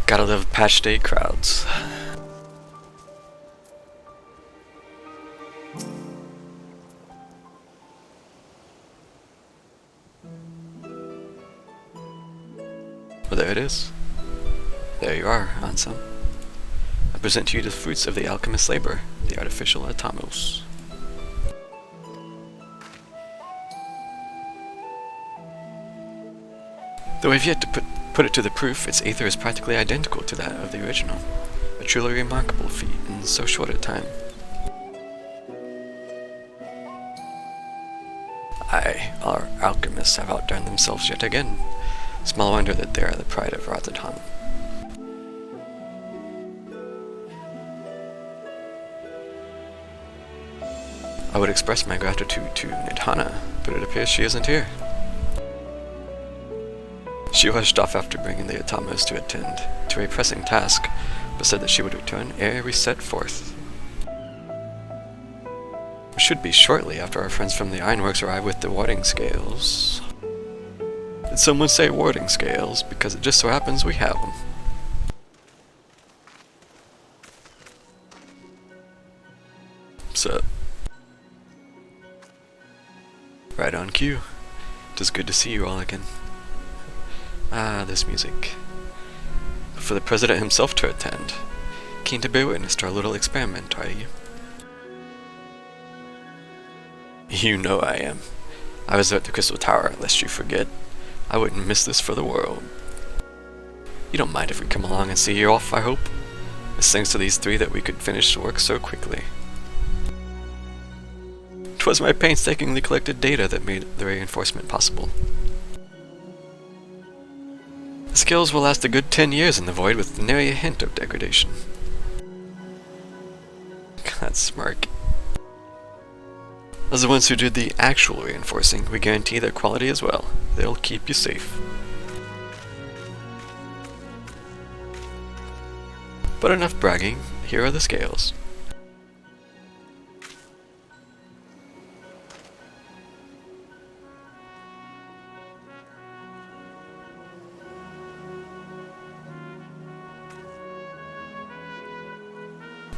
Gotta love patch day crowds. Well, there it is. There you are, Ansem. I present to you the fruits of the alchemist's labor, the artificial atomos. Though I've yet to put it to the proof, its aether is practically identical to that of the original. A truly remarkable feat in so short a time. Aye, our alchemists have outdone themselves yet again. Small wonder that they are the pride of Rotterdam. I would express my gratitude to Nidhana, but it appears she isn't here. She rushed off after bringing the atomos to attend to a pressing task, but said that she would return ere we set forth. It should be shortly after our friends from the ironworks arrive with the warding scales. Did someone say warding scales? Because it just so happens we have them. So, right on cue. It is good to see you all again. Ah, this music. But for the president himself to attend. Keen to bear witness to our little experiment, are you? You know I am. I was at the Crystal Tower, lest you forget. I wouldn't miss this for the world. You don't mind if we come along and see you off, I hope? It's thanks to these three that we could finish the work so quickly. 'Twas my painstakingly collected data that made the reinforcement possible. The skills will last a good 10 years in the void with nary a hint of degradation. God, smirk. As the ones who did the actual reinforcing, we guarantee their quality as well. They'll keep you safe. But enough bragging, here are the scales.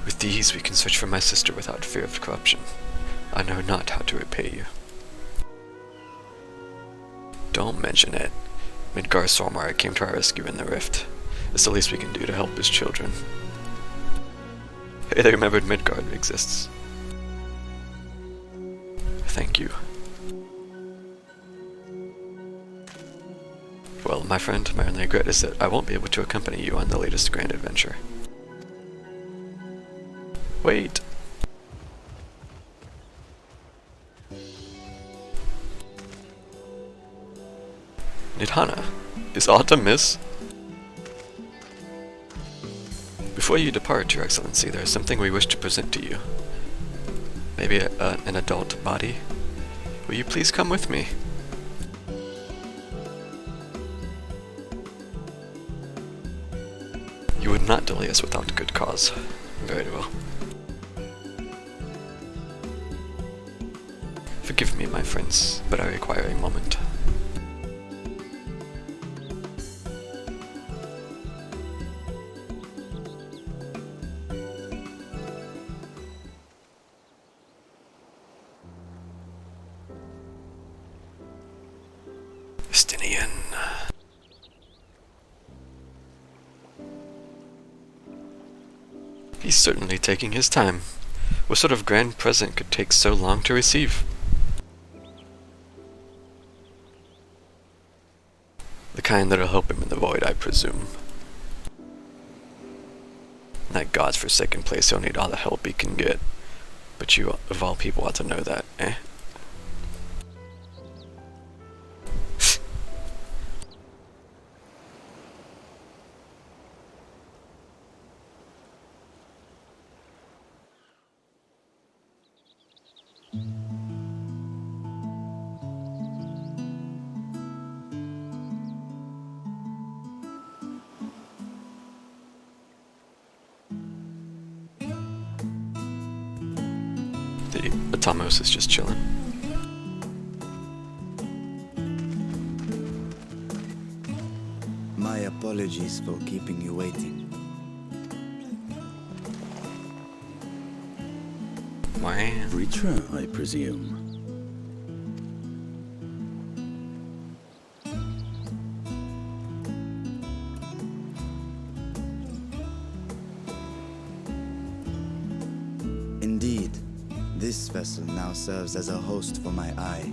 With these we can search for my sister without fear of corruption. I know not how to repay you. Don't mention it. Midgar Sormar came to our rescue in the rift. It's the least we can do to help his children. Hey, they remembered Midgard exists. Thank you. Well, my friend, my only regret is that I won't be able to accompany you on the latest grand adventure. Wait. Nidhana, is aught amiss? Before you depart, Your Excellency, there is something we wish to present to you. Maybe an adult body? Will you please come with me? You would not delay us without good cause. Very well. Forgive me, my friends, but I require a moment. Justinian. He's certainly taking his time. What sort of grand present could take so long to receive? The kind that'll help him in the void, I presume. In that God's forsaken place, he'll need all the help he can get. But you, of all people, ought to know that, eh? The Atomos is just chilling. My apologies for keeping you waiting. Why? Ritra, I presume. vessel now serves as a host for my eye.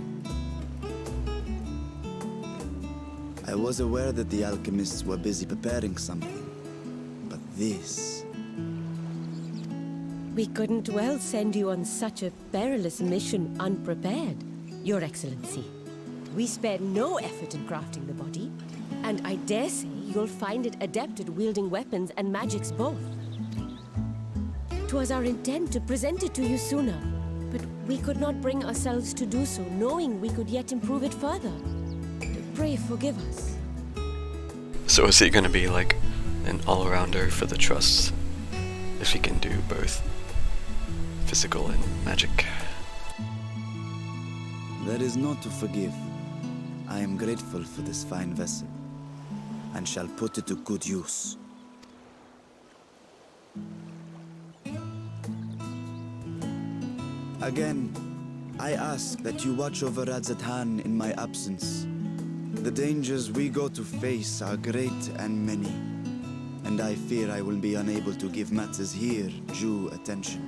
I was aware that the alchemists were busy preparing something, but this... We couldn't well send you on such a perilous mission unprepared, Your Excellency. We spared no effort in crafting the body, and I dare say you'll find it adept at wielding weapons and magics both. 'Twas our intent to present it to you sooner, but we could not bring ourselves to do so, knowing we could yet improve it further. Pray forgive us. So is he gonna be like an all-rounder for the trust? If he can do both physical and magic. There is naught to forgive. I am grateful for this fine vessel, and shall put it to good use. Again, I ask that you watch over Radzatan in my absence. The dangers we go to face are great and many, and I fear I will be unable to give matters here due attention.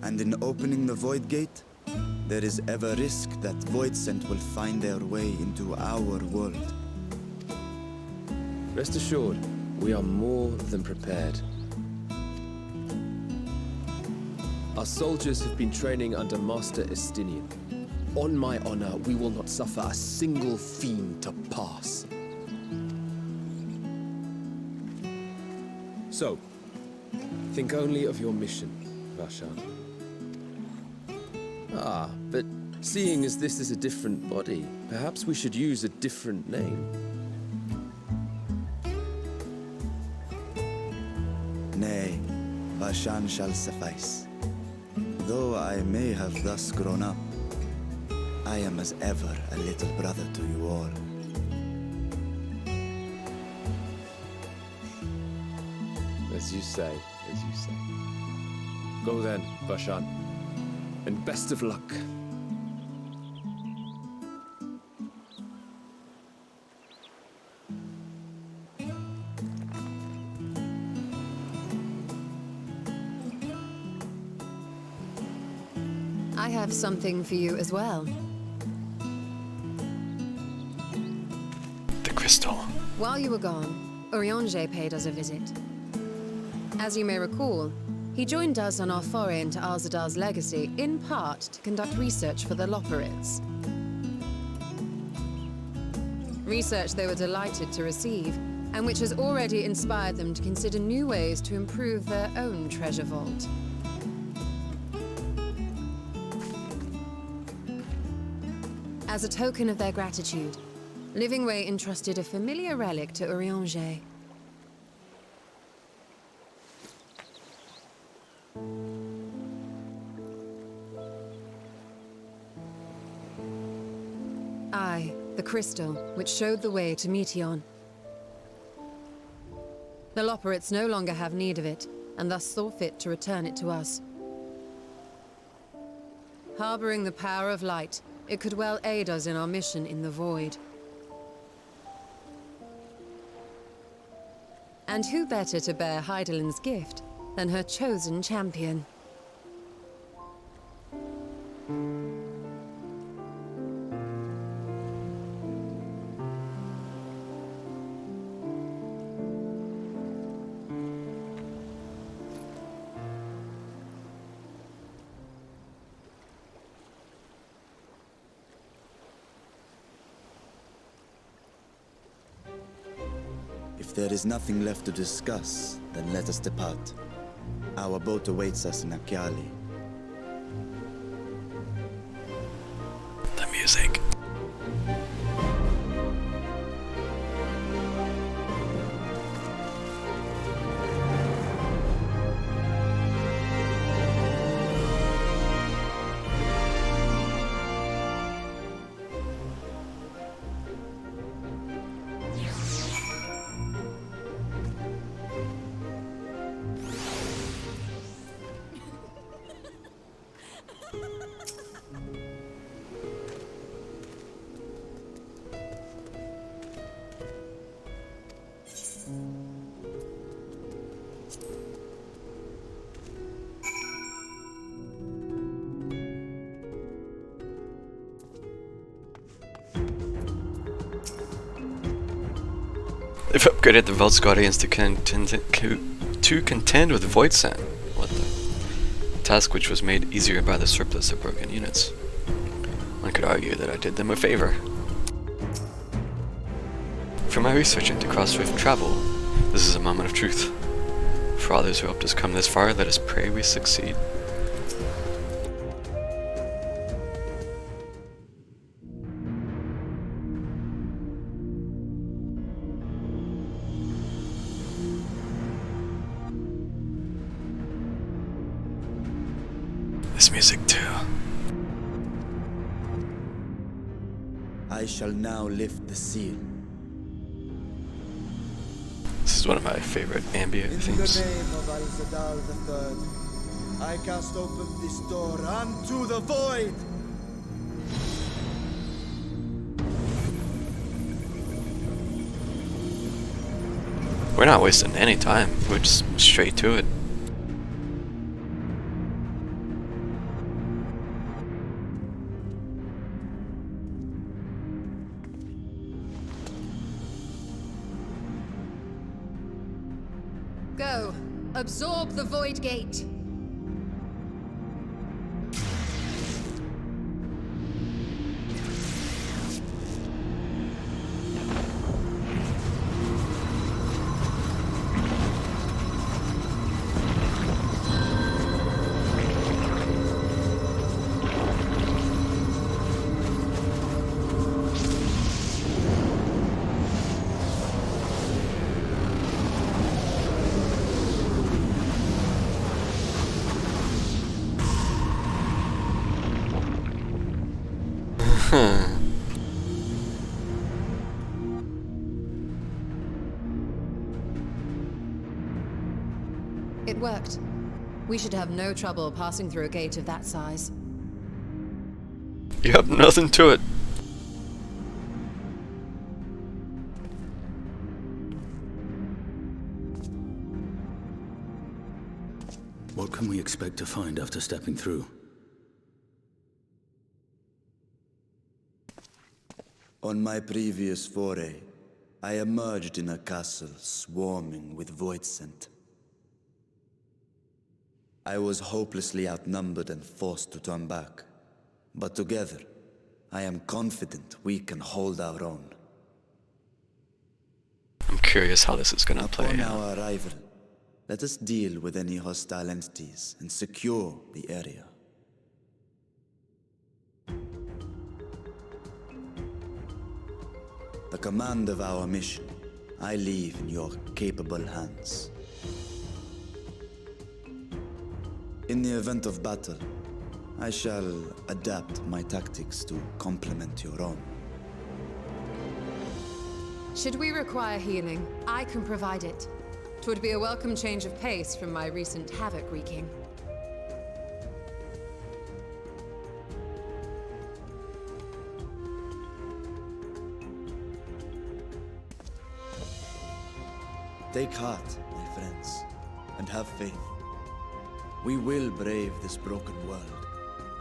And in opening the Void Gate, there is ever risk that Void Scent will find their way into our world. Rest assured, we are more than prepared. Our soldiers have been training under Master Estinian. On my honor, we will not suffer a single fiend to pass. So, think only of your mission, Vashan. Ah, but seeing as this is a different body, perhaps we should use a different name. Nay, Vashan shall suffice. Though I may have thus grown up, I am as ever a little brother to you all. As you say, as you say. Go then, Vashan, and best of luck. I have something for you as well. The crystal. While you were gone, Urianger paid us a visit. As you may recall, he joined us on our foray into Alzadar's legacy, in part to conduct research for the Loporrits. Research they were delighted to receive, and which has already inspired them to consider new ways to improve their own treasure vault. As a token of their gratitude, Livingway entrusted a familiar relic to Urianger. Aye, the crystal, which showed the way to Meteon. The Loporrits no longer have need of it, and thus saw fit to return it to us. Harboring the power of light, it could well aid us in our mission in the Void. And who better to bear Hydaelyn's gift than her chosen champion? If there is nothing left to discuss, then let us depart. Our boat awaits us in Akyali. The music. They've upgraded the Vault's Guardians to contend with Void Sand. What the? Task which was made easier by the surplus of broken units. One could argue that I did them a favor. For my research into cross-rift travel, this is a moment of truth. For others who helped us come this far, let us pray we succeed. This music too. I shall now lift the seal. This is one of my favorite ambient In themes. the name of Al-Zadal III, I cast open this door unto the void! We're not wasting any time. We're just straight to it. Go. Absorb the Void Gate. It worked. We should have no trouble passing through a gate of that size. You have nothing to it. What can we expect to find after stepping through? On my previous foray, I emerged in a castle swarming with void scent. I was hopelessly outnumbered and forced to turn back. But together, I am confident we can hold our own. I'm curious how this is gonna play Upon out. our arrival, let us deal with any hostile entities and secure the area. The command of our mission, I leave in your capable hands. In the event of battle, I shall adapt my tactics to complement your own. Should we require healing, I can provide it. 'Twould be a welcome change of pace from my recent havoc wreaking. Take heart, my friends, and have faith. We will brave this broken world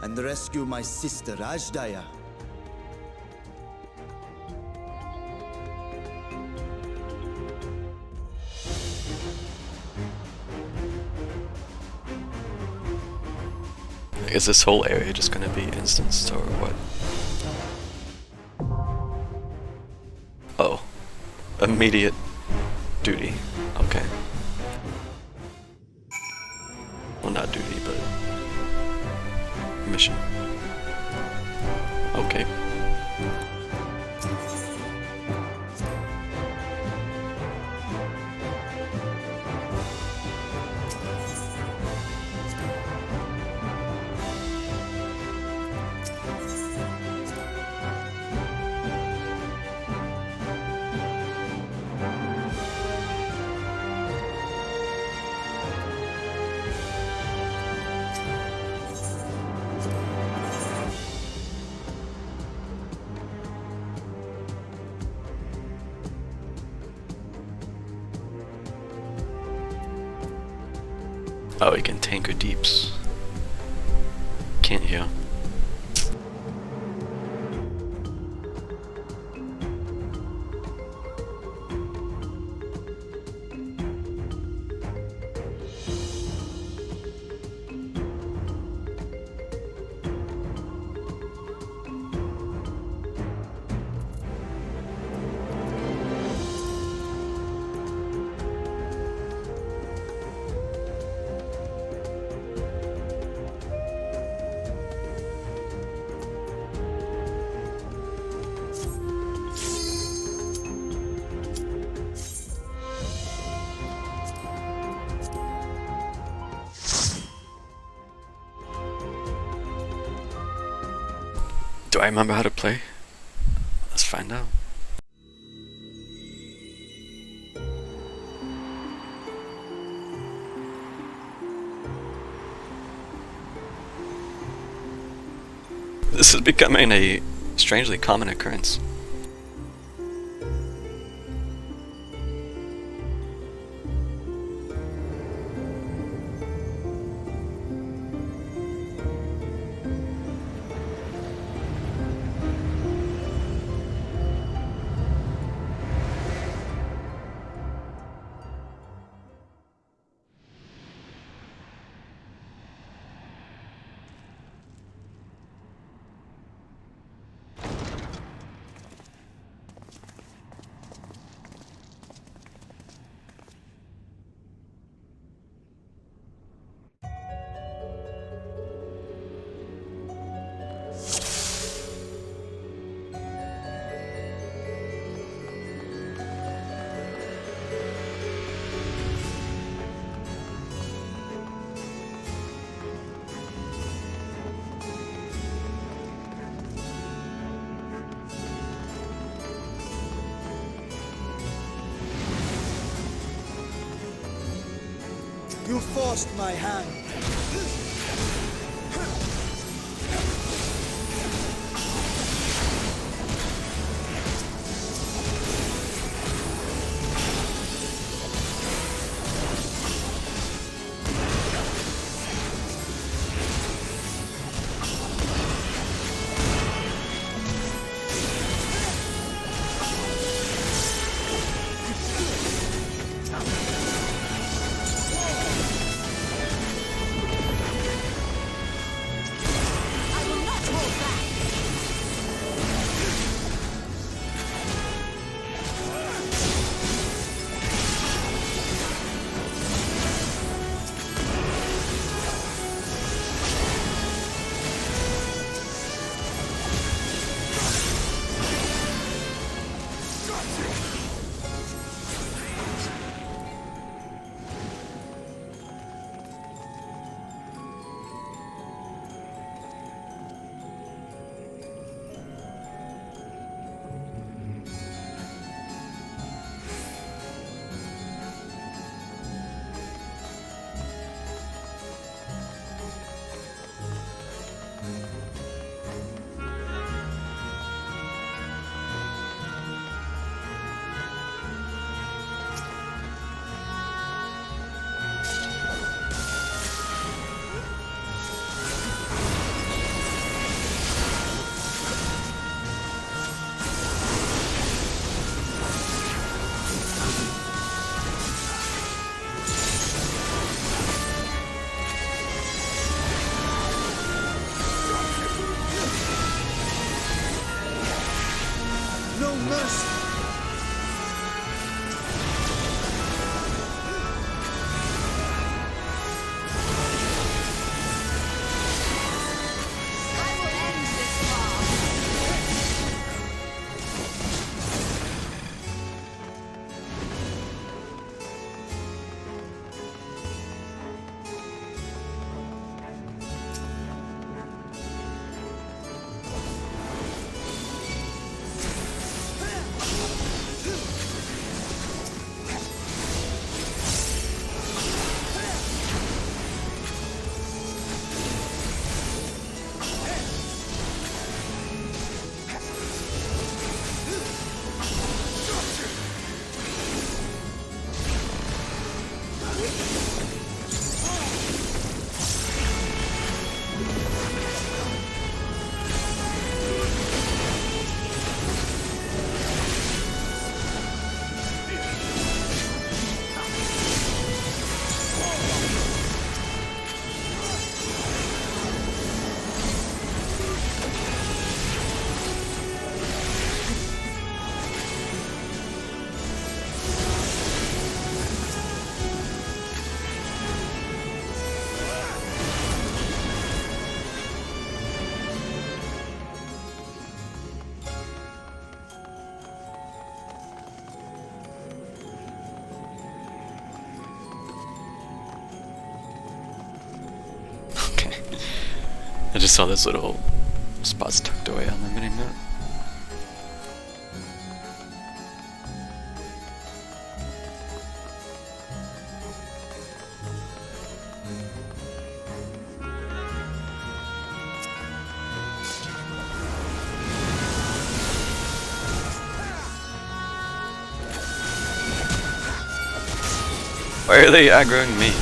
and rescue my sister Ajdaya. Is this whole area just gonna be instanced or what? Oh. Immediate duty. Okay. Well, not duty, but mission. Okay. Oh, you can tanker deeps. Can't you? Do I remember how to play? Let's find out. This is becoming a strangely common occurrence. You forced my hand. No mercy. I just saw this little Spot's tucked away on the mini-map. Why are they aggroing me?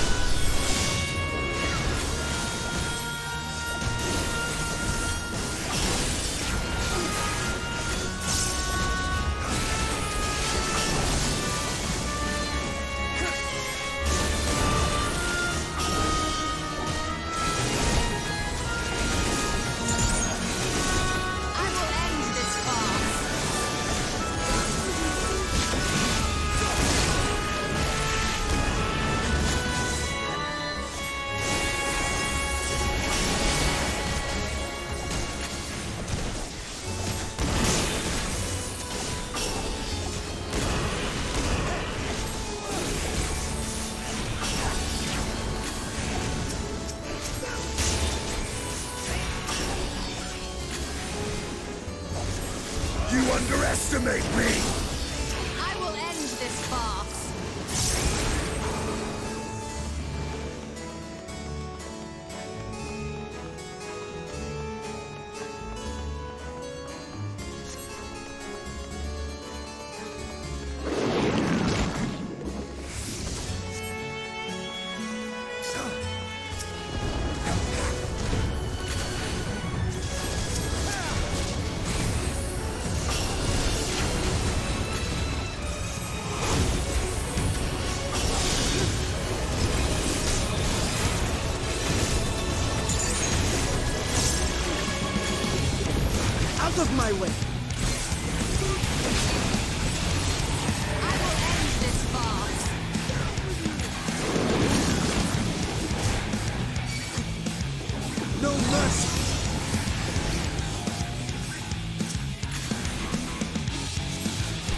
You underestimate me! I will end this farce. Out of my way! I will end this farce. No mercy!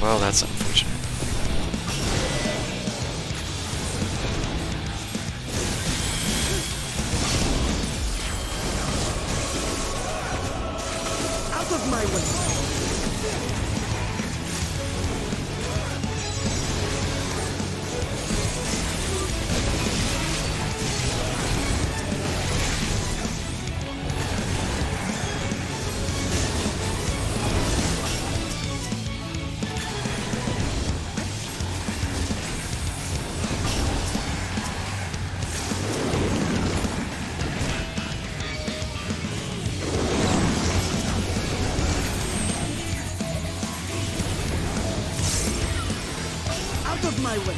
Well, that's unfortunate. Out of my way! Out of my way!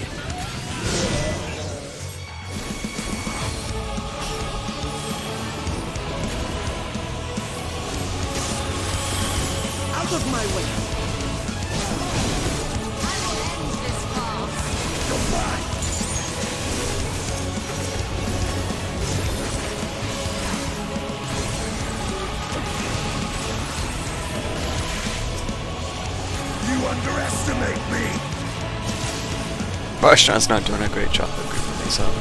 Out of my way! I will end this farce. You underestimate me! Barstron's not doing a great job of grouping these up.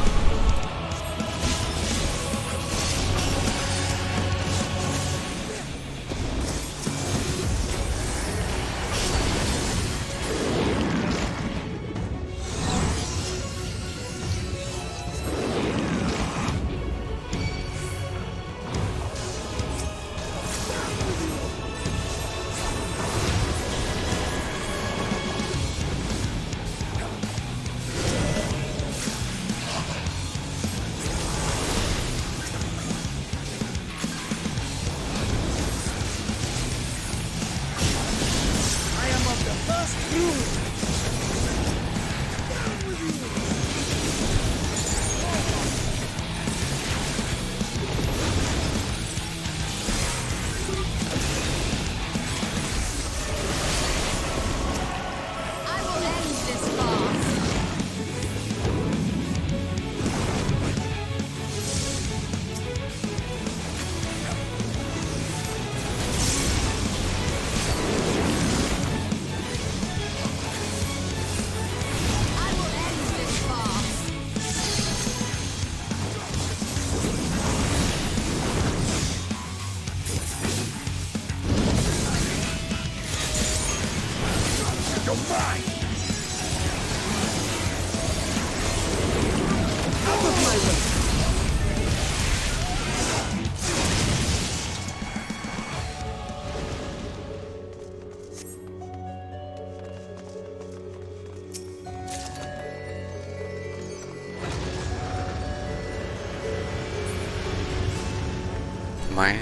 Mine! Out of my way! Man.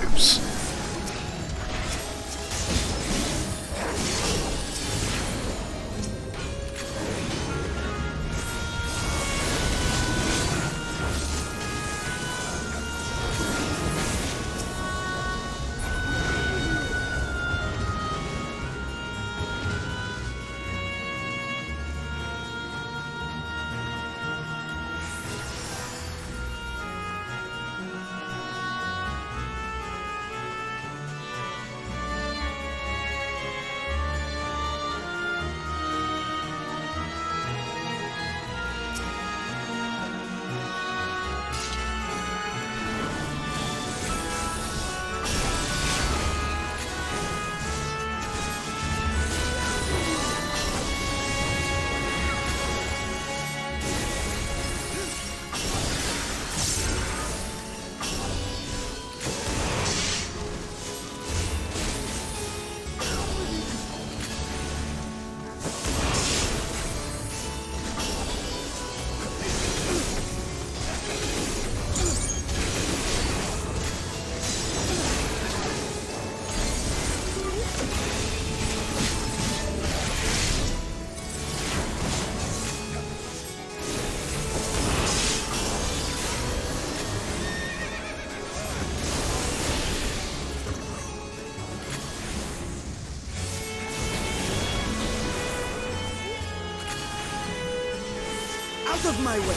Oops. Out of my way!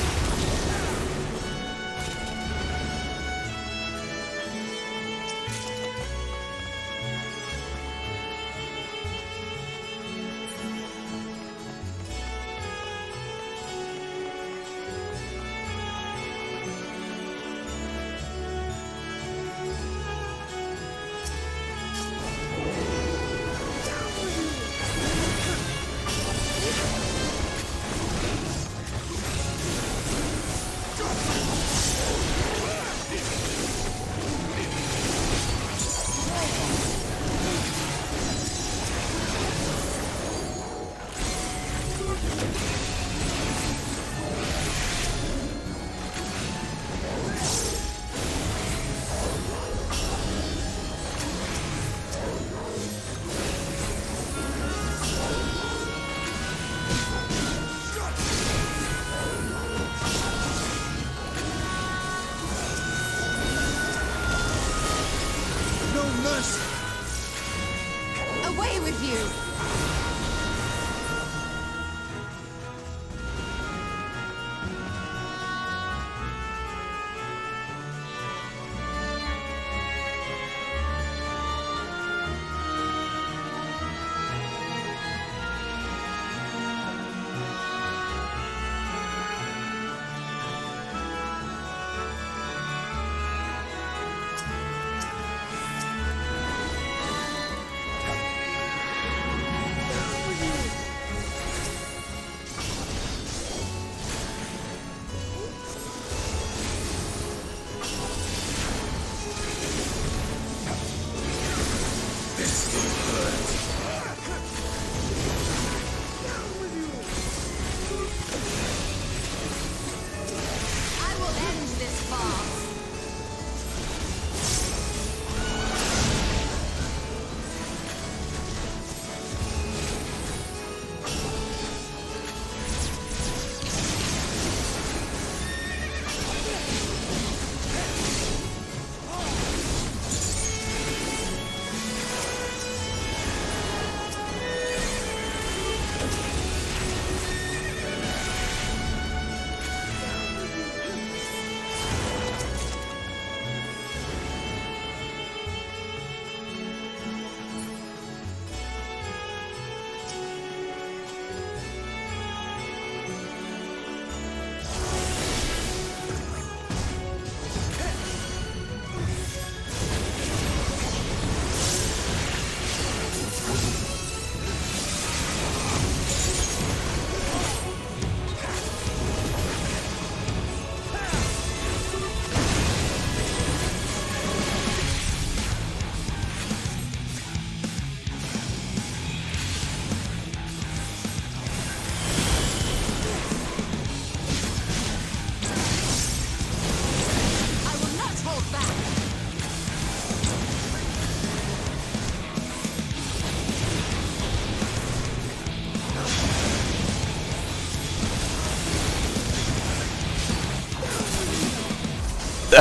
Away with you!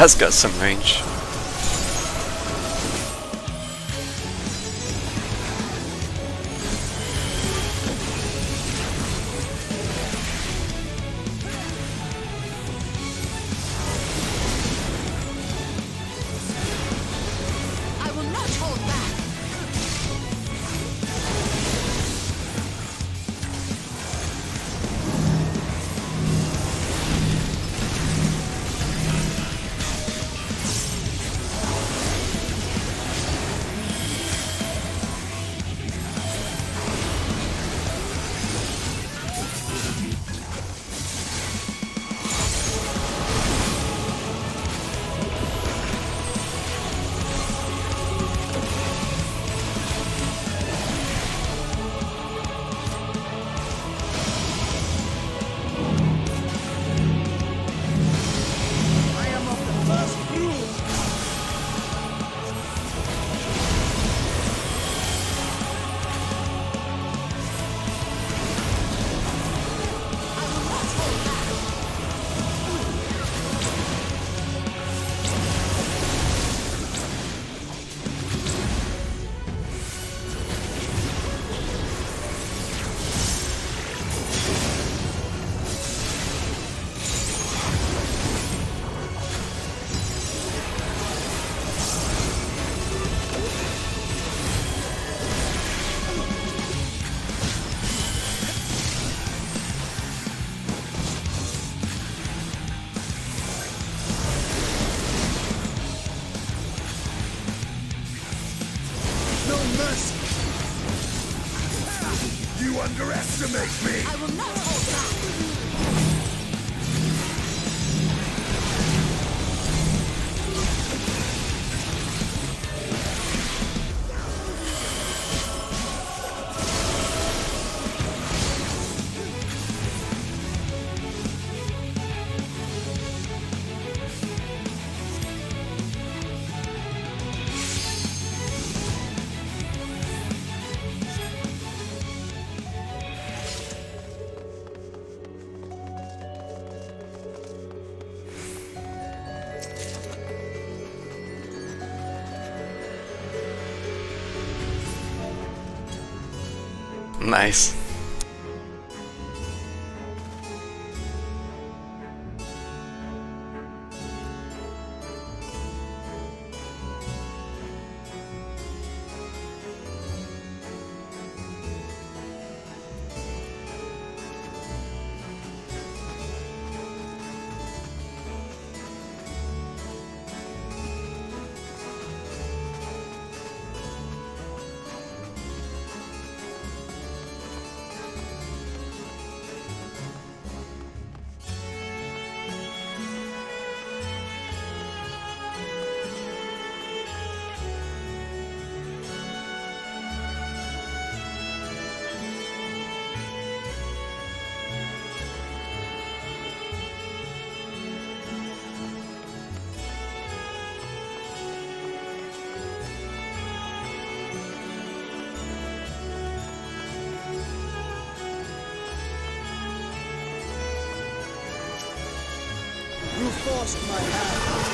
has got some range. I will not hold back. No mercy! You underestimate me! I will not hold back. Nice. You forced my hand.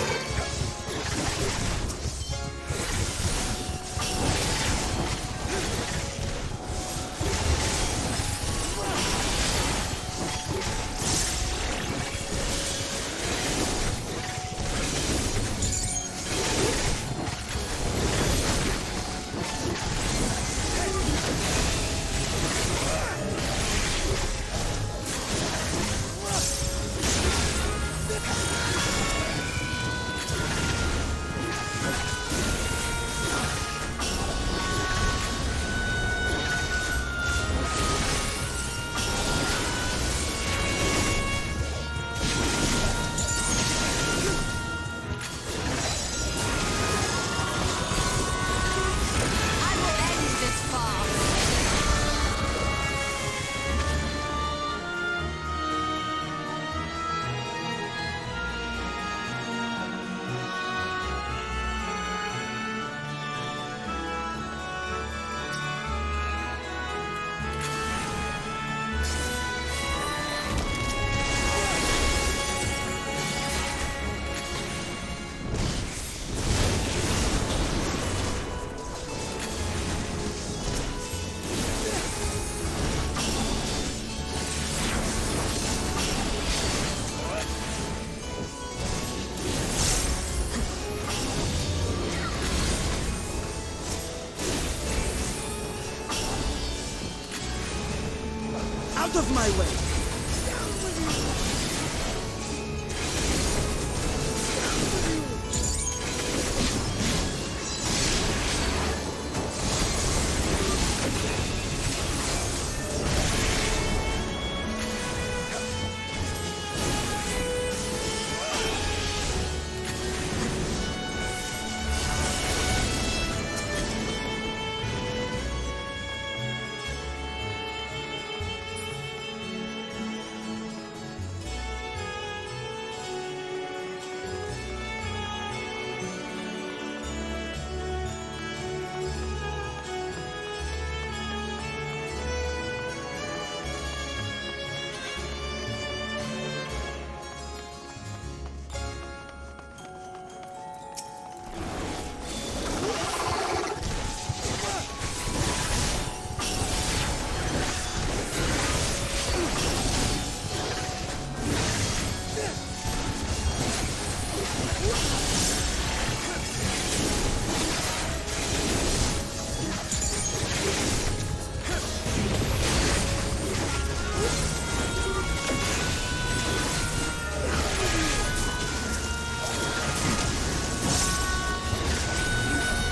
Out of my way!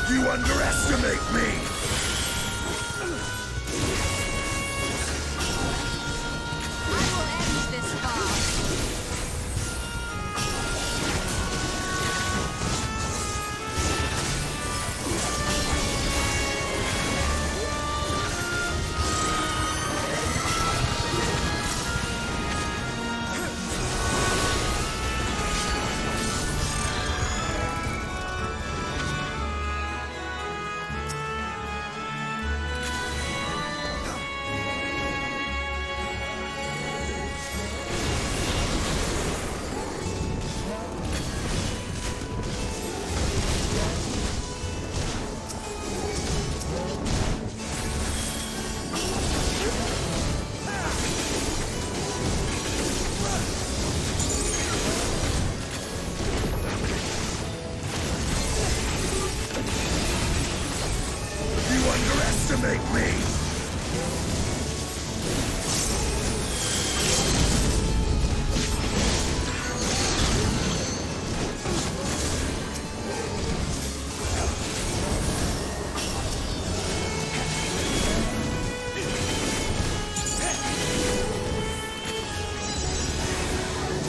You underestimate me! I will end this farce. You underestimate me!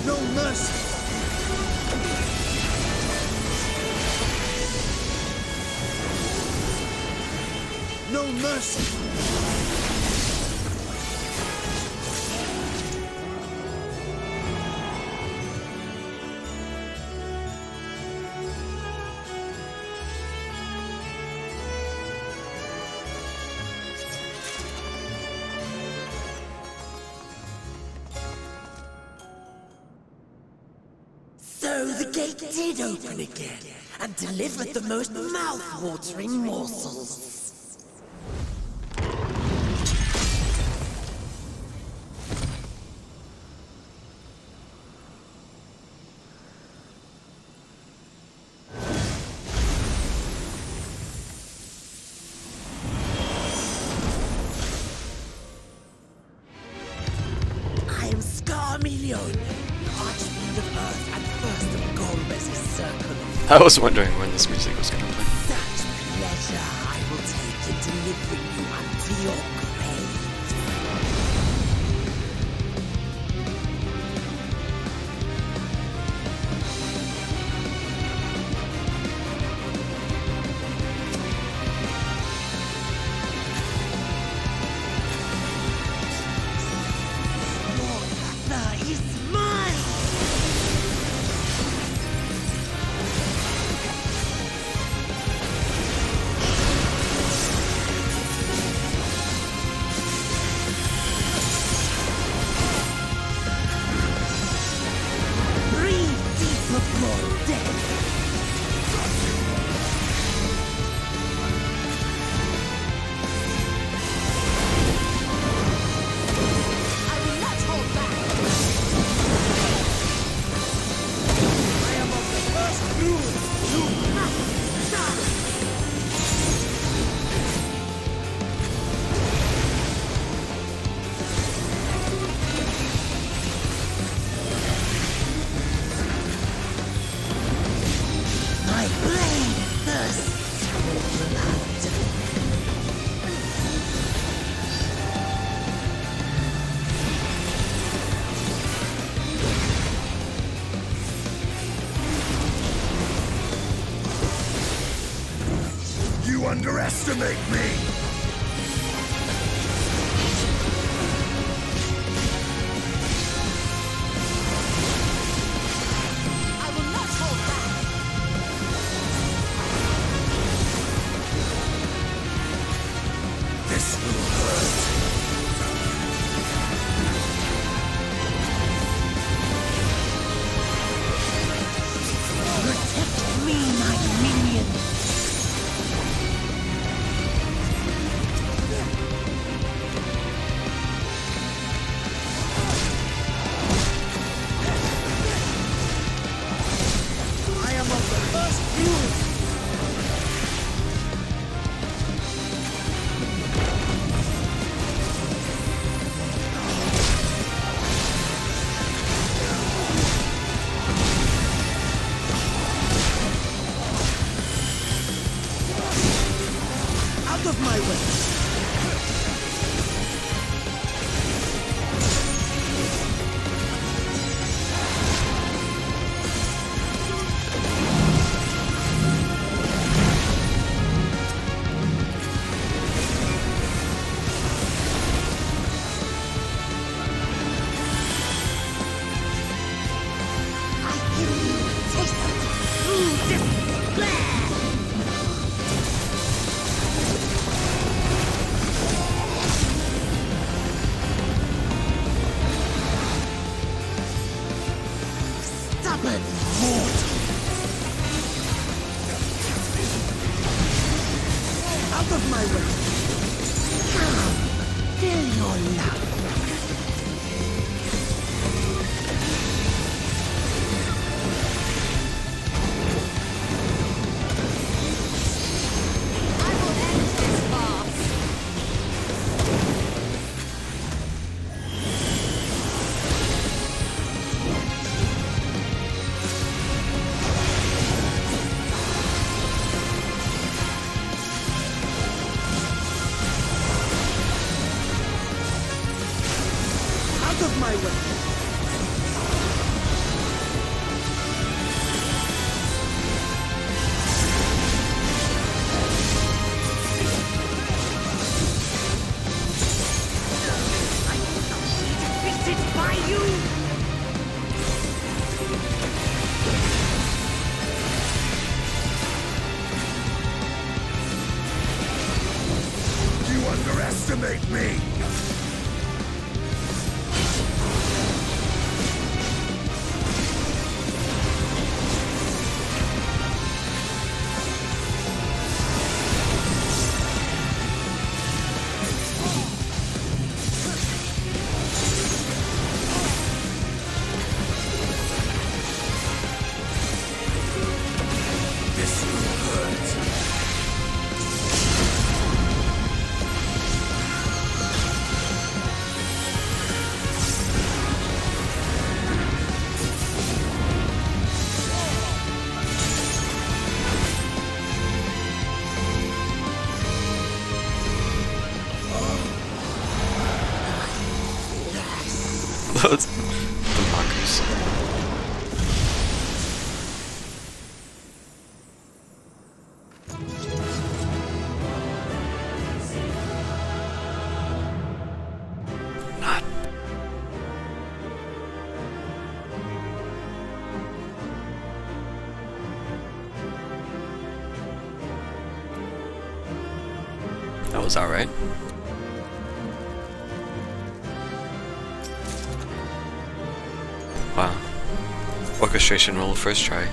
No mercy! No mercy! So the gate did open again, and delivered the most mouth-watering morsels. I am Scarmelion, Archfiend of Earth and first of Golbez's circle. I was wondering when this music was gonna play. Such pleasure I will take in delivering you unto your grave. Morgana is mine! underestimate me! I will not hold back! This will hurt. Protect me, my minion! I am of the first view. Out of my way. I give you a taste through this flare! Stubborn mortal! Out of my way. Come, fill your love. I will end this farce! Out of my way. Defeated by you! You underestimate me! This will hurt. Those the markers. Not. That was alright. Wow. Orchestration roll first try.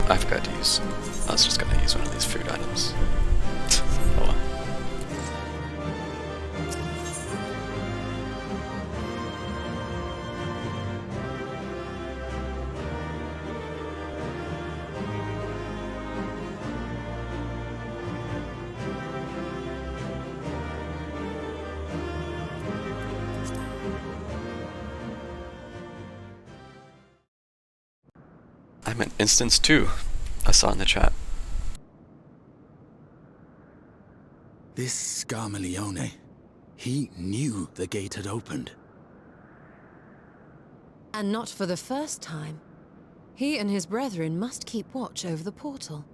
I forgot to use. I was just gonna use one of these food items. Oh well. I meant instance 2. I saw in the chat. This Scarmalione, he knew the gate had opened. And not for the first time. He and his brethren must keep watch over the portal.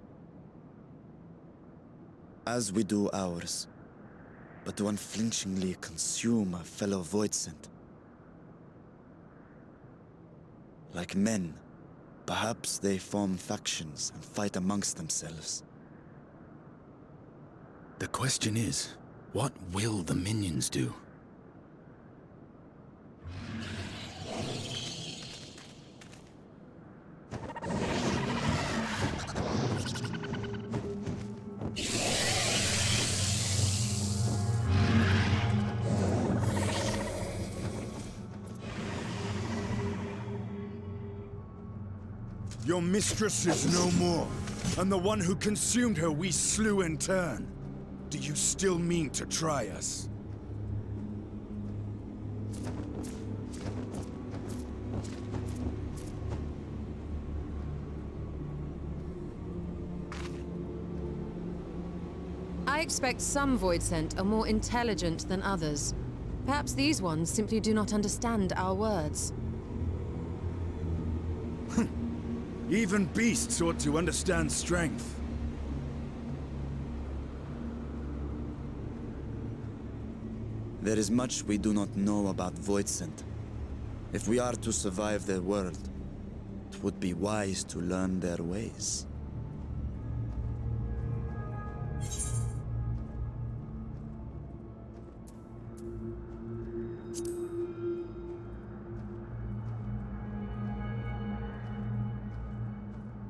As we do ours, but to unflinchingly consume a fellow Voidsent. Like men, perhaps they form factions and fight amongst themselves. The question is, what will the minions do? Your mistress is no more, and the one who consumed her we slew in turn. Do you still mean to try us? I expect some Voidsent are more intelligent than others. Perhaps these ones simply do not understand our words. Even beasts ought to understand strength. There is much we do not know about Voidsent. If we are to survive their world, it would be wise to learn their ways.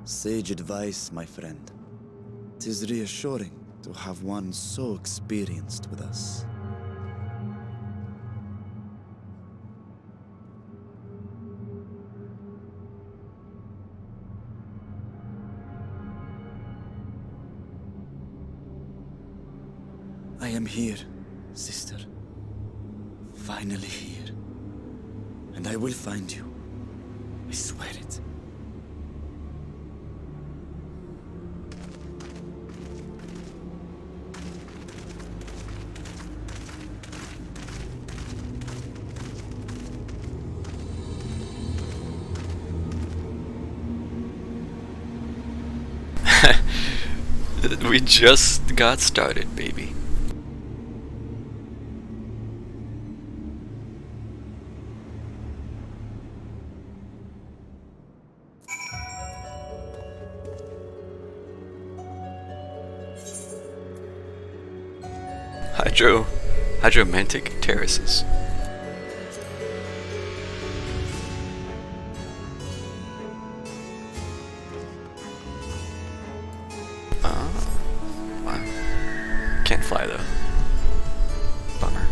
Sage advice, my friend. 'Tis reassuring to have one so experienced with us. I am here, sister. Finally here. And I will find you. I swear it. We just got started, baby. Hydromantic terraces. Can't fly though. Bummer.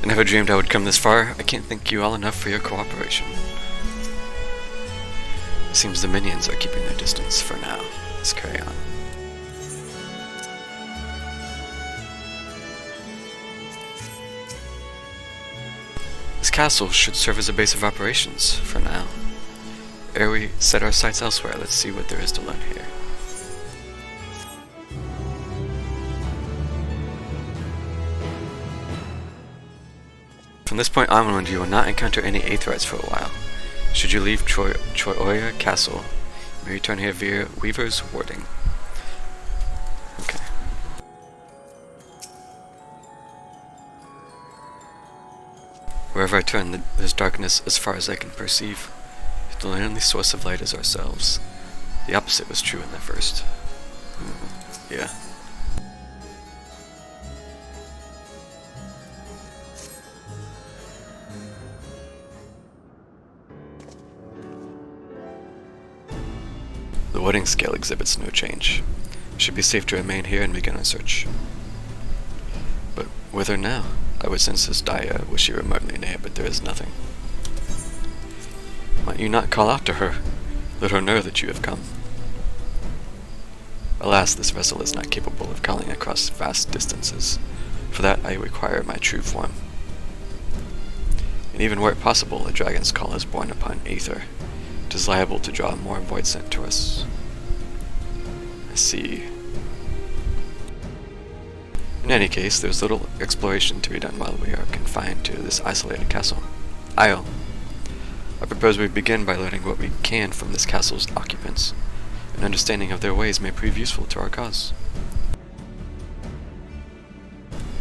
I never dreamed I would come this far. I can't thank you all enough for your cooperation. It seems the minions are keeping their distance for now. Let's carry on. This castle should serve as a base of operations for now. Ere we set our sights elsewhere, let's see what there is to learn here. From this point onward, you will not encounter any Aetherites for a while. Should you leave Troia Castle, you may return here via Weaver's Warding. Okay. Wherever I turn, there's darkness as far as I can perceive. The only source of light is ourselves. The opposite was true in the first. Yeah. The wedding scale exhibits no change. It should be safe to remain here and begin our search. But Whither now? I would sense this dire were she remotely near, but there is nothing. Might you not call out to her? Let her know that you have come. Alas, this vessel is not capable of calling across vast distances. For that I require my true form. And even were it possible, a dragon's call is born upon aether. It is liable to draw more void sent to us. I see. In any case, there's little exploration to be done while we are confined to this isolated castle. Isle. I propose we begin by learning what we can from this castle's occupants. An understanding of their ways may prove useful to our cause.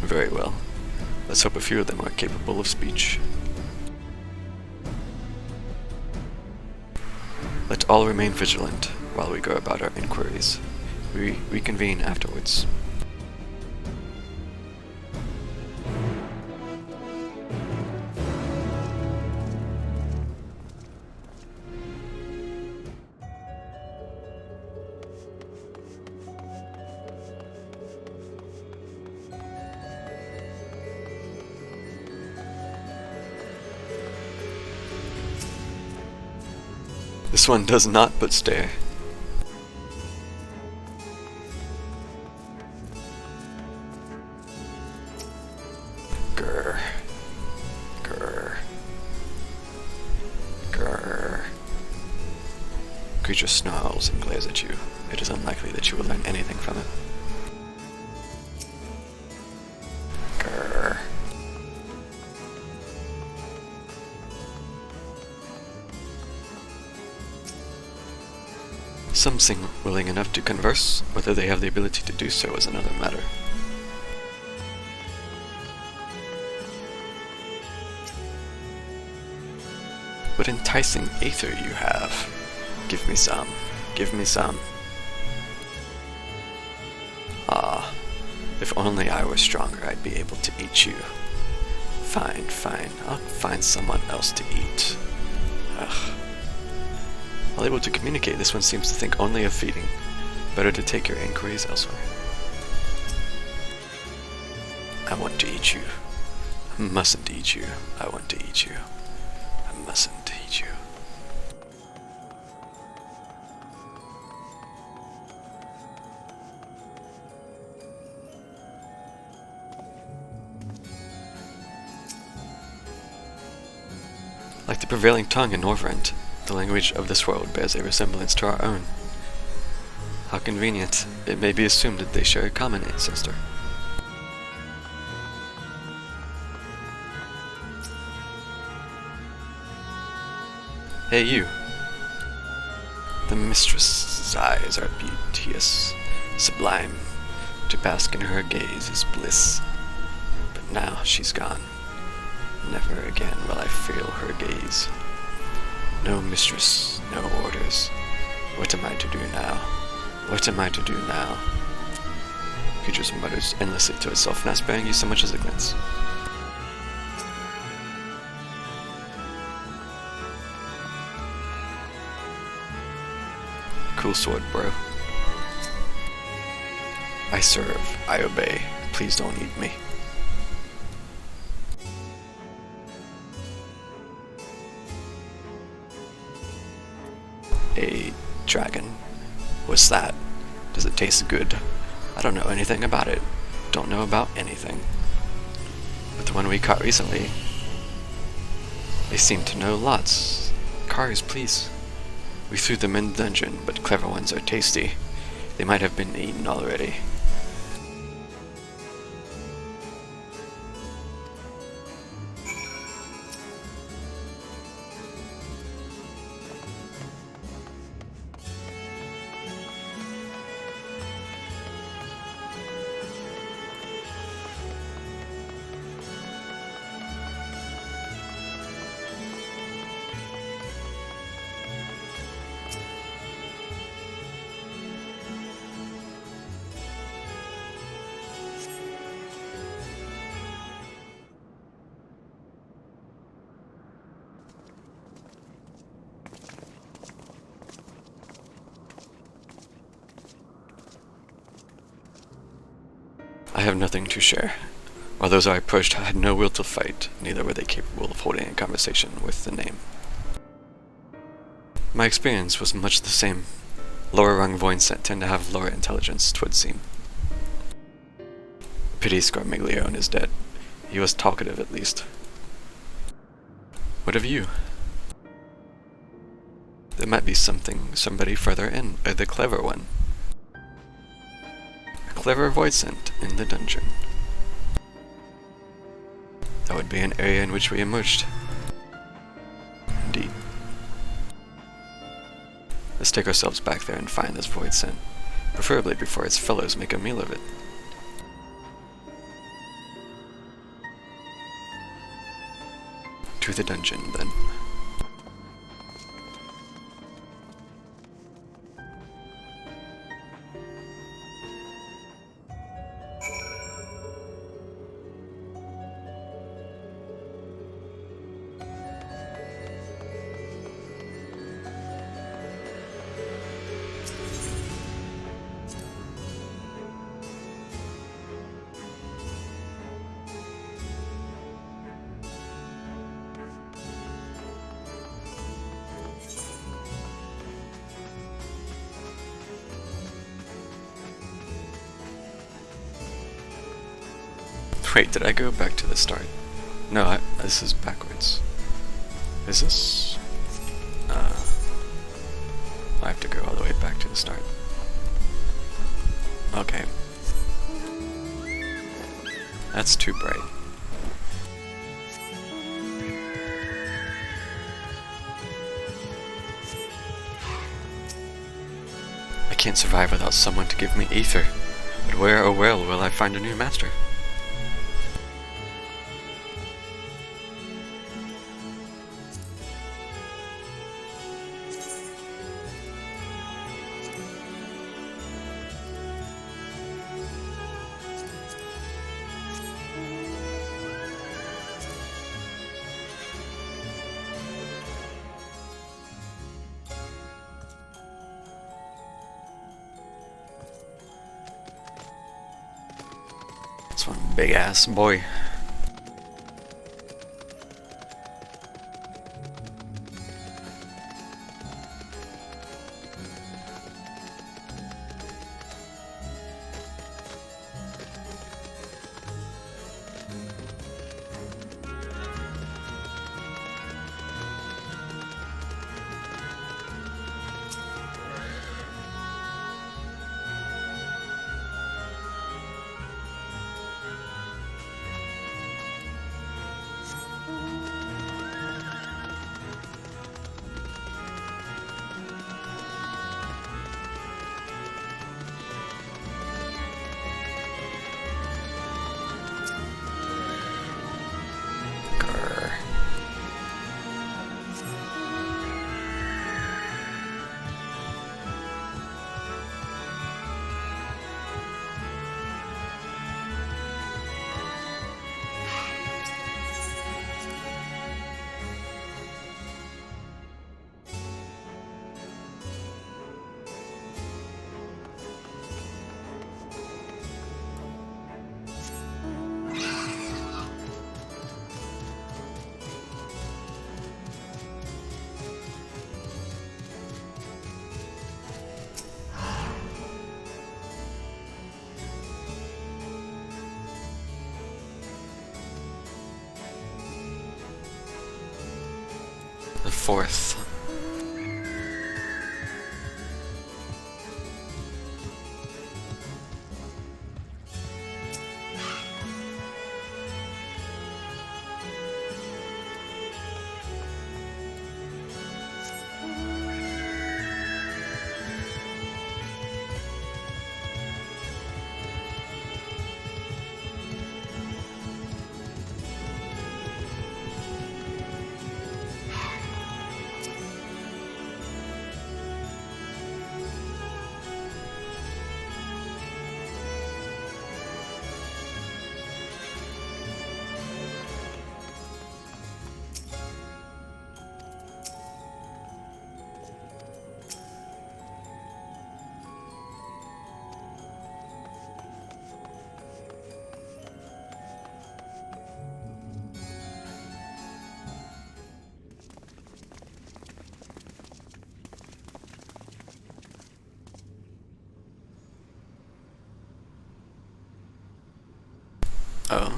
Very well. Let's hope a few of them are capable of speech. Let all remain vigilant while we go about our inquiries. We reconvene afterwards. This one does not but stare. Grr. Grr. Grr. Creature snarls and glares at you. It is unlikely that you will learn anything from it. Grr. Some seem willing enough to converse. Whether they have the ability to do so is another matter. What enticing aether you have. Give me some. Give me some. Ah, if only I were stronger, I'd be able to eat you. Fine, fine. I'll find someone else to eat. Ugh. While able to communicate, this one seems to think only of feeding. Better to take your inquiries elsewhere. I want to eat you. I mustn't eat you. I want to eat you. I mustn't eat you. Like the prevailing tongue in Northrend, the language of this world bears a resemblance to our own. How convenient. It may be assumed that they share a common ancestor. Hey you. The mistress's eyes are beauteous, sublime. To bask in her gaze is bliss. But now she's gone. Never again will I feel her gaze. No mistress, no orders. What am I to do now? What am I to do now? Creature mutters endlessly to itself, not sparing you so much as a glance. Cool sword, bro. I serve, I obey. Please don't eat me. A dragon? What's that? Does it taste good? I don't know anything about it. Don't know about anything. But the one we caught recently, they seem to know lots. Cars, please. We threw them in the dungeon, but clever ones are tasty. They might have been eaten already. I have nothing to share. While those I approached had no will to fight, neither were they capable of holding a conversation with the name. My experience was much the same. Lower rung Voinsent tend to have lower intelligence, 'twould seem. Pity Scarmiglione is dead. He was talkative at least. What of you? There might be somebody further in, the clever one. A clever Voidsent in the dungeon. That would be an area in which we emerged. Indeed. Let's take ourselves back there and find this Voidsent, preferably before its fellows make a meal of it. To the dungeon, then. Wait, did I go back to the start? No, this is backwards. Is this? I have to go all the way back to the start. Okay. That's too bright. I can't survive without someone to give me ether. But where, oh well, will I find a new master? That's one big ass boy. The fourth. Oh.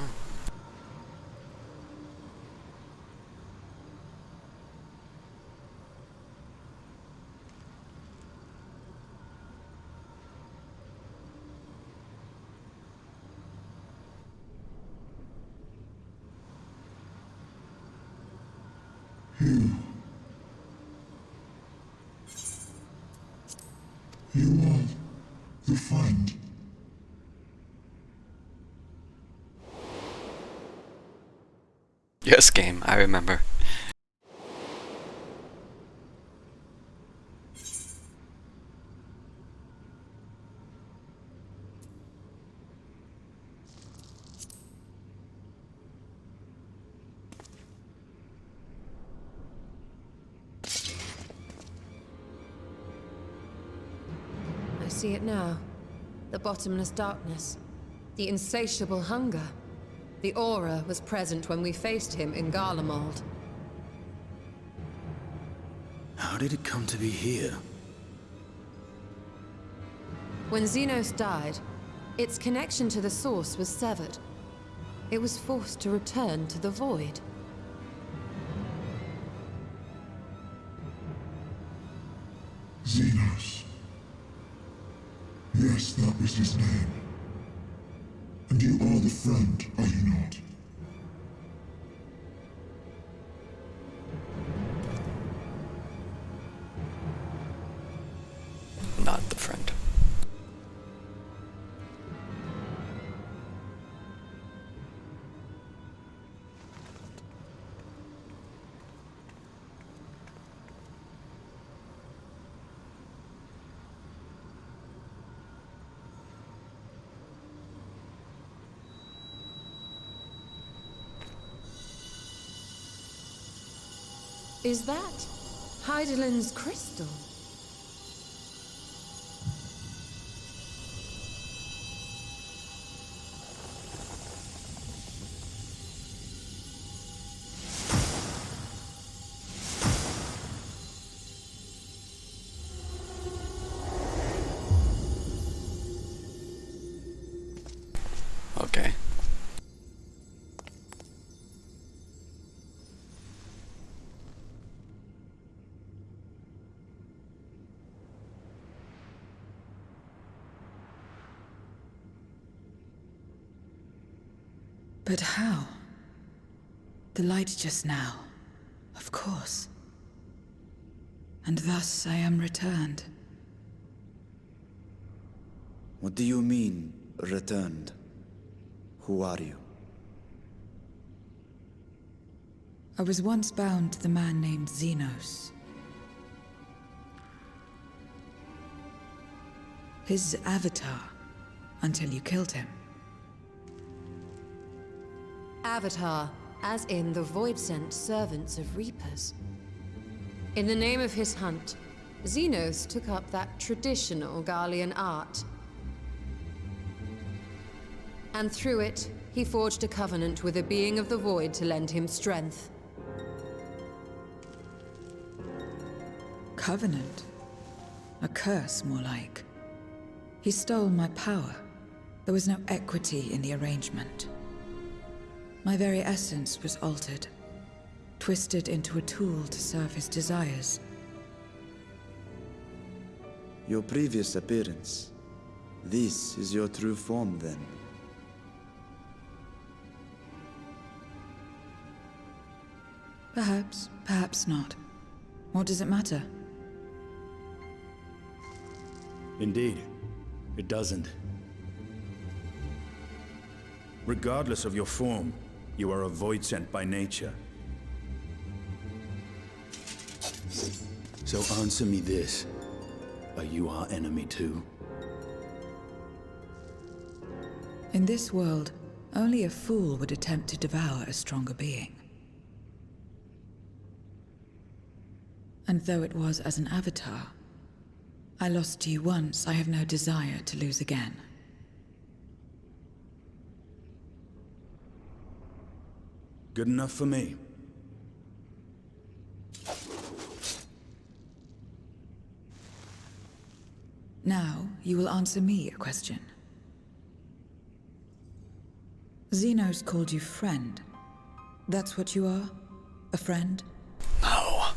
You are the friend. Yes, game, I remember. I see it now. The bottomless darkness. The insatiable hunger. The aura was present when we faced him in Garlemald. How did it come to be here? When Xenos died, its connection to the source was severed. It was forced to return to the void. Xenos. Yes, that was his name. And you are the friend, are you not? Not the friend. Is that Heidelin's crystal? Okay. But how? The light just now, of course. And thus I am returned. What do you mean, returned? Who are you? I was once bound to the man named Xenos. His avatar, until you killed him. Avatar, as in the void-sent servants of Reapers. In the name of his hunt, Xenos took up that traditional Garlean art. And through it, he forged a covenant with a being of the void to lend him strength. Covenant? A curse, more like. He stole my power. There was no equity in the arrangement. My very essence was altered, twisted into a tool to serve his desires. Your previous appearance. This is your true form, then. Perhaps, perhaps not. What does it matter? Indeed, it doesn't. Regardless of your form, you are a void sent by nature. So answer me this. Are you our enemy too? In this world, only a fool would attempt to devour a stronger being. And though it was as an avatar, I lost to you once, I have no desire to lose again. Good enough for me. Now, you will answer me a question. Xenos called you friend. That's what you are? A friend? No.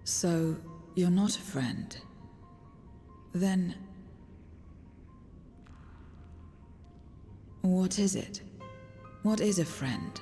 So, you're not a friend. Then... what is it? What is a friend?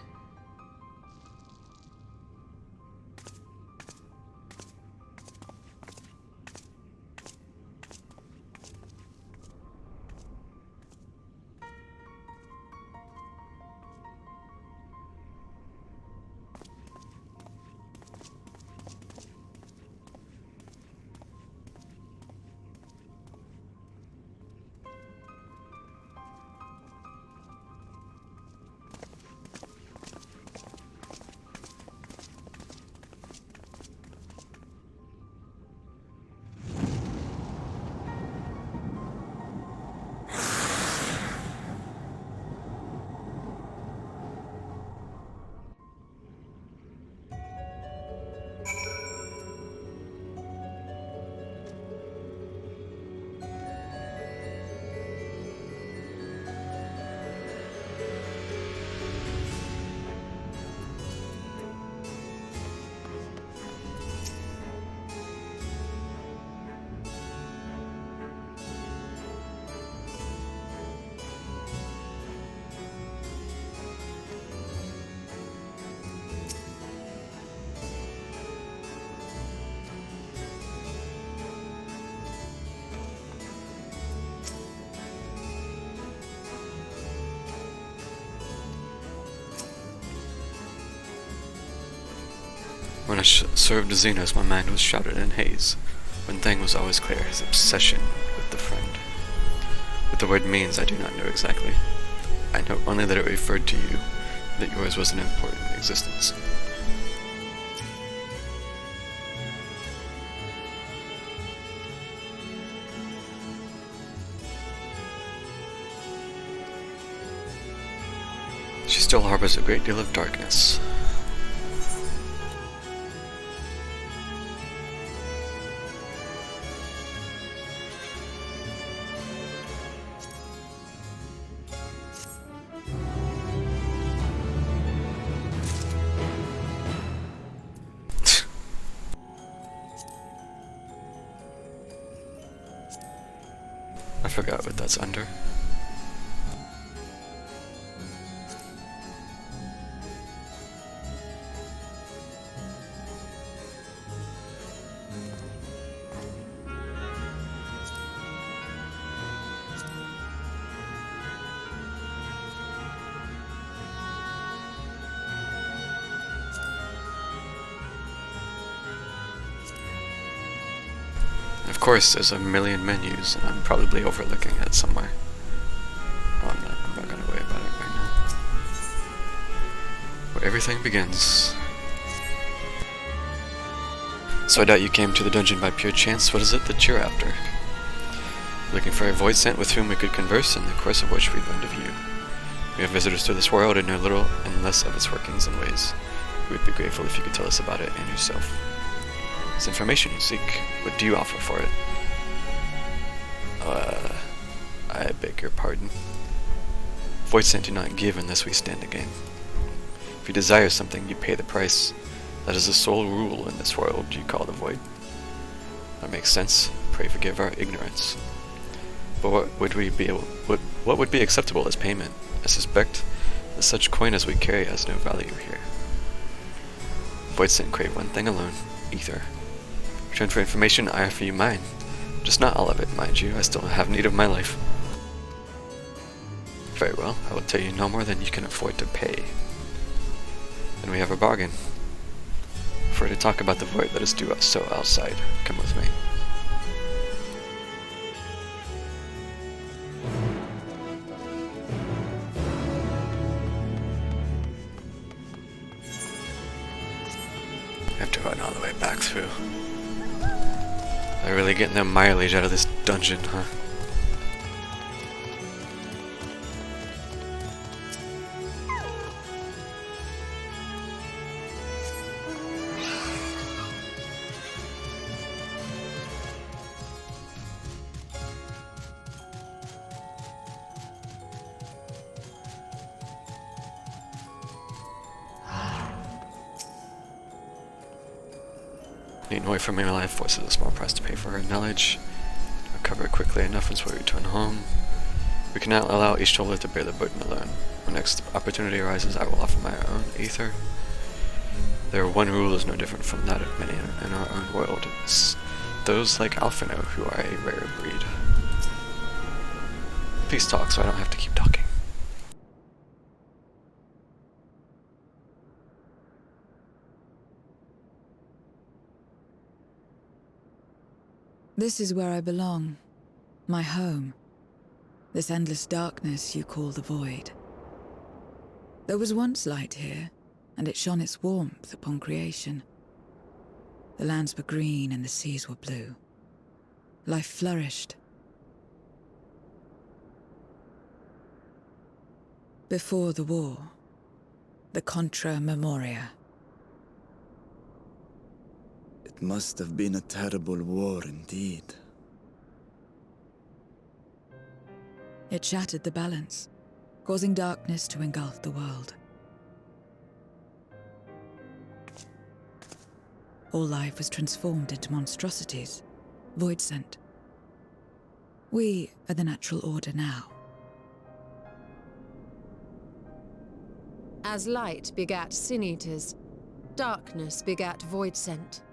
When I served Xenos, my mind was shrouded in haze. One thing was always clear, his obsession with the friend. What the word means, I do not know exactly. I know only that it referred to you, that yours was an important existence. She still harbors a great deal of darkness. I forgot what that's under. Of course, there's a million menus, and I'm probably overlooking it somewhere. Oh, I'm not gonna worry about it right now. Where everything begins. So I doubt you came to the dungeon by pure chance. What is it that you're after? Looking for a void sent with whom we could converse, in the course of which we learned of you. We have visitors to this world and know little and less of its workings and ways. We would be grateful if you could tell us about it and yourself. It's information you seek. What do you offer for it? I beg your pardon. Void Sent do not give unless we stand to gain. If you desire something, you pay the price. That is the sole rule in this world you call the Void. That makes sense. Pray forgive our ignorance. But what would be acceptable as payment? I suspect that such coin as we carry has no value here. Void Sent crave one thing alone: ether. In return for information, I offer you mine. Just not all of it, mind you. I still have need of my life. Very well, I will tell you no more than you can afford to pay. Then we have a bargain. For to talk about the void, let us do so outside. Come with me. I have to run all the way back through. They're really getting their mileage out of this dungeon, huh? Being away from my life forces a small price to pay for her knowledge. Recover quickly enough until we return home. We cannot allow each traveler to bear the burden alone. When next opportunity arises, I will offer my own ether. Their one rule is no different from that of many in our own world. It's those like Alphino who are a rare breed. Please talk so I don't have to keep talking. This is where I belong. My home. This endless darkness you call the Void. There was once light here, and it shone its warmth upon creation. The lands were green and the seas were blue. Life flourished. Before the war, the Contra Memoria. It must have been a terrible war indeed. It shattered the balance, causing darkness to engulf the world. All life was transformed into monstrosities, void-sent. We are the natural order now. As light begat sin-eaters, darkness begat void-sent.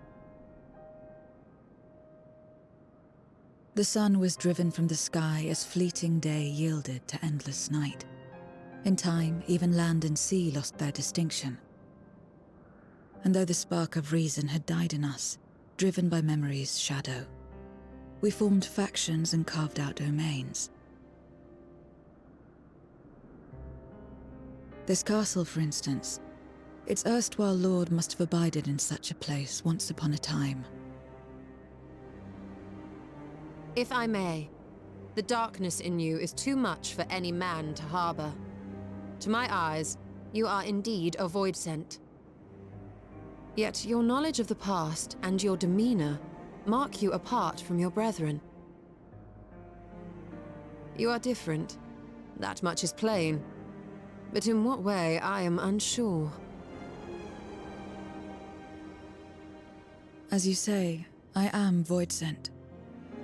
The sun was driven from the sky as fleeting day yielded to endless night. In time, even land and sea lost their distinction. And though the spark of reason had died in us, driven by memory's shadow, we formed factions and carved out domains. This castle, for instance, its erstwhile lord must have abided in such a place once upon a time. If I may, the darkness in you is too much for any man to harbor. To my eyes, you are indeed a void-sent. Yet your knowledge of the past and your demeanor mark you apart from your brethren. You are different. That much is plain. But in what way, I am unsure. As you say, I am void-sent,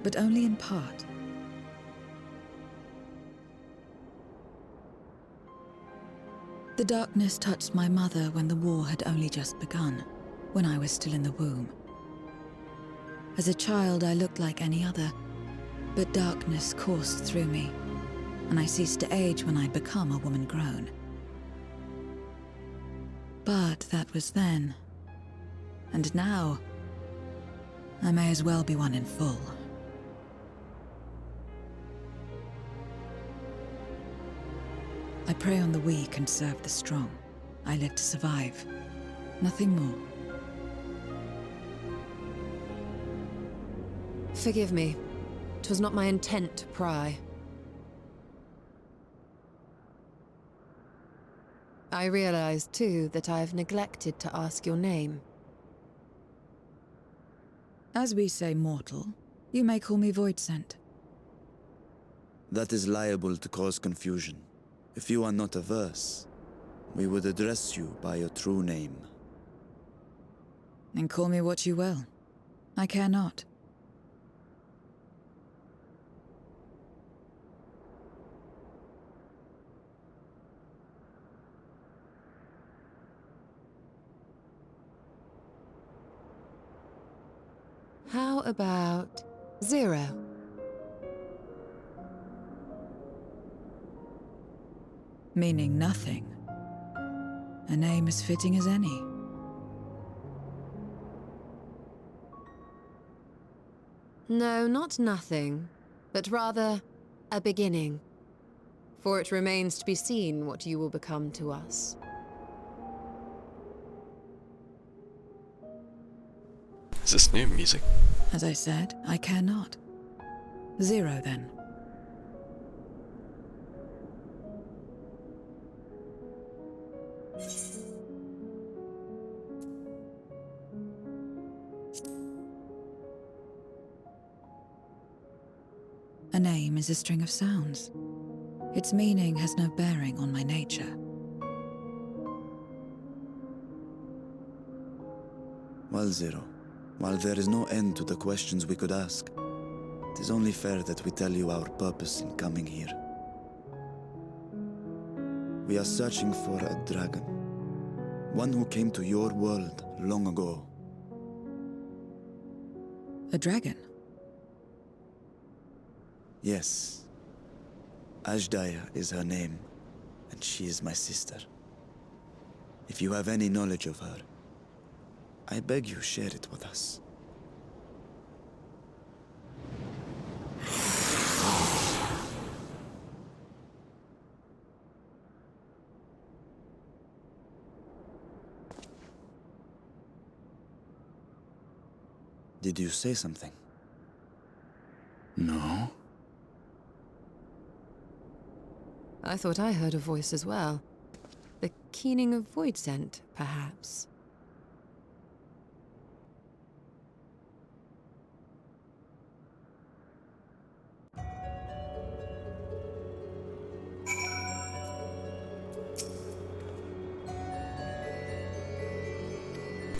but only in part. The darkness touched my mother when the war had only just begun, when I was still in the womb. As a child, I looked like any other, but darkness coursed through me, and I ceased to age when I'd become a woman grown. But that was then. And now, I may as well be one in full. I prey on the weak and serve the strong. I live to survive. Nothing more. Forgive me. 'Twas not my intent to pry. I realize, too, that I've neglected to ask your name. As we say mortal, you may call me Void-sent. That is liable to cause confusion. If you are not averse, we would address you by your true name. Then call me what you will. I care not. How about Zero? Meaning nothing. A name as fitting as any. No, not nothing, but rather a beginning. For it remains to be seen what you will become to us. Is this new music? As I said, I care not. Zero, then. A name is a string of sounds. Its meaning has no bearing on my nature. Well, Zero, While there is no end to the questions we could ask, it is only fair that we tell you our purpose in coming here. We are searching for a dragon. One who came to your world long ago. A dragon? Yes. Ashdaya is her name, and she is my sister. If you have any knowledge of her, I beg you share it with us. Did you say something? No? I thought I heard a voice as well. The keening of void scent, perhaps.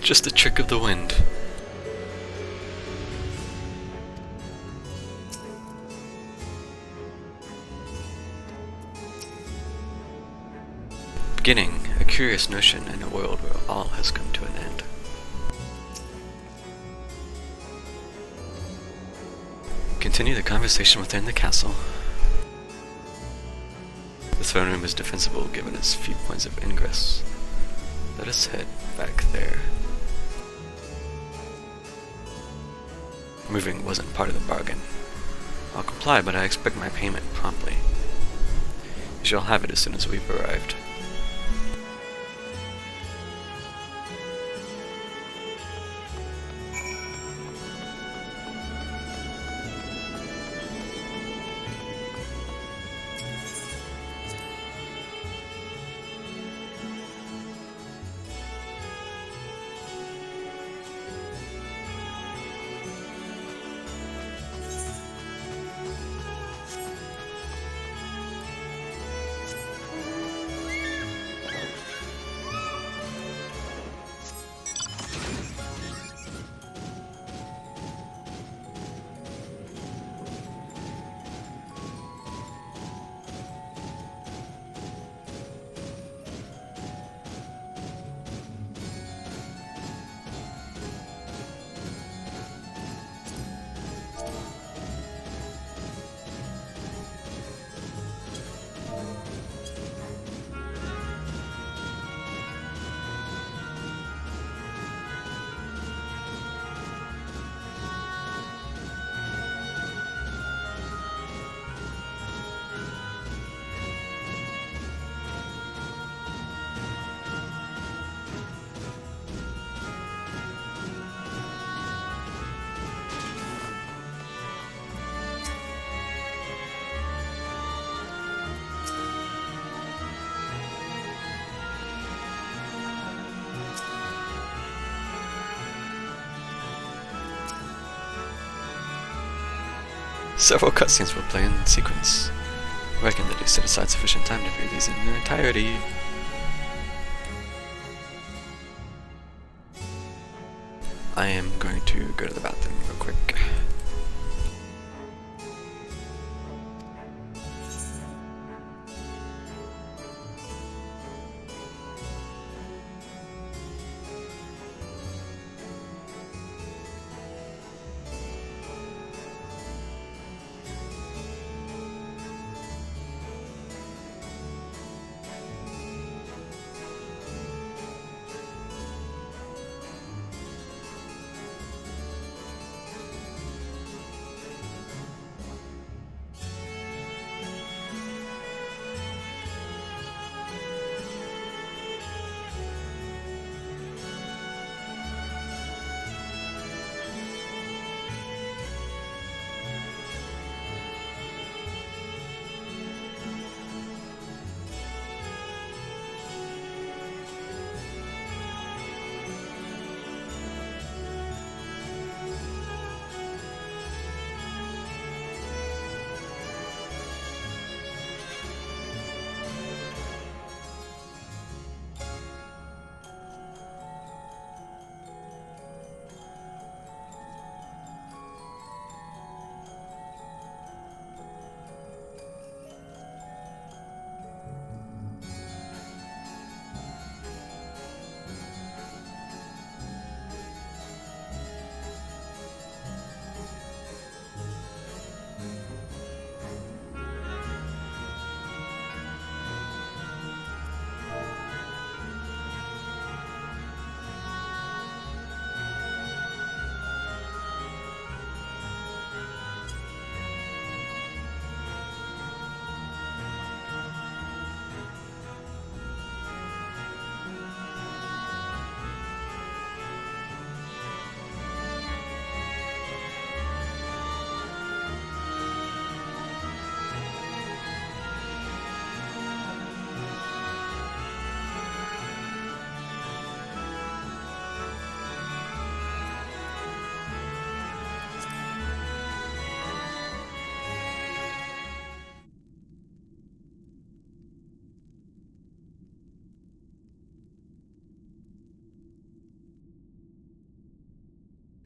Just a trick of the wind. Beginning, a curious notion in a world where all has come to an end. Continue the conversation within the castle. The throne room is defensible given its few points of ingress. Let us head back there. Moving wasn't part of the bargain. I'll comply, but I expect my payment promptly. You shall have it as soon as we've arrived. Several cutscenes will play in sequence. I reckon that you set aside sufficient time to view these in their entirety. I am going to go to the bathroom real quick.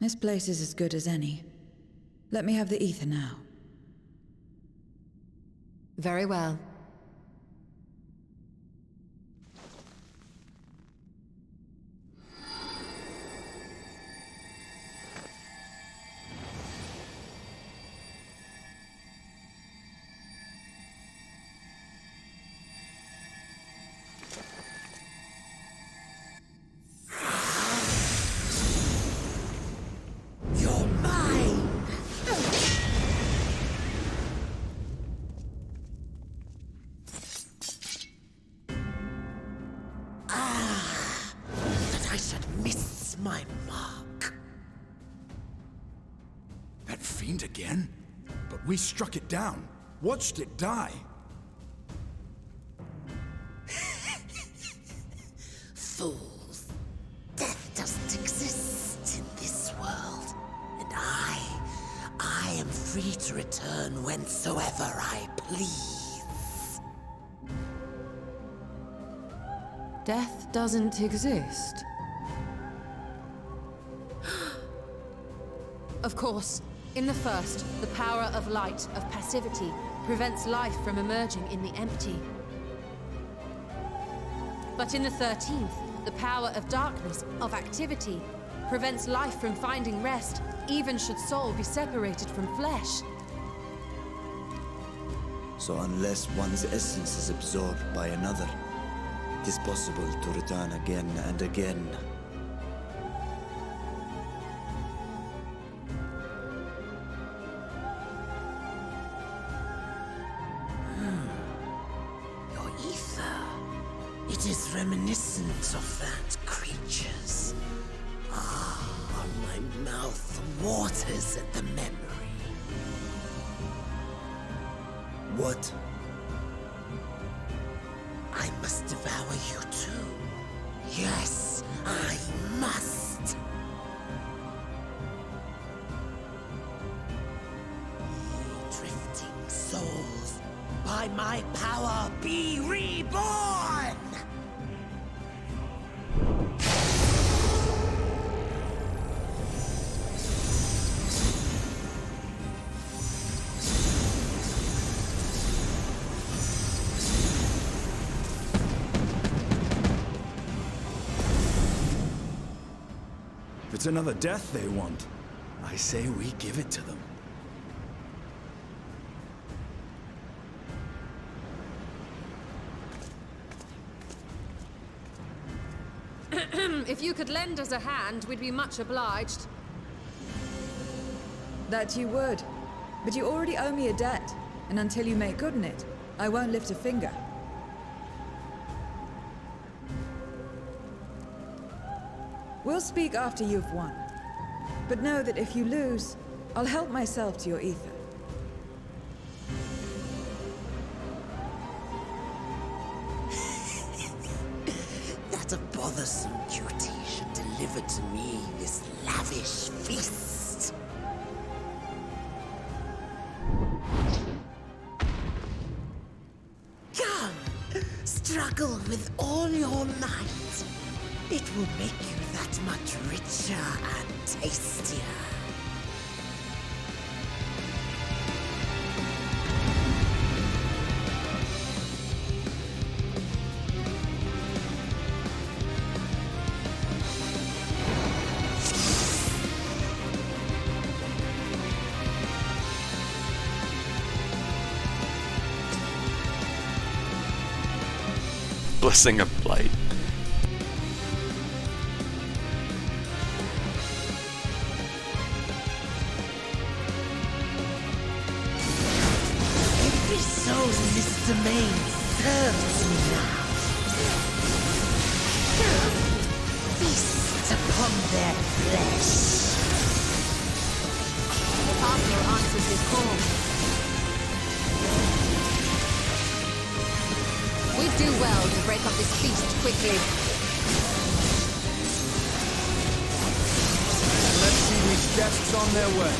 This place is as good as any. Let me have the ether now. Very well. You're mine! That I should miss my mark. That fiend again? But we struck it down. Watched it die. Fools. Death doesn't exist in this world. And I am free to return whensoever I please. Death doesn't exist. Of course, in the first, the power of light, of passivity, prevents life from emerging in the empty. But in the 13th, the power of darkness, of activity, prevents life from finding rest, even should soul be separated from flesh. So unless one's essence is absorbed by another, it is possible to return again and again. Your ether. It is reminiscent of that creature's. My mouth waters at the memory. What? I must devour you too. Yes, I must. Ye drifting souls, by my power be reborn! If it's another death they want, I say we give it to them. If you could lend us a hand, we'd be much obliged. That you would. But you already owe me a debt, and until you make good on it, I won't lift a finger. We'll speak after you've won. But know that if you lose, I'll help myself to your ether. That a bothersome duty should deliver to me this lavish feast. Come, struggle with all your might. It will make you that much richer and tastier. Blessing of Blight. Every soul in this domain serves me now. Feast upon their flesh. The Partner answers his call. We'd do well to break up this feast quickly. Let's see these guests on their way.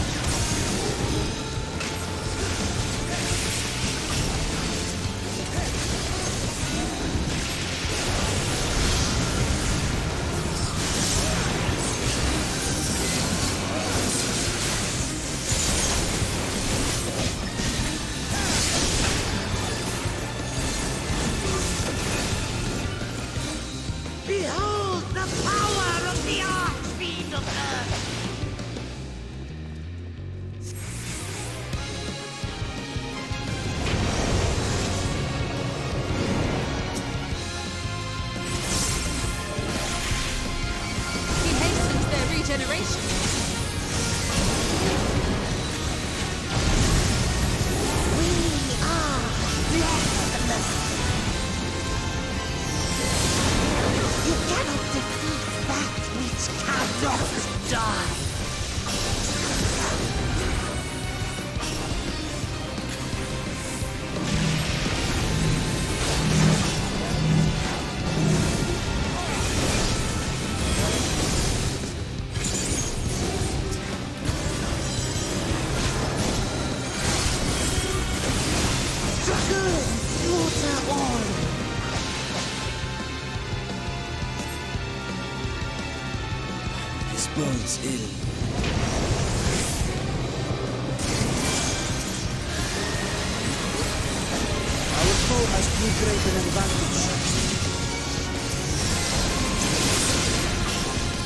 bodes ill. Our foe has too great an advantage.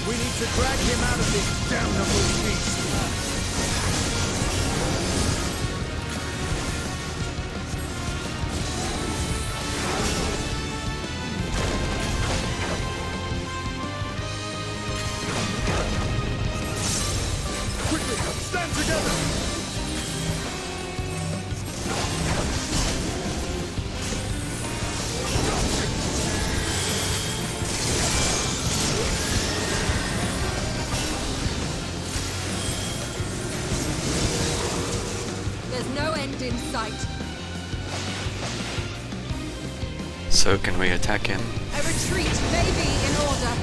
We need to drag him out of this damnable beast. Quickly, stand together! There's no end in sight. So can we attack him? A retreat may be in order.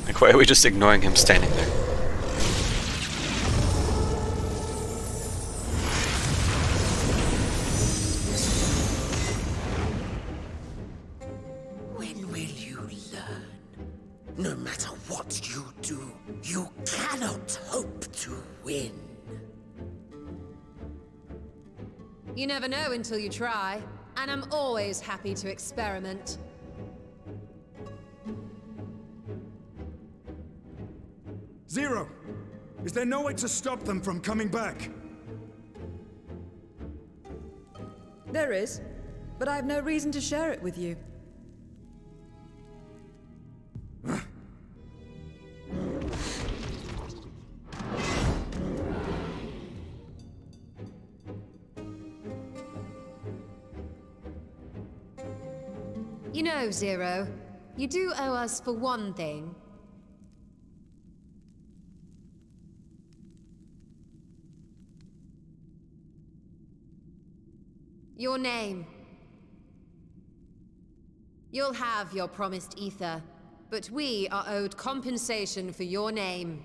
Like, why are we just ignoring him standing there? When will you learn? No matter what you do, you cannot hope to win. You never know until you try, and I'm always happy to experiment. Zero! Is there no way to stop them from coming back? There is, but I have no reason to share it with you. You know, Zero, you do owe us for one thing. Your name. You'll have your promised ether, but we are owed compensation for your name.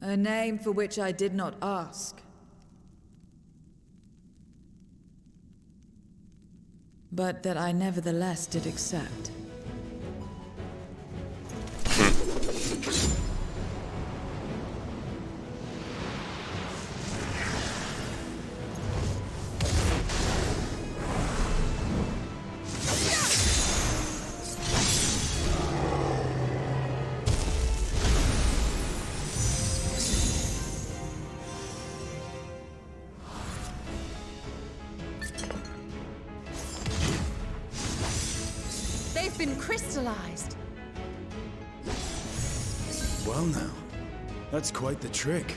A name for which I did not ask. But that I nevertheless did accept. They've been crystallized. Well now, that's quite the trick.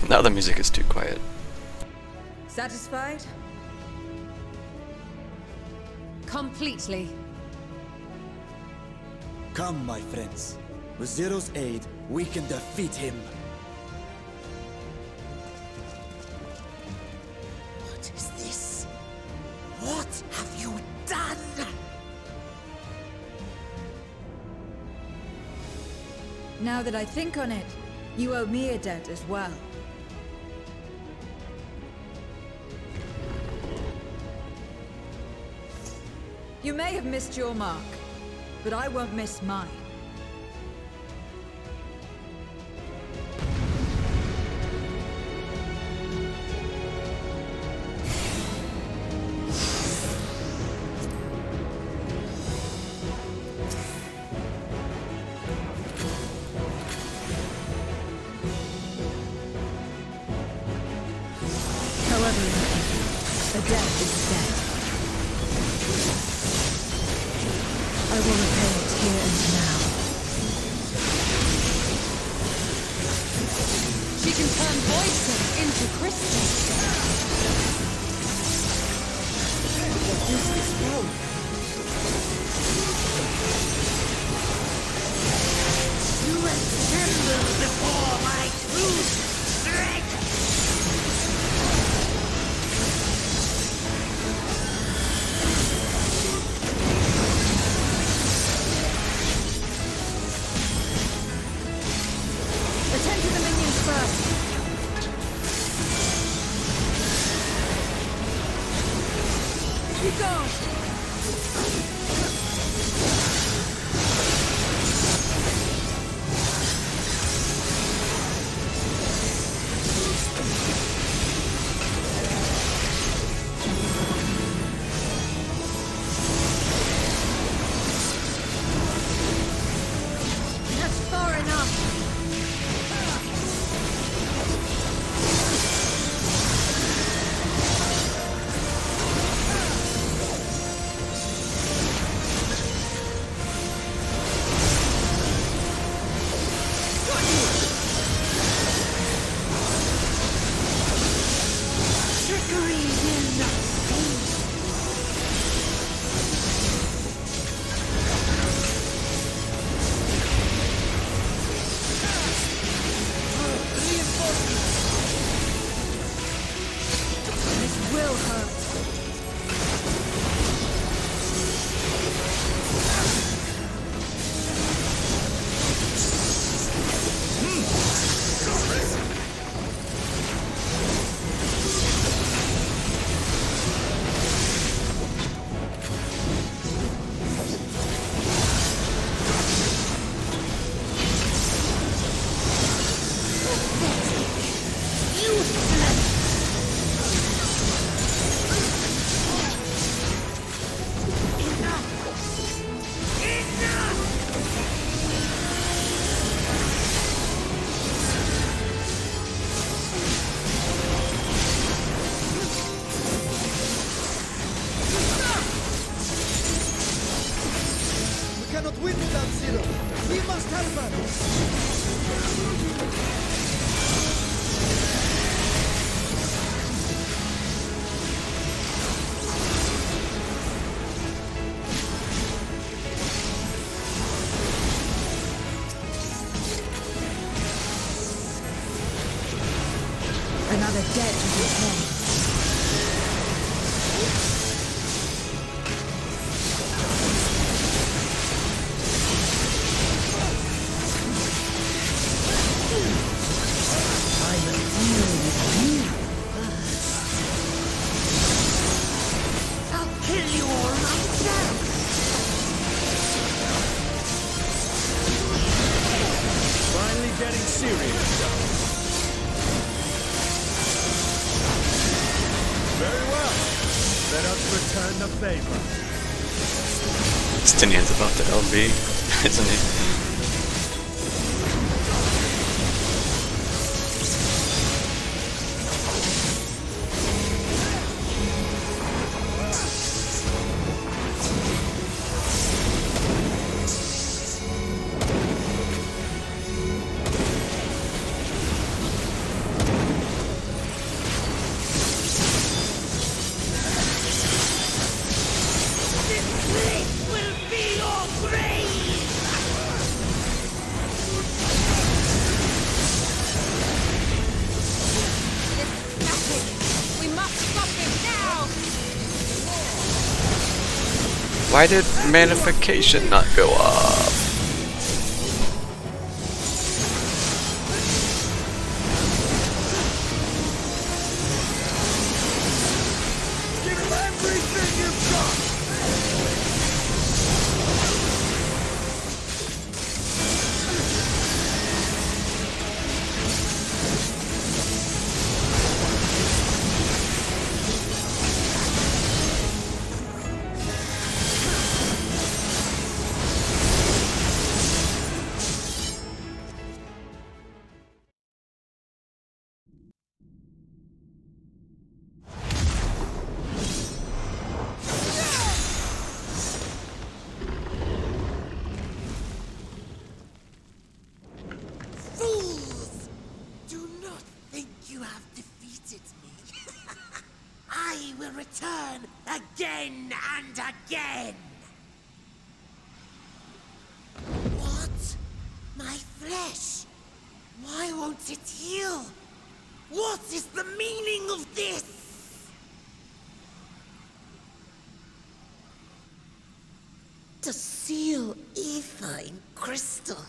Now the music is too quiet. Satisfied? Completely. Come, my friends. With Zero's aid, we can defeat him. What is this? What have you done? Now that I think on it, you owe me a debt as well. You may have missed your mark, but I won't miss mine. However, a debt is a debt. I will repay it here and now. She can turn voices into crystals. the dead to return. I will deal with you first. I'll kill you all myself. Finally getting serious, though. Very well. Let us return the favor. Justinian's about to LB, isn't he? Why did magnification not go up? Give him everything you've got! Fools! Do not think you have defeated me. I will return again and again. What? My flesh? Why won't it heal? What is the meaning of this? To seal ether in crystal.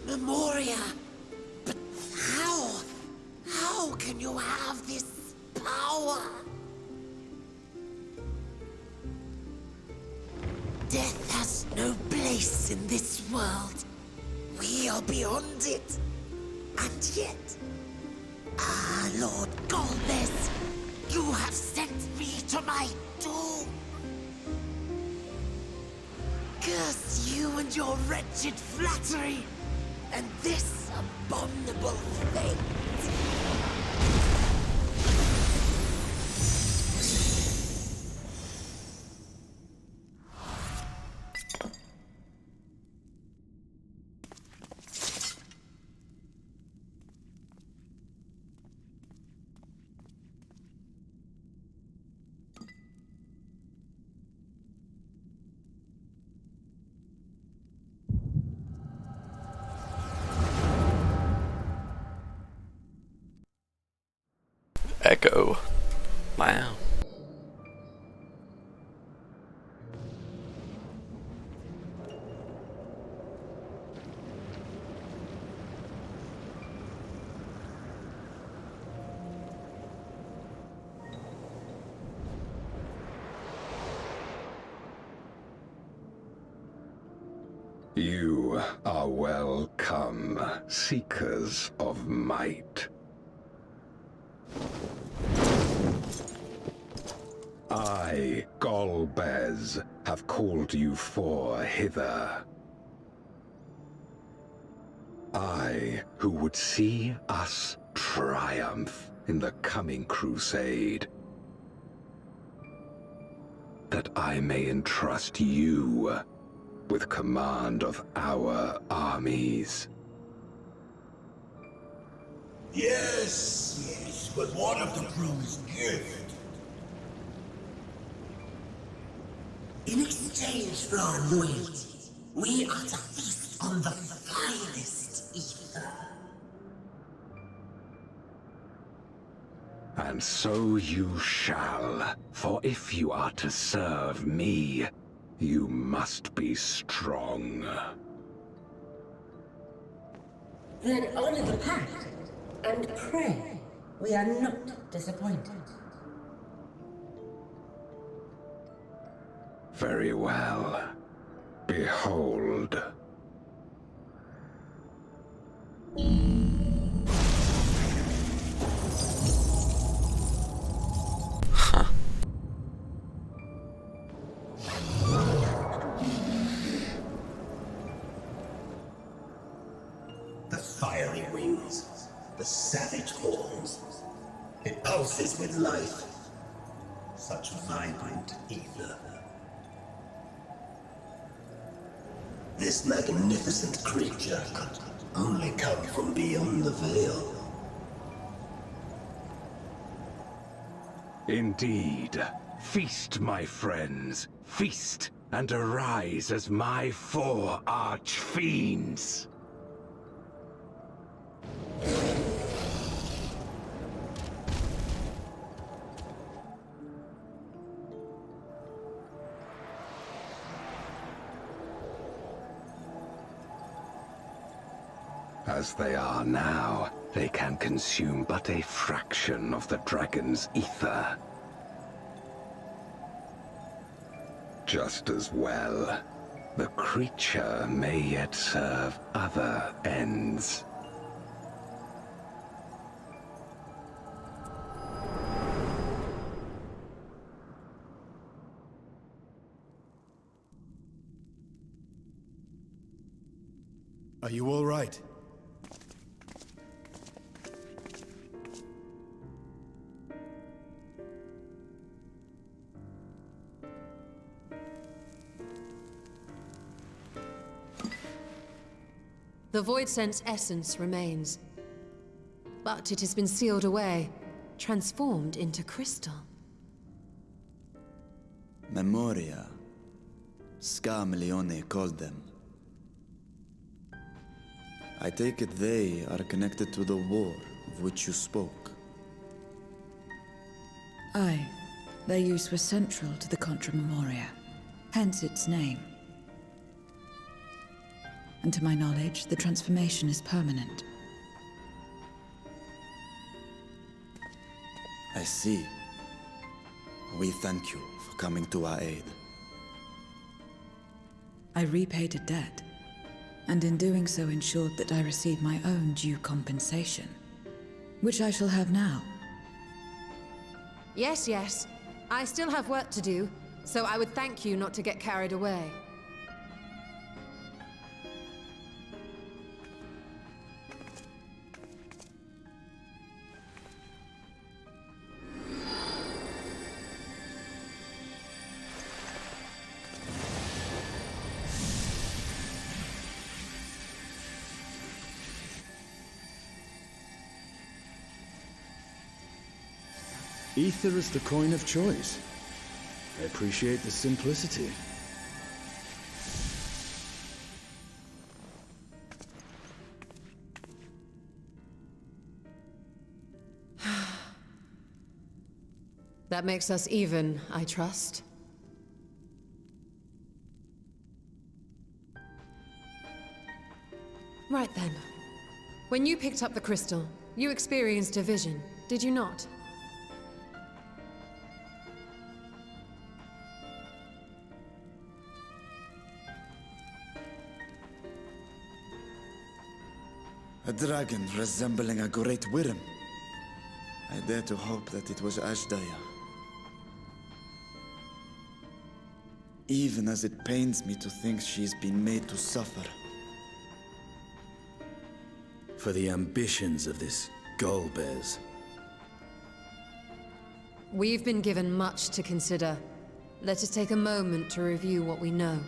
Memoria! But how? How can you have this power? Death has no place in this world. We are beyond it. And yet... Ah, Lord Golbez, you have sent me to my doom. Curse you and your wretched flattery, and this abominable fate. Echo. Wow. You are welcome, seekers of might. I, Golbez, have called you four hither. I, who would see us triumph in the coming crusade. That I may entrust you with command of our armies. Yes, but what of the promised gift? In exchange for our loyalty, we are to feast on the finest ether. And so you shall, for if you are to serve me, you must be strong. Then honor the pact and pray we are not disappointed. Very well. Behold. The fiery wings, the savage horns. It pulses with life. Such vibrant ether. This magnificent creature could only come from beyond the veil. Indeed. Feast, my friends. Feast and arise as my 4 arch-fiends. As they are now, they can consume but a fraction of the dragon's ether. Just as well, the creature may yet serve other ends. Are you all right? The Void Sense essence remains, but it has been sealed away, transformed into crystal. Memoria. Scamleone called them. I take it they are connected to the war of which you spoke. Aye. Their use was central to the Contra Memoria, hence its name. And to my knowledge, the transformation is permanent. I see. We thank you for coming to our aid. I repaid a debt, and in doing so ensured that I received my own due compensation, which I shall have now. Yes, yes. I still have work to do, so I would thank you not to get carried away. Ether is the coin of choice. I appreciate the simplicity. That makes us even, I trust. Right then. When you picked up the crystal, you experienced a vision, did you not? A dragon resembling a great wyrm. I dare to hope that it was Ashdaya. Even as it pains me to think she's been made to suffer. For the ambitions of this Golbez. We've been given much to consider. Let us take a moment to review what we know.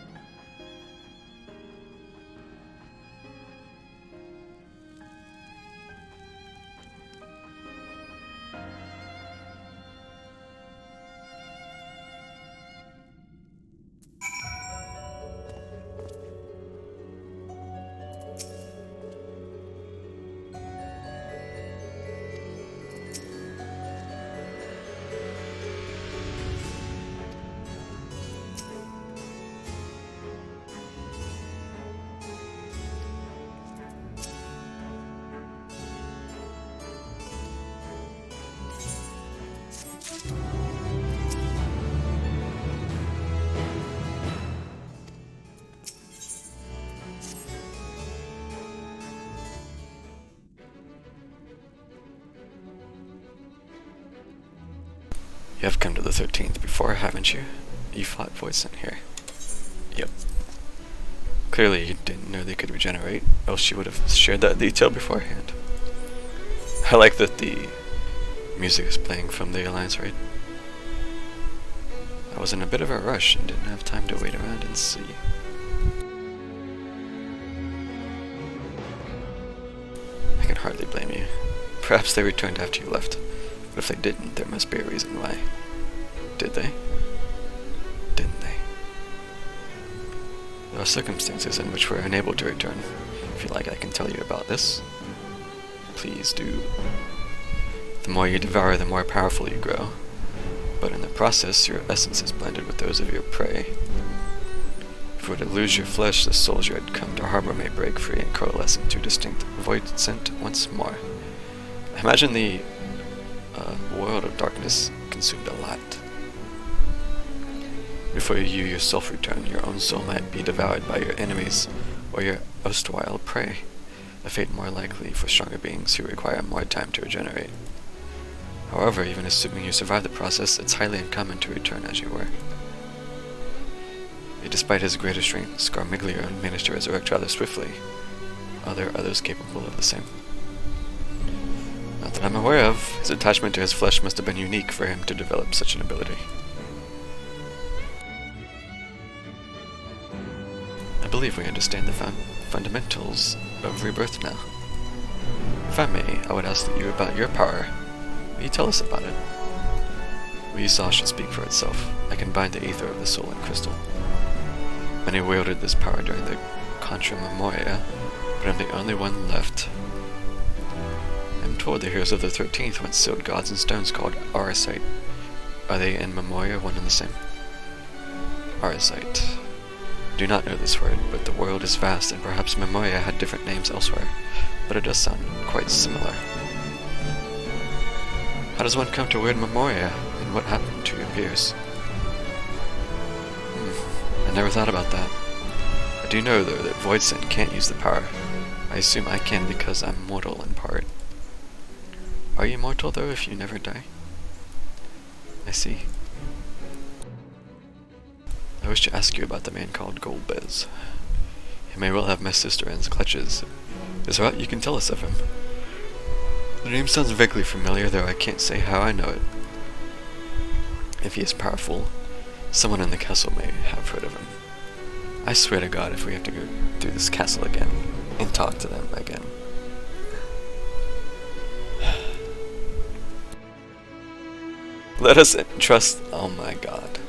You have come to the 13th before, haven't you? You fought Voisin here. Yep. Clearly you didn't know they could regenerate, else you would have shared that detail beforehand. I like that the music is playing from the Alliance raid. I was in a bit of a rush and didn't have time to wait around and see. I can hardly blame you. Perhaps they returned after you left, but if they didn't, there must be a reason why. Did they? Didn't they? There are circumstances in which we're unable to return. If you like, I can tell you about this. Please do. The more you devour, the more powerful you grow. But in the process, your essence is blended with those of your prey. If you were to lose your flesh, the souls you had come to harbor may break free and coalesce into distinct void scent once more. I imagine the world of darkness consumed a lot. Before you yourself return, your own soul might be devoured by your enemies or your erstwhile prey, a fate more likely for stronger beings who require more time to regenerate. However, even assuming you survive the process, it's highly uncommon to return as you were. Yet despite his greater strength, Scarmiglione managed to resurrect rather swiftly. Are there others capable of the same? Not that I'm aware of. His attachment to his flesh must have been unique for him to develop such an ability. I believe we understand the fundamentals of rebirth now. If I may, I would ask you about your power. Will you tell us about it? What you saw should speak for itself. I combined the ether of the soul and crystal. Many wielded this power during the Contra Memoria, but I'm the only one left. I'm told the heroes of the 13th once sealed gods in stones called Auracite. Are they in Memoria one and the same? Auracite. I do not know this word, but the world is vast and perhaps Memoria had different names elsewhere, but it does sound quite similar. How does one come to wield Memoria, and what happened to your peers? I never thought about that. I do know, though, that Voidsent can't use the power. I assume I can because I'm mortal in part. Are you mortal, though, if you never die? I see. I wish to ask you about the man called Golbez. He may well have my sister in his clutches. Is there aught you can tell us of him? The name sounds vaguely familiar, though I can't say how I know it. If he is powerful, someone in the castle may have heard of him. I swear to God, if we have to go through this castle again, and talk to them again. Let us trust... Oh my God.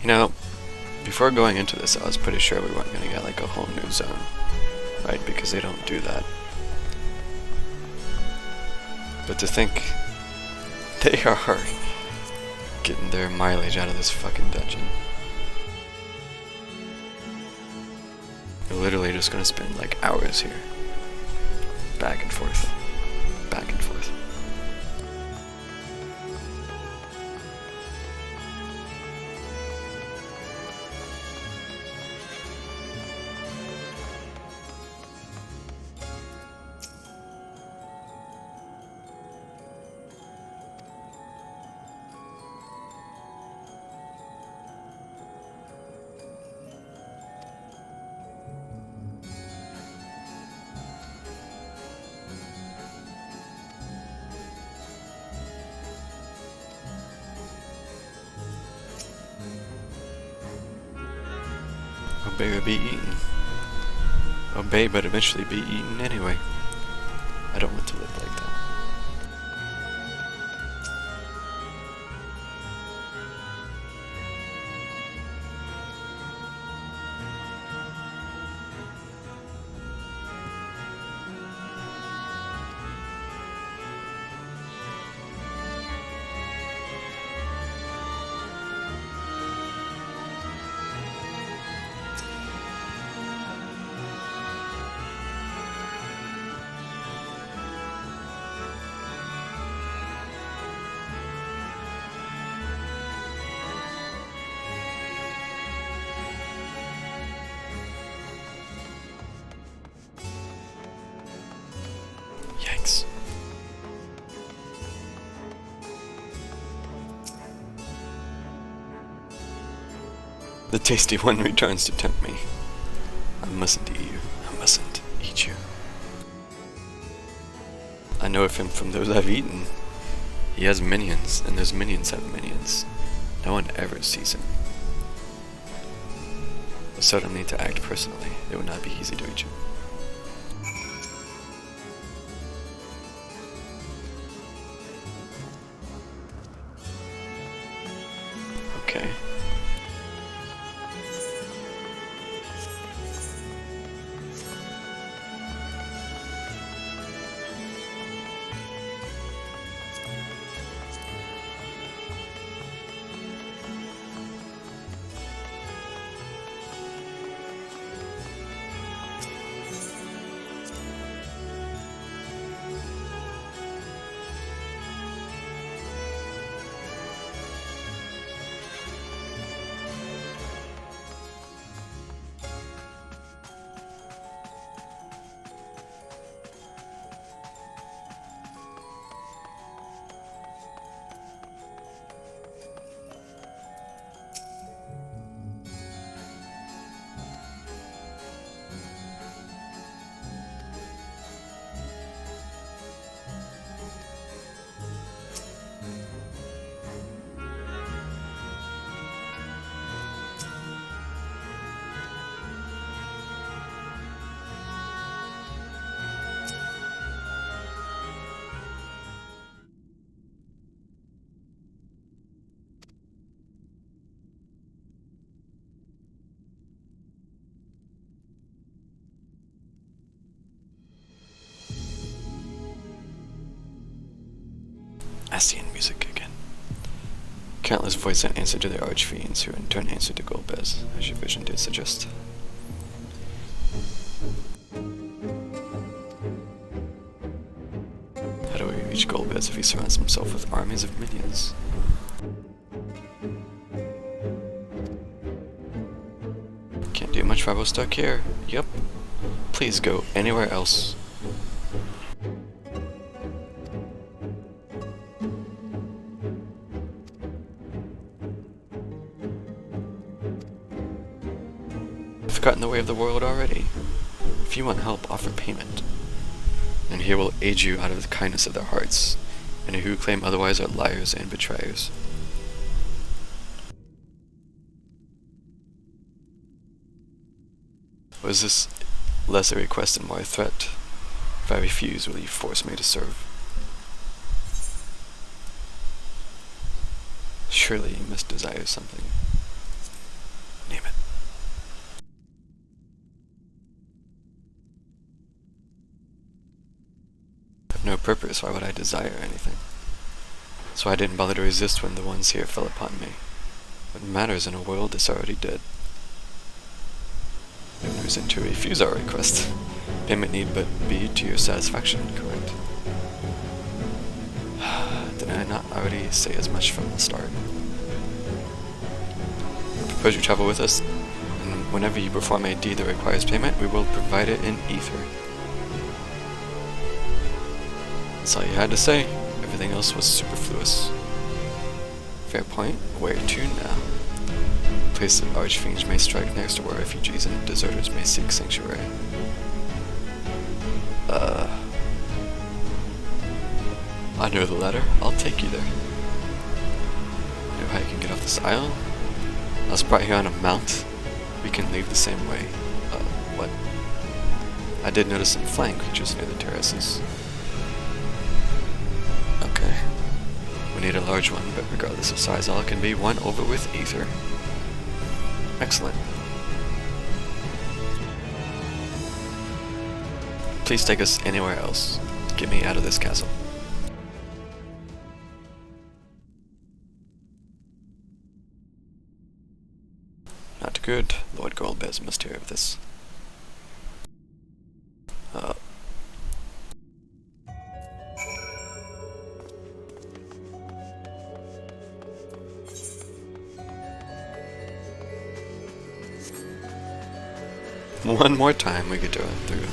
You know, before going into this, I was pretty sure we weren't going to get like a whole new zone, right? Because they don't do that. But to think they are getting their mileage out of this fucking dungeon. They're literally just going to spend like hours here. Back and forth. Back and forth. Obey or be eaten. Obey, but eventually be eaten anyway. I don't want to live like that. Yikes. The tasty one returns to tempt me. I mustn't eat you. I mustn't eat you. I know of him from those I've eaten. He has minions, and those minions have minions. No one ever sees him. I certainly need to act personally. It would not be easy to reach him. Okay. Ascian music again. Countless voice and answer to the archfiends, who in turn answered to Golbez, as your vision did suggest. How do we reach Golbez if he surrounds himself with armies of minions? Can't do much while we're stuck here. Yup. Please go anywhere else. I've got in the way of the world already. If you want help, offer payment, and he will aid you out of the kindness of their hearts, and who claim otherwise are liars and betrayers. Was this less a request and more a threat? If I refuse, will you force me to serve? Surely you must desire something. Name it. I have no purpose, why would I desire anything? That's why I didn't bother to resist when the ones here fell upon me. What matters in a world that's already dead? No reason to refuse our request. Payment need but be to your satisfaction, correct? Did I not already say as much from the start? I propose you travel with us, and whenever you perform a deed that requires payment, we will provide it in ether. That's all you had to say. Everything else was superfluous. Fair point. Where to now? Place that archfiends may strike next to where refugees and deserters may seek sanctuary. I know the latter. I'll take you there. You know how you can get off this isle? I was brought here on a mount. We can leave the same way. What? I did notice some flying creatures near the terraces. Okay. We need a large one, but regardless of size, all can be won over with ether. Excellent. Please take us anywhere else. Get me out of this castle. Not good. Lord Goldbez must hear of this. One more time we get to run through.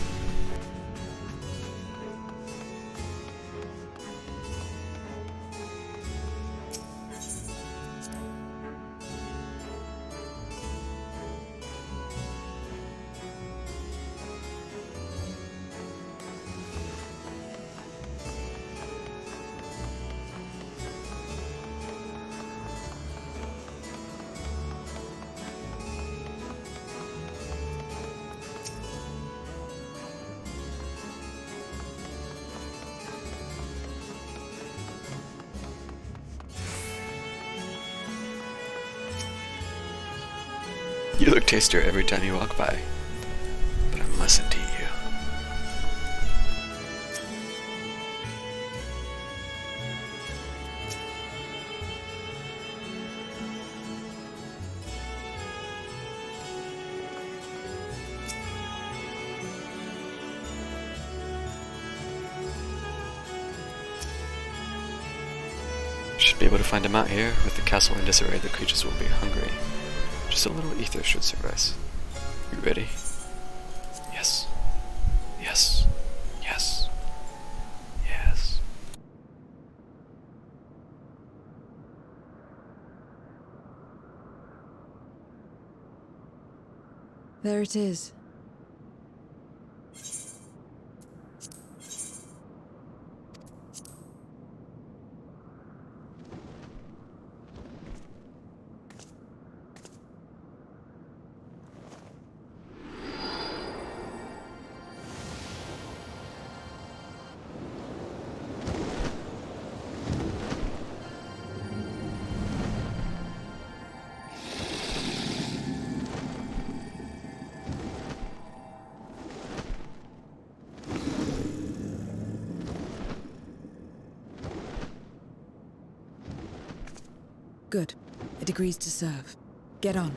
You look tastier every time you walk by, but I mustn't eat you. Should be able to find him out here. With the castle in disarray, the creatures will be hungry. Just a little ether should suffice. You ready? Yes. Yes. Yes. Yes. There it is. Good. It agrees to serve. Get on.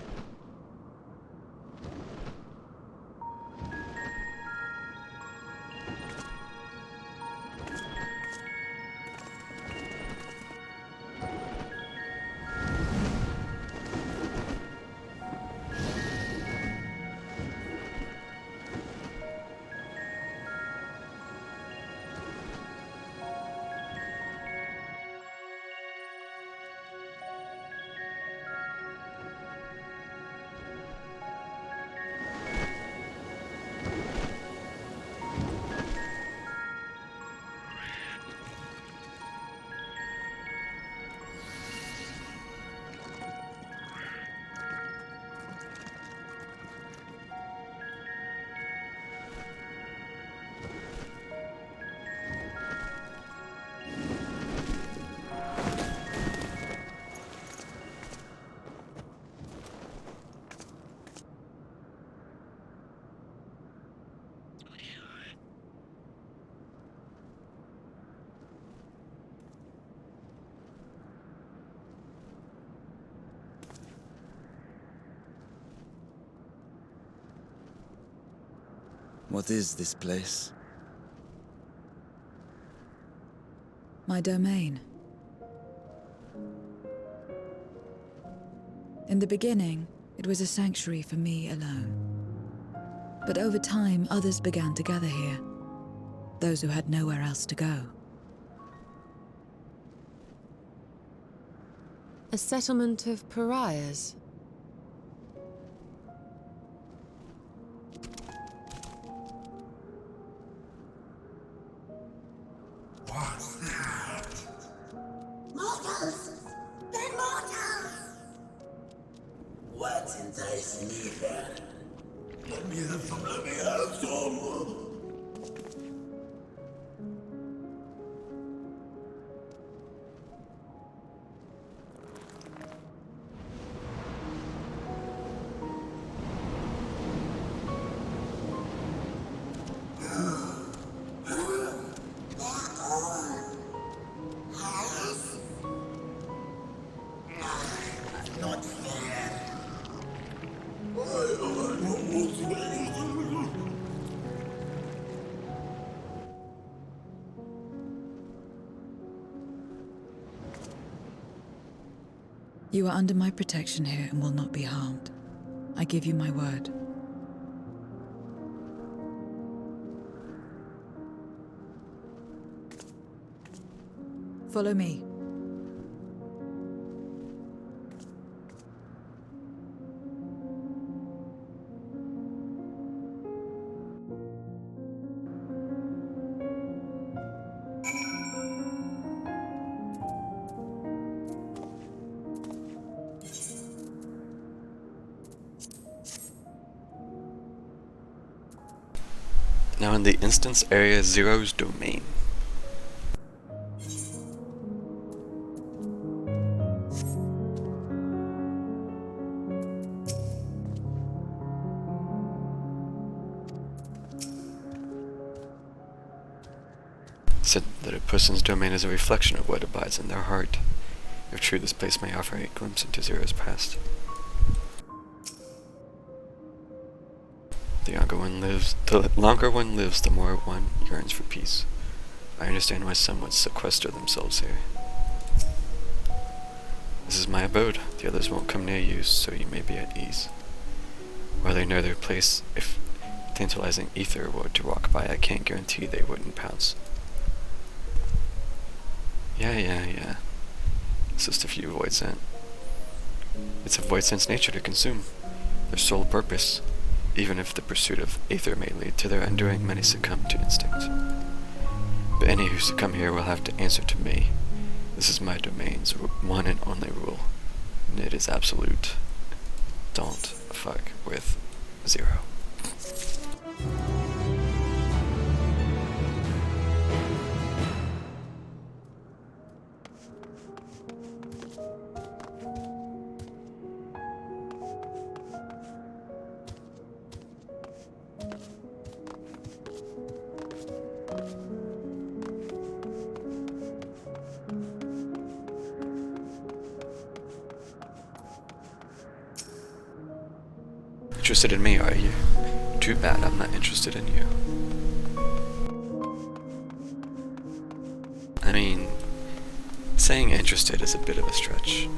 What is this place? My domain. In the beginning, it was a sanctuary for me alone. But over time, others began to gather here. Those who had nowhere else to go. A settlement of pariahs? Mortals! They're mortals! What sind heiß lieber. Let me have some. Not fair. You are under my protection here and will not be harmed. I give you my word. Follow me. Now in the instance area 0's domain. Said that a person's domain is a reflection of what abides in their heart. If true, this place may offer a glimpse into Zero's past. The longer one lives, the more one yearns for peace. I understand why some would sequester themselves here. This is my abode. The others won't come near you, so you may be at ease. While they know their place, if tantalizing ether were to walk by, I can't guarantee they wouldn't pounce. Yeah. It's just a few void scent. It's a void scent's nature to consume. Their sole purpose. Even if the pursuit of aether may lead to their undoing, many succumb to instinct. But any who succumb here will have to answer to me. This is my domain's one and only rule, and it is absolute. Don't fuck with Zero. Interested in me, are you? Too bad I'm not interested in you. I mean, saying interested is a bit of a stretch.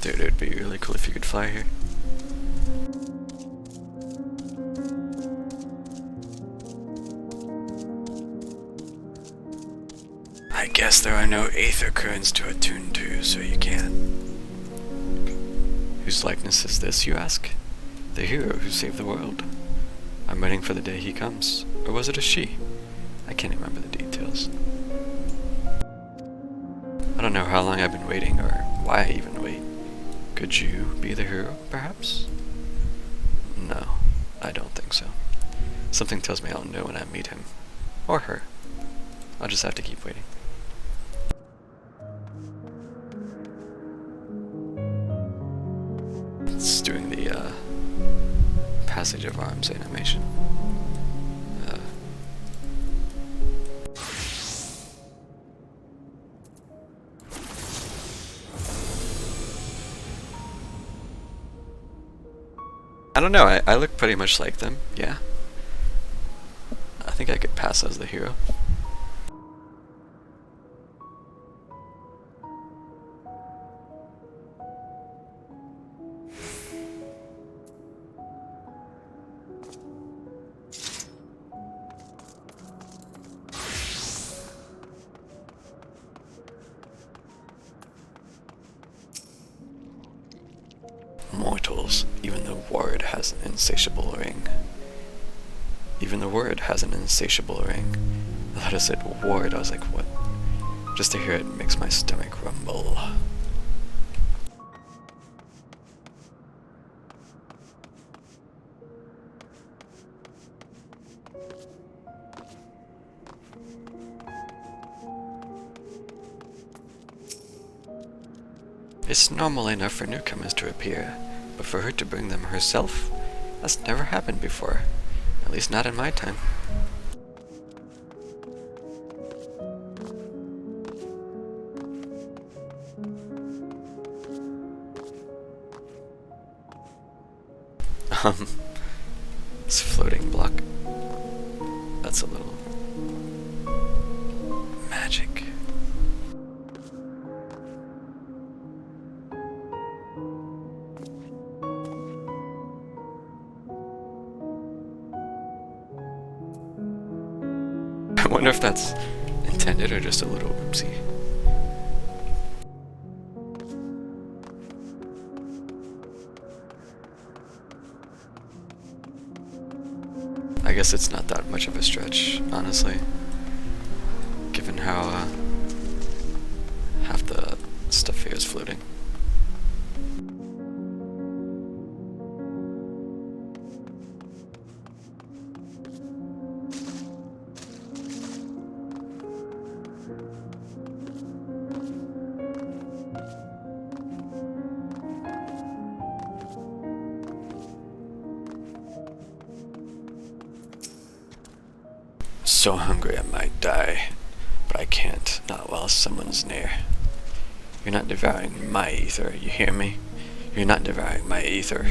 Dude, it would be really cool if you could fly here. I guess there are no aether currents to attune to, so you can't. Whose likeness is this, you ask? The hero who saved the world. I'm waiting for the day he comes. Or was it a she? I can't remember the details. I don't know how long I've been waiting, or why I even wait. Could you be the hero, perhaps? No, I don't think so. Something tells me I'll know when I meet him. Or her. I'll just have to keep waiting. It's doing the, passage of arms animation. I don't know, I look pretty much like them, yeah. I think I could pass as the hero. mortals, even the word has an insatiable ring. Even the word has an insatiable ring. I thought it said ward, I was like, what? Just to hear it makes my stomach rumble. It's normal enough for newcomers to appear, but for her to bring them herself? That's never happened before. At least not in my time. This floating block. That's a little magic. I wonder if that's intended or just a little oopsie. I guess it's not that much of a stretch, honestly, given how half the stuff here is floating. So hungry I might die, but I can't, not while someone's near. You're not devouring my ether, you hear me? You're not devouring my ether.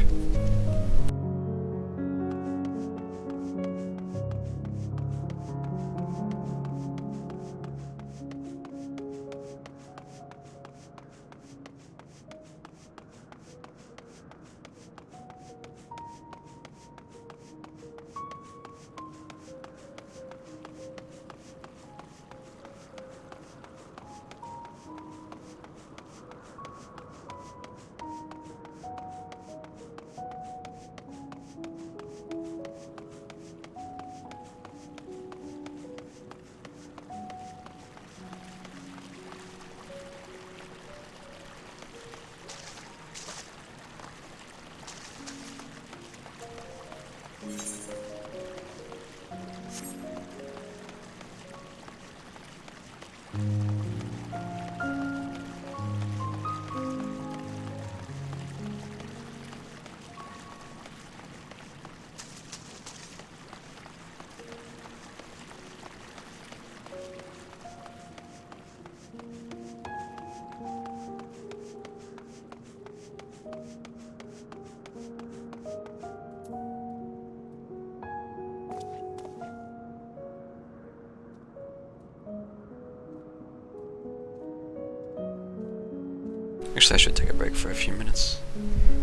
Actually, I should take a break for a few minutes.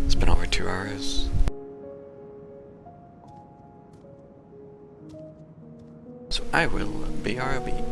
It's been over 2 hours. So I will BRB.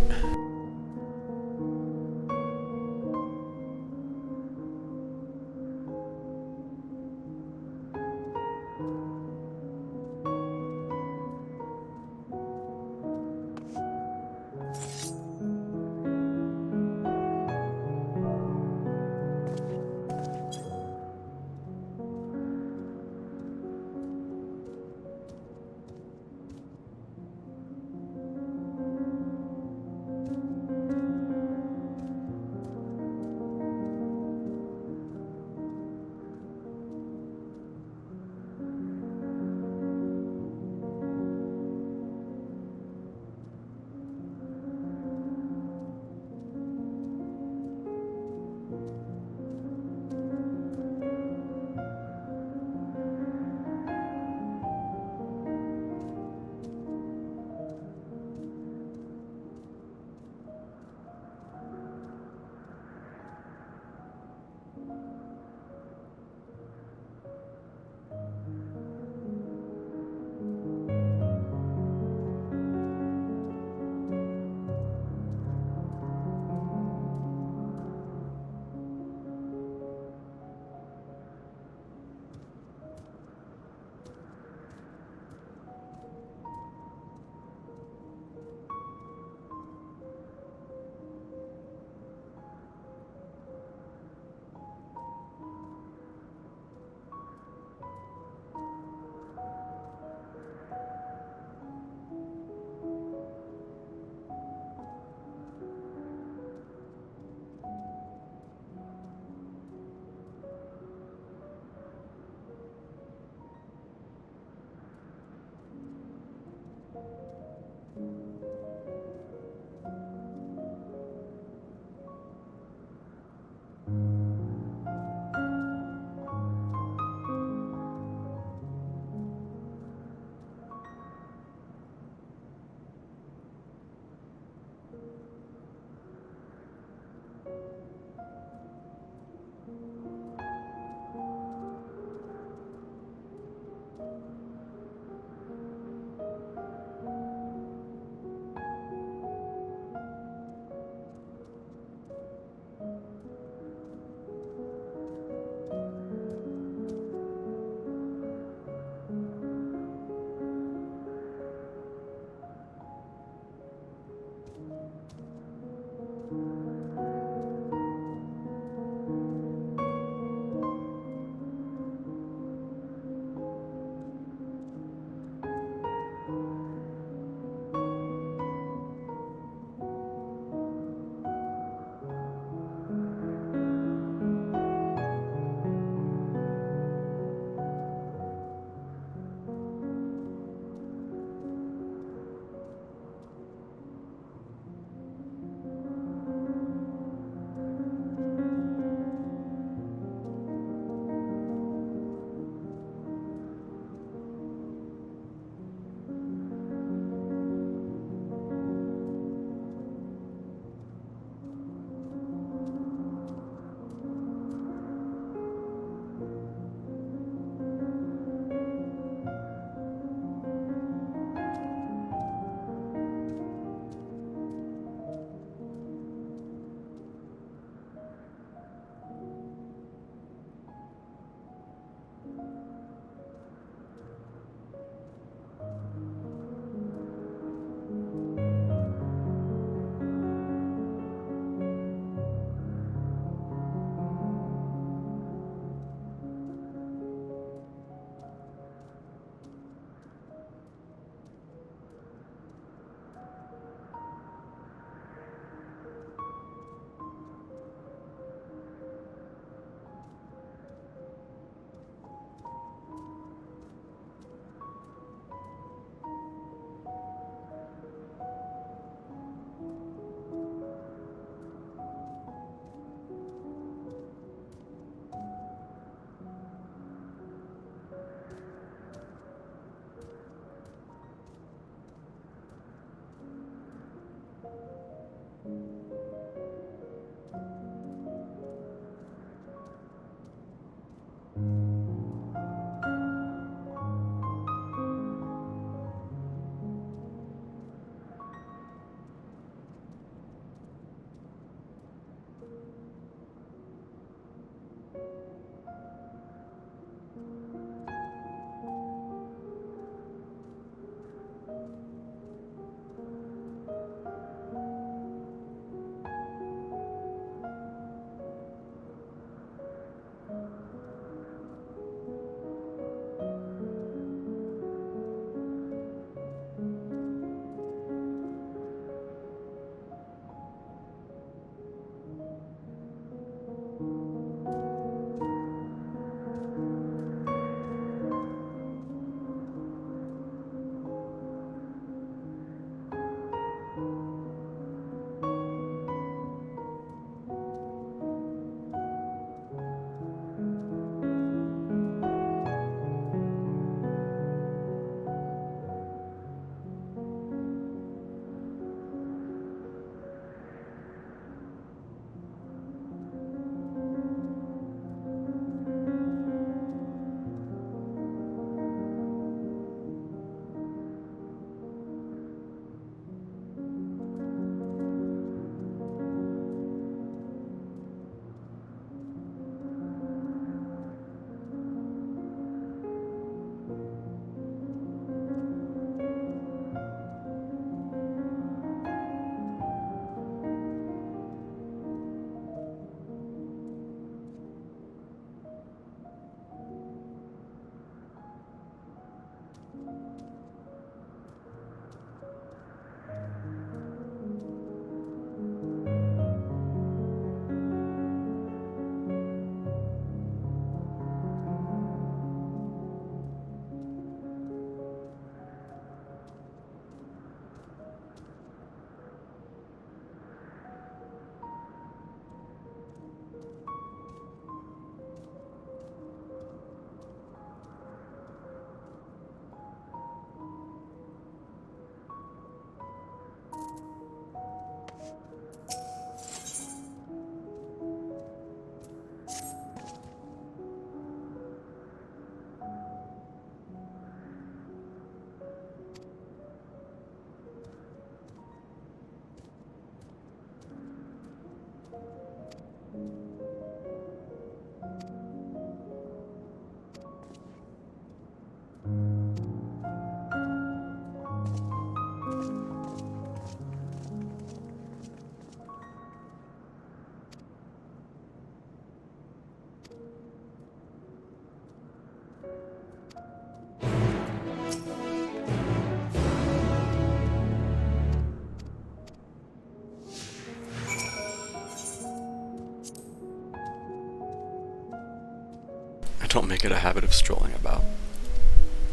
don't make it a habit of strolling about.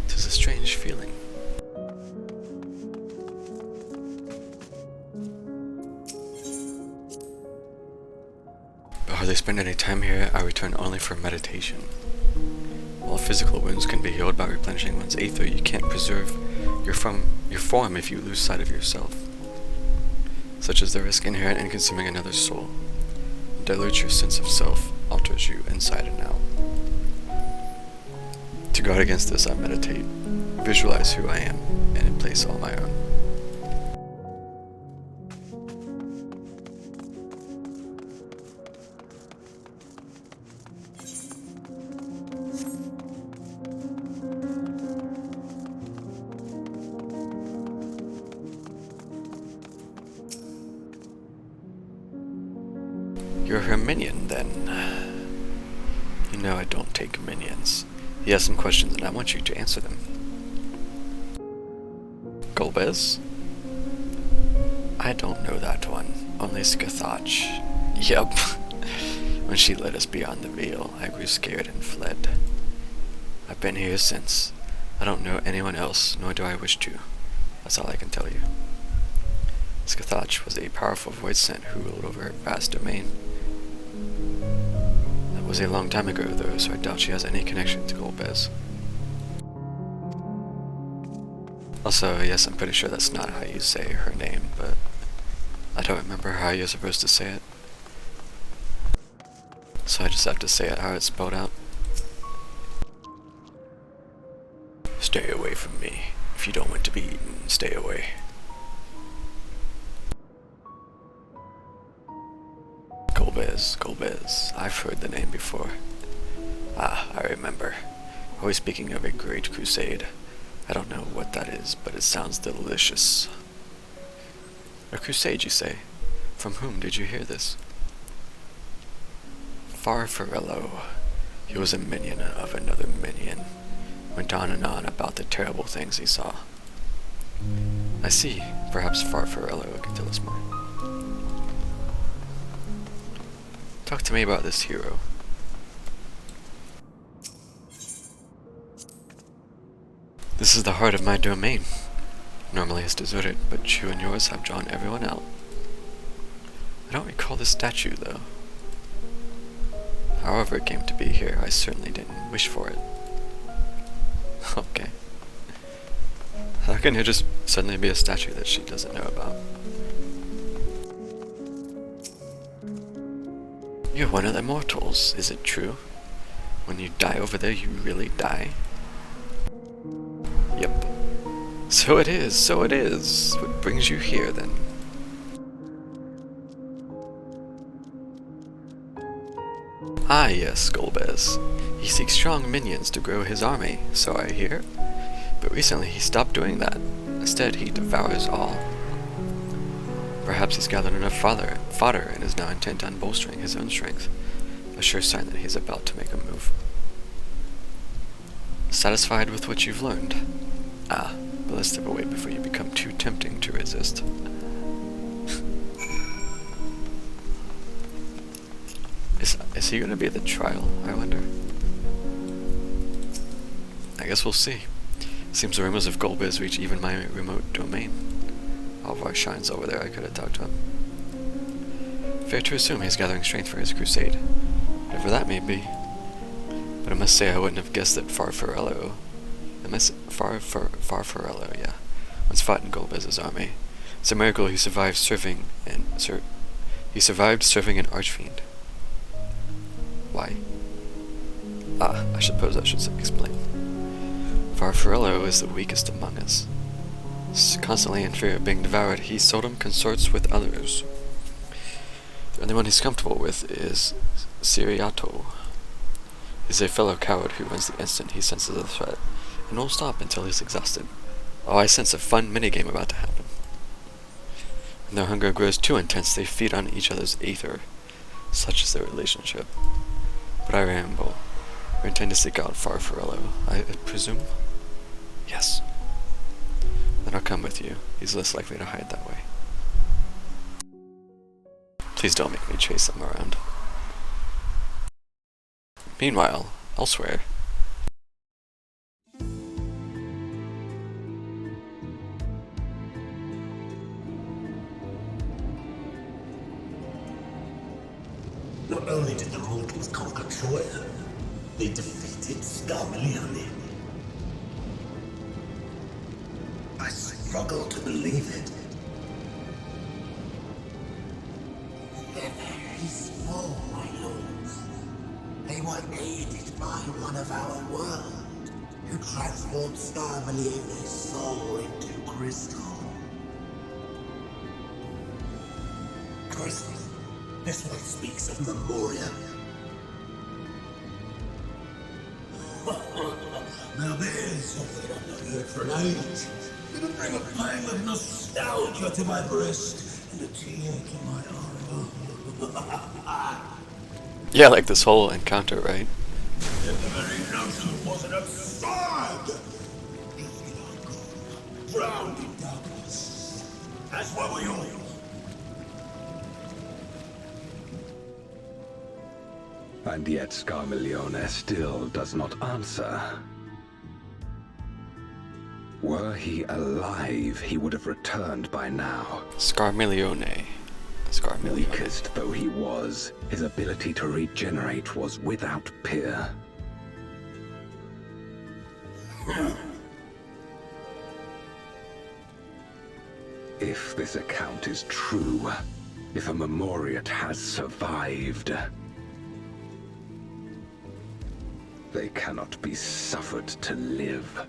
'Tis a strange feeling. But hardly spend any time here, I return only for meditation. While physical wounds can be healed by replenishing one's aether, you can't preserve your form if you lose sight of yourself. Such is the risk inherent in consuming another's soul. Dilutes your sense of self, alters you inside and out. To guard against this, I meditate, visualize who I am, and in place all my own. You're her minion, then. You know I don't take minions. He has some questions, and I want you to answer them. Golbez? I don't know that one. Only Skathach. Yep. When she led us beyond the veil, I grew scared and fled. I've been here since. I don't know anyone else, nor do I wish to. That's all I can tell you. Skathach was a powerful void scent who ruled over a vast domain. That was a long time ago, though, so I doubt she has any connection to Golbez. Also, yes, I'm pretty sure that's not how you say her name, but I don't remember how you're supposed to say it. So I just have to say it how it's spelled out. Stay away from me. If you don't want to be eaten, stay away. Golbez. I've heard the name before. Ah, I remember. Always speaking of a great crusade. I don't know what that is, but it sounds delicious. A crusade, you say? From whom did you hear this? Farfarello. He was a minion of another minion. Went on and on about the terrible things he saw. I see. Perhaps Farfarello can tell us more. Talk to me about this hero. This is the heart of my domain. Normally it's deserted, but you and yours have drawn everyone out. I don't recall this statue, though. However it came to be here, I certainly didn't wish for it. Okay. How can there just suddenly be a statue that she doesn't know about? You're one of the mortals, is it true? When you die over there, you really die? Yep. So it is. What brings you here, then? Ah, yes, Golbez. He seeks strong minions to grow his army, so I hear. But recently he stopped doing that. Instead, he devours all. Perhaps he's gathered enough fodder and is now intent on bolstering his own strength. A sure sign that he's about to make a move. Satisfied with what you've learned? Ah, but let's step away before you become too tempting to resist. Is he gonna be at the trial, I wonder? I guess we'll see. Seems the rumors of Golbez reach even my remote domain. Alvar shines over there, I could have talked to him. Fair to assume he's gathering strength for his crusade. Whatever that may be. But I must say I wouldn't have guessed that Farfarello, yeah, once fought in Golbez's army. It's a miracle he survived serving an archfiend. Why? Ah, I suppose I should explain. Farfarello is the weakest among us. Constantly in fear of being devoured, he seldom consorts with others. The only one he's comfortable with is Siriato. He's a fellow coward who runs the instant he senses a threat, and won't stop until he's exhausted. Oh, I sense a fun minigame about to happen. When their hunger grows too intense, they feed on each other's aether. Such is their relationship. But I ramble. We intend to seek out Farfarello, I presume? Yes. Then I'll come with you. He's less likely to hide that way. Please don't make me chase him around. Meanwhile, elsewhere. Not only did the mortals conquer Troy, they defeated Scarmalione. I struggle to believe it. He's full, my lords. They were aided by one of our world, who transformed Scarmalione's soul into crystal. Crystal? This one speaks of Memoria. Now there's something I've not heard for an age. It'll bring a pang of nostalgia to my breast and a tear to my eye. Yeah, like this whole encounter, right? If the very notion wasn't absurd! Drowned in darkness. That's what we all. And yet Scarmalione still does not answer. Were he alive, he would have returned by now. Scarmalione. Weakest though he was, his ability to regenerate was without peer. If this account is true, if a Memoriat has survived, they cannot be suffered to live.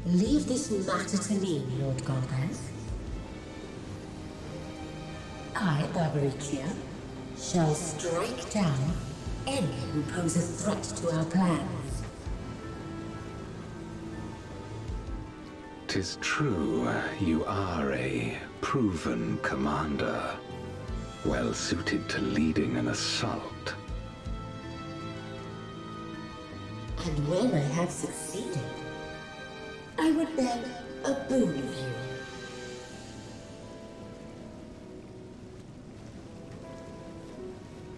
Leave this matter to me, Lord Golbez. I, Barbaricia, shall strike down any who pose a threat to our plans. 'Tis true, you are a proven commander, well suited to leading an assault. And when I have succeeded, I would beg a boon of you.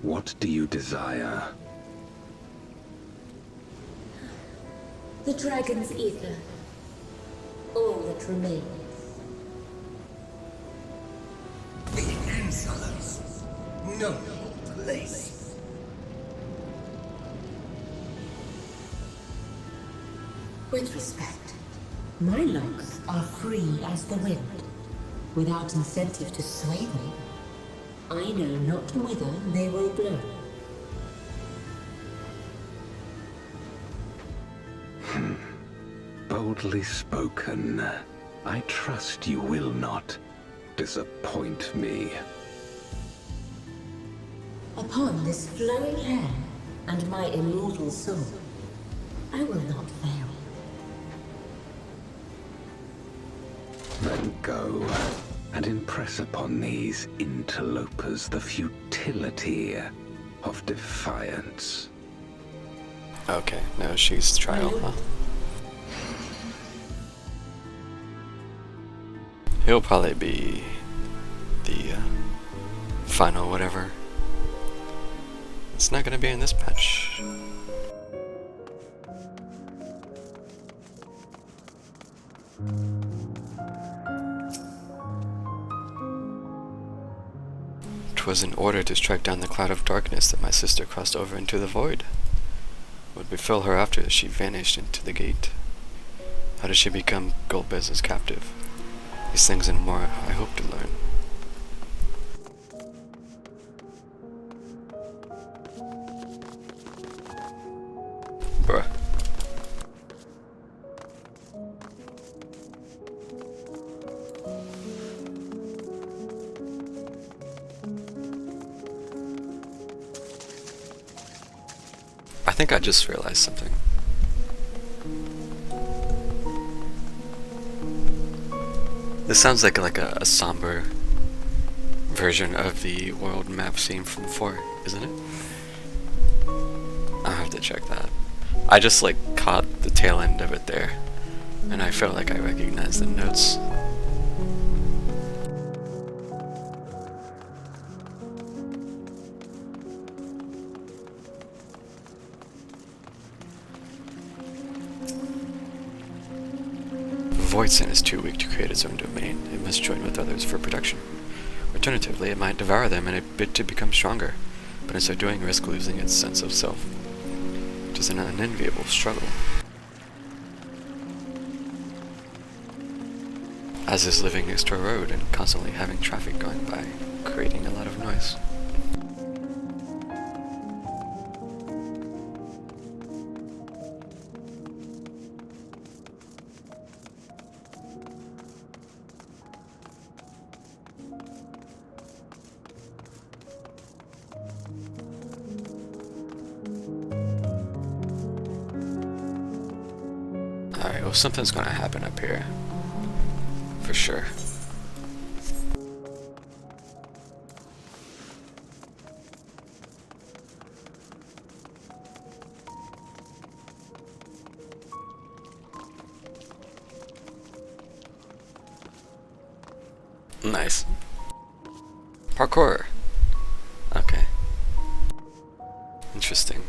What do you desire? The dragon's ether. All that remains. The insolence. No place. With respect, my locks are free as the wind, without incentive to sway them. I know not whither they will blow. Boldly spoken. I trust you will not disappoint me. Upon this flowing hair and my immortal soul, I will not fail. Then go and impress upon these interlopers the futility of defiance. Okay, now she's trial, huh? He'll probably be the final whatever. It's not gonna be in this patch. Was in order to strike down the cloud of darkness that my sister crossed over into the void. What befell her after she vanished into the gate? How did she become Golbez's captive? These things and more I hope to learn. Bruh. I think I just realized something. This sounds like a somber version of the world map scene from 4, isn't it? I'll have to check that. I just like caught the tail end of it there, and I felt like I recognized the notes. Void Sin is too weak to create its own domain. It must join with others for protection. Alternatively, it might devour them in a bid to become stronger, but in so doing risk losing its sense of self. It is an unenviable struggle. As is living next to a road and constantly having traffic going by, creating a lot of noise. Alright, well, something's gonna happen up here. For sure. Nice. Parkour. Okay. Interesting.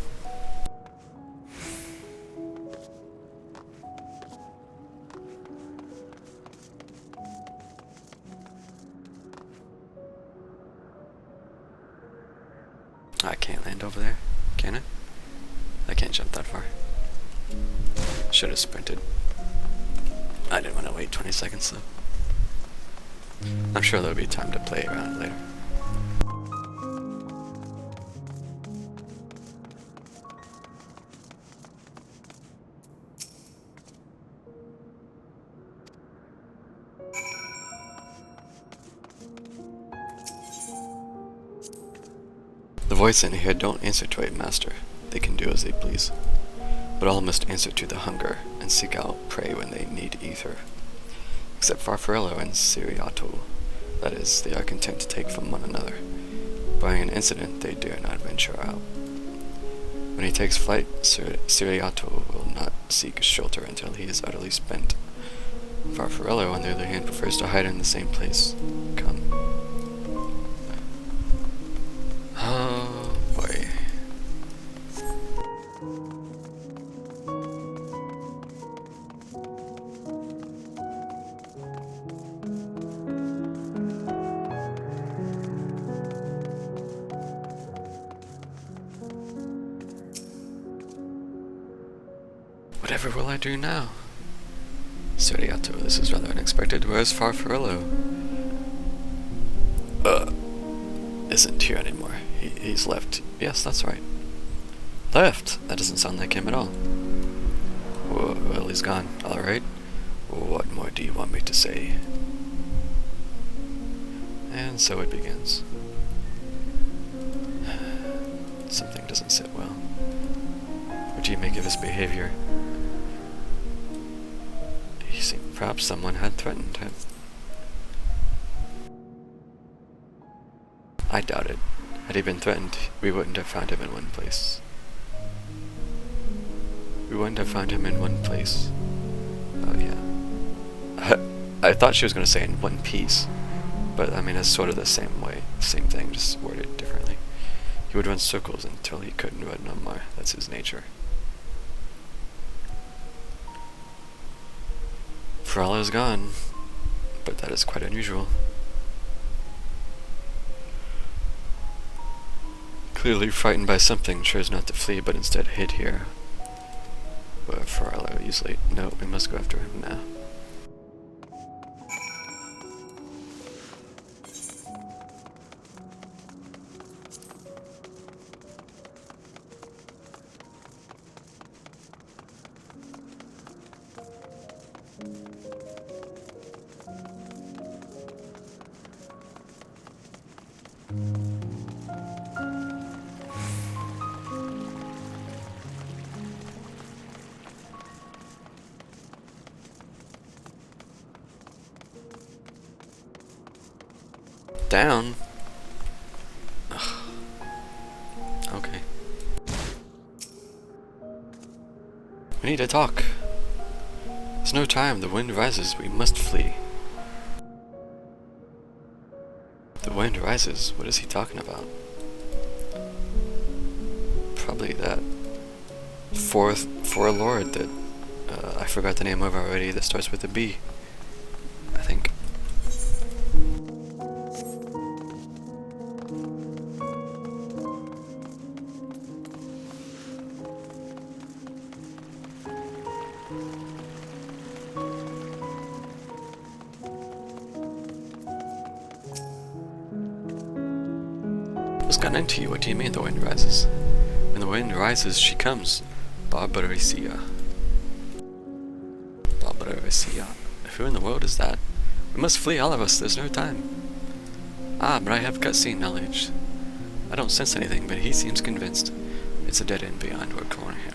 I can't land over there, can it? I can't jump that far. Should have sprinted. I didn't want to wait 20 seconds though. I'm sure there'll be time to play around later. The voice in here don't answer to a master. They can do as they please. But all must answer to the hunger and seek out prey when they need ether. Except Farfarello and Siriato. That is, they are content to take from one another. Barring an incident, they dare not venture out. When he takes flight, Siriato will not seek shelter until he is utterly spent. Farfarello, on the other hand, prefers to hide in the same place. Come. Oh boy. Whatever will I do now? Siriato, this is rather unexpected. Where's Farfarello? Isn't here anymore. He's left. Yes, that's right. Left? That doesn't sound like him at all. Well, he's gone. Alright. What more do you want me to say? And so it begins. Something doesn't sit well. What do you make of his behavior? He seemed perhaps someone had threatened him. I doubt it. Had he been threatened, we wouldn't have found him in one place. We wouldn't have found him in one place. Oh yeah. I thought she was going to say in one piece. But I mean, it's sort of the same way. Same thing, just worded differently. He would run circles until he couldn't run no more. That's his nature. Farfarello's gone. But that is quite unusual. Clearly frightened by something, chose not to flee, but instead hid here. But Farfarello easily... No, we must go after him now. Down? Ugh. Okay. We need to talk. There's no time, the wind rises, we must flee. The wind rises? What is he talking about? Probably that four lord that I forgot the name of already that starts with a B. What's gotten into you? What do you mean the wind rises? When the wind rises, she comes. Barbarisia. Barbarisia. Who in the world is that? We must flee, all of us. There's no time. Ah, but I have cutscene knowledge. I don't sense anything, but he seems convinced. It's a dead end beyond our corner here.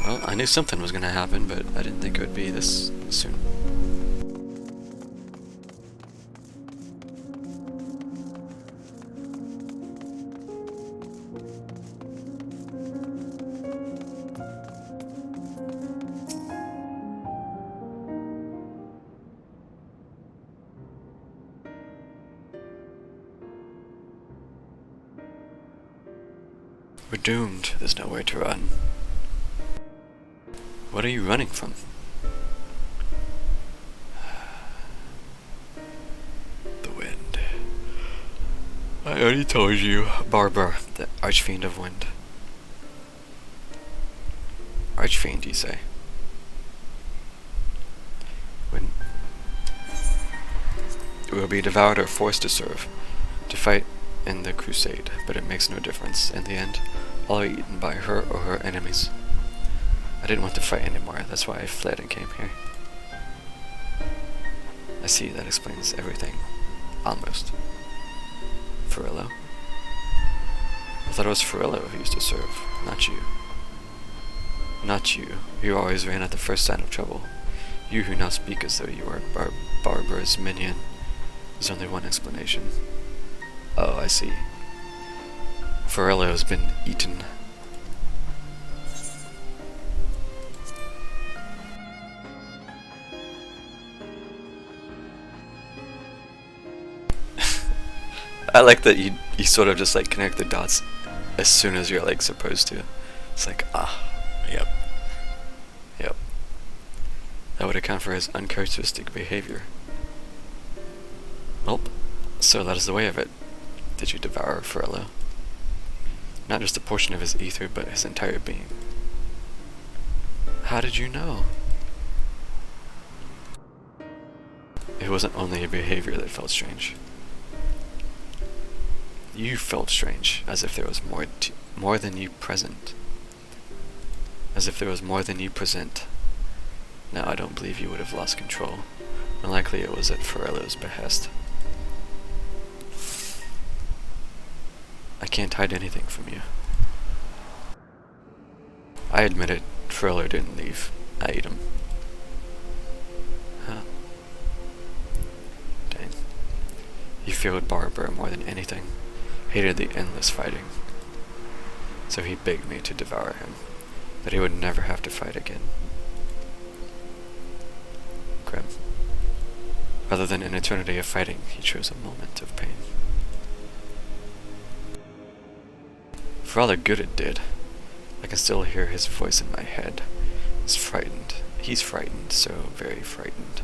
Well, I knew something was going to happen, but I didn't think it would be this soon. We're doomed. There's nowhere to run. What are you running from? The wind. I already told you, Barber, the Archfiend of Wind. Archfiend, you say? When we will be devoured or forced to serve, to fight in the crusade, but it makes no difference. In the end, all are eaten by her or her enemies. I didn't want to fight anymore, that's why I fled and came here. I see, that explains everything. Almost. Furillo? I thought it was Furillo who used to serve, not you. Not you. You always ran at the first sign of trouble. You who now speak as though you were Barbara's minion. There's only one explanation. Oh, I see. Furillo has been eaten. I like that you sort of just like connect the dots as soon as you're like supposed to. It's like, yep. Yep. That would account for his uncharacteristic behavior. Well, so that is the way of it. Did you devour Furillo? Not just a portion of his ether, but his entire being. How did you know? It wasn't only your behavior that felt strange. You felt strange, as if there was more than you present. As if there was more than you present. Now I don't believe you would have lost control. Unlikely it was at Furillo's behest. I can't hide anything from you. I admit it, Furillo didn't leave. I ate him. Huh. Dang. You feared Barbara more than anything. Hated the endless fighting. So he begged me to devour him, that he would never have to fight again. Grim. Rather than an eternity of fighting, he chose a moment of pain. For all the good it did, I can still hear his voice in my head. He's frightened. He's frightened, so very frightened.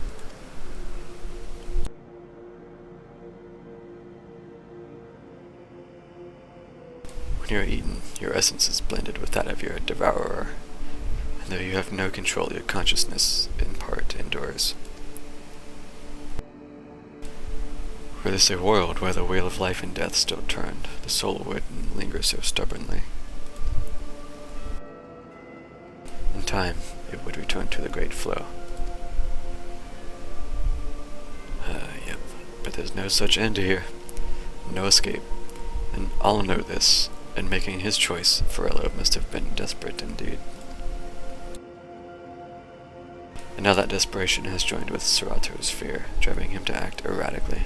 When you're eaten, your essence is blended with that of your devourer, and though you have no control, your consciousness in part endures. Were this a world where the wheel of life and death still turned, the soul wouldn't linger so stubbornly. In time, it would return to the great flow. Yep, but there's no such end here. No escape. And I'll know this. In making his choice, Furillo must have been desperate indeed. And now that desperation has joined with Serato's fear, driving him to act erratically.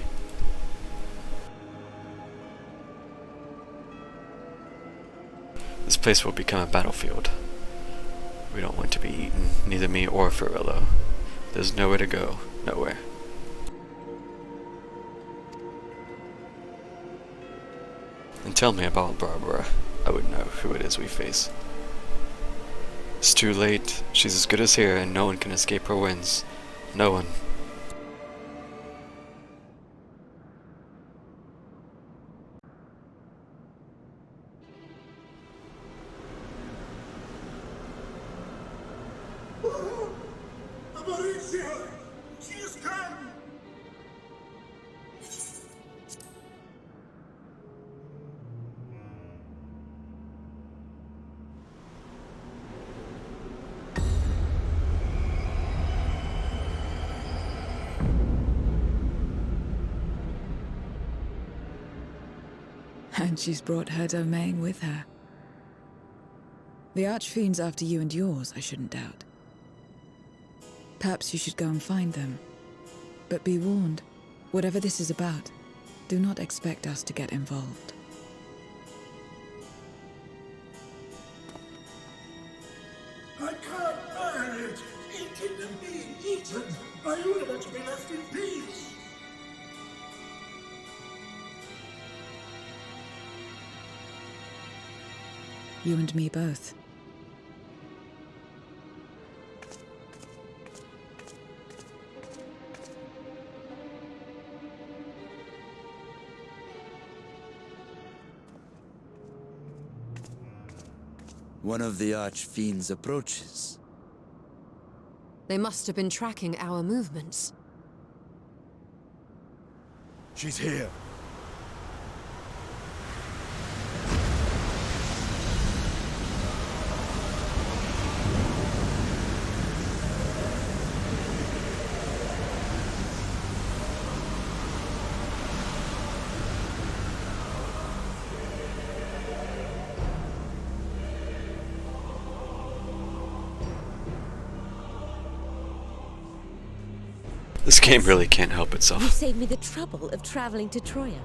This place will become a battlefield. We don't want to be eaten, neither me or Furillo. There's nowhere to go, nowhere. And tell me about Barbara. I would know who it is we face. It's too late. She's as good as here, and no one can escape her winds. No one. Amaricia! She has come! And she's brought her domain with her. The Archfiend's after you and yours, I shouldn't doubt. Perhaps you should go and find them. But be warned, whatever this is about, do not expect us to get involved. I can't bear it! Eating and being eaten! I only want to be left in peace! You and me both. One of the Archfiends approaches. They must have been tracking our movements. She's here. This game really can't help You itself. saved me the trouble of traveling to Troya.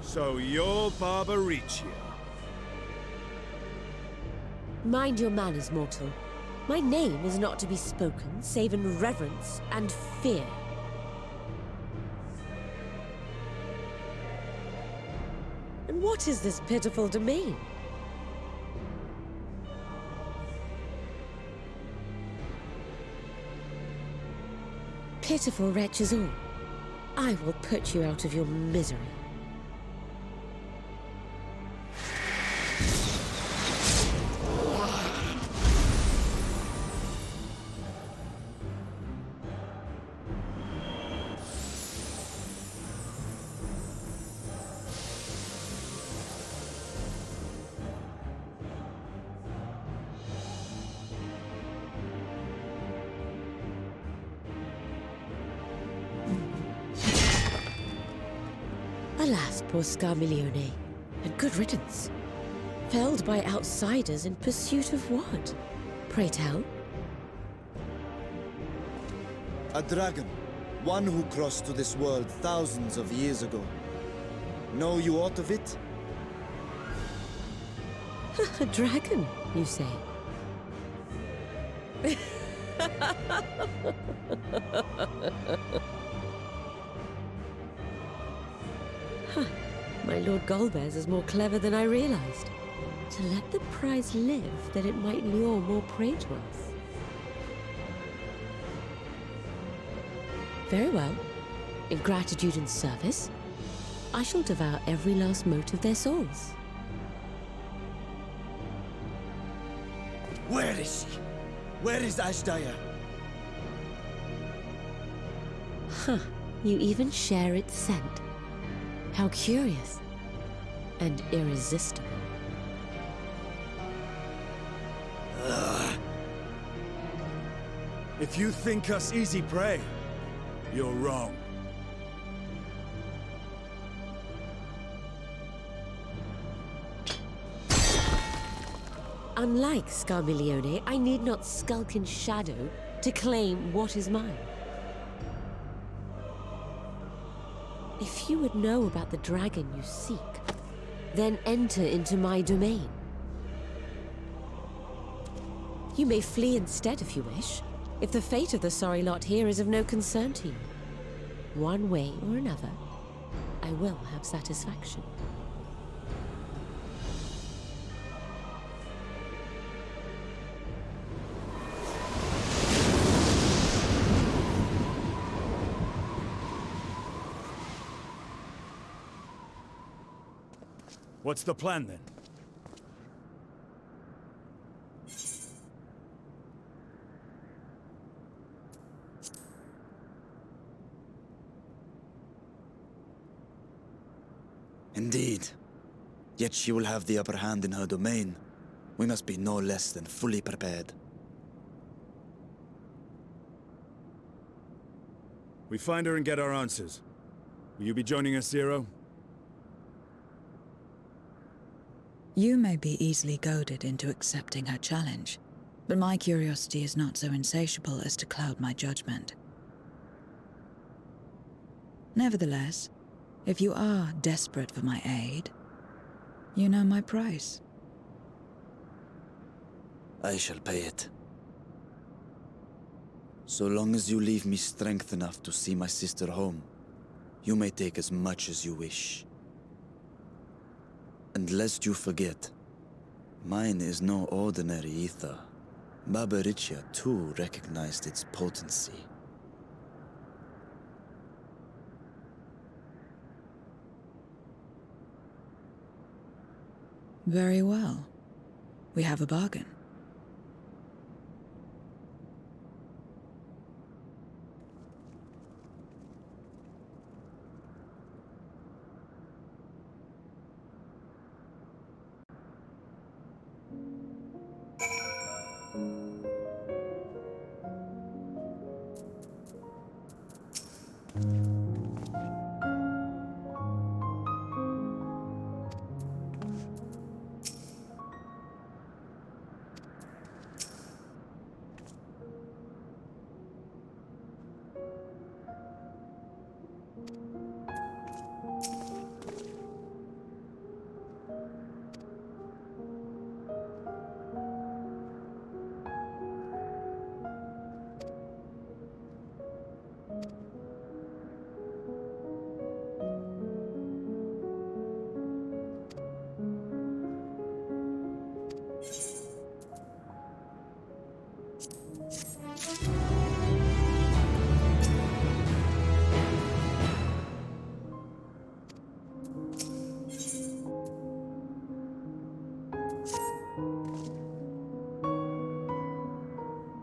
So you're Barbaricia. Mind your manners, mortal. My name is not to be spoken, save in reverence and fear. And what is this pitiful domain? Pitiful wretches all. I will put you out of your misery. Alas, poor Scarmiglione, and good riddance. Felled by outsiders in pursuit of what? Pray tell. A dragon. One who crossed to this world thousands of years ago. Know you aught of it? A dragon, you say? Huh. My Lord Golbez is more clever than I realized. To let the prize live, that it might lure more prey to us. Very well. In gratitude and service, I shall devour every last mote of their souls. Where is she? Where is Ashdaya? Huh. You even share its scent. How curious. And irresistible. If you think us easy prey, you're wrong. Unlike Scarmiglione, I need not skulk in shadow to claim what is mine. If you would know about the dragon you seek, then enter into my domain. You may flee instead if you wish, if the fate of the sorry lot here is of no concern to you. One way or another, I will have satisfaction. What's the plan then? Indeed. Yet she will have the upper hand in her domain. We must be no less than fully prepared. We find her and get our answers. Will you be joining us, Zero? You may be easily goaded into accepting her challenge, but my curiosity is not so insatiable as to cloud my judgment. Nevertheless, if you are desperate for my aid, you know my price. I shall pay it. So long as you leave me strength enough to see my sister home, you may take as much as you wish. And lest you forget, mine is no ordinary ether. Baba Richia too recognized its potency. Very well. We have a bargain.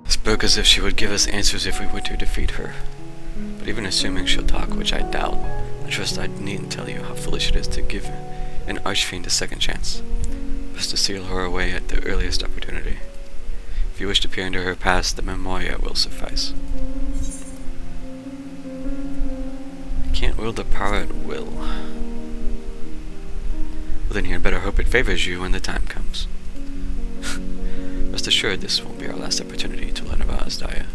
Spoke as if she would give us answers if we were to defeat her. But even assuming she'll talk, which I doubt, I trust I needn't tell you how foolish it is to give an archfiend a second chance. Best to seal her away at the earliest opportunity. If you wish to peer into her past, the memoria will suffice. I can't wield the power at will. Well, then you'd better hope it favors you when the time comes. Rest assured, this won't be our last opportunity to learn about Asdaya.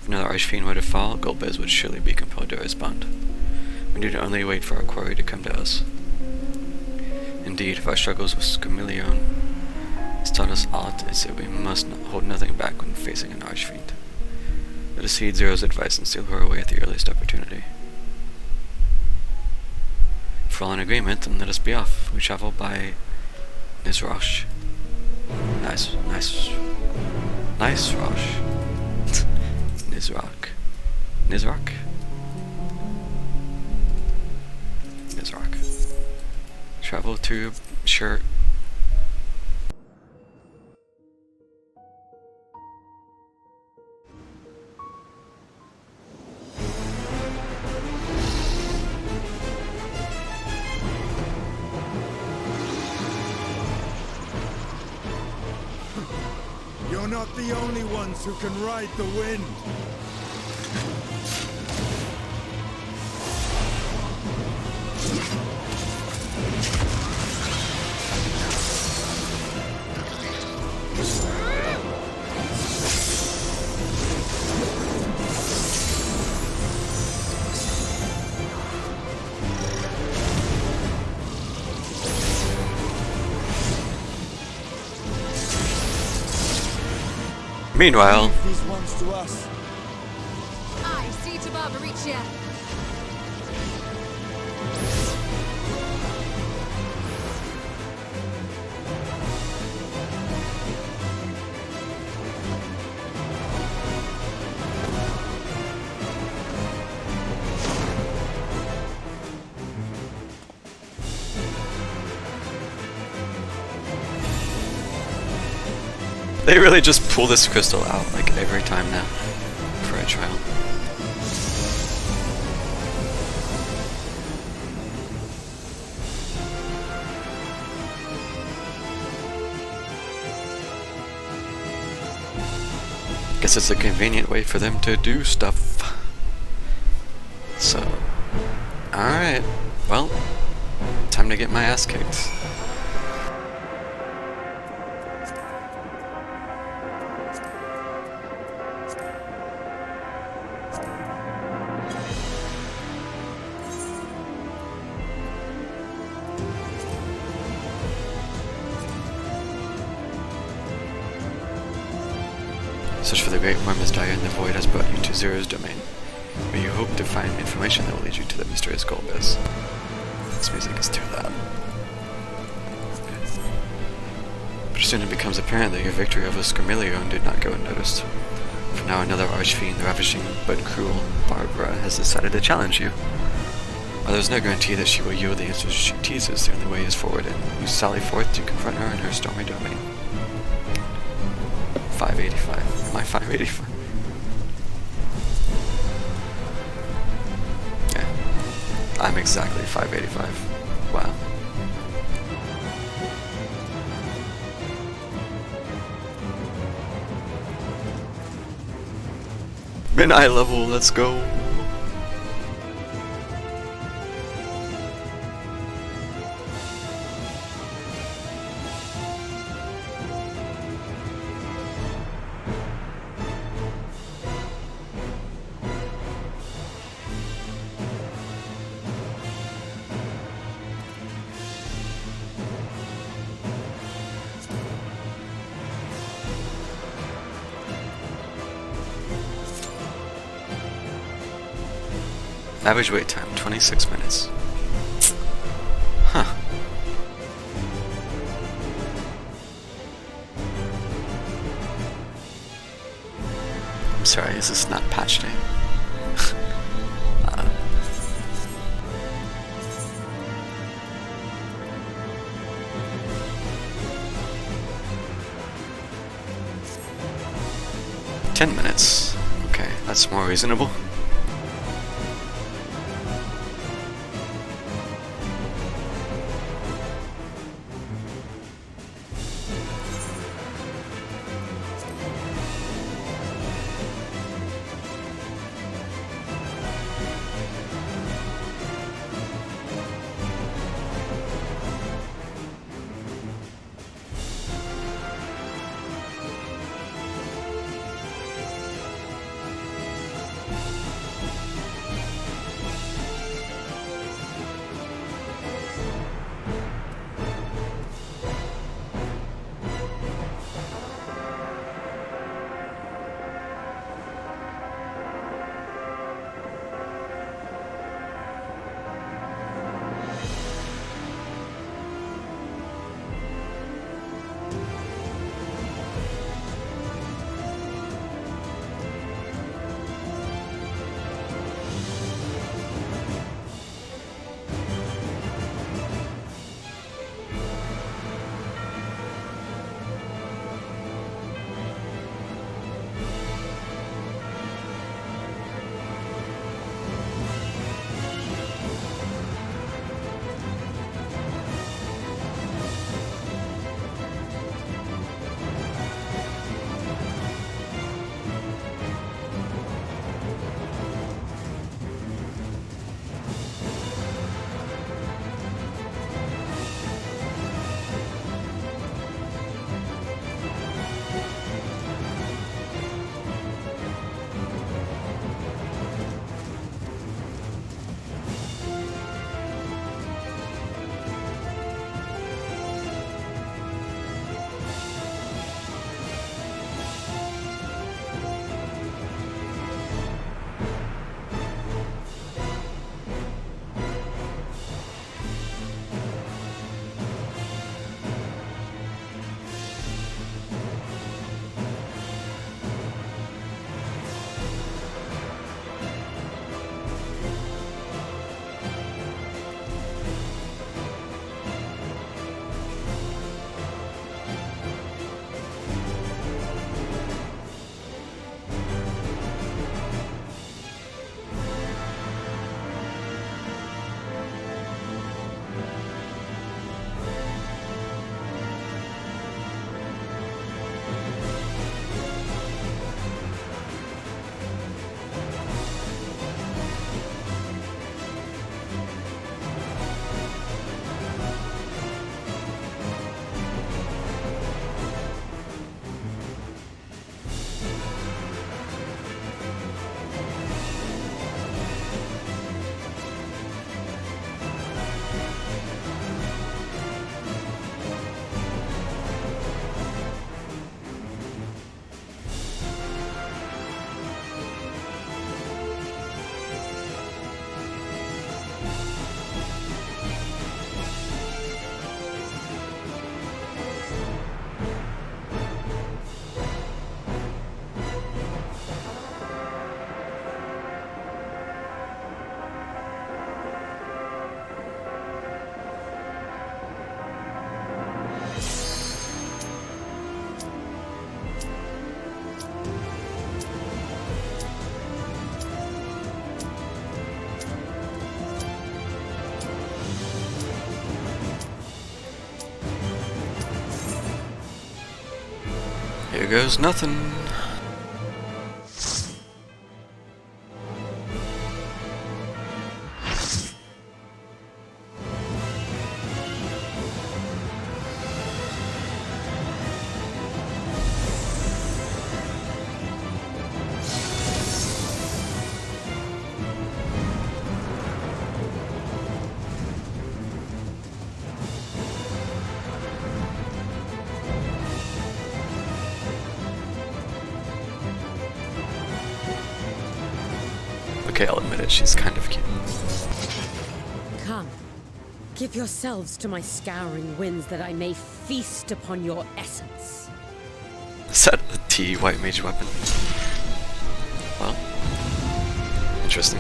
If another archfiend were to fall, Golbez would surely be compelled to respond. We need only wait for our quarry to come to us. Indeed, if our struggles with Scarmillion has taught us aught, it's that we must hold nothing back when facing an archfiend. Let us heed Zero's advice and seal her away at the earliest opportunity. If we're all in agreement, then let us be off. We travel by Nizrosh. Nice Rosh. Nizrock. Travel to sure. You're not the only ones who can ride the wind. Meanwhile, These ones to us. I see to Barbaricia. they really just pull this crystal out like every time now for a trial. Guess it's a convenient way for them to do stuff. So, alright, well, time to get my ass kicked. Search for the Great Worm's Dagger in the Void has brought you to Zero's domain, where you hope to find information that will lead you to the mysterious gold base. This music is too loud. But soon it becomes apparent that your victory over Scarmillion did not go unnoticed. For now another archfiend, the ravishing but cruel Barbara, has decided to challenge you. While there's no guarantee that she will yield the answers she teases, the only way is forward, and you sally forth to confront her in her stormy domain. 585. Am I 585? Yeah. I'm exactly 585. Wow. Mid-eye level, let's go. Average wait time, 26 minutes. Huh. I'm sorry, is this not patch day? 10 minutes. Okay, that's more reasonable. goes nothing. Okay, I'll admit it, she's kind of cute. Come, give yourselves to my scouring winds that I may feast upon your essence. Is that a T white mage weapon? Well, interesting.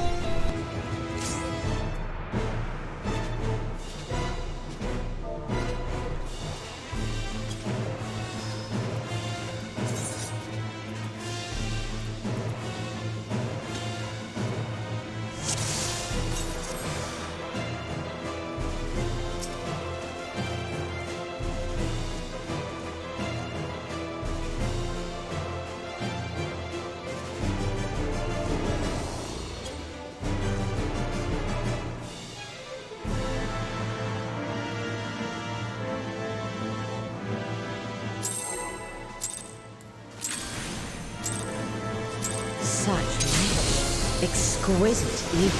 Such rich, exquisite evening.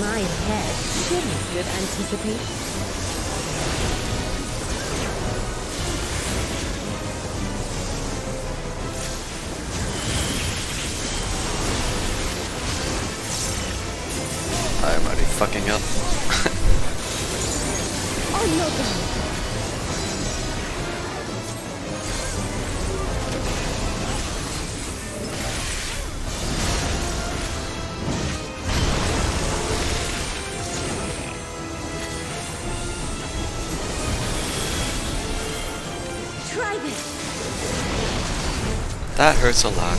My head shimmers with anticipation. I'm already fucking up. On your guard. Try this. That hurts a lot.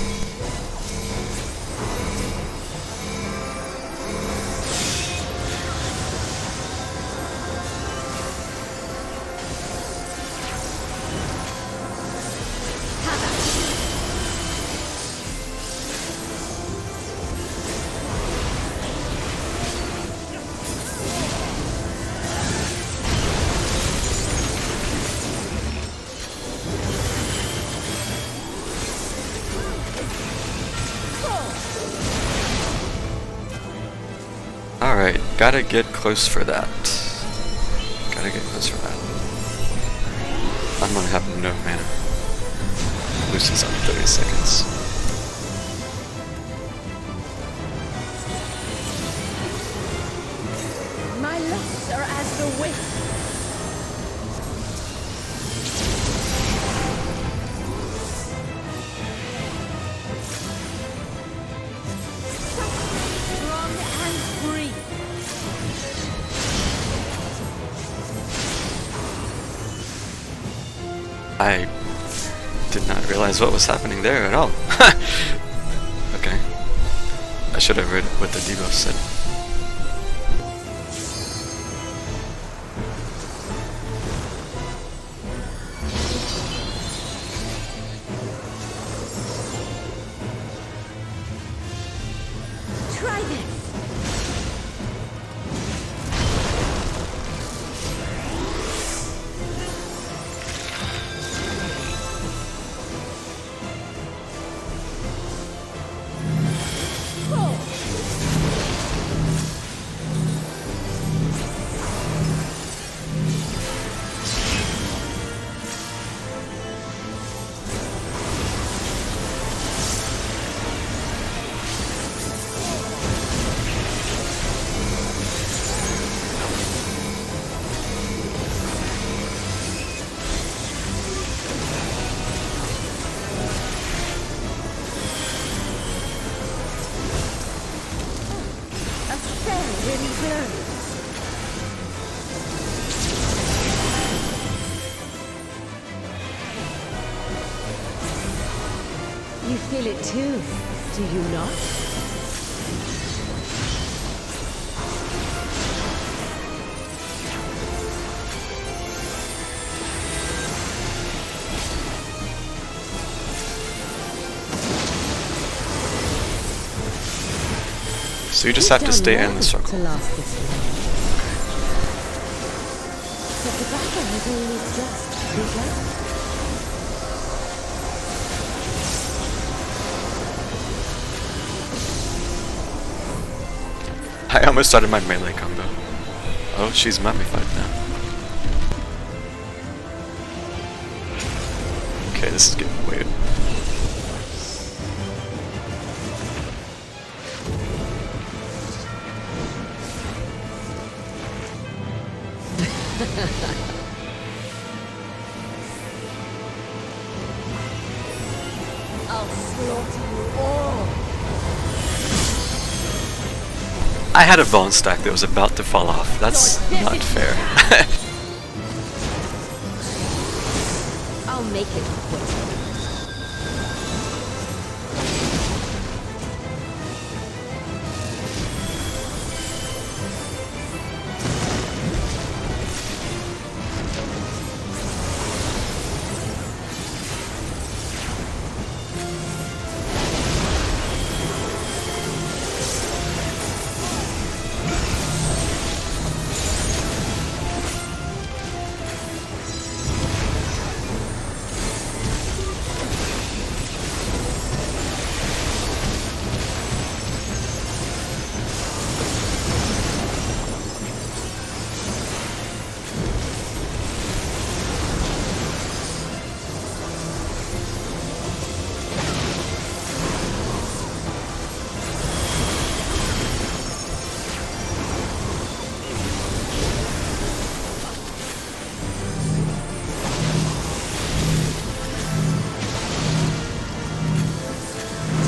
Alright, gotta get close for that. Gotta get close for that. I'm gonna have no mana. Loses on 30 seconds. My lusts are as the wind. Strong and free. I did not realize what was happening there at all. Okay. I should have read what the debuff said. Try this. A fair wind blows. You feel it too, do you not? So you just have to stay in the circle. To last this long. But the battle has only just begun. I almost started my melee combo. Oh, she's mummified now. Okay, this is getting weird. I'll slaughter you all. I had a bone stack that was about to fall off. That's not fair. I'll make it quick.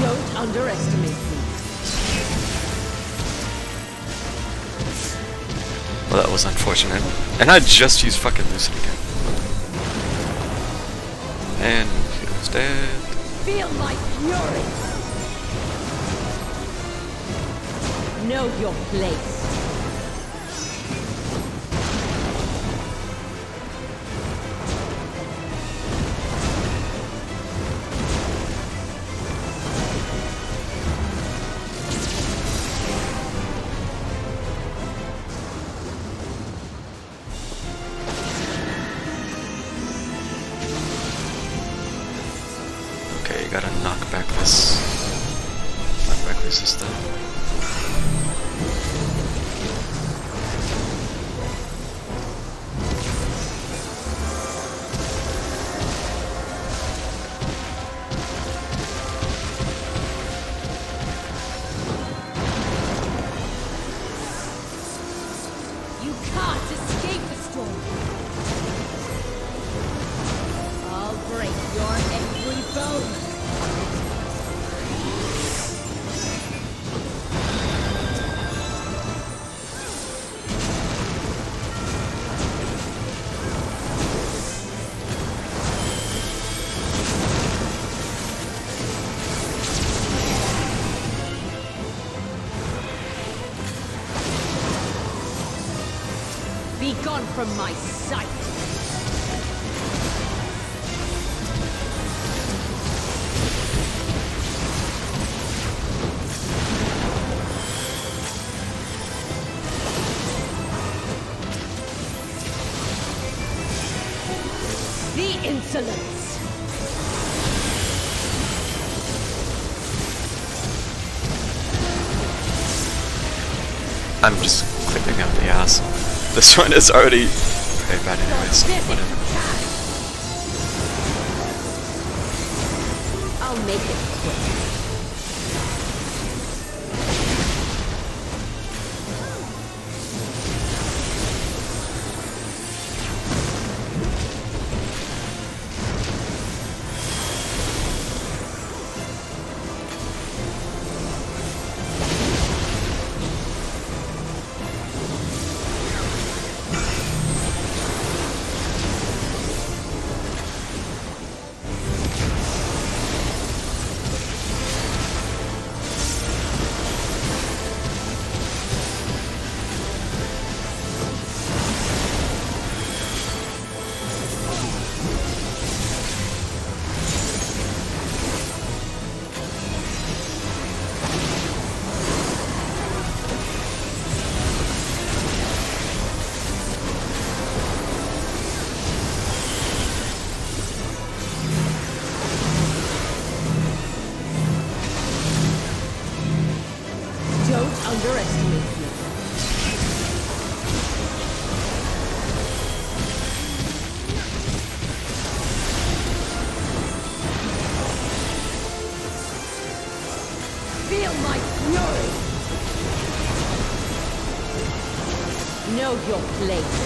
Don't underestimate me. Well, that was unfortunate. And I just used fucking Lucid again. And he was dead. Feel my fury. Know your place. Okay, you gotta knock back resistant. You can't escape the storm. I'll break your every bone. Be gone from my sight! The insolence! I'm just clipping out the ass. This one is already very bad anyways, whatever. I'll make it quick. Don't underestimate me. Feel my fury! Know your place.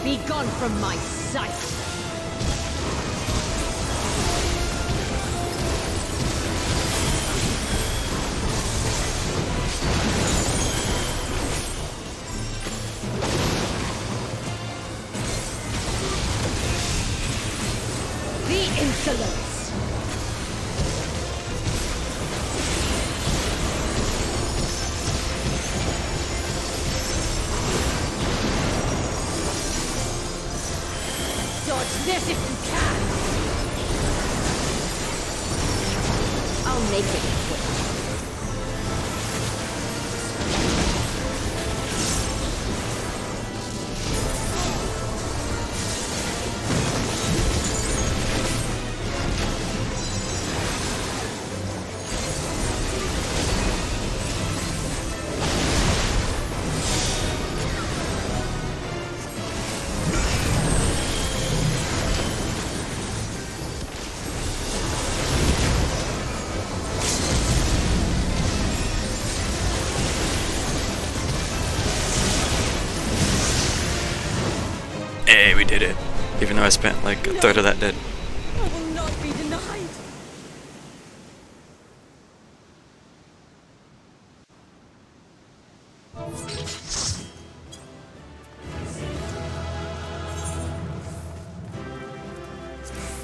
Be gone from my sight! The insolence! Dodge this if you can! I'll make it quick. Hey, we did it. Even though I spent like a third of that dead. I will not be denied!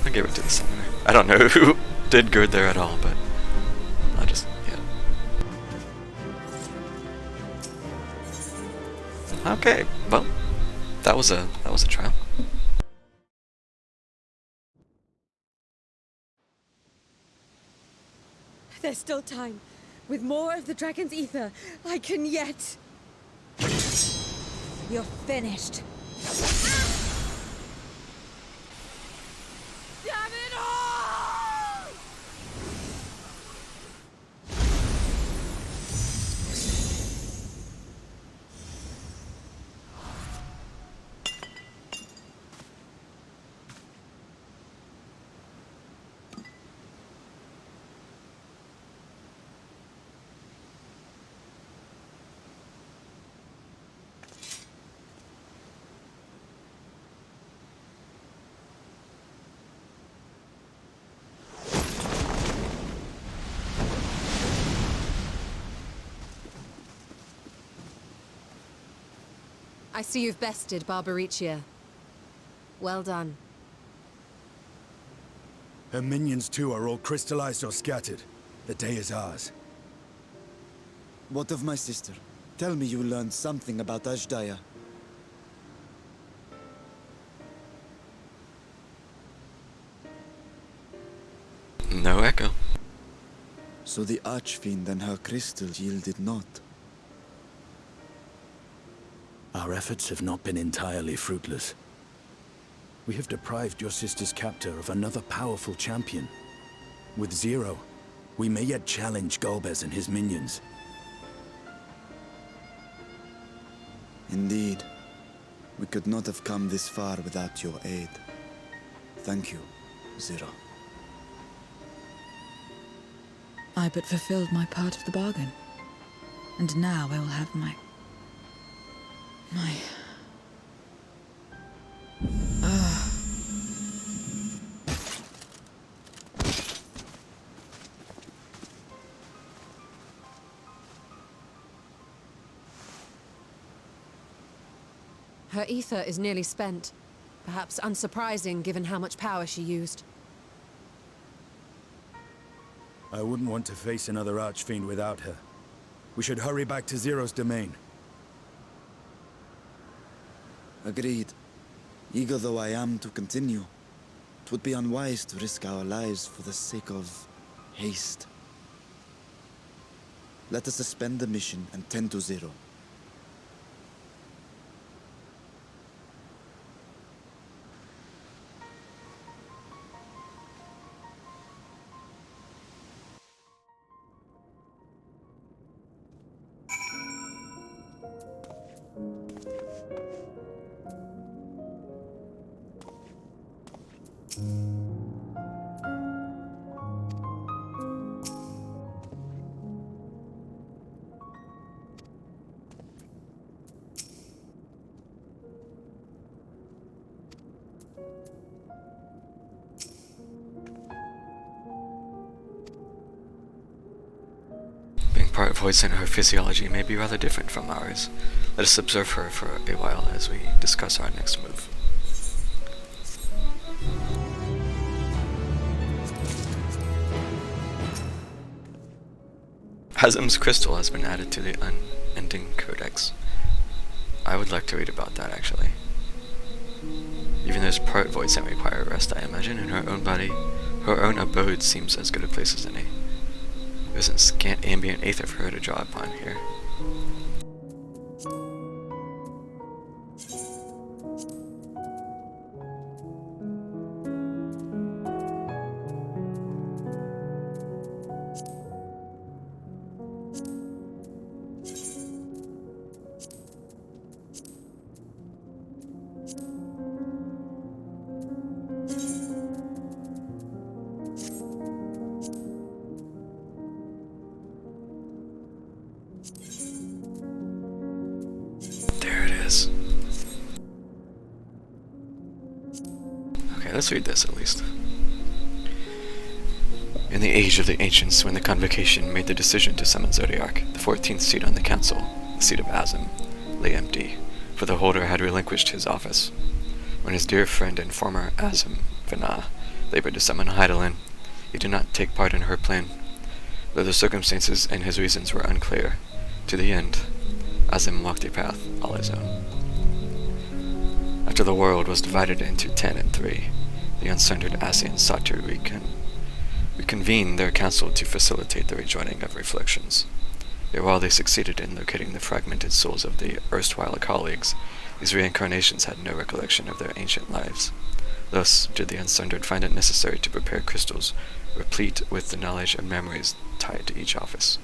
I gave it to the summoner. I don't know who did good there at all, but I just, yeah. Okay, well, that was a trial. There's still time. With more of the dragon's ether, I can yet... You're finished. Damn it all! I see you've bested Barbaricia. Well done. Her minions too are all crystallized or scattered. The day is ours. What of my sister? Tell me you learned something about Ajdaya. No echo. So the Archfiend and her crystal yielded not. Our efforts have not been entirely fruitless. We have deprived your sister's captor of another powerful champion. With Zero, We may yet challenge Golbez and his minions. Indeed. We could not have come this far without your aid. Thank you, Zira. I but fulfilled my part of the bargain. And now I will have my... Her ether is nearly spent. Perhaps unsurprising given how much power she used. I wouldn't want to face another Archfiend without her. We should hurry back to Zero's domain. Agreed. Eager though I am to continue, it would be unwise to risk our lives for the sake of haste. Let us suspend the mission and tend to Zero. Being part of Voidsent, her physiology may be rather different from ours. Let us observe her for a while as we discuss our next move. Azim's crystal has been added to the Unending Codex. I would like to read about that, actually. Even though it's part Voidsent require rest, I imagine, in her own body, her own abode seems as good a place as any. There isn't scant ambient aether for her to draw upon here. Okay, let's read this at least. In the age of the ancients, when the Convocation made the decision to summon Zodiac, the 14th seat on the council, the seat of Azim, lay empty, for the holder had relinquished his office. When his dear friend and former Azim, Vana, labored to summon Hydaelyn, he did not take part in her plan, though the circumstances and his reasons were unclear. To the end, Azim walked a path all his own. After the world was divided into 10 and 3, the unsundered Asians sought to reconvene their council to facilitate the rejoining of reflections. Yet while they succeeded in locating the fragmented souls of the erstwhile colleagues, these reincarnations had no recollection of their ancient lives. Thus did the unsundered find it necessary to prepare crystals replete with the knowledge and memories tied to each office.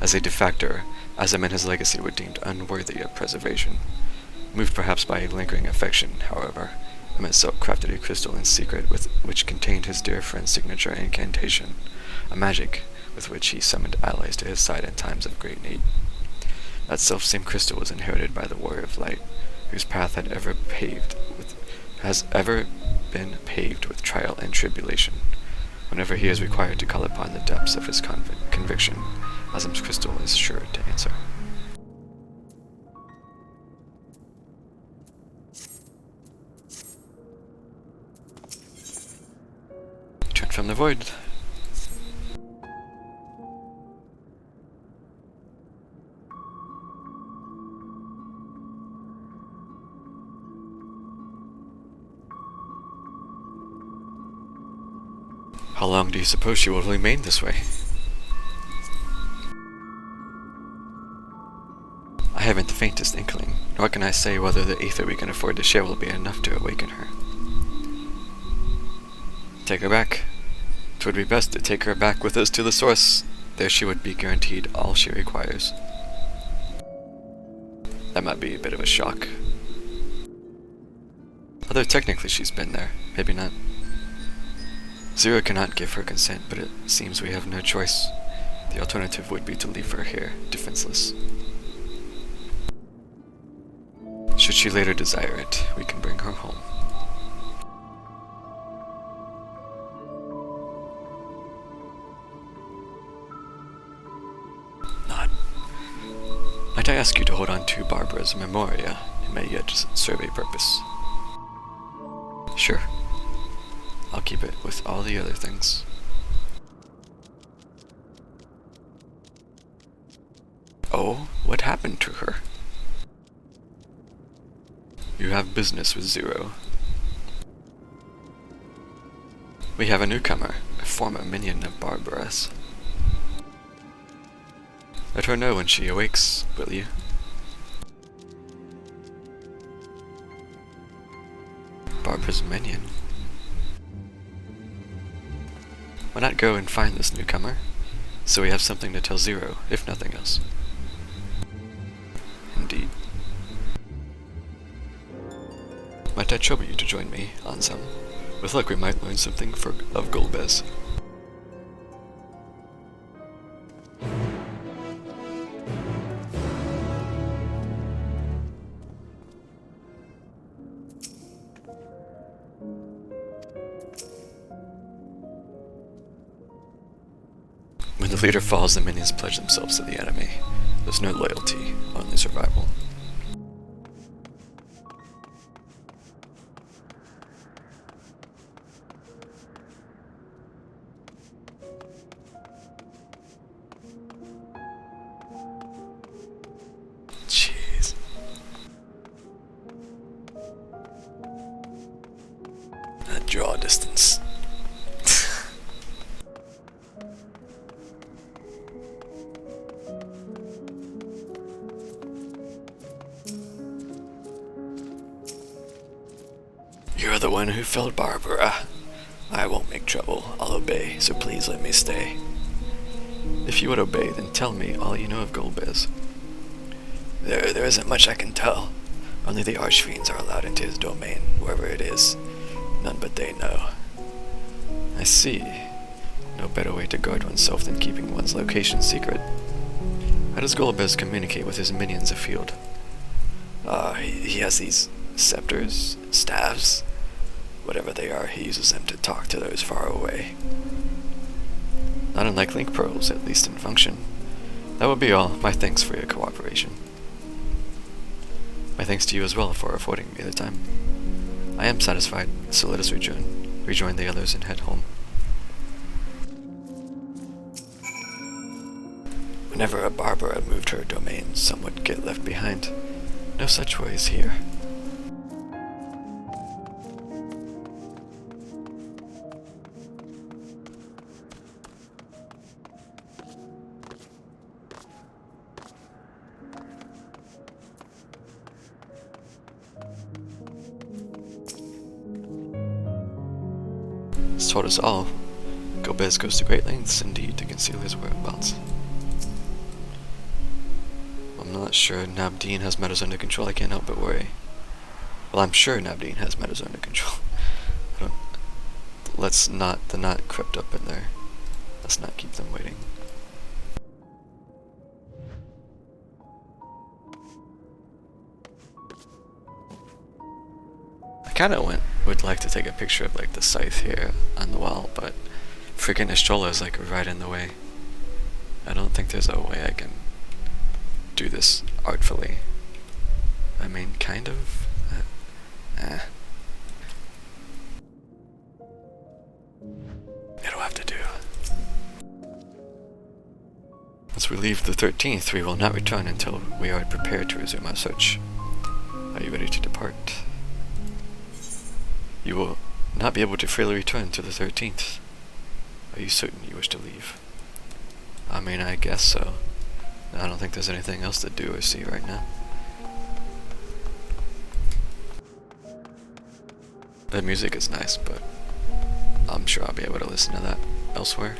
As a defector, Azim and his legacy were deemed unworthy of preservation. Moved perhaps by a lingering affection, however, Emet crafted a crystal in secret which contained his dear friend's signature incantation, a magic with which he summoned allies to his side in times of great need. That self-same crystal was inherited by the Warrior of Light, whose path has ever been paved with trial and tribulation. Whenever he is required to call upon the depths of his conviction, Azim's crystal is sure to answer. Return from the void. How long do you suppose she will remain this way? I haven't the faintest inkling, nor can I say whether the ether we can afford to share will be enough to awaken her. Take her back It would be best to take her back with us to the source. There she would be guaranteed all she requires. That might be a bit of a shock. Although technically she's been there, maybe not. Zero cannot give her consent, but it seems we have no choice. The alternative would be to leave her here, defenseless. Should she later desire it, we can bring her home. Might I ask you to hold on to Barbara's memoria? It may yet serve a purpose. Sure. I'll keep it with all the other things. Oh, what happened to her? You have business with Zero. We have a newcomer, a former minion of Barbara's. Let her know when she awakes, will you? Barbara's minion. Why not go and find this newcomer, so we have something to tell Zero, if nothing else? Indeed. Might I trouble you to join me on some? With luck we might learn something of Golbez. When the leader falls, the minions pledge themselves to the enemy. There's no loyalty, only survival. Jeez. That draw distance. You're the one who felled Barbara. I won't make trouble. I'll obey, so please let me stay. If you would obey, then tell me all you know of Golbez. There isn't much I can tell. Only the Archfiends are allowed into his domain, wherever it is. None but they know. I see. No better way to guard oneself than keeping one's location secret. How does Golbez communicate with his minions afield? He has these scepters, staves, whatever they are, he uses them to talk to those far away. Not unlike link pearls, at least in function. That would be all. My thanks for your cooperation. My thanks to you as well for affording me the time. I am satisfied, so let us rejoin the others and head home. Whenever a Barbara moved her domain, some would get left behind. No such ways here. It's told us all. Golbez goes to great lengths indeed to conceal his whereabouts. I'm not sure Nabdeen has matters under control. I can't help but worry. Well, I'm sure Nabdeen has matters under control. Let's not, the knot crept up in there. Let's not keep them waiting. I kinda would like to take a picture of like the scythe here on the wall, but freaking Ishtola is like right in the way. I don't think there's a way I can do this artfully. I mean, kind of. It'll have to do. Once we leave the 13th, we will not return until we are prepared to resume our search. Are you ready to depart? You will not be able to freely return to the 13th. Are you certain you wish to leave? I mean, I guess so. I don't think there's anything else to do or see right now. The music is nice, but I'm sure I'll be able to listen to that. elsewhere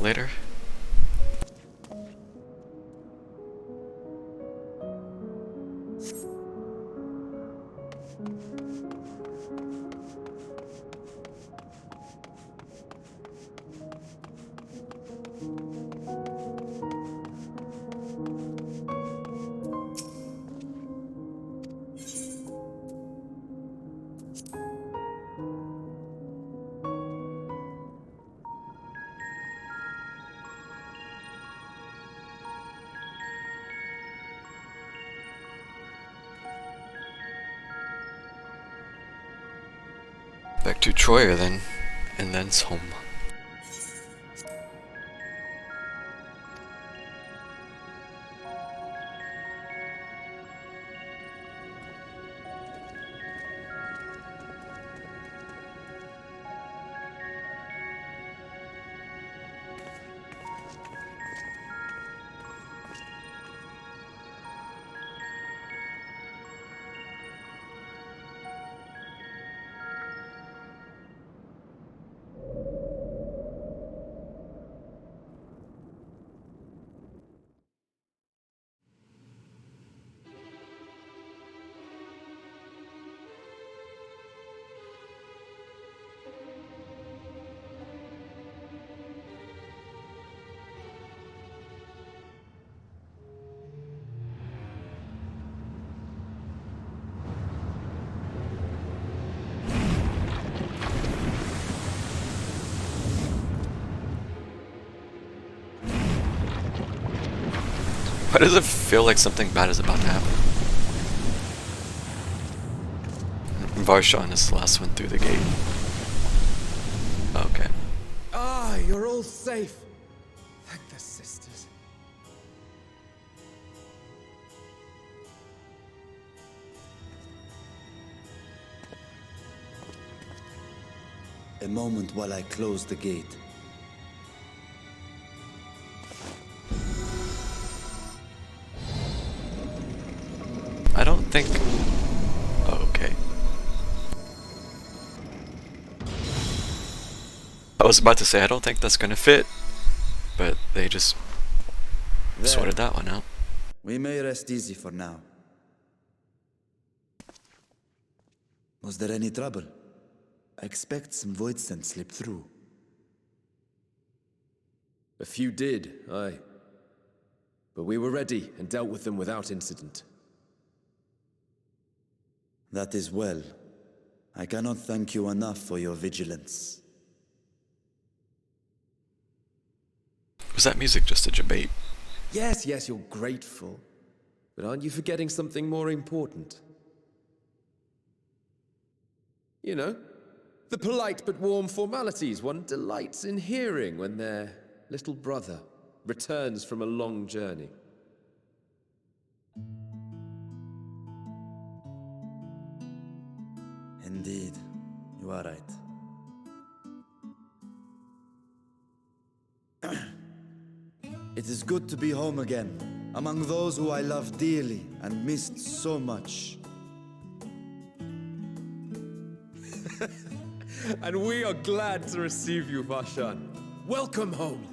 later. Back to Troya then, and thence home. Why does it feel like something bad is about to happen? Varshan is the last one through the gate. Okay. Ah, you're all safe. Thank the sisters. A moment while I close the gate. I don't think... Oh, okay. I was about to say, I don't think that's gonna fit, but they just sorted that one out. We may rest easy for now. Was there any trouble? I expect some void scent slipped through. A few did, aye. But we were ready and dealt with them without incident. That is well. I cannot thank you enough for your vigilance. Was that music just a debate? Yes, you're grateful. But aren't you forgetting something more important? You know, the polite but warm formalities one delights in hearing when their little brother returns from a long journey. Indeed, you are right. It is good to be home again, among those who I love dearly and missed so much. And we are glad to receive you, Varshan. Welcome home.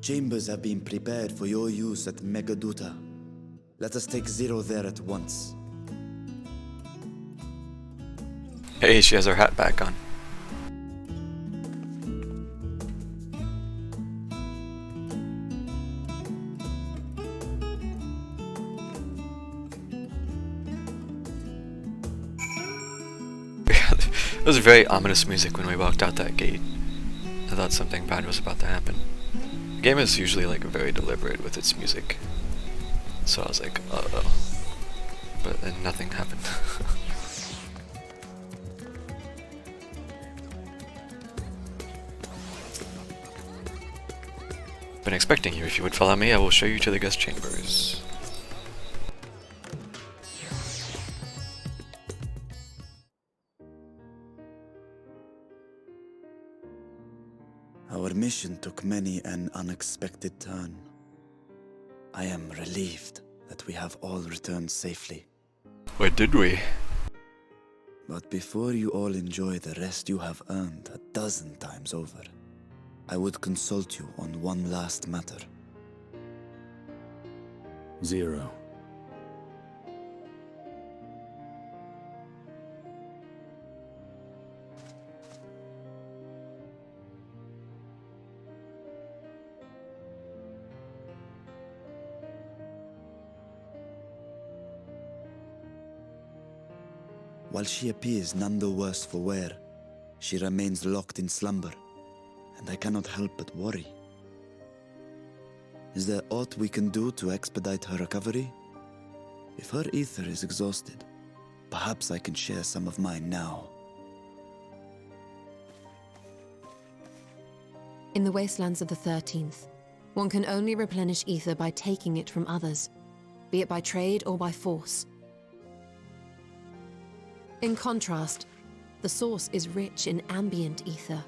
Chambers have been prepared for your use at Megaduta. Let us take Zero there at once. Hey, she has her hat back on. It was very ominous music when we walked out that gate. I thought something bad was about to happen. The game is usually like very deliberate with its music. So I was like, uh-oh. But then nothing happened. Been expecting you. If you would follow me, I will show you to the guest chambers. Our mission took many an unexpected turn. I am relieved that we have all returned safely. Where did we? But before you all enjoy the rest you have earned 12 times over, I would consult you on one last matter. Zero. While she appears none the worse for wear, she remains locked in slumber, and I cannot help but worry. Is there aught we can do to expedite her recovery? If her ether is exhausted, perhaps I can share some of mine now. In the wastelands of the 13th, one can only replenish ether by taking it from others, be it by trade or by force. In contrast, the source is rich in ambient ether.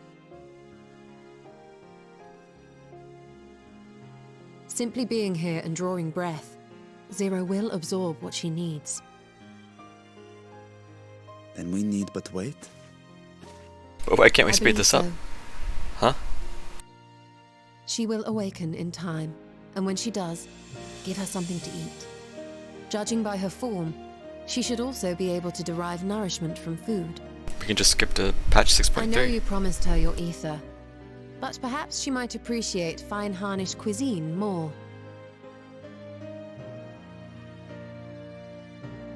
Simply being here and drawing breath, Zero will absorb what she needs. Then we need but wait? But why can't we I speed believe this up? so. Huh? She will awaken in time, and when she does, give her something to eat. Judging by her form, she should also be able to derive nourishment from food. We can just skip to patch 6.3. I know you promised her your ether, but perhaps she might appreciate fine harnished cuisine more.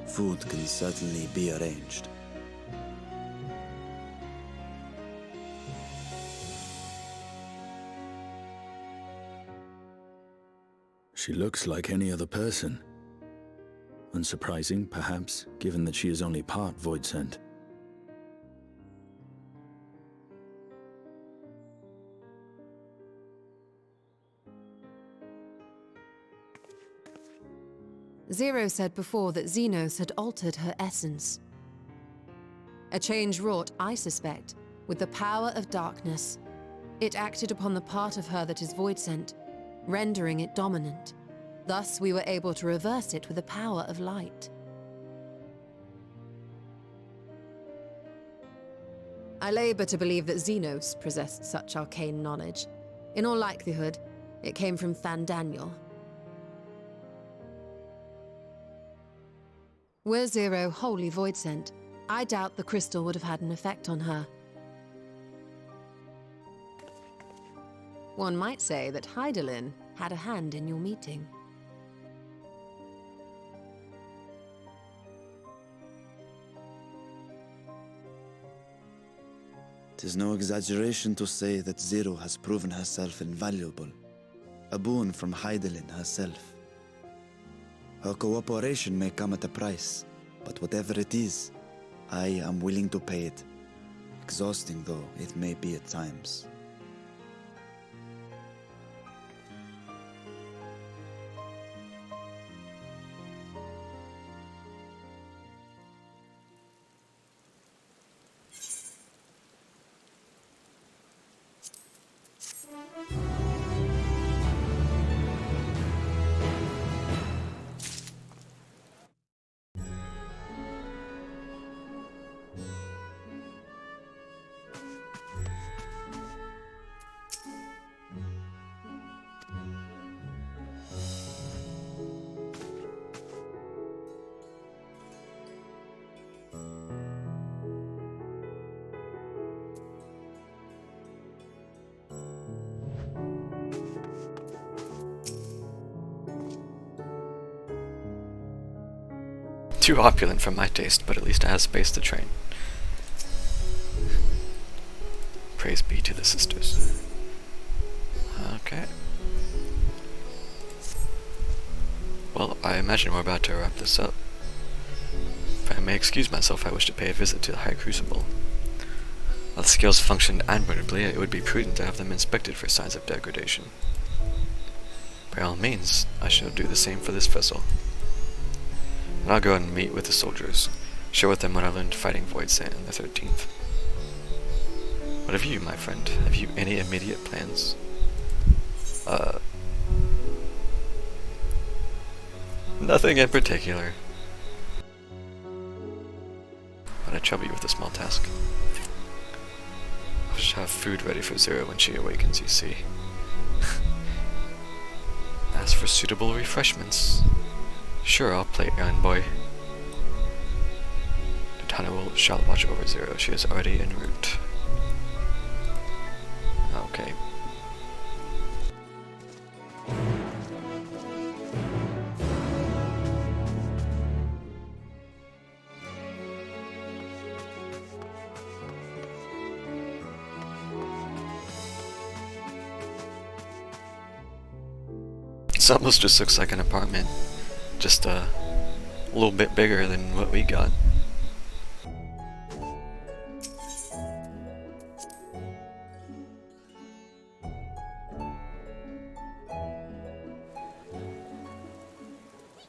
Food can certainly be arranged. She looks like any other person. Unsurprising, perhaps, given that she is only part void-sent. Zero said before that Xenos had altered her essence. A change wrought, I suspect, with the power of darkness. It acted upon the part of her that is void-sent, rendering it dominant. Thus, we were able to reverse it with the power of light. I labor to believe that Xenos possessed such arcane knowledge. In all likelihood, it came from Fandaniel. Were Zero wholly void-sent, I doubt the crystal would have had an effect on her. One might say that Hydaelyn had a hand in your meeting. 'Tis no exaggeration to say that Zero has proven herself invaluable. A boon from Hydaelyn herself. Her cooperation may come at a price, but whatever it is, I am willing to pay it. Exhausting though it may be at times. Too opulent for my taste, but at least it has space to train. Praise be to the sisters. Okay. Well, I imagine we're about to wrap this up. If I may excuse myself, I wish to pay a visit to the High Crucible. While the scales functioned admirably, it would be prudent to have them inspected for signs of degradation. By all means, I shall do the same for this vessel. And I'll go and meet with the soldiers, share with them what I learned fighting Voidsent in the 13th. What of you, my friend? Have you any immediate plans? Nothing in particular. But gonna trouble you with a small task. I should have food ready for Zero when she awakens, you see. As for suitable refreshments, sure, I'll play errand boy. Shall watch over Zero. She is already en route. Okay. This almost just looks like an apartment, just a little bit bigger than what we got.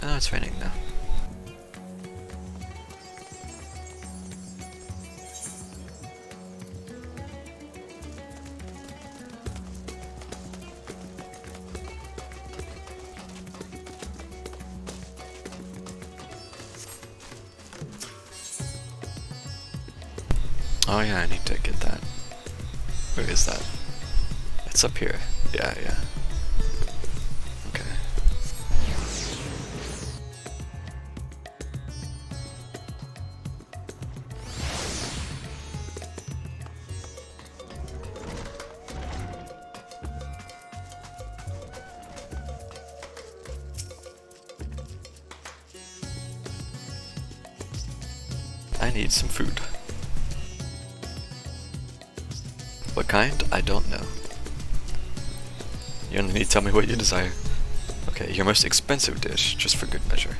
Oh, it's raining now. Oh yeah, I need to get that. Where is that? It's up here. Yeah. Okay. I need some food. What kind? I don't know. You only need to tell me what you desire. Okay, your most expensive dish, just for good measure.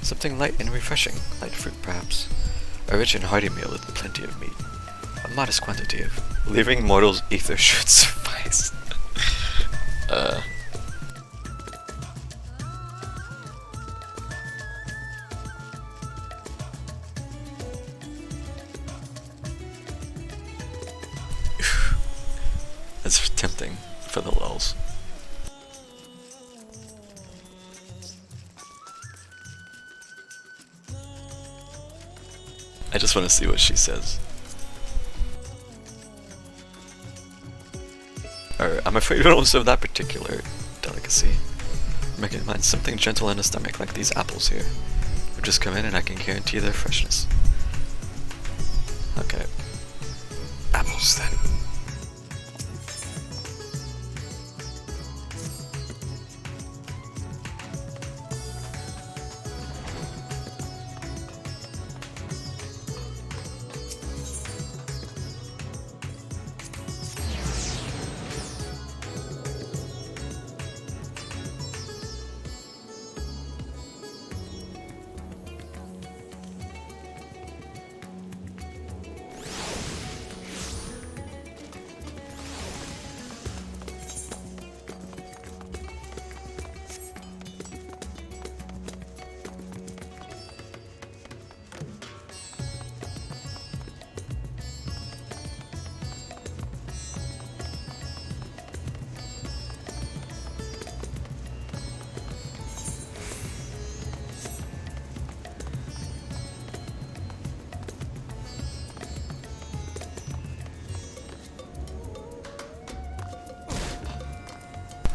Something light and refreshing, light fruit perhaps. A rich and hearty meal with plenty of meat. A modest quantity of living mortals' ether should suffice. That's tempting for the lulz. I just want to see what she says. I'm afraid we don't serve that particular delicacy. Make in mind something gentle in the stomach, like these apples here. Or just come in and I can guarantee their freshness. Okay. Apples then.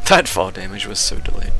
That fall damage was so delayed.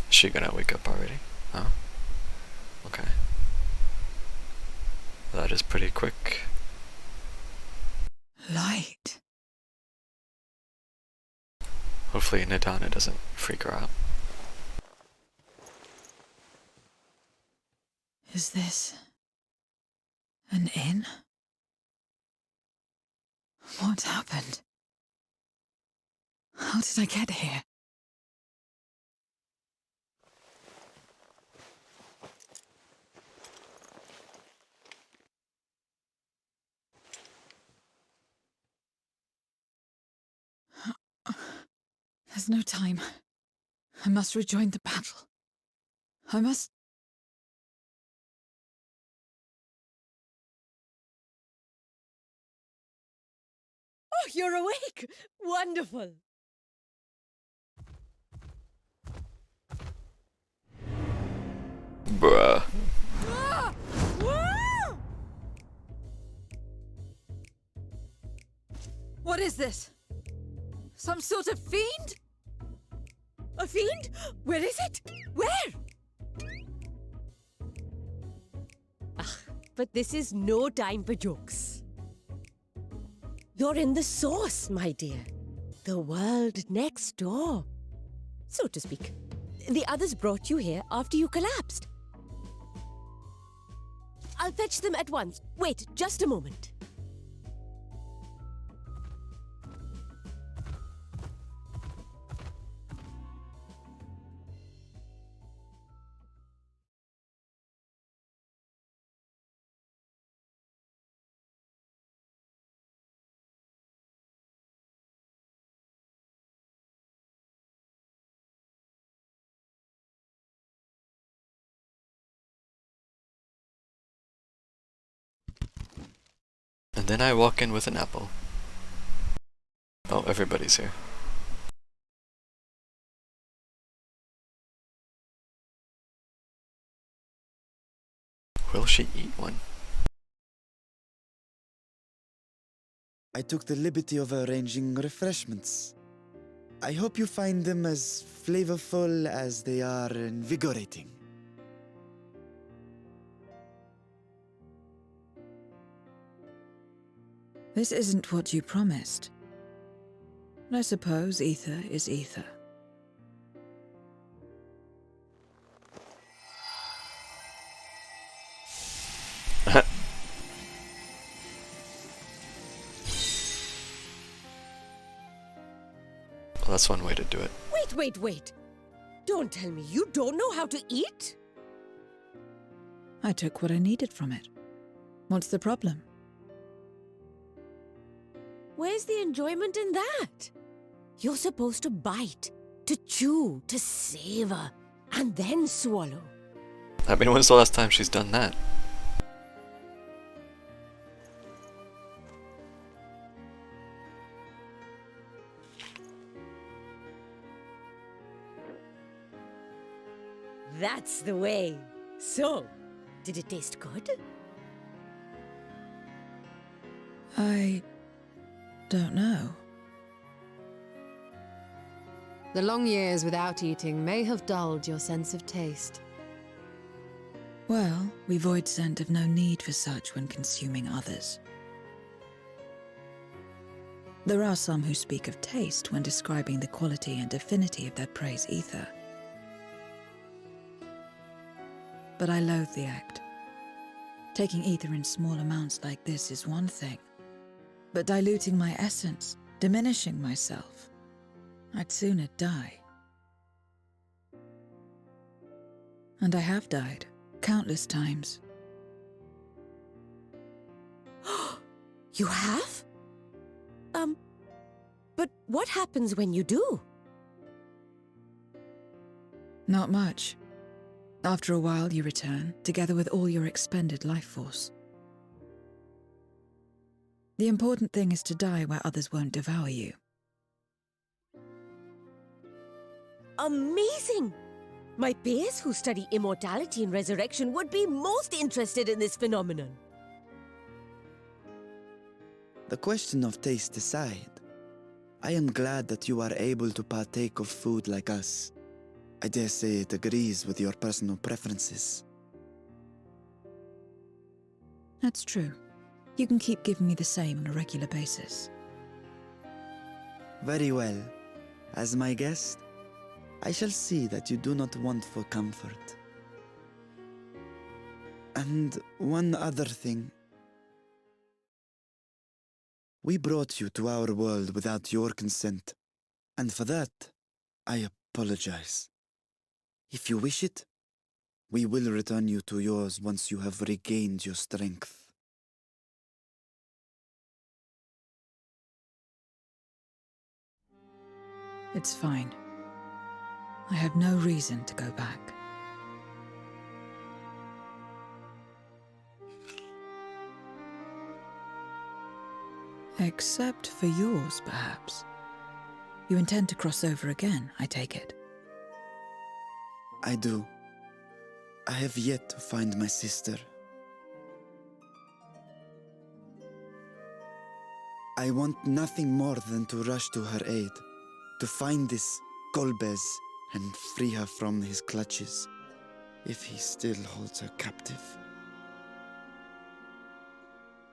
Is she gonna wake up already? Oh. Okay. That is pretty quick. Light. Hopefully Nidana doesn't freak her out. Is this An inn? What happened? How did I get here? There's no time. I must rejoin the battle. I must... Oh, you're awake! Wonderful! Bruh. Ah! Ah! What is this? Some sort of fiend? A fiend? Where is it? Where? Ah, but this is no time for jokes. You're in the source, my dear. The world next door. So to speak. The others brought you here after you collapsed. I'll fetch them at once. Wait, just a moment. And then I walk in with an apple. Oh, everybody's here. Will she eat one? I took the liberty of arranging refreshments. I hope you find them as flavorful as they are invigorating. This isn't what you promised. But I suppose ether is ether. Well, that's one way to do it. Wait. Don't tell me you don't know how to eat? I took what I needed from it. What's the problem? Where's the enjoyment in that? You're supposed to bite, to chew, to savor, and then swallow. I mean, when's the last time she's done that? That's the way. So, did it taste good? I don't know. The long years without eating may have dulled your sense of taste. Well, we void scent have no need for such when consuming others. There are some who speak of taste when describing the quality and affinity of their prey's ether. But I loathe the act. Taking ether in small amounts like this is one thing. But diluting my essence, diminishing myself, I'd sooner die. And I have died, countless times. You have? But what happens when you do? Not much. After a while, you return, together with all your expended life force. The important thing is to die where others won't devour you. Amazing! My peers who study immortality and resurrection would be most interested in this phenomenon. The question of taste aside, I am glad that you are able to partake of food like us. I dare say it agrees with your personal preferences. That's true. You can keep giving me the same on a regular basis. Very well. As my guest, I shall see that you do not want for comfort. And one other thing. We brought you to our world without your consent, and for that, I apologize. If you wish it, we will return you to yours once you have regained your strength. It's fine. I have no reason to go back. Except for yours, perhaps. You intend to cross over again, I take it. I do. I have yet to find my sister. I want nothing more than to rush to her aid, to find this Golbez and free her from his clutches, if he still holds her captive.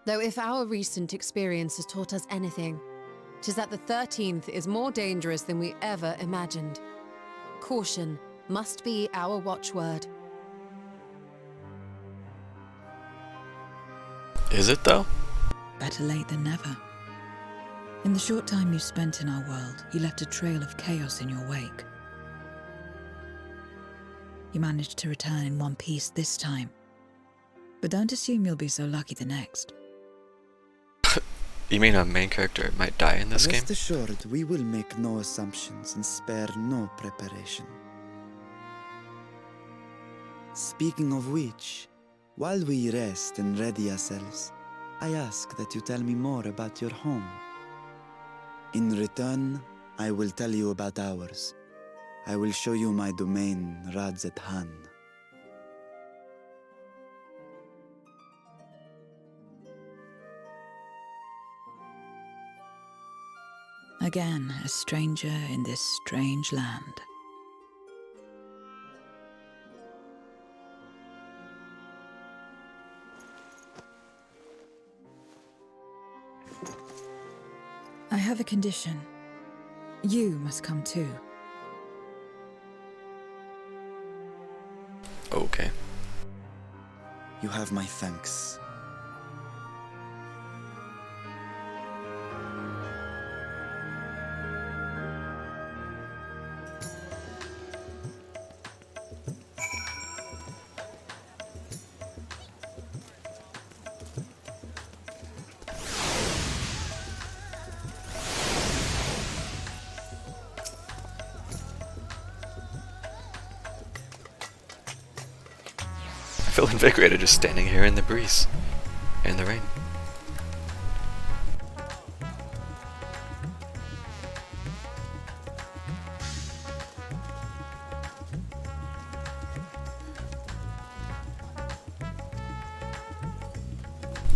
Though if our recent experience has taught us anything, 'tis that the 13th is more dangerous than we ever imagined. Caution must be our watchword. Is it, though? Better late than never. In the short time you spent in our world, you left a trail of chaos in your wake. You managed to return in one piece this time. But don't assume you'll be so lucky the next. You mean our main character might die in this game? Rest assured, we will make no assumptions and spare no preparation. Speaking of which, while we rest and ready ourselves, I ask that you tell me more about your home. In return, I will tell you about ours. I will show you my domain, Radzathan. Again, a stranger in this strange land. I have a condition. You must come too. Okay. You have my thanks. I feel invigorated just standing here in the breeze. In the rain.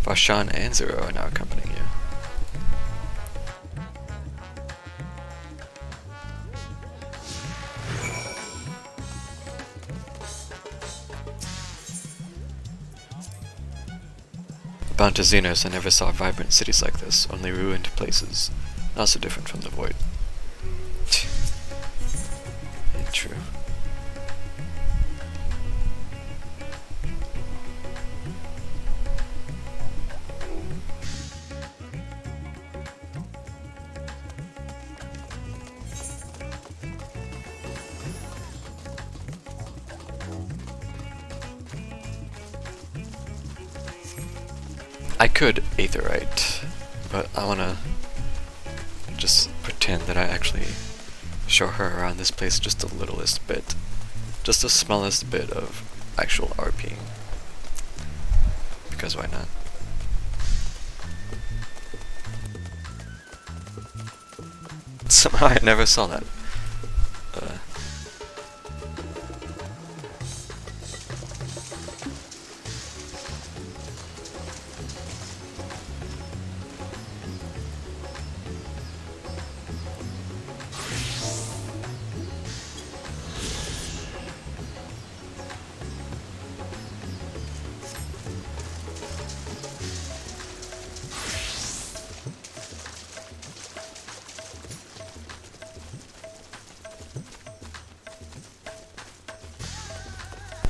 Varshan and Zero are now accompanying you. Bound to Xenos, I never saw vibrant cities like this, only ruined places. Not so different from the Void. Ain't true. I could Aetherite, but I wanna just pretend that I actually show her around this place just the littlest bit. Just the smallest bit of actual RPing. Because why not? Somehow I never saw that.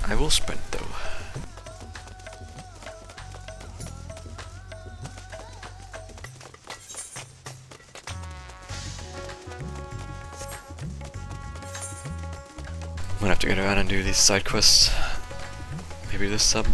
I will sprint though. gonna have to get around and do these side quests. Maybe this sub.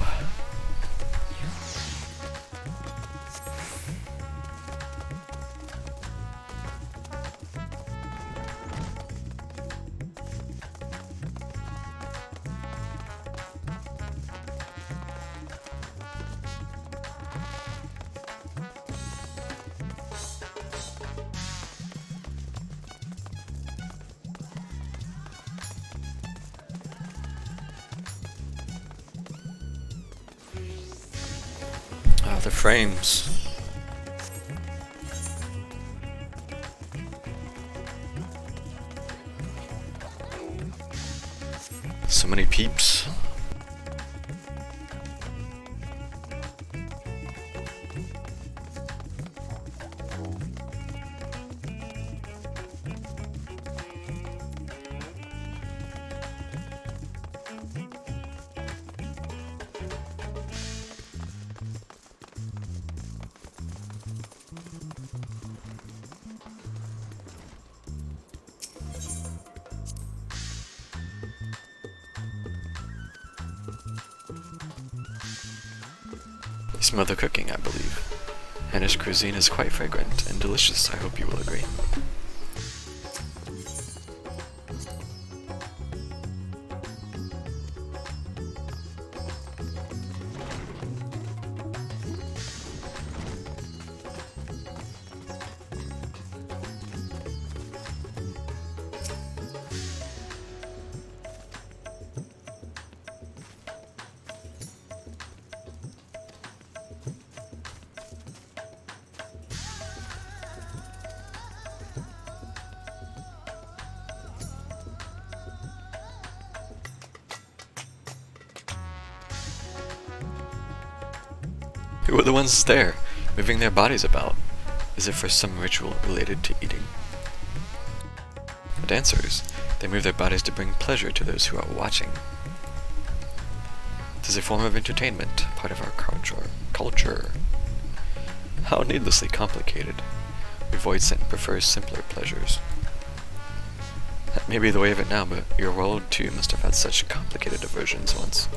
The frames. So many peeps. You smell the cooking, I believe. Hannish cuisine is quite fragrant and delicious, I hope you will agree. Who are the ones there, moving their bodies about? Is it for some ritual related to eating? The dancers. They move their bodies to bring pleasure to those who are watching. It is a form of entertainment, part of our culture. How needlessly complicated. Voidsent prefers simpler pleasures. That may be the way of it now, but your world too must have had such complicated diversions once.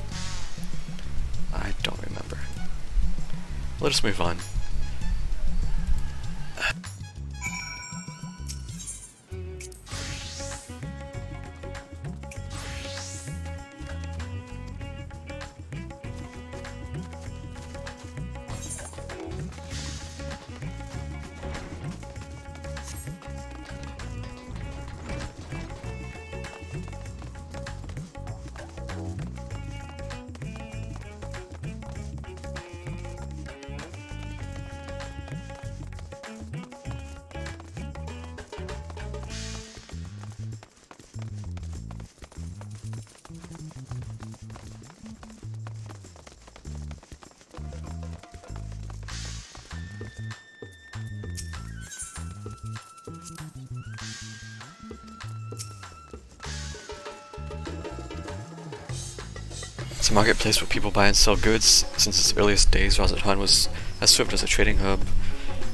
I don't remember. Let us move on. It's a marketplace where people buy and sell goods. Since its earliest days, Razathan has served as a trading hub,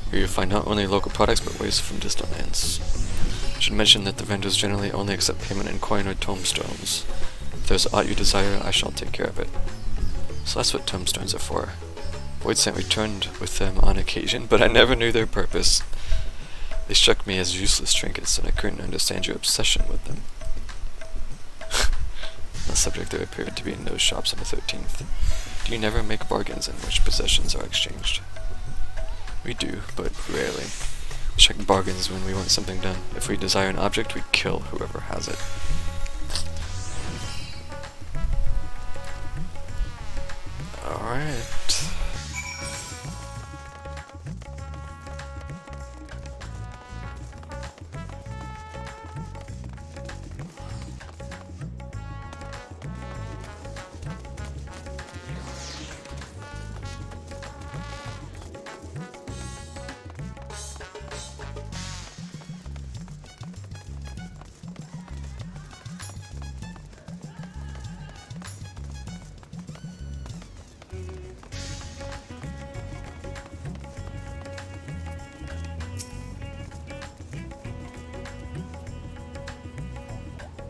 where you find not only local products but wares from distant lands. I should mention that the vendors generally only accept payment in coin or tomestones. If there's aught you desire, I shall take care of it. So that's what tomestones are for. Voidsent returned with them on occasion, but I never knew their purpose. They struck me as useless trinkets, and I couldn't understand your obsession with them. On the subject, there appeared to be no shops on the 13th. Do you never make bargains in which possessions are exchanged? We do, but rarely. We check bargains when we want something done. If we desire an object, we kill whoever has it. Alright.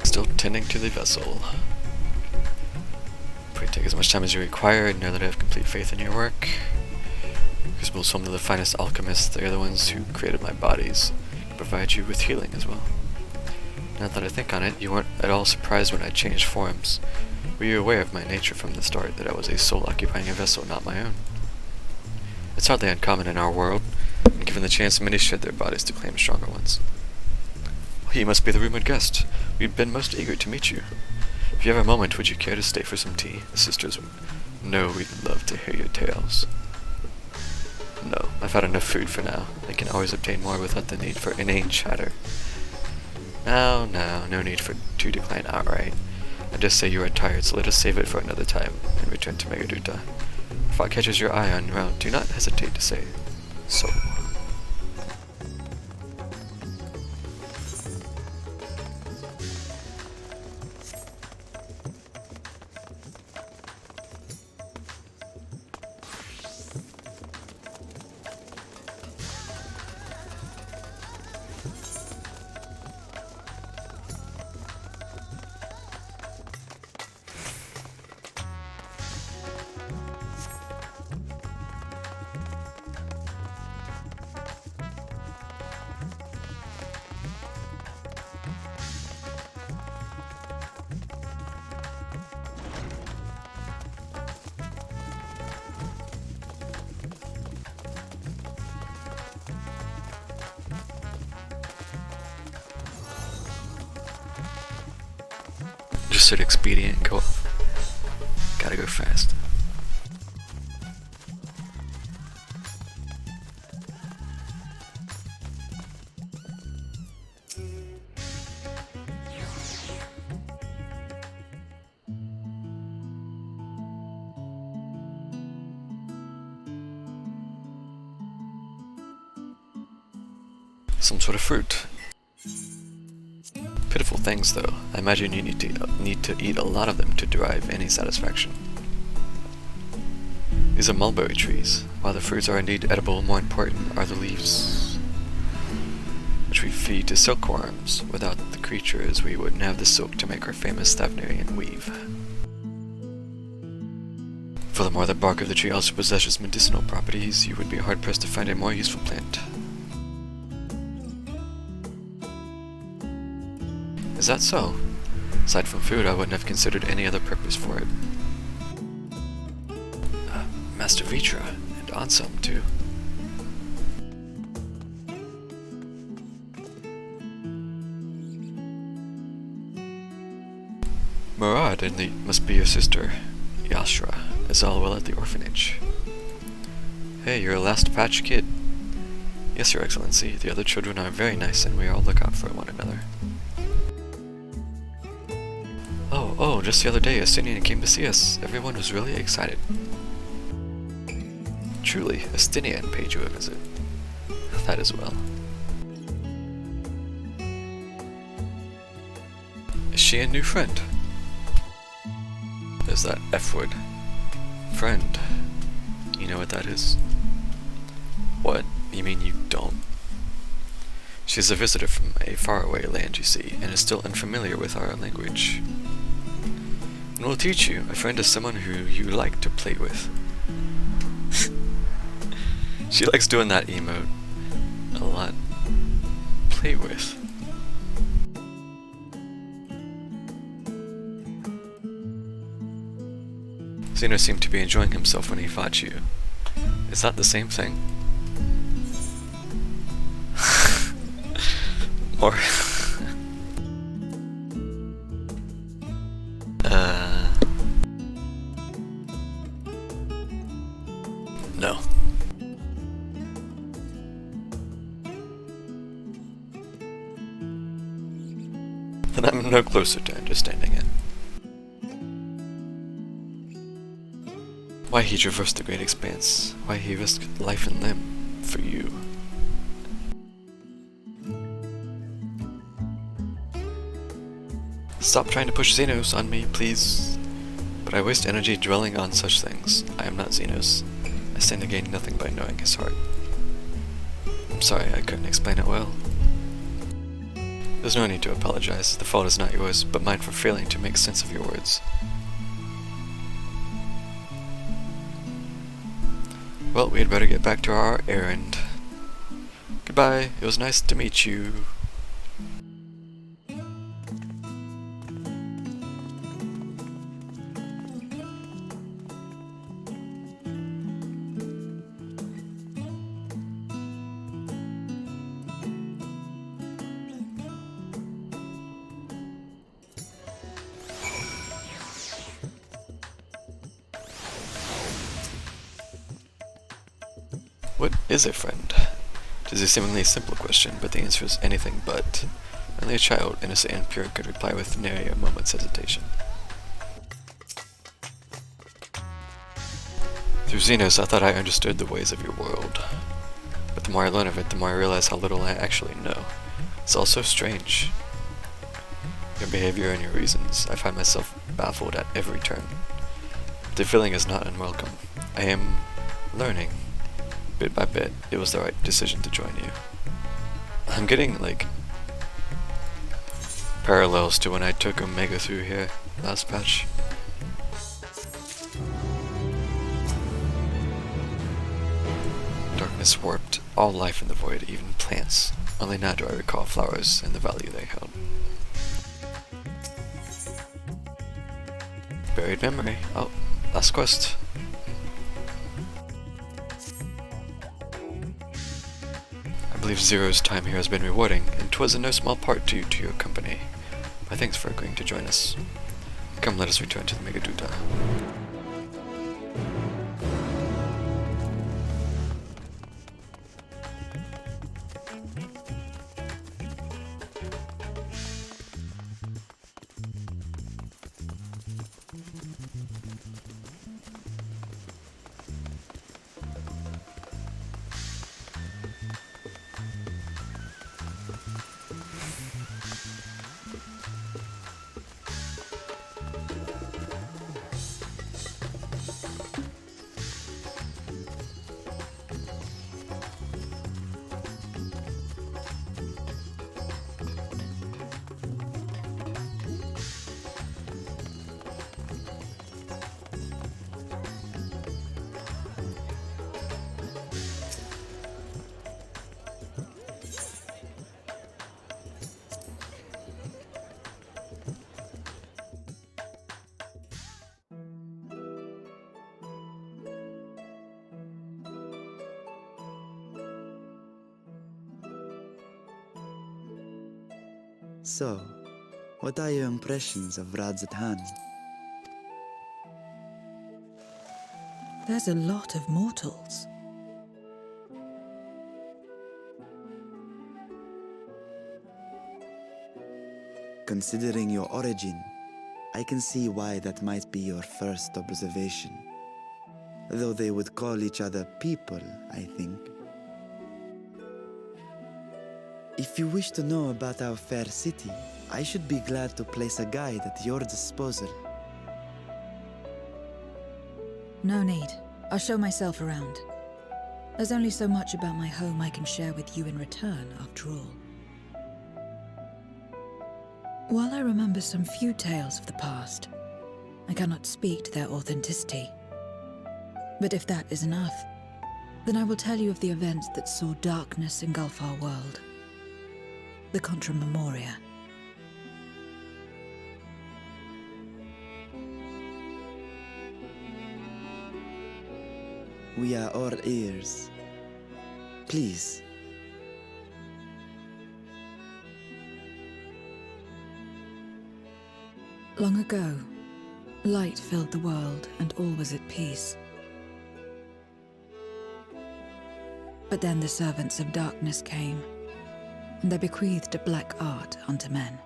still tending to the vessel. Pray take as much time as you require, and know that I have complete faith in your work. Crucible is home to the finest alchemists. They are the ones who created my bodies, provide you with healing as well. Now that I think on it, you weren't at all surprised when I changed forms. Were you aware of my nature from the start, that I was a soul occupying a vessel not my own? It's hardly uncommon in our world, and given the chance, many shed their bodies to claim stronger ones. Well, you must be the rumored guest. We've been most eager to meet you. If you have a moment, would you care to stay for some tea? The sisters know we'd love to hear your tales. No, I've had enough food for now. I can always obtain more without the need for inane chatter. No, no need to decline outright. I just say you are tired, so let us save it for another time and return to Megaduta. If what catches your eye on route, do not hesitate to say so. Just sort of expedient and go off. Gotta go fast. Some sort of fruit. Pitiful things, though. I imagine you need to eat a lot of them to derive any satisfaction. These are mulberry trees. While the fruits are indeed edible, more important are the leaves, which we feed to silkworms. Without the creatures, we wouldn't have the silk to make our famous Thavnerian weave. Furthermore, the bark of the tree also possesses medicinal properties. You would be hard-pressed to find a more useful plant. Is that so? Aside from food, I wouldn't have considered any other purpose for it. Master Vitra, and Ansem too. Murad must be your sister. Yashra is all well at the orphanage. Hey, you're a last patch kid. Yes, Your Excellency. The other children are very nice and we all look out for one another. Oh, just the other day, Astinian came to see us. Everyone was really excited. Truly, Astinian paid you a visit. That is well. Is she a new friend? There's that F word. Friend. You know what that is? What? You mean you don't? She's a visitor from a faraway land, you see, and is still unfamiliar with our language. And we'll teach you. A friend is someone who you like to play with. She likes doing that emote a lot. Play with. Zeno seemed to be enjoying himself when he fought you. Is that the same thing? Or... No. Then I'm no closer to understanding it. Why he traversed the great expanse, why he risked life and limb for you. Stop trying to push Xenos on me, please. But I waste energy dwelling on such things. I am not Xenos. I stand to gain nothing by knowing his heart. I'm sorry I couldn't explain it well. There's no need to apologize. The fault is not yours, but mine for failing to make sense of your words. Well, we had better get back to our errand. Goodbye. It was nice to meet you. What is a friend? It is a seemingly simple question, but the answer is anything but. Only a child, innocent and pure, could reply with nary a moment's hesitation. Through Xenos, I thought I understood the ways of your world. But the more I learn of it, the more I realize how little I actually know. It's all so strange. Your behavior and your reasons, I find myself baffled at every turn. But the feeling is not unwelcome. I am learning. Bit by bit, it was the right decision to join you. I'm getting, like, parallels to when I took Omega through here last patch. Darkness warped all life in the void, even plants. Only now do I recall flowers and the value they held. Buried memory. Oh, last quest. I believe Zero's time here has been rewarding, and 'twas in no small part due to your company. My thanks for agreeing to join us. Come, let us return to the Megaduta. So, what are your impressions of Radzatan? There's a lot of mortals. Considering your origin, I can see why that might be your first observation. Though they would call each other people, I think. If you wish to know about our fair city, I should be glad to place a guide at your disposal. No need. I'll show myself around. There's only so much about my home I can share with you in return, after all. While I remember some few tales of the past, I cannot speak to their authenticity. But if that is enough, then I will tell you of the events that saw darkness engulf our world. The Contra Memoria. We are all ears. Please. Long ago, light filled the world and all was at peace. But then the servants of darkness came, and they bequeathed a black art unto men.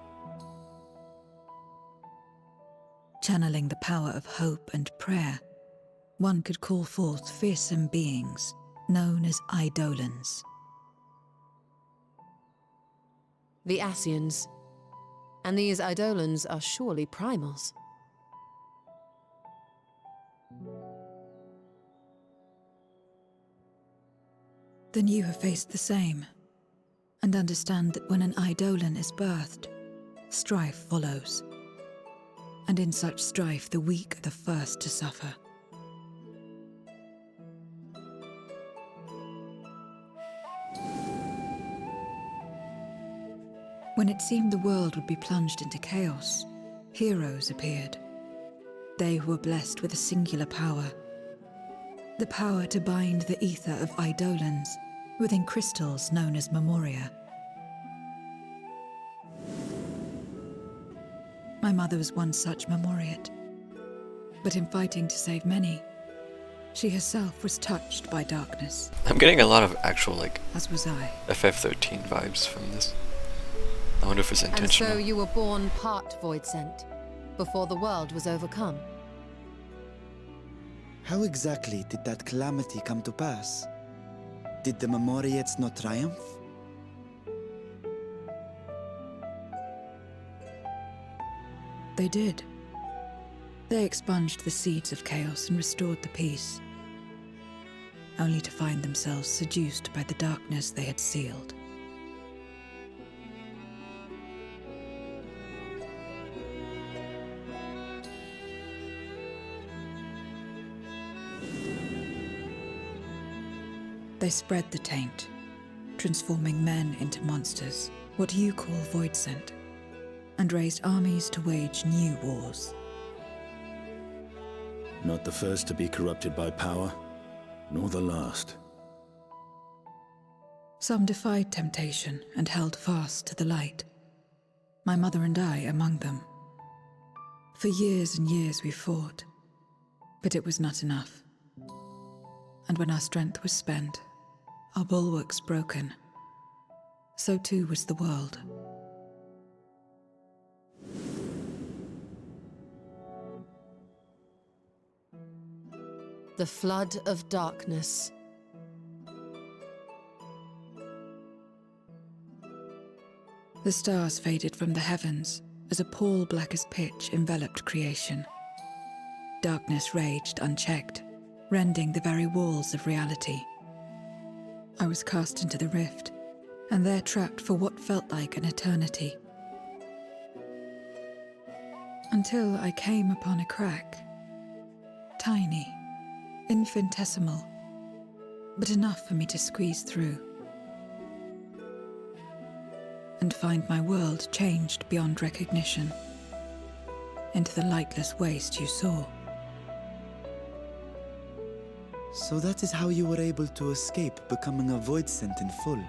Channeling the power of hope and prayer, one could call forth fearsome beings known as Eidolons. The Ascians. And these Eidolons are surely primals. Then you have faced the same. and understand that when an Eidolon is birthed, strife follows. And in such strife, the weak are the first to suffer. When it seemed the world would be plunged into chaos, heroes appeared. They who were blessed with a singular power. The power to bind the ether of Eidolons within crystals known as Memoria. My mother was one such Memoriate. But in fighting to save many, she herself was touched by darkness. I'm getting a lot of actual, like, as was I. FF13 vibes from this. I wonder if it's intentional. And so you were born part void sent, before the world was overcome. How exactly did that calamity come to pass? Did the Memoriates not triumph? They did. They expunged the seeds of chaos and restored the peace, only to find themselves seduced by the darkness they had sealed. They spread the taint, transforming men into monsters, what you call void sent, and raised armies to wage new wars. Not the first to be corrupted by power, nor the last. Some defied temptation and held fast to the light. My mother and I among them. For years and years we fought, but it was not enough. And when our strength was spent, our bulwarks broken, so too was the world. The flood of darkness. The stars faded from the heavens as a pall black as pitch enveloped creation. Darkness raged unchecked, rending the very walls of reality. I was cast into the rift, and there trapped for what felt like an eternity. Until I came upon a crack. Tiny, infinitesimal, but enough for me to squeeze through. And find my world changed beyond recognition, into the lightless waste you saw. So that is how you were able to escape becoming a void sent in full.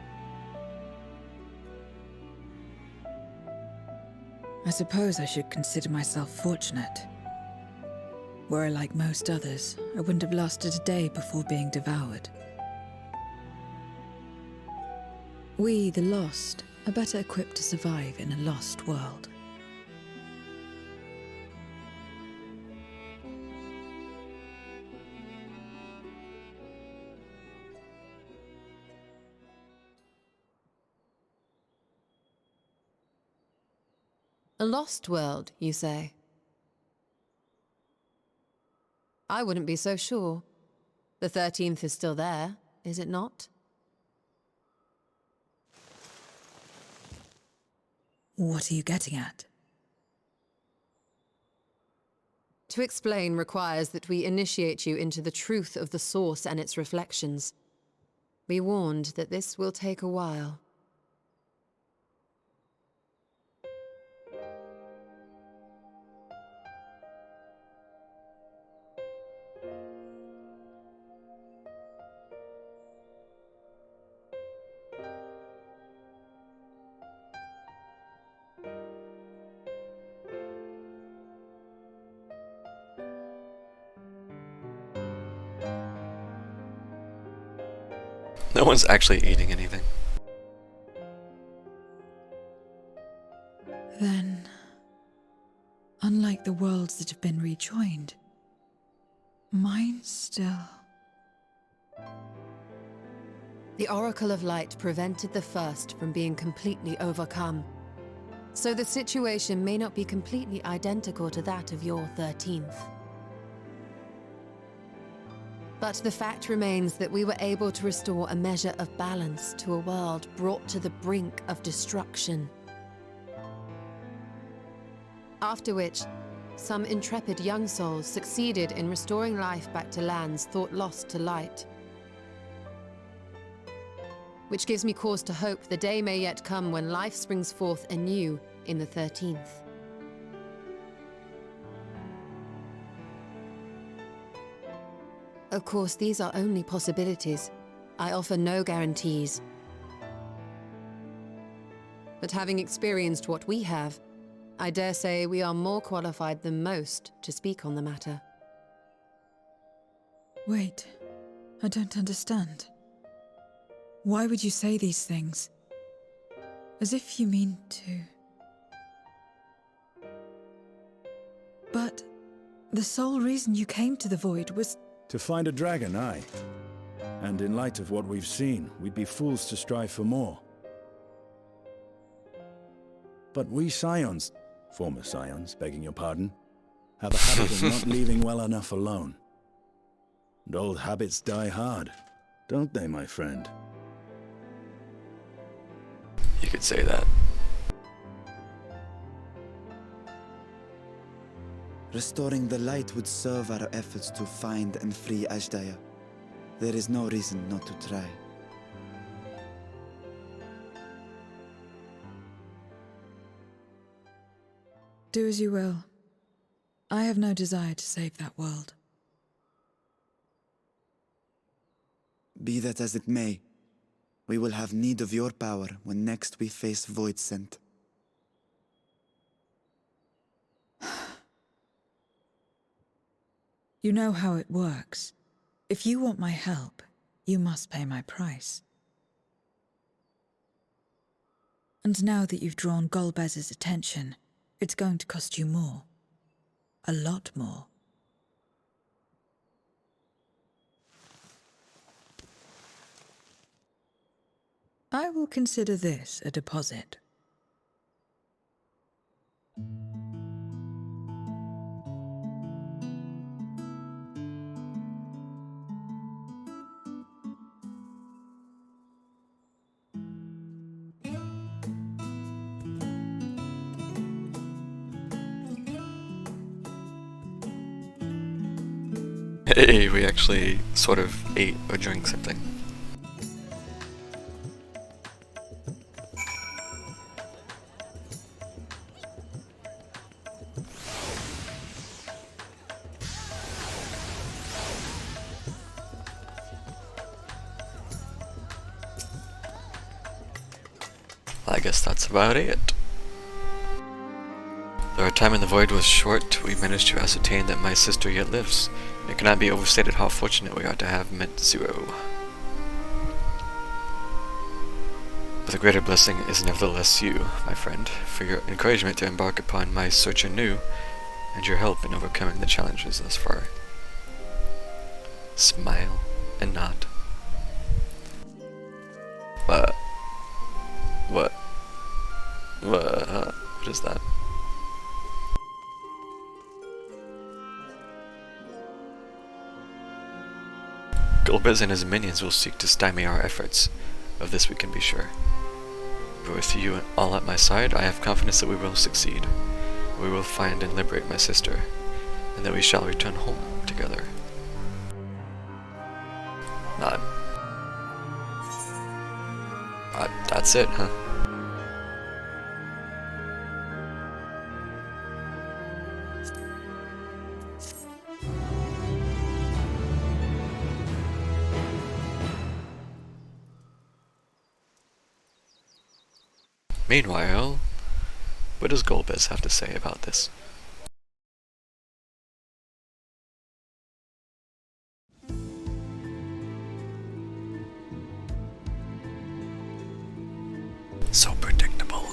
I suppose I should consider myself fortunate. Were I like most others, I wouldn't have lasted a day before being devoured. We, the lost, are better equipped to survive in a lost world. A lost world, you say? I wouldn't be so sure. The 13th is still there, is it not? What are you getting at? To explain requires that we initiate you into the truth of the source and its reflections. Be warned that this will take a while. No one's actually eating anything. Then, unlike the worlds that have been rejoined, mine still... The Oracle of Light prevented the first from being completely overcome. So the situation may not be completely identical to that of your 13th. But the fact remains that we were able to restore a measure of balance to a world brought to the brink of destruction. After which, some intrepid young souls succeeded in restoring life back to lands thought lost to light. Which gives me cause to hope the day may yet come when life springs forth anew in the 13th. Of course, these are only possibilities. I offer no guarantees. But having experienced what we have, I dare say we are more qualified than most to speak on the matter. Wait, I don't understand. Why would you say these things? As if you mean to... But the sole reason you came to the Void was... To find a dragon, aye. And in light of what we've seen, we'd be fools to strive for more. But we Scions, former Scions, begging your pardon, have a habit of not leaving well enough alone. And old habits die hard, don't they, my friend? You could say that. Restoring the light would serve our efforts to find and free Ashdaya. There is no reason not to try. Do as you will. I have no desire to save that world. Be that as it may, we will have need of your power when next we face Voidsent. You know how it works. If you want my help, you must pay my price. And now that you've drawn Golbez's attention, it's going to cost you more. A lot more. I will consider this a deposit. Hey, we actually sort of ate or drank something. I guess that's about it. Though our time in the Void was short, we managed to ascertain that my sister yet lives. It cannot be overstated how fortunate we are to have met Zero. But the greater blessing is nevertheless you, my friend, for your encouragement to embark upon my search anew, and your help in overcoming the challenges thus far. Smile and nod. What is that? Golbez and his minions will seek to stymie our efforts. Of this we can be sure. But with you all at my side, I have confidence that we will succeed. We will find and liberate my sister, and that we shall return home together. Nod. That's it, huh? Meanwhile, what does Golbez have to say about this? So predictable.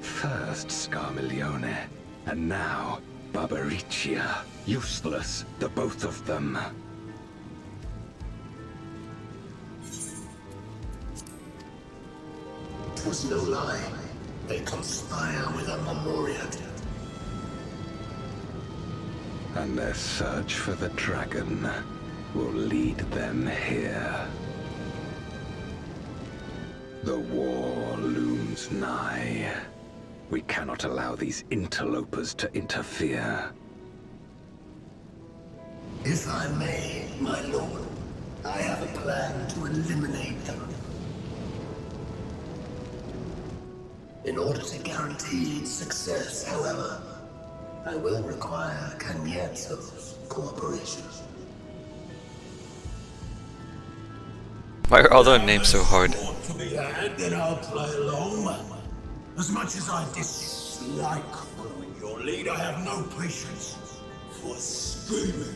First Scarmiglione, and now Barbaricia. Useless, the both of them. was no lie. They conspire with a Memoriad. And their search for the dragon will lead them here. The war looms nigh. We cannot allow these interlopers to interfere. If I may, my lord, I have a plan to eliminate them. In order to guarantee its success, however, I will require Cagnazzo's cooperation. Why are all their names so hard? To be had, then I'll play along. As much as I dislike following your lead, I have no patience for scheming.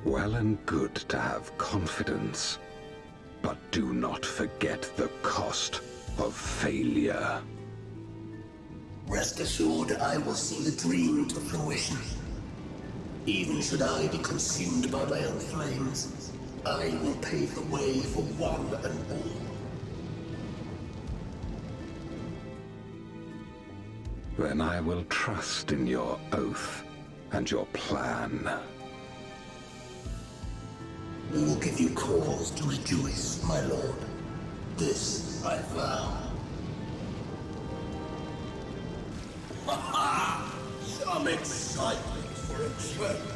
Well and good to have confidence, but do not forget the cost of failure. Rest assured, I will see the dream to fruition. Even should I be consumed by my own flames, I will pave the way for one and all. Then I will trust in your oath and your plan. We will give you cause to rejoice, my lord. This I vow. Ha ha! Some excitement for a change.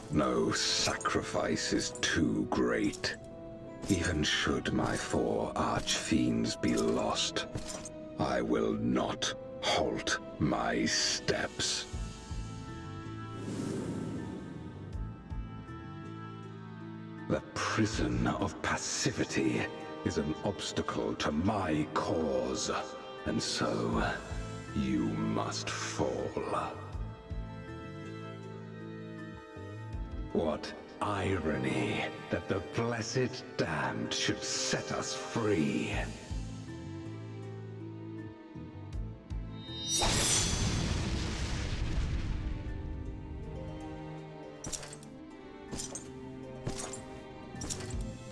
No sacrifice is too great. Even should my 4 archfiends be lost, I will not halt my steps. The prison of passivity is an obstacle to my cause, and so you must fall. What irony that the blessed damned should set us free.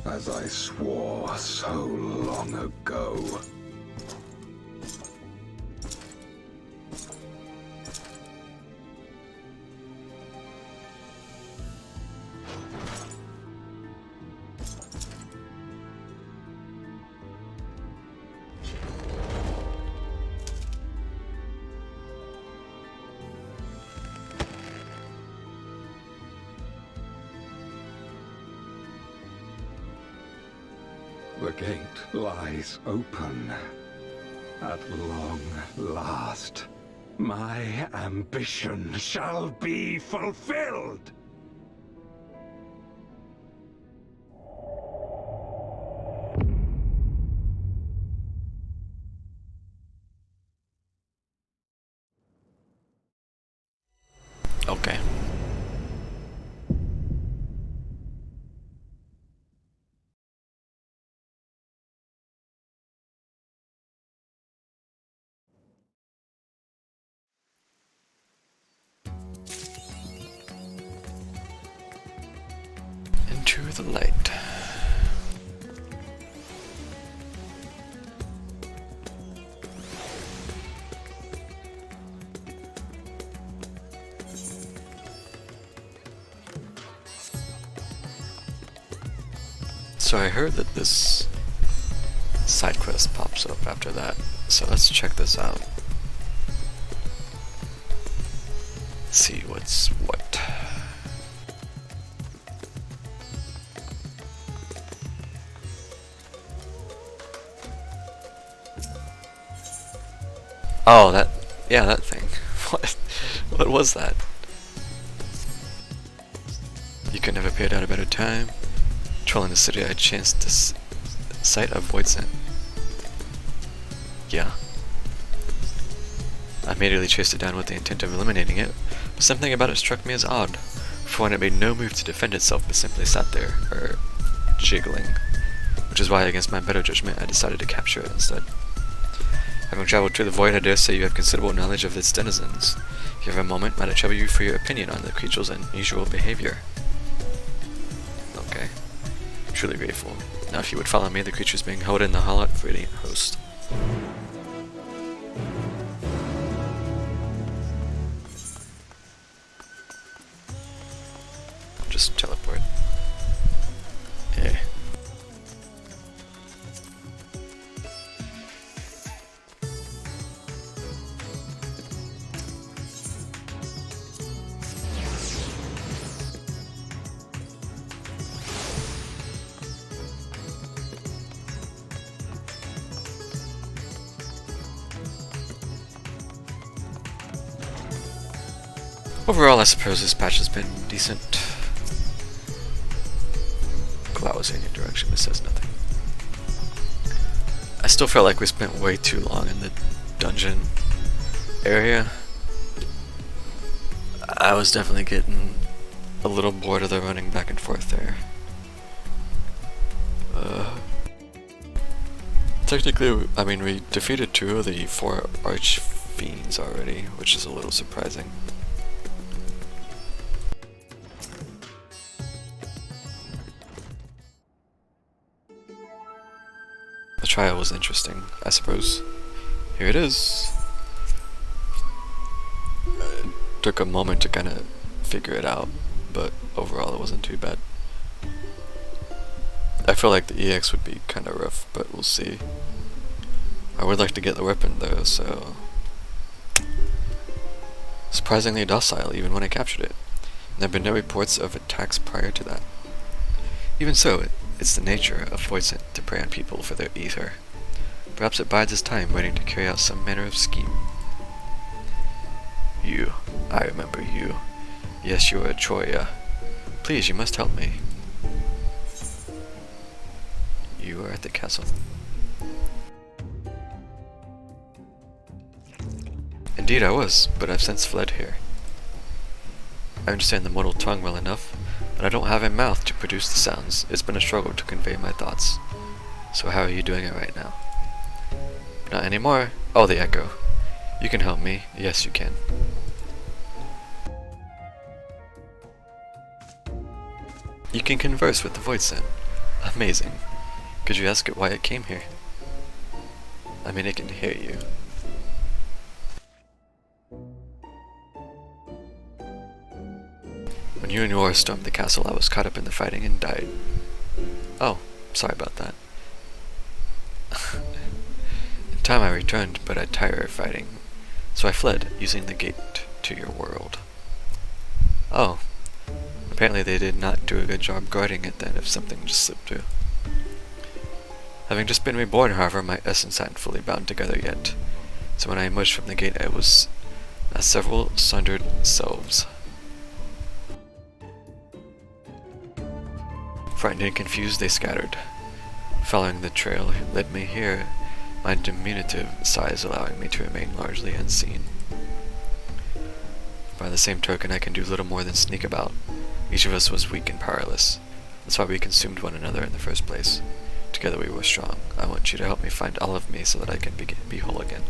As I swore so long ago. The gate lies open. At long last, my ambition shall be fulfilled! Okay. Into the light. So I heard that this side quest pops up after that, so let's check this out. See what's what. Oh, that, yeah, that thing. What was that? You could never appeared at a better time. Trolling the city, I chanced to sight a void scent. Yeah. I immediately chased it down with the intent of eliminating it, but something about it struck me as odd. For one, it made no move to defend itself, but simply sat there, jiggling. Which is why, against my better judgment, I decided to capture it instead. Having traveled through the void, I dare say you have considerable knowledge of its denizens. If you have a moment, might I trouble you for your opinion on the creature's unusual behavior? Okay. Truly grateful. Now if you would follow me, the creature is being held in the hall of Radiant Host. Just teleport. Yeah. Overall, I suppose this patch has been decent. Cloud was in your direction, but says nothing. I still felt like we spent way too long in the dungeon area. I was definitely getting a little bored of the running back and forth there. Technically, I mean, we defeated 2 of the 4 archfiends already, which is a little surprising. The trial was interesting, I suppose. Here it is. It took a moment to kind of figure it out, but overall it wasn't too bad. I feel like the EX would be kind of rough, but we'll see. I would like to get the weapon though, so... Surprisingly docile even when I captured it. And there have been no reports of attacks prior to that. Even so, it's the nature of Voidsent to prey on people for their ether. Perhaps it bides its time waiting to carry out some manner of scheme. You. I remember you. Yes, you are Troya. Please, you must help me. You are at the castle. Indeed I was, but I've since fled here. I understand the mortal tongue well enough, but I don't have a mouth to produce the sounds. It's been a struggle to convey my thoughts. So how are you doing it right now? Not anymore. Oh, the echo. You can help me. Yes, you can. You can converse with the Voidsent. Amazing. Could you ask it why it came here? I mean, it can hear you. When you and yours stormed the castle, I was caught up in the fighting and died. Oh, sorry about that. In time I returned, but I tired of fighting, so I fled, using the gate to your world. Oh, apparently they did not do a good job guarding it then if something just slipped through. Having just been reborn, however, my essence hadn't fully bound together yet, so when I emerged from the gate I was as several sundered selves. Frightened and confused, they scattered. Following the trail led me here, my diminutive size allowing me to remain largely unseen. By the same token, I can do little more than sneak about. Each of us was weak and powerless. That's why we consumed one another in the first place. Together we were strong. I want you to help me find all of me so that I can be whole again.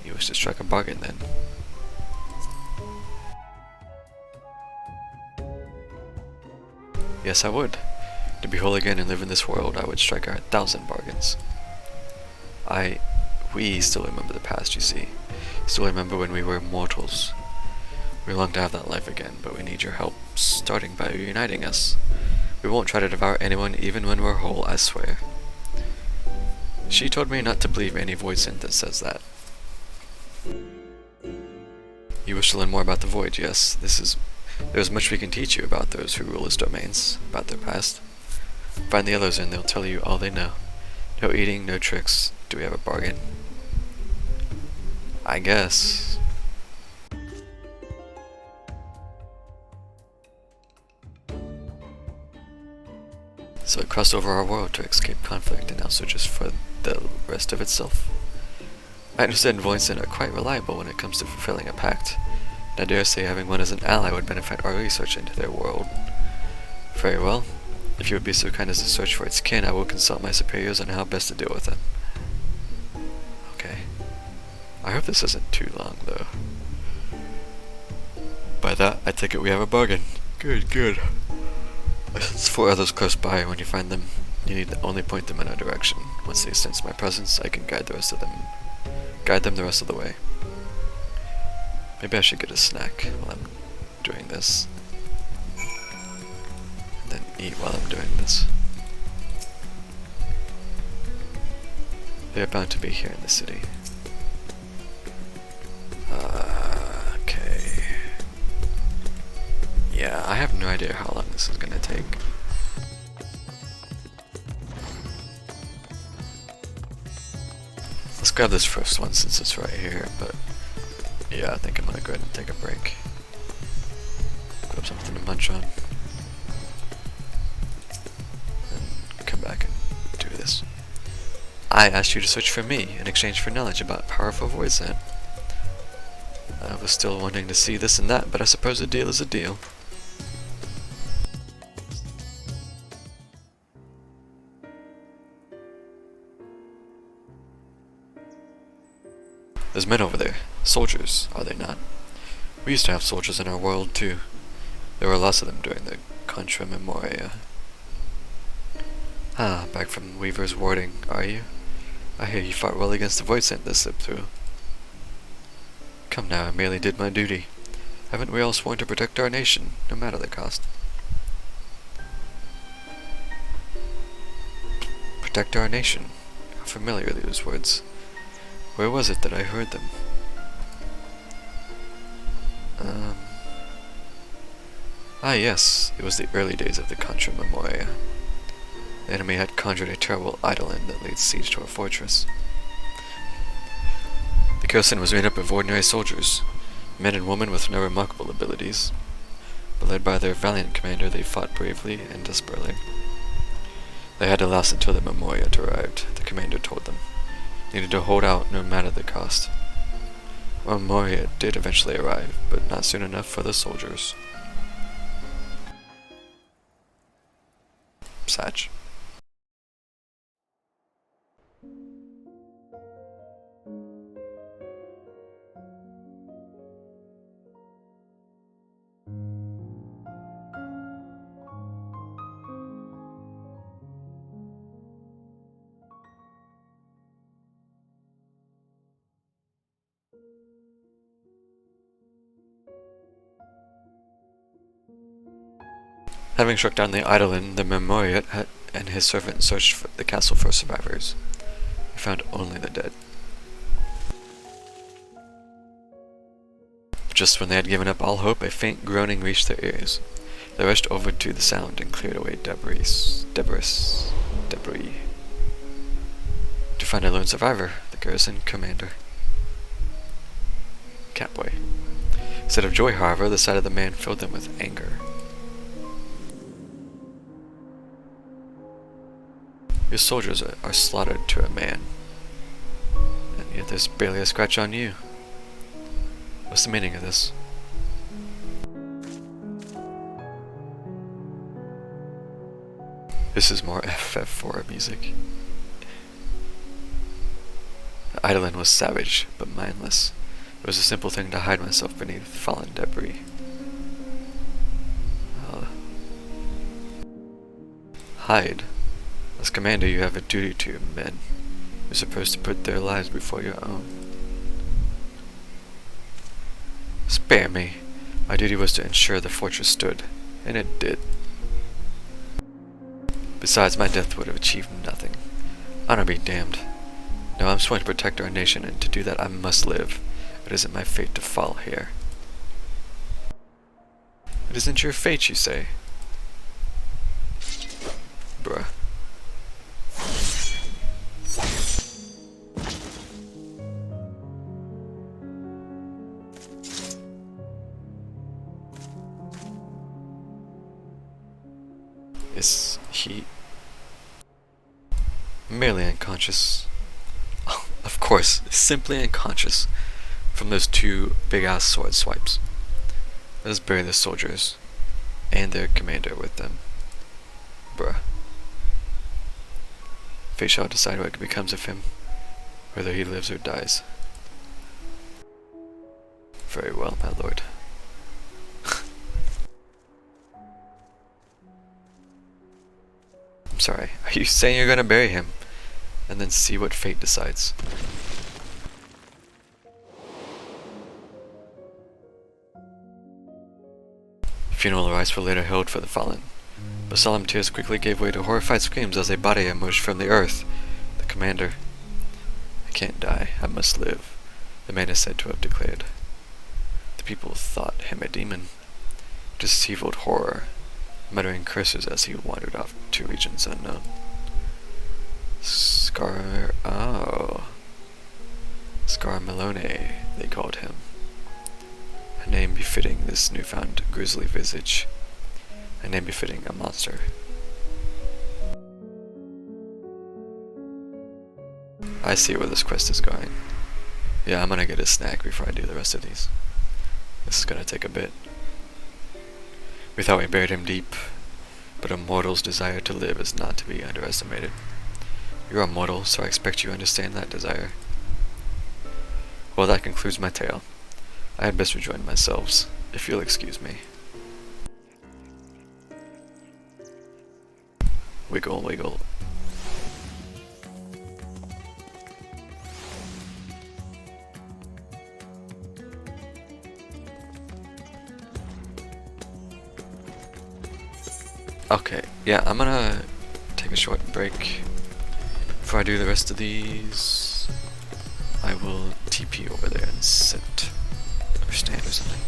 You wish to strike a bargain, then? Yes, I would. To be whole again and live in this world, I would strike 1,000 bargains. We still remember the past, you see. Still remember when we were mortals. We long to have that life again, but we need your help, starting by reuniting us. We won't try to devour anyone even when we're whole, I swear. She told me not to believe any Voidsent that says that. You wish to learn more about the Void, yes. There's much we can teach you about those who rule its domains, about their past. Find the others and they'll tell you all they know. No eating, no tricks. Do we have a bargain? I guess. So it crossed over our world to escape conflict and now searches for the rest of itself? I understand Voisin are quite reliable when it comes to fulfilling a pact, and I dare say having one as an ally would benefit our research into their world. Very well. If you would be so kind as to search for its kin, I will consult my superiors on how best to deal with them. Okay. I hope this isn't too long, though. By that, I take it we have a bargain. Good, good. Since 4 others close by, when you find them, you need to only point them in our direction. Once they sense my presence, I can guide them the rest of the way. Maybe I should get a snack while I'm doing this. And then eat while I'm doing this. They're bound to be here in the city. Okay. Yeah, I have no idea how long this is gonna take. Let's grab this first one since it's right here, but yeah, I think I'm gonna go ahead and take a break. Grab something to munch on. And come back and do this. I asked you to search for me in exchange for knowledge about powerful voice ant. I was still wanting to see this and that, but I suppose a deal is a deal. There's men over there. Soldiers, are they not? We used to have soldiers in our world, too. There were lots of them during the Contra Memoria. Ah, back from Weaver's warding, are you? I hear you fought well against the voice ant that slipped through. Come now, I merely did my duty. Haven't we all sworn to protect our nation, no matter the cost? Protect our nation. How familiar are those words? Where was it that I heard them? Yes, it was the early days of the Contra Memoria. The enemy had conjured a terrible eidolon that laid siege to our fortress. The garrison was made up of ordinary soldiers, men and women with no remarkable abilities, but led by their valiant commander, they fought bravely and desperately. They had to last until the Memoriat arrived, the commander told them. Needed to hold out no matter the cost. Memoriat did eventually arrive, but not soon enough for the soldiers. Satch. Having struck down the eidolon, the Memoriat and his servant searched for the castle for survivors. He found only the dead. Just when they had given up all hope, a faint groaning reached their ears. They rushed over to the sound and cleared away debris. To find a lone survivor, the garrison commander. Catboy. Instead of joy, however, the sight of the man filled them with anger. Your soldiers are slaughtered to a man, and yet there's barely a scratch on you. What's the meaning of this? This is more FF4 music. The eidolon was savage, but mindless. It was a simple thing to hide myself beneath fallen debris. Hide. As commander, you have a duty to your men. You're supposed to put their lives before your own. Spare me. My duty was to ensure the fortress stood, and it did. Besides, my death would have achieved nothing. Honor be damned. No, I'm sworn to protect our nation, and to do that I must live. It isn't my fate to fall here. It isn't your fate, you say? Bruh. Is he merely unconscious? Oh, of course, simply unconscious from those two big-ass sword swipes. Let us bury the soldiers and their commander with them. Bruh. Fate shall decide what becomes of him, whether he lives or dies. Very well, my lord. I'm sorry, are you saying you're gonna bury him, and then see what fate decides? Funeral rites were later held for the fallen, but solemn tears quickly gave way to horrified screams as a body emerged from the earth. The commander. I can't die, I must live, the man is said to have declared. The people thought him a demon, deceived horror, muttering curses as he wandered off to regions unknown. Scar Malone, they called him. A name befitting this newfound grisly visage. A name befitting a monster. I see where this quest is going. Yeah, I'm gonna get a snack before I do the rest of these. This is gonna take a bit. We thought we buried him deep, but a mortal's desire to live is not to be underestimated. You're a mortal, so I expect you understand that desire. Well, that concludes my tale. I had best rejoin myself, if you'll excuse me. Wiggle, wiggle. Okay, yeah, I'm gonna take a short break. Before I do the rest of these, I will TP over there and sit, or stand or something.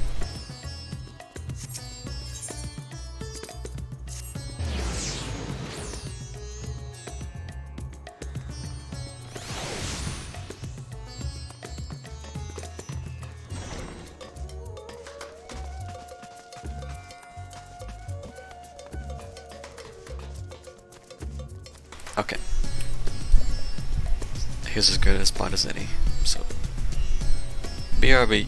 Okay. Here's as good a spot as any, so BRB.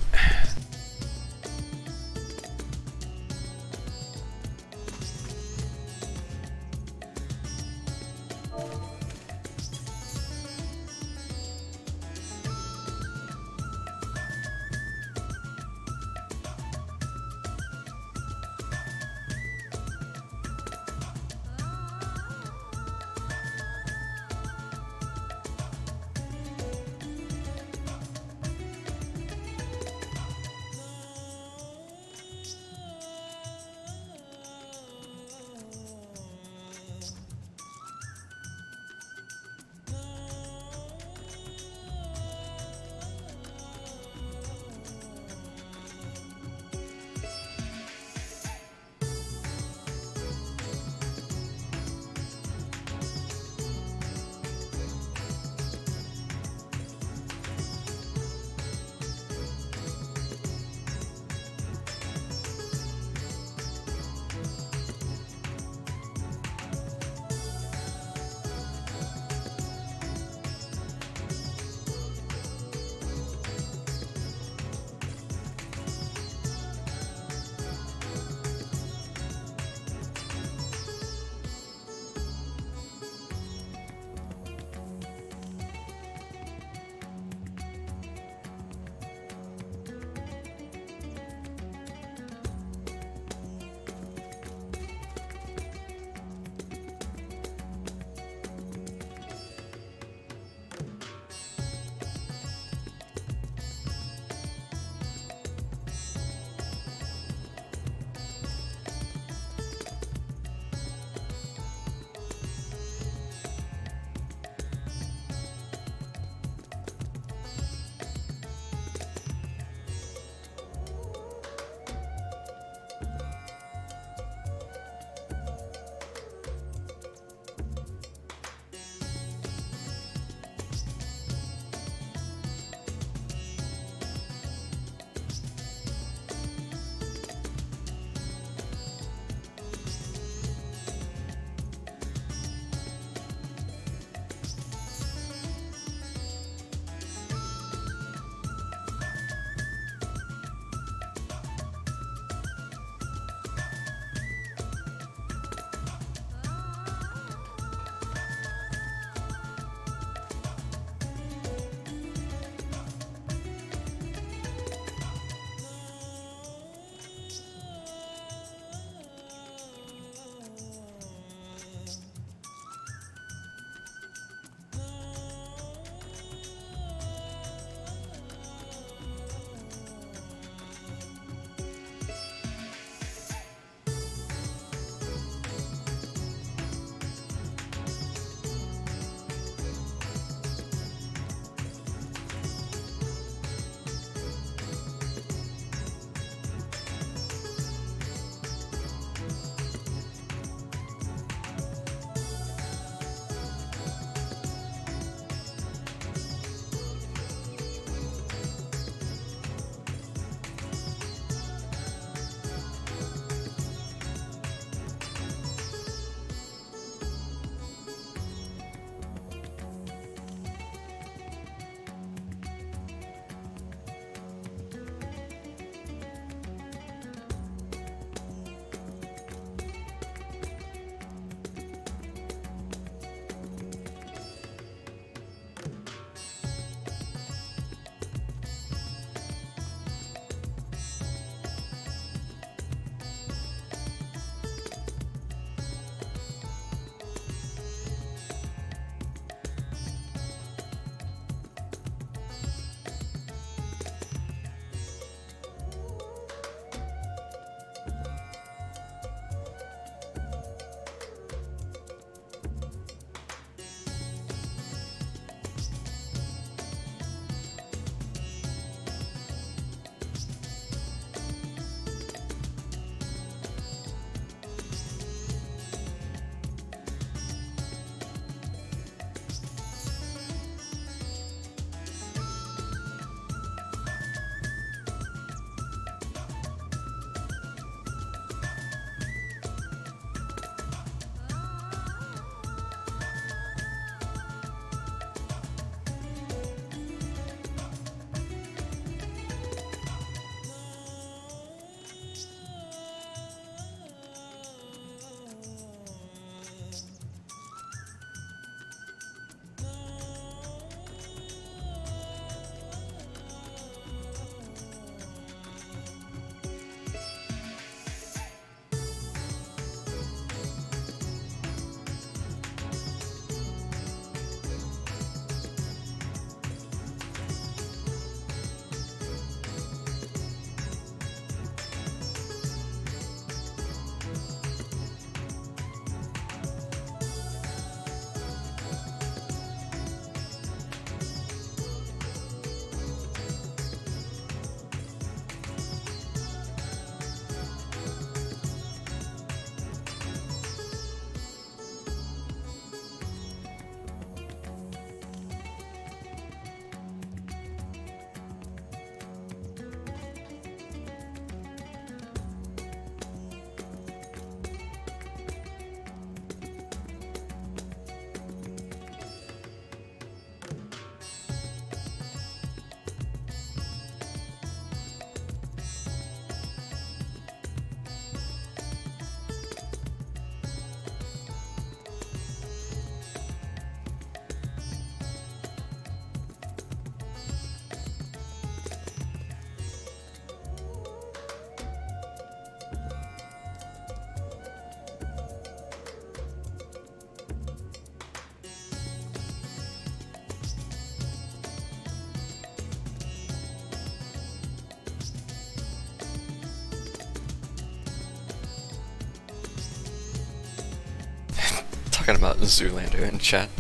talking about Zoolander in chat.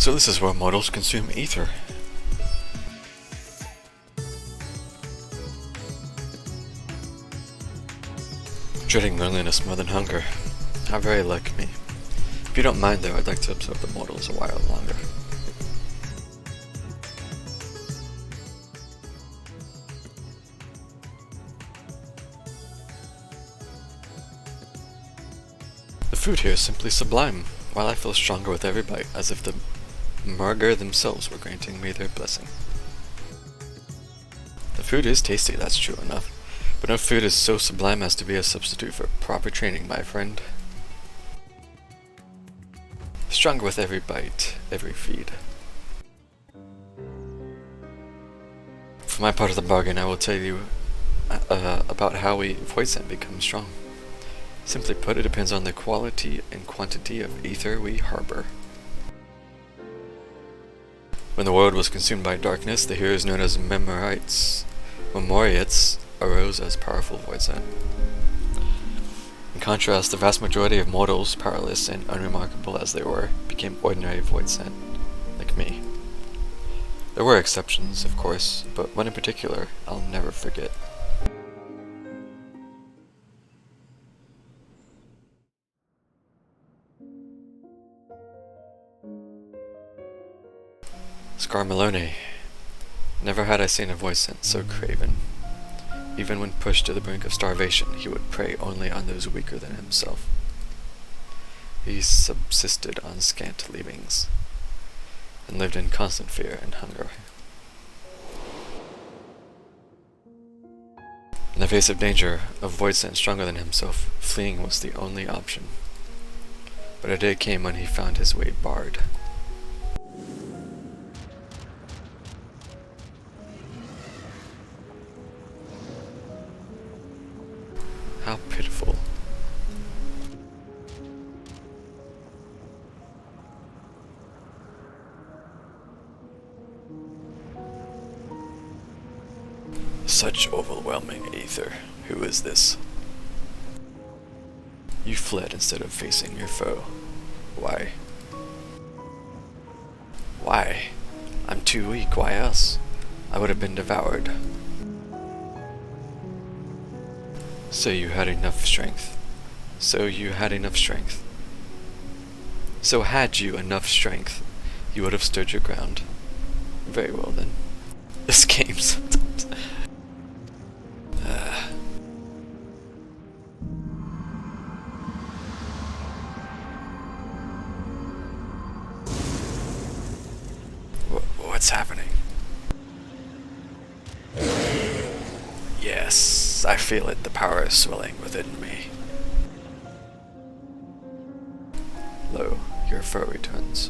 So this is where mortals consume ether. Dreading loneliness more than hunger. How very like me. If you don't mind though, I'd like to observe the mortals a while longer. The food here is simply sublime, while I feel stronger with every bite, as if the Margar themselves were granting me their blessing. The food is tasty, that's true enough, but no food is so sublime as to be a substitute for proper training, my friend. Stronger with every bite, every feed. For my part of the bargain, I will tell you about how void scent becomes strong. Simply put, it depends on the quality and quantity of ether we harbor. When the world was consumed by darkness, the heroes known as Memorites arose as powerful void scent. In contrast, the vast majority of mortals, powerless and unremarkable as they were, became ordinary void scent, like me. There were exceptions, of course, but one in particular I'll never forget. Scar Maloney. Never had I seen a void scent so craven. Even when pushed to the brink of starvation, he would prey only on those weaker than himself. He subsisted on scant leavings, and lived in constant fear and hunger. In the face of danger, a void scent stronger than himself, fleeing was the only option. But a day came when he found his way barred. How pitiful. Such overwhelming ether. Who is this? You fled instead of facing your foe. Why? Why? I'm too weak. Why else? I would have been devoured. So you had enough strength. So had you enough strength, you would have stood your ground. Very well then. This game sometimes. What's happening? Yes, I feel it. The power is swelling within me. Lo, your foe returns.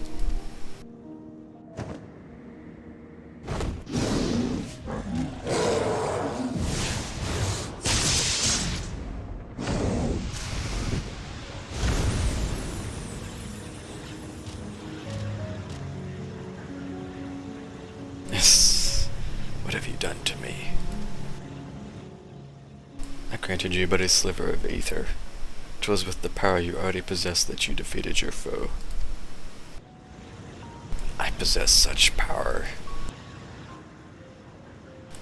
Yes, what have you done to me? I granted you but a sliver of ether. 'Twas with the power you already possessed that you defeated your foe. I possess such power.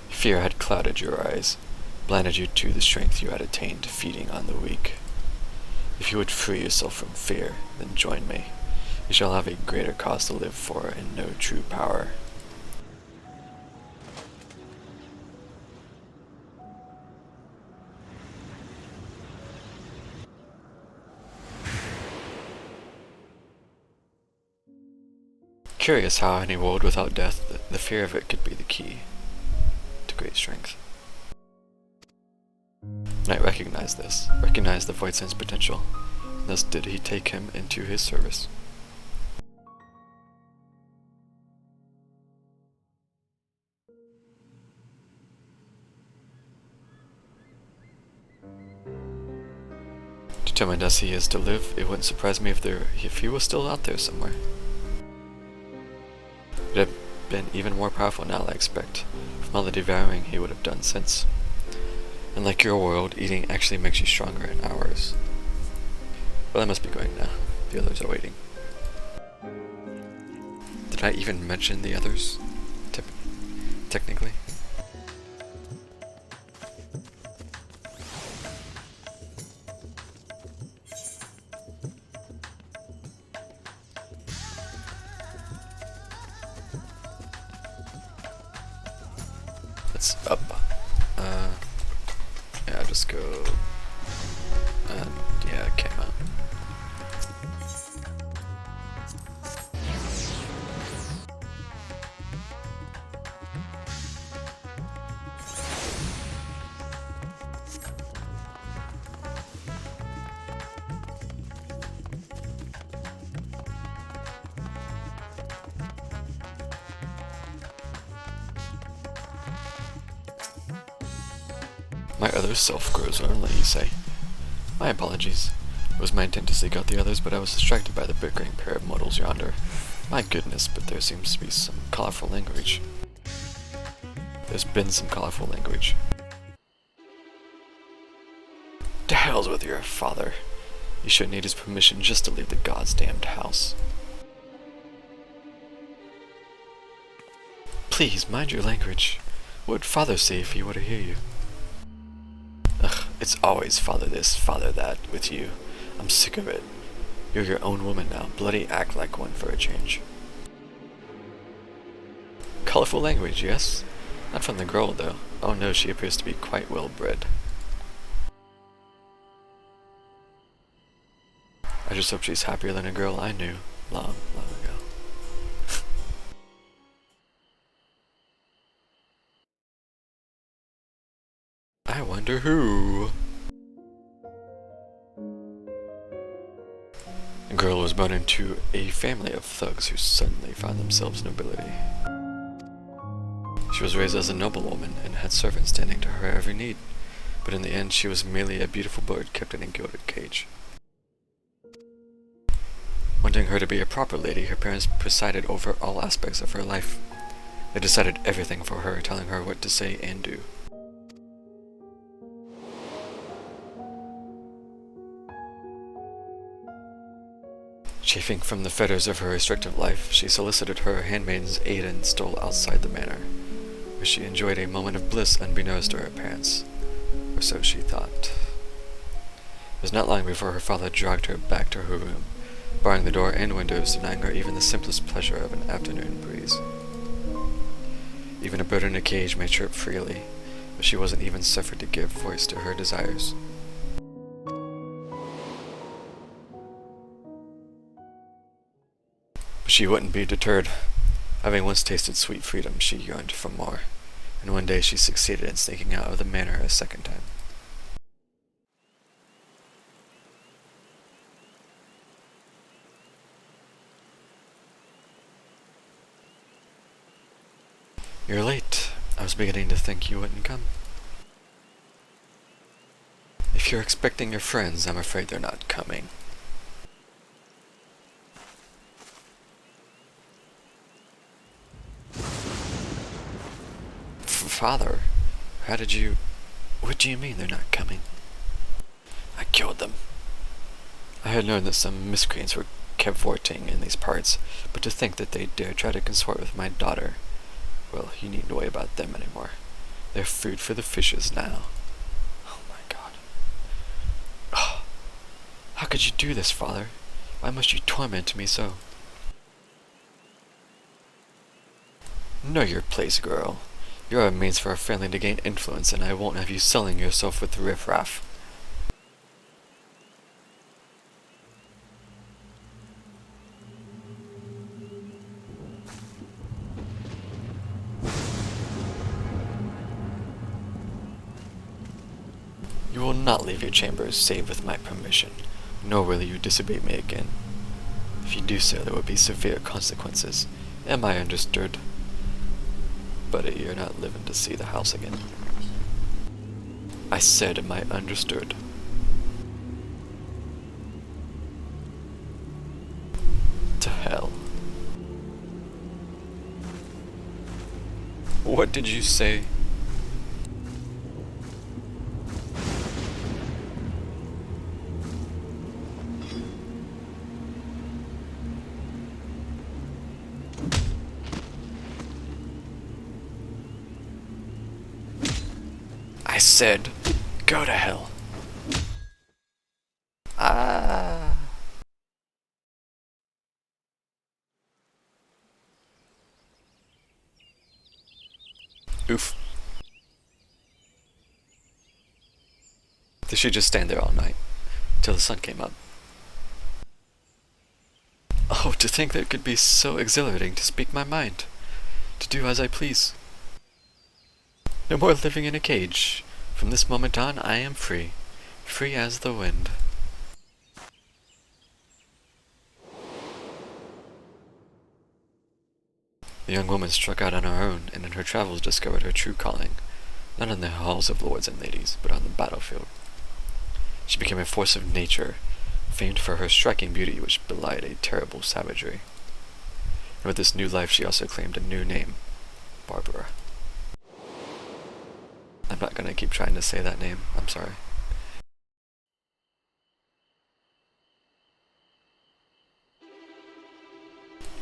Fear had clouded your eyes, blinded you to the strength you had attained feeding on the weak. If you would free yourself from fear, then join me. You shall have a greater cause to live for and know true power. Curious how in a world without death, the fear of it could be the key to great strength. Knight recognized this, recognized the void scent's potential, and thus did he take him into his service. Determined as he is to live, it wouldn't surprise me if he was still out there somewhere. It would have been even more powerful now, I expect, from all the devouring he would have done since. And like your world, eating actually makes you stronger in hours. Well, I must be going now. The others are waiting. Did I even mention the others? Technically? It's up. Yeah, just go. And yeah, it came out. My other self grows early, you say? My apologies. It was my intent to seek out the others, but I was distracted by the bickering pair of modals yonder. My goodness, but there seems to be some colorful language. There's been some colorful language. To hell's with your father. You shouldn't need his permission just to leave the god's damned house. Please, mind your language. What would father say if he were to hear you? Ugh, it's always father this, father that with you. I'm sick of it. You're your own woman now. Bloody act like one for a change. Colorful language, yes? Not from the girl, though. Oh no, she appears to be quite well bred. I just hope she's happier than a girl I knew long, long ago. I wonder who. The girl was born into a family of thugs who suddenly found themselves nobility. She was raised as a noblewoman and had servants tending to her every need, but in the end she was merely a beautiful bird kept in a gilded cage. Wanting her to be a proper lady, her parents presided over all aspects of her life. They decided everything for her, telling her what to say and do. Chafing from the fetters of her restrictive life, she solicited her handmaid's aid and stole outside the manor, where she enjoyed a moment of bliss unbeknownst to her parents, or so she thought. It was not long before her father dragged her back to her room, barring the door and windows, denying her even the simplest pleasure of an afternoon breeze. Even a bird in a cage may chirp freely, but she wasn't even suffered to give voice to her desires. But she wouldn't be deterred. Having once tasted sweet freedom, she yearned for more, and one day she succeeded in sneaking out of the manor a second time. You're late. I was beginning to think you wouldn't come. If you're expecting your friends, I'm afraid they're not coming. Father, how did you... What do you mean they're not coming? I killed them. I had learned that some miscreants were cavorting in these parts, but to think that they dare try to consort with my daughter... Well, you needn't worry about them anymore. They're food for the fishes now. Oh my god. Oh, how could you do this, Father? Why must you torment me so? Know your place, girl. You're a means for our family to gain influence, and I won't have you selling yourself with riffraff. You will not leave your chambers save with my permission, nor will you disobey me again. If you do so, there will be severe consequences. Am I understood? But you're not living to see the house again. I said, am I understood? To hell. What did you say? I said, go to hell. Ah. Oof. Did she just stand there all night, till the sun came up? Oh, to think that it could be so exhilarating to speak my mind, to do as I please. No more living in a cage. From this moment on, I am free, free as the wind. The young woman struck out on her own, and in her travels discovered her true calling, not in the halls of lords and ladies, but on the battlefield. She became a force of nature, famed for her striking beauty which belied a terrible savagery. And with this new life she also claimed a new name, Barbara. I'm not gonna keep trying to say that name, I'm sorry.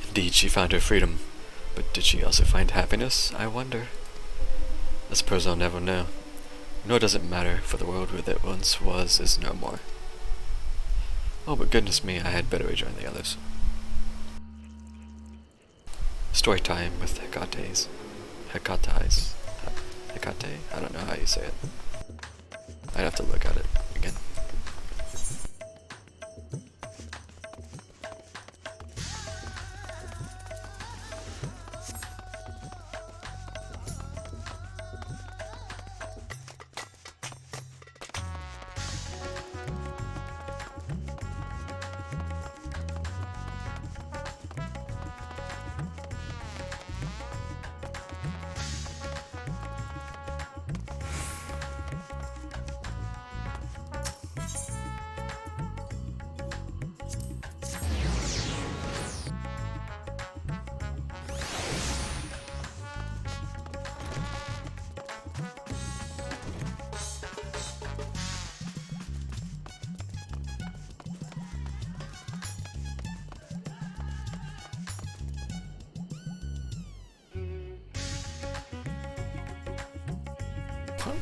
Indeed, she found her freedom, but did she also find happiness, I wonder? I suppose I'll never know. Nor does it matter, for the world that once was is no more. Oh, but goodness me, I had better rejoin the others. Story time with Hecates. Hecates? Hecate? I don't know how you say it. I'd have to look at it again.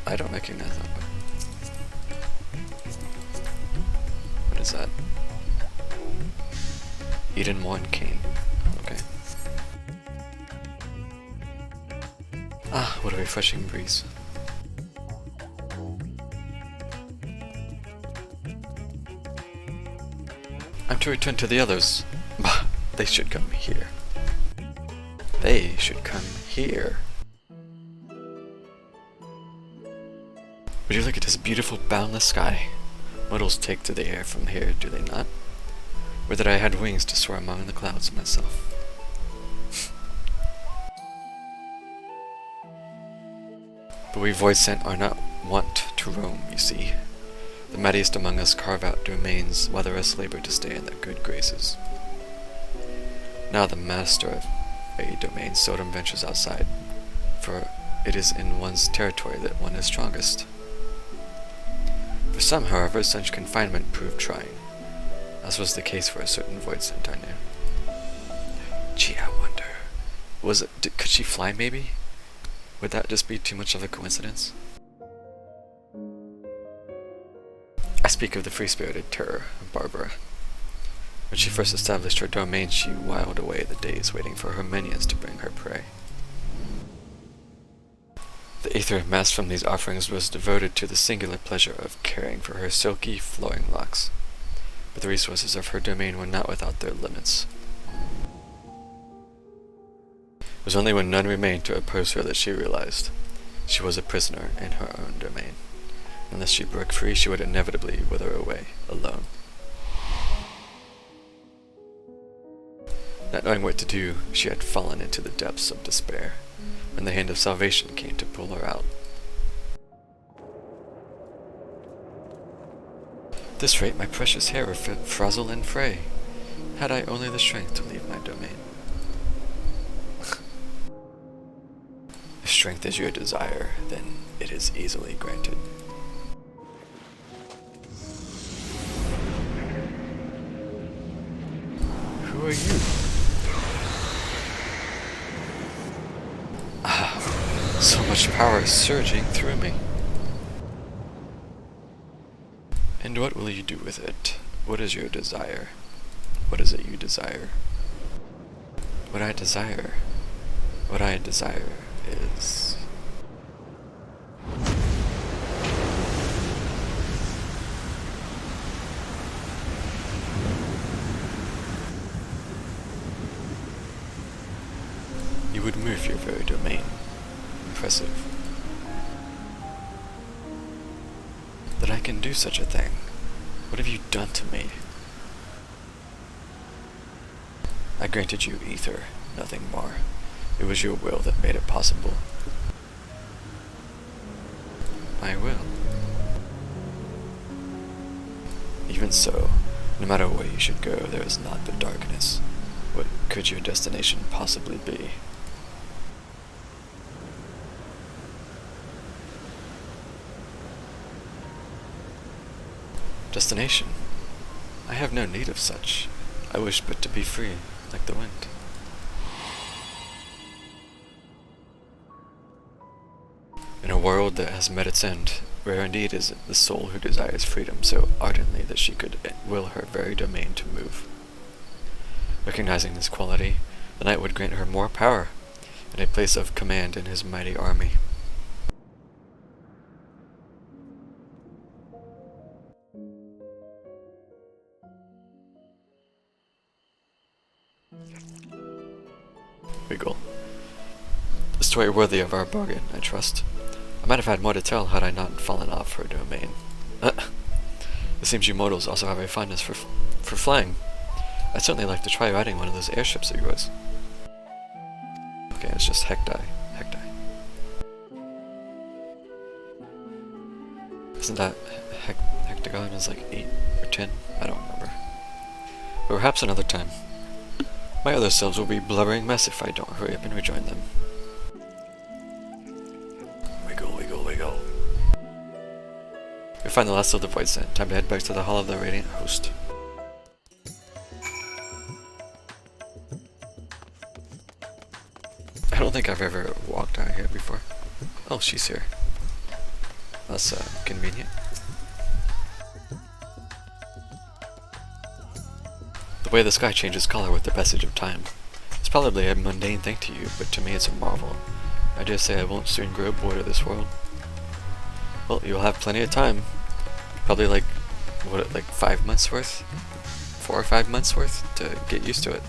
I don't recognize that one. What is that? Edenmorn King. Okay. Ah, what a refreshing breeze. I'm to return to the others. Bah, they should come here. They should come here. Would you look at this beautiful, boundless sky? Mortals take to the air from here, do they not? Or that I had wings to soar among the clouds myself. But we void-sent are not wont to roam, you see. The mightiest among us carve out domains, while the rest labor to stay in their good graces. Now the master of a domain seldom ventures outside, for it is in one's territory that one is strongest. For some, however, such confinement proved trying, as was the case for a certain void-sent I knew. Gee, I wonder, could she fly maybe? Would that just be too much of a coincidence? I speak of the free-spirited terror of Barbara. When she first established her domain, she whiled away the days waiting for her minions to bring her prey. The ether amassed from these offerings was devoted to the singular pleasure of caring for her silky, flowing locks, but the resources of her domain were not without their limits. It was only when none remained to oppose her that she realized she was a prisoner in her own domain. Unless she broke free, she would inevitably wither away, alone. Not knowing what to do, she had fallen into the depths of despair, when the hand of salvation came to pull her out. At this rate, my precious hair would frazzle and fray, had I only the strength to leave my domain. If strength is your desire, then it is easily granted. Who are you? Ah, so much power surging through me. And what will you do with it? What is your desire? What is it you desire? What I desire is... You would move your very domain. Impressive. That I can do such a thing. What have you done to me? I granted you ether, nothing more. It was your will that made it possible. My will. Even so, no matter where you should go, there is not the darkness. What could your destination possibly be? Destination? I have no need of such. I wish but to be free, like the wind. In a world that has met its end, rare indeed is the soul who desires freedom so ardently that she could will her very domain to move. Recognizing this quality, the knight would grant her more power, and a place of command in his mighty army. Wiggle. A story worthy of our bargain, I trust. I might have had more to tell had I not fallen off her domain. It seems you mortals also have a fondness for flying. I'd certainly like to try riding one of those airships of yours. Okay, it's just Hecti. Isn't that hectagon is like 8 or 10? I don't remember. But perhaps another time. My other selves will be blubbering mess if I don't hurry up and rejoin them. Wiggle, wiggle, wiggle. We find the last of the void scent. Time to head back to the Hall of the Radiant Host. I don't think I've ever walked out here before. Oh, she's here. That's convenient. The way the sky changes color with the passage of time. It's probably a mundane thing to you, but to me it's a marvel. I dare say I won't soon grow bored of this world. Well, you'll have plenty of time. Probably like 5 months worth? 4 or 5 months worth to get used to it.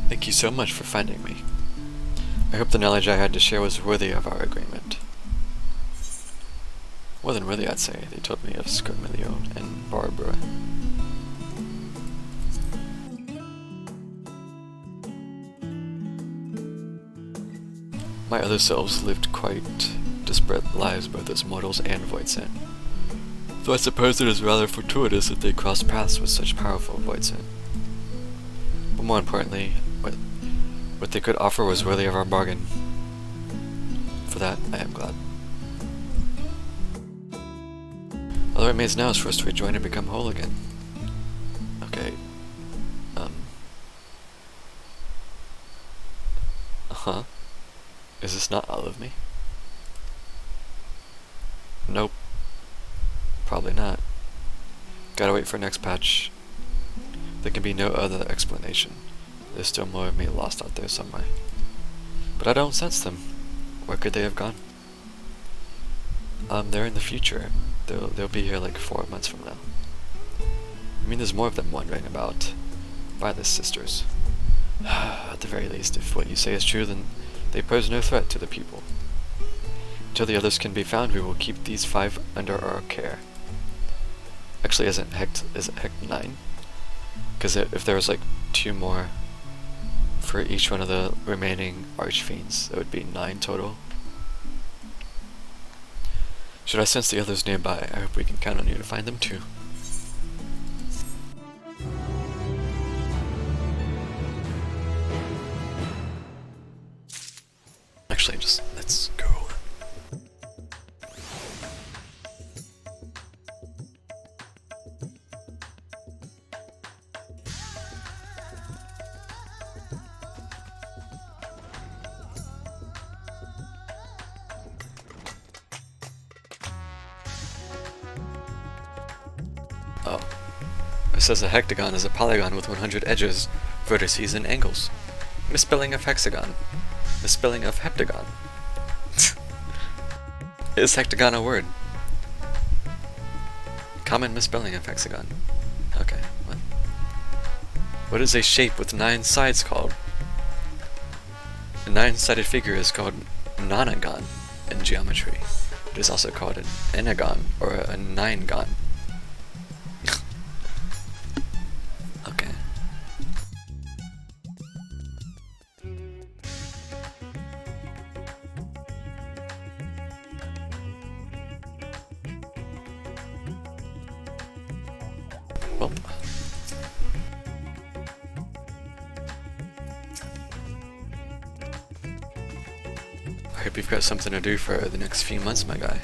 Thank you so much for finding me. I hope the knowledge I had to share was worthy of our agreement. More than worthy, I'd say. They told me of Scarmilio and Barbara. My other selves lived quite disparate lives both as mortals and voidsent. Though I suppose it is rather fortuitous that they crossed paths with such powerful voidsent. But more importantly, what they could offer was worthy of our bargain. For that, I am glad. All that remains now is for us to rejoin and become whole again. Okay. Uh-huh. Is this not all of me? Nope. Probably not. Gotta wait for next patch. There can be no other explanation. There's still more of me lost out there somewhere. But I don't sense them. Where could they have gone? They're in the future. They'll be here like 4 months from now. I mean, there's more of them wandering about by the sisters. At the very least, if what you say is true, then they pose no threat to the people. Until the others can be found, we will keep these 5 under our care. Actually, is it Hecht 9? Because if there was like 2 more for each one of the remaining archfiends, that would be 9 total. Should I sense the others nearby? I hope we can count on you to find them too. Actually, just let's go. Oh. It says a hectagon is a polygon with 100 edges, vertices, and angles. Misspelling of hexagon. Misspelling of heptagon. Is hectagon a word? Common misspelling of hexagon. Okay, what? What is a shape with 9 sides called? A 9-sided figure is called nonagon in geometry. It is also called an enagon or a 9gon. Okay. Well. I hope you've got something to do for the next few months, my guy.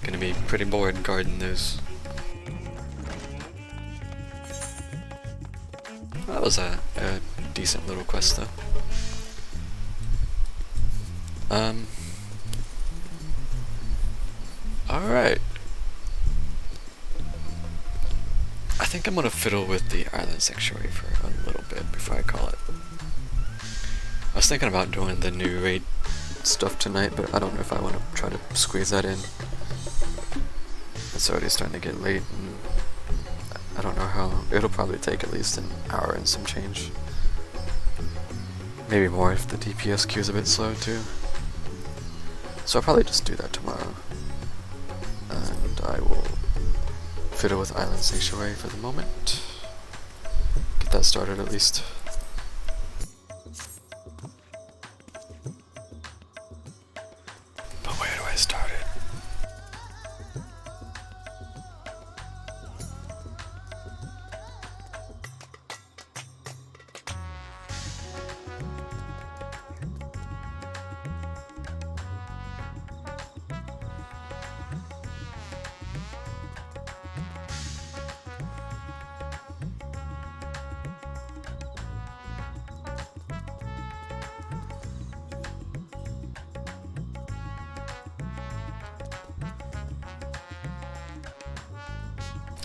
Gonna be pretty bored guarding those. That was a decent little quest, though. Alright. I think I'm gonna fiddle with the Island Sanctuary for a little bit before I call it. I was thinking about doing the new raid stuff tonight, but I don't know if I want to try to squeeze that in. It's already starting to get late, and I don't know how. It'll probably take at least an hour and some change. Maybe more if the DPS queue is a bit slow too. So I'll probably just do that tomorrow. And I will fiddle with Island Sanctuary for the moment. Get that started at least. But where do I start it?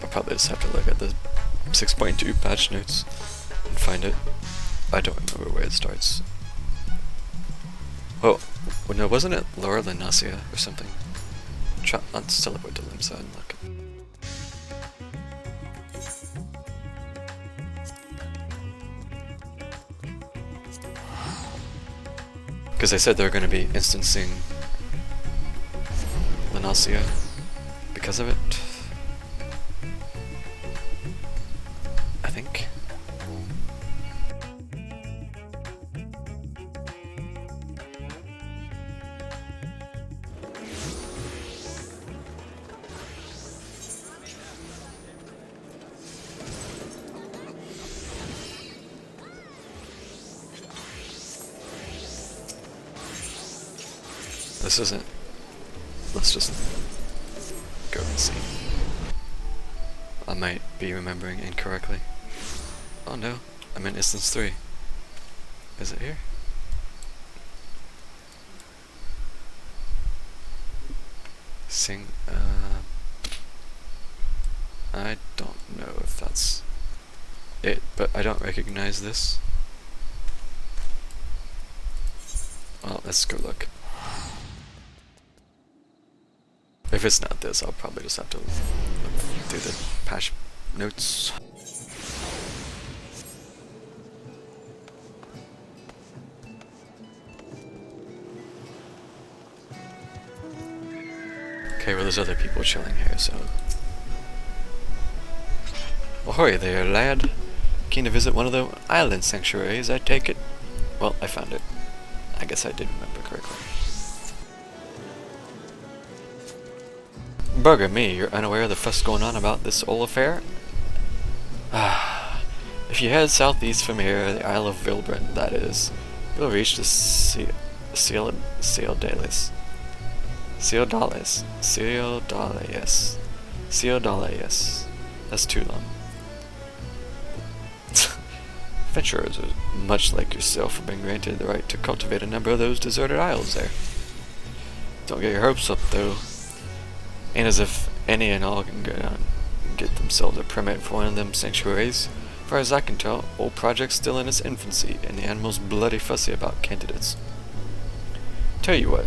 I'll probably just have to look at the 6.2 patch notes and find it. I don't remember where it starts. Oh, well, no, wasn't it Lower Linasia or something? Let's teleport to Limsa and look. Because they said they were going to be instancing Linasia because of it. I think. This isn't. Let's just go and see. I might be remembering incorrectly. Oh no, I'm in instance 3. Is it here? Sing, I don't know if that's it, but I don't recognize this. Well, let's go look. If it's not this, I'll probably just have to do the patch notes. Okay, well there's other people chilling here, so... Ahoy there, lad! Keen to visit one of the island sanctuaries, I take it? Well, I found it. I guess I did remember correctly. Bugger me, you're unaware of the fuss going on about this whole affair? If you head southeast from here, the Isle of Vilbrun, that is, you'll reach the Ciodales. That's too long. Adventurers, much like yourself, have been granted the right to cultivate a number of those deserted isles there. Don't get your hopes up, though. Ain't as if any and all can get themselves a permit for one of them sanctuaries. As far as I can tell, old project's still in its infancy, and the animal's bloody fussy about candidates. Tell you what,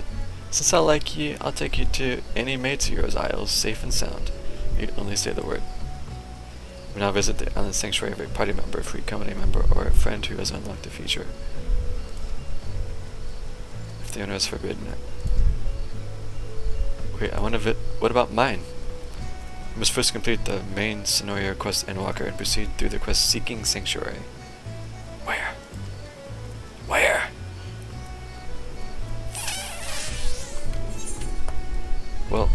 since I like ye, I'll take you to any mates of yours isles, safe and sound. You only say the word. We now visit the island sanctuary of a party member, free company member, or a friend who has unlocked the feature. If the owner has forbidden it. Wait, I wonder if what about mine? We must first complete the main scenario quest Endwalker and proceed through the quest Seeking Sanctuary. Where? Where? Well,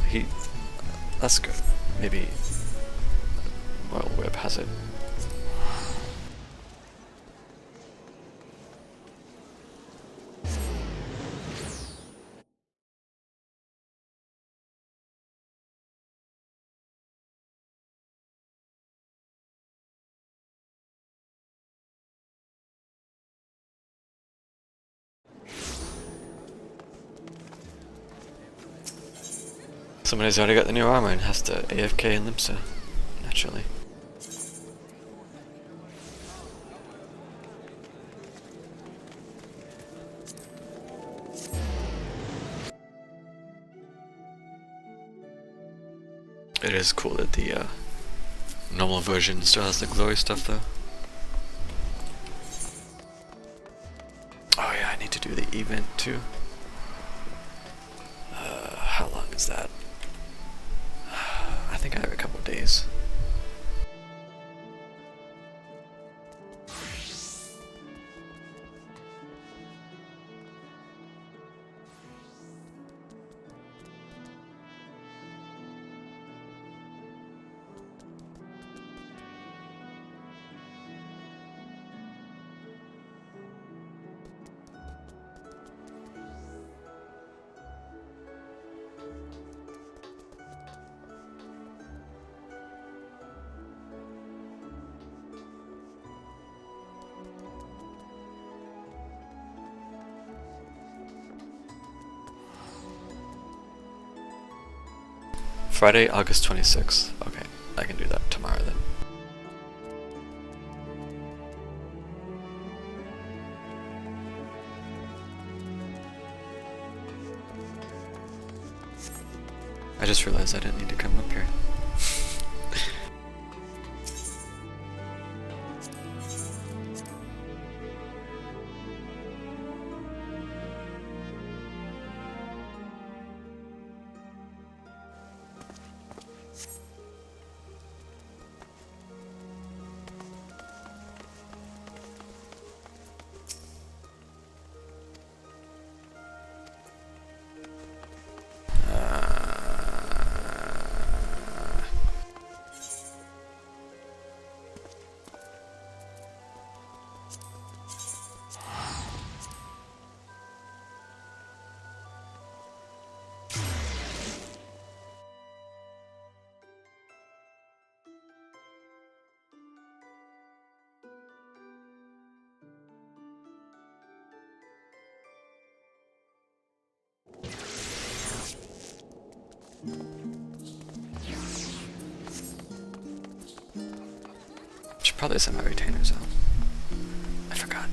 that's good. Maybe Royal Web has it. Somebody's already got the new armor and has to AFK in Limsa, naturally. It is cool that the normal version still has the glory stuff though. Oh yeah, I need to do the event too. How long is that? I think I have a couple days. Friday, August 26th. Okay, I can do that tomorrow then. I just realized I didn't need to come up here. Should probably send my retainers out. I forgot.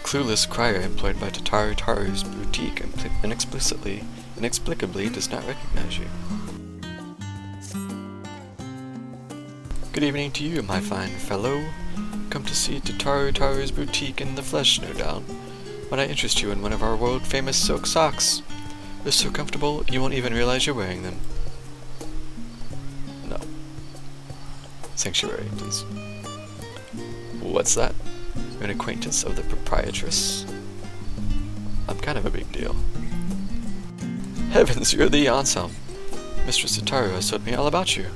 clueless crier employed by Tataru Taru's boutique inexplicably does not recognize you. Good evening to you, my fine fellow. Come to see Tataru Taru's boutique in the flesh, no doubt. When I interest you in one of our world-famous silk socks. They're so comfortable, you won't even realize you're wearing them. No. Sanctuary, please. What's that? You're an acquaintance of the proprietress? I'm kind of a big deal. Heavens, you're the Anselm. Mistress Tataru has told me all about you.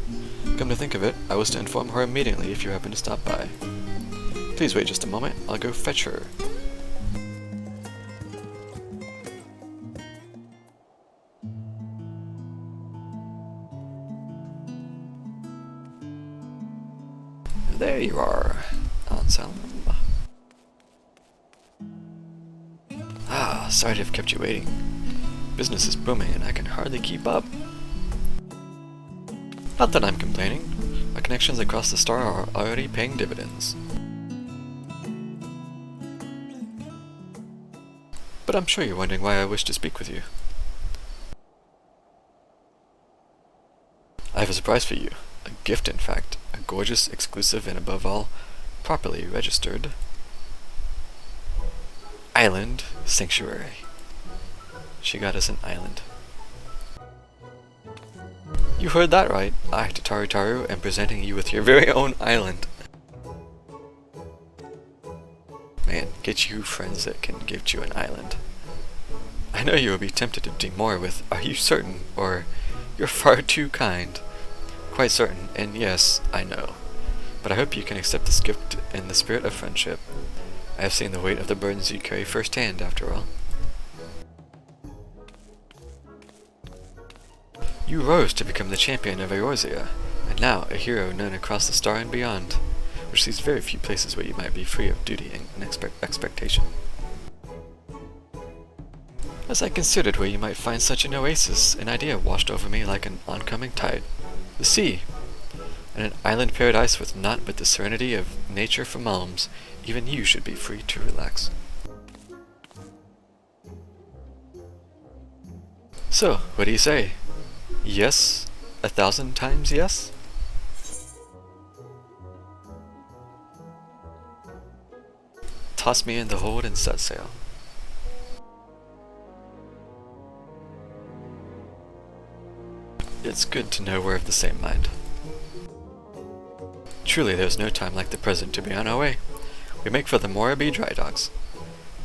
Come to think of it, I was to inform her immediately if you happen to stop by. Please wait just a moment, I'll go fetch her. There you are, Anselm. Ah, sorry to have kept you waiting. Business is booming and I can hardly keep up. Not that I'm complaining. My connections across the star are already paying dividends. But I'm sure you're wondering why I wish to speak with you. I have a surprise for you. A gift, in fact. A gorgeous, exclusive, and above all, properly registered island sanctuary. She got us an island. You heard that right. I, Tataru Taru, am presenting you with your very own island. Man, get you friends that can gift you an island. I know you will be tempted to do more with, are you certain, or you're far too kind. Quite certain, and yes, I know. But I hope you can accept this gift in the spirit of friendship. I have seen the weight of the burdens you carry firsthand, after all. You rose to become the champion of Eorzea, and now a hero known across the star and beyond, which leaves very few places where you might be free of duty and expectation. As I considered where you might find such an oasis, an idea washed over me like an oncoming tide. The sea! In an island paradise with naught but the serenity of nature for malms, even you should be free to relax. So, what do you say? Yes? 1,000 times yes? Toss me in the hold and set sail. It's good to know we're of the same mind. Truly, there's no time like the present to be on our way. We make for the Moraby dry docks.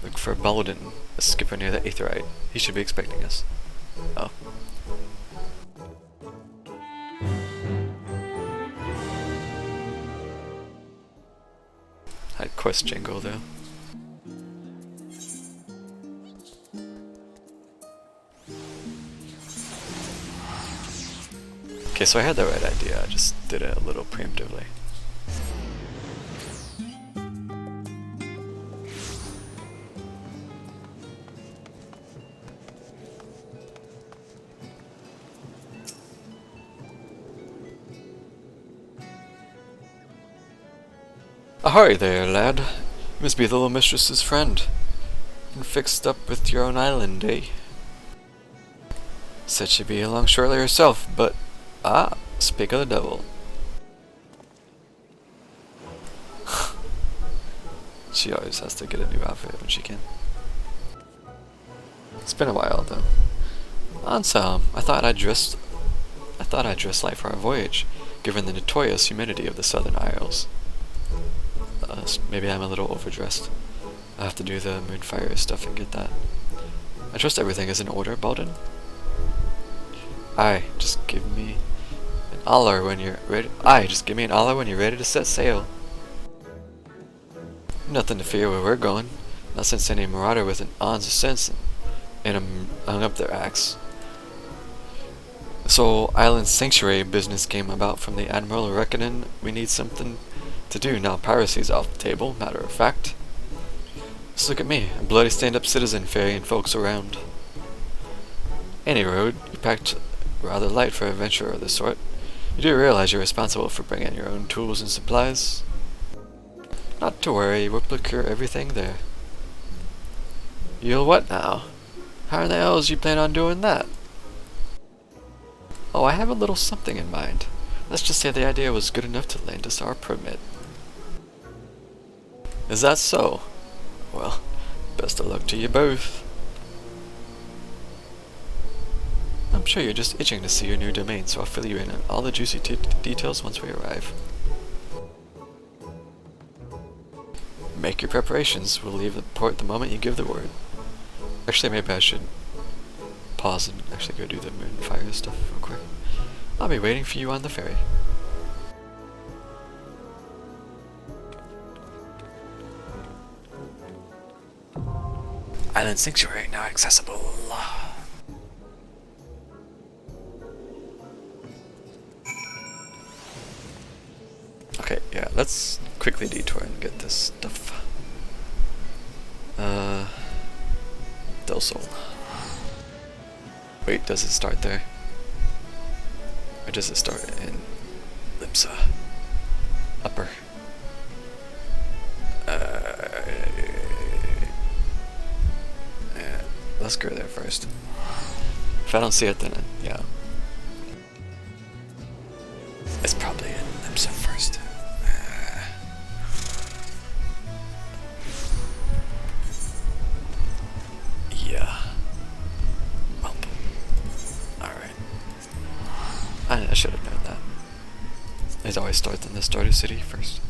Look for Balden, a skipper near the Aetherite. He should be expecting us. Oh. I'd course jingle though. Okay, so I had the right idea, I just did it a little preemptively. Ahoy there, lad. You must be the little mistress's friend. And fixed up with your own island, eh? Said she'd be along shortly herself, but... Ah, speak of the devil. She always has to get a new outfit when she can. It's been a while, though. Anselm, I thought I'd dress light for our voyage, given the notorious humidity of the Southern Isles. Maybe I'm a little overdressed. I'll have to do the Moonfire stuff and get that. I trust everything is in order, Balden? Aye, just give me an holler when you're ready. To set sail. Nothing to fear where we're going. Not since any marauder with an ounce of sense and hung up their axe. This whole island sanctuary business came about from the Admiral reckoning we need something to do now piracy's off the table, matter of fact. Just look at me, a bloody stand-up citizen ferrying folks around. Any road, you packed rather light for a venture of this sort. You do realize you're responsible for bringing your own tools and supplies? Not to worry, we'll procure everything there. You'll what now? How in the hell is you plan on doing that? Oh, I have a little something in mind. Let's just say the idea was good enough to land us our permit. Is that so? Well, best of luck to you both. I'm sure you're just itching to see your new domain, so I'll fill you in on all the juicy details once we arrive. Make your preparations. We'll leave the port the moment you give the word. Actually, maybe I should pause and actually go do the moonfire stuff real quick. I'll be waiting for you on the ferry. Island Sanctuary now accessible. Okay, yeah, let's quickly detour and get this stuff. Del Sol. Wait, does it start there? Or does it start in Limsa? Upper. Yeah, let's go there first. If I don't see it, then yeah. It's probably in Limsa first. Yeah. Well, alright. I should have known that. It always starts in the starter city first.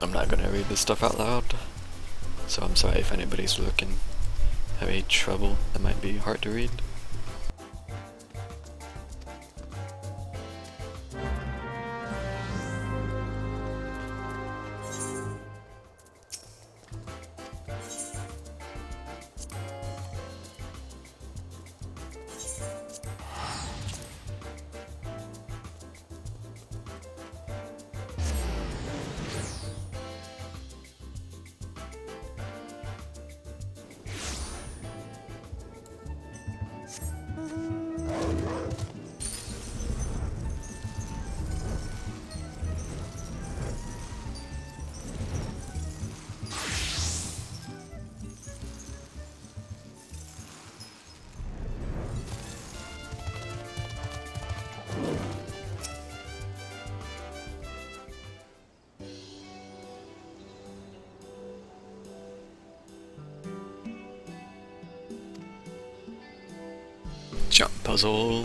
I'm not gonna read this stuff out loud, so I'm sorry if anybody's looking, having trouble. That might be hard to read. Jump puzzle.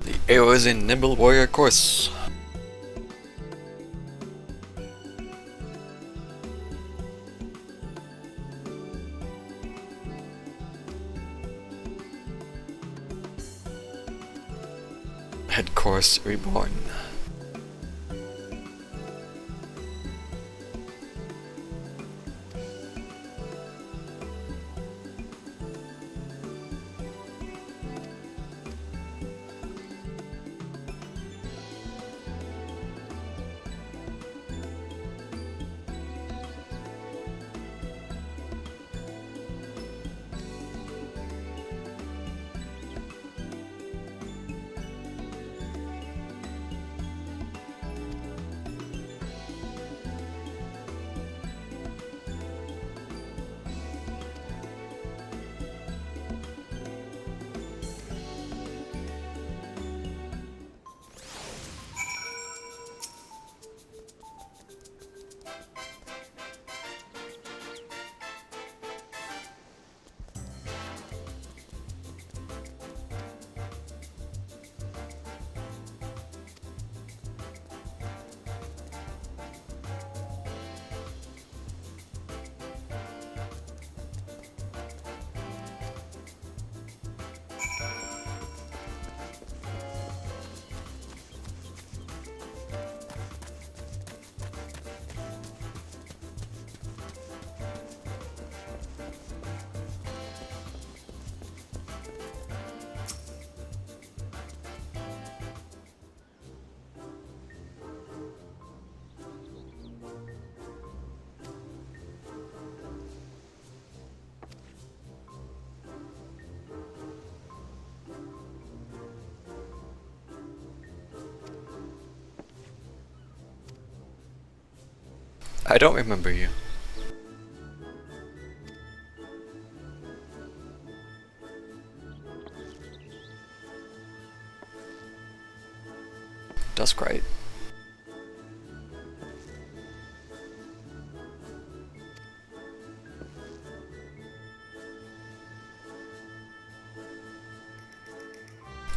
The arrows in Nimble Warrior course. Head course reborn. I don't remember you. Duskrite.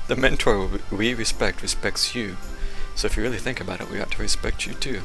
The mentor we respect respects you, so if you really think about it, we ought to respect you too.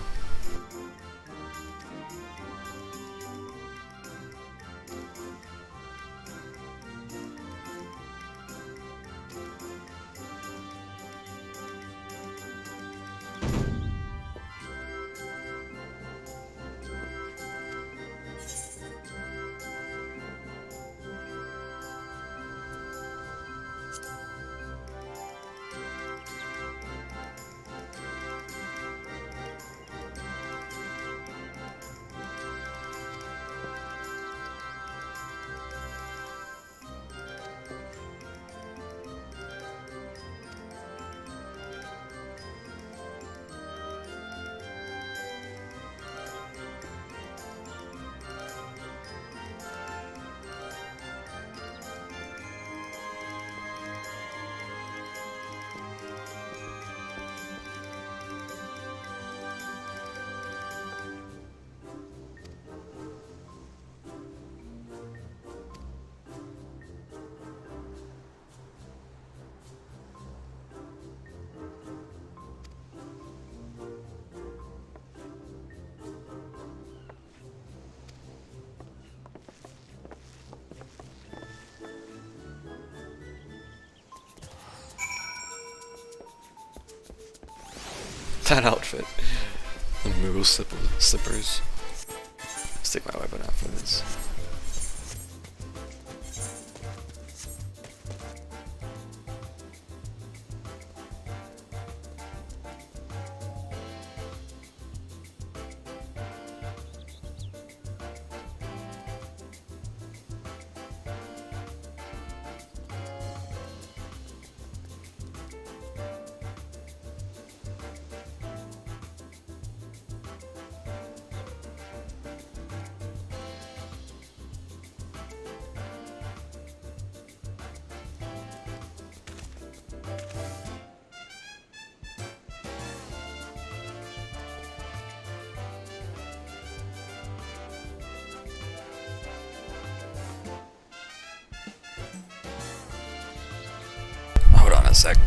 That outfit. The Moogle slippers. Let's take my weapon out for this. Hold on a sec.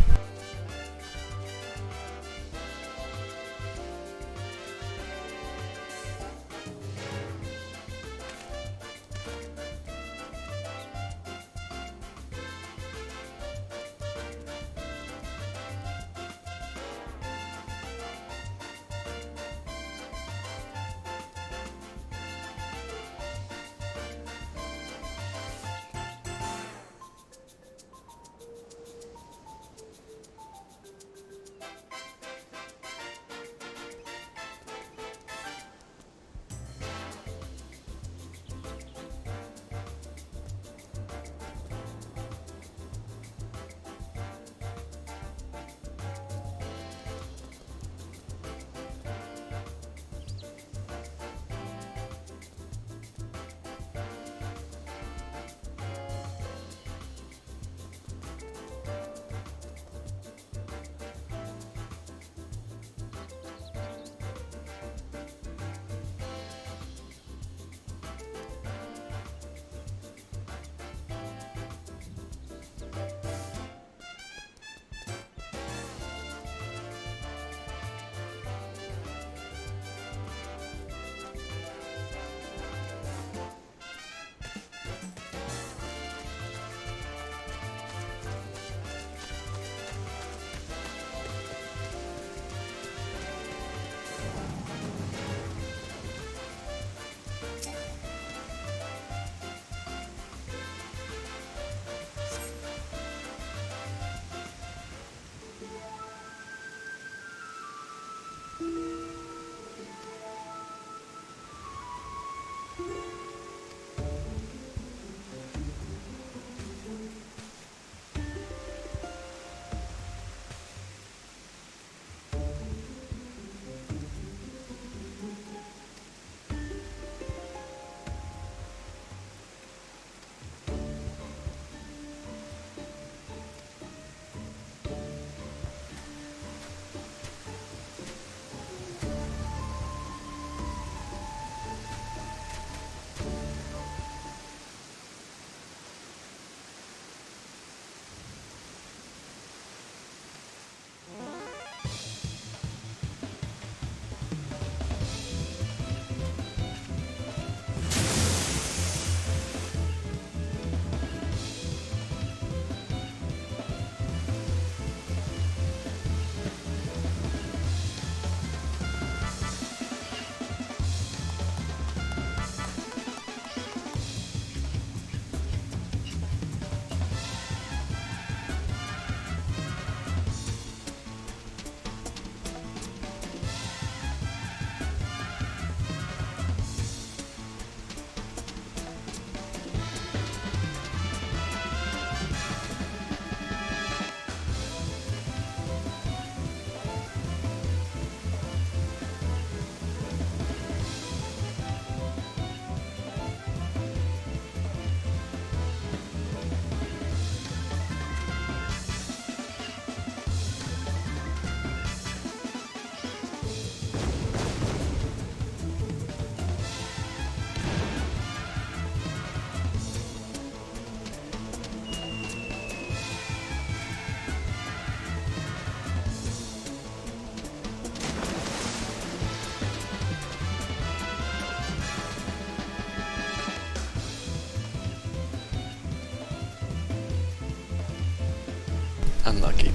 Unlucky.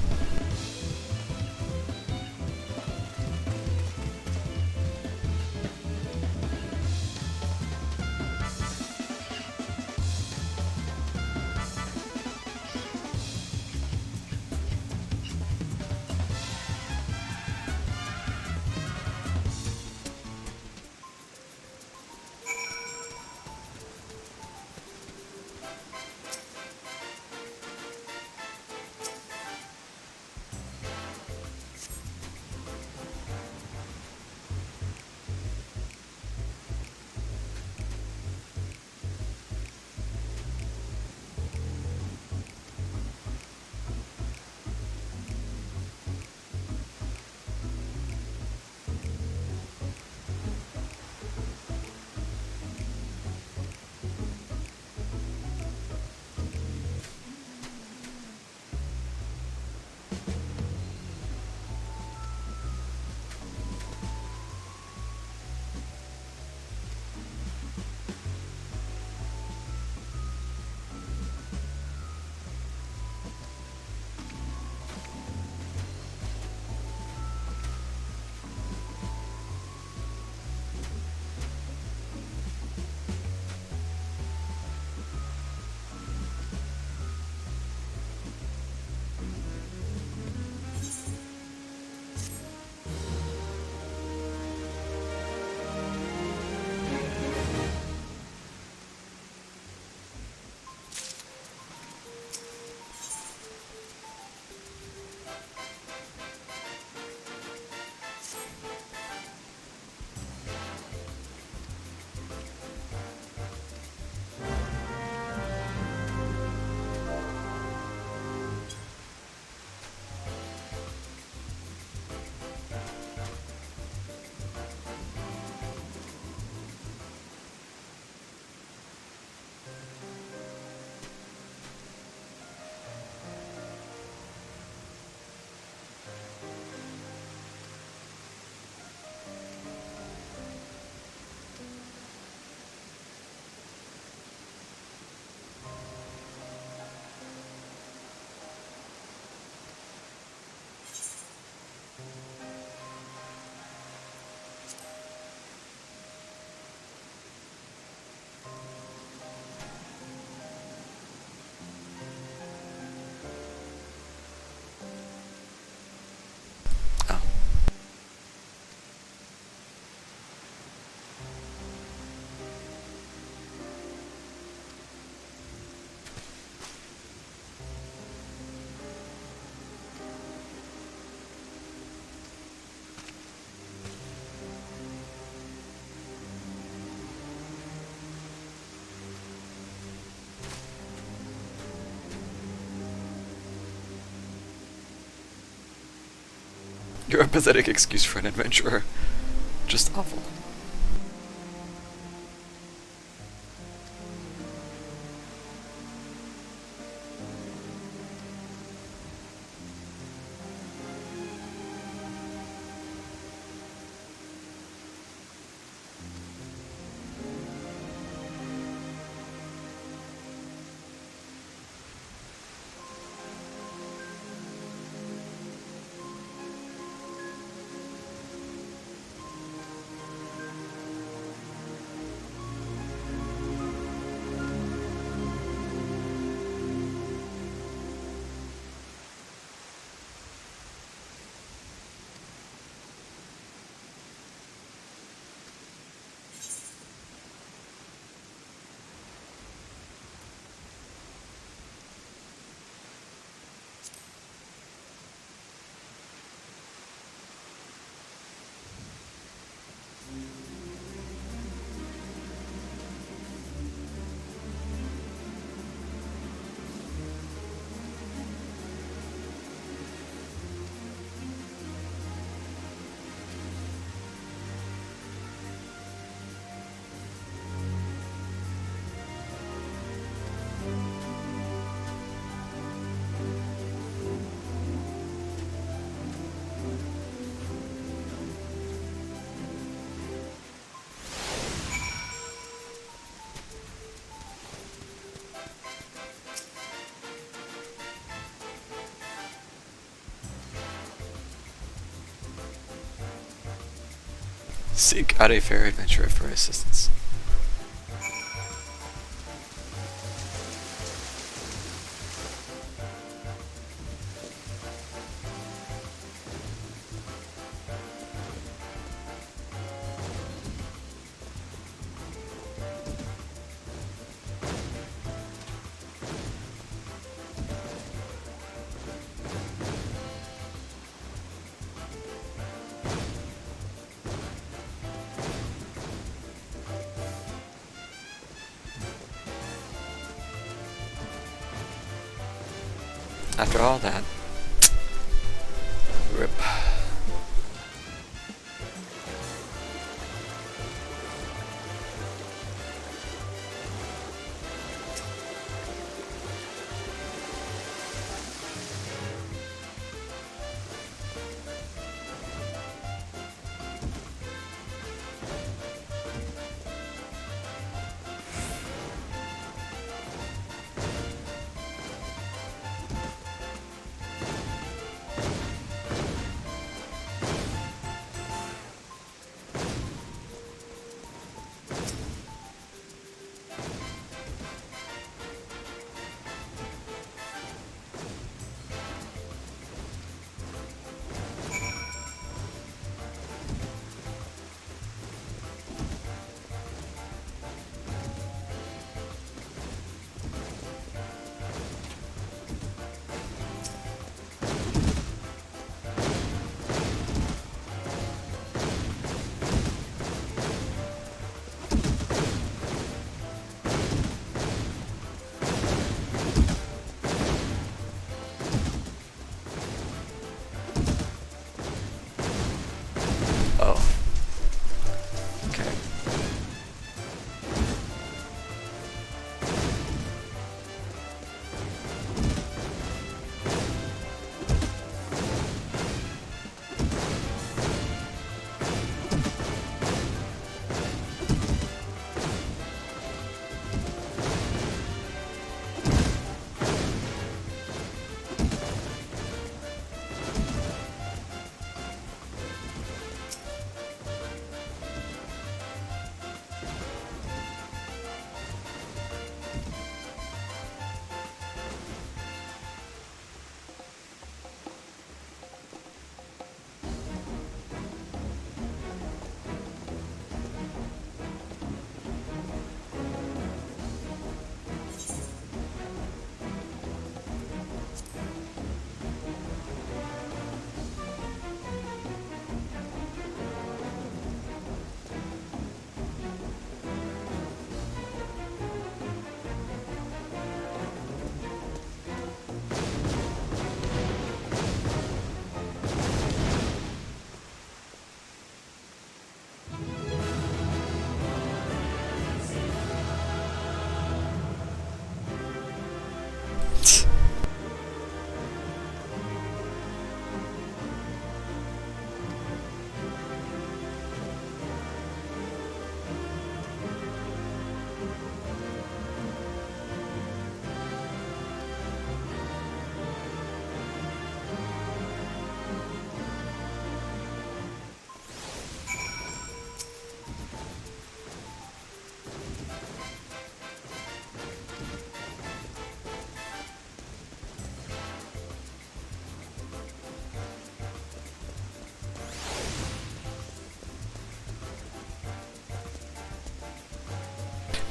You're a pathetic excuse for an adventurer. Just awful. Seek out a fair adventurer for assistance. After all that, rip. Oh. Okay.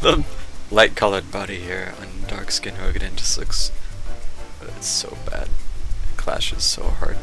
The light colored body here on dark skin Rogadin just looks, it's so bad. It clashes so hard.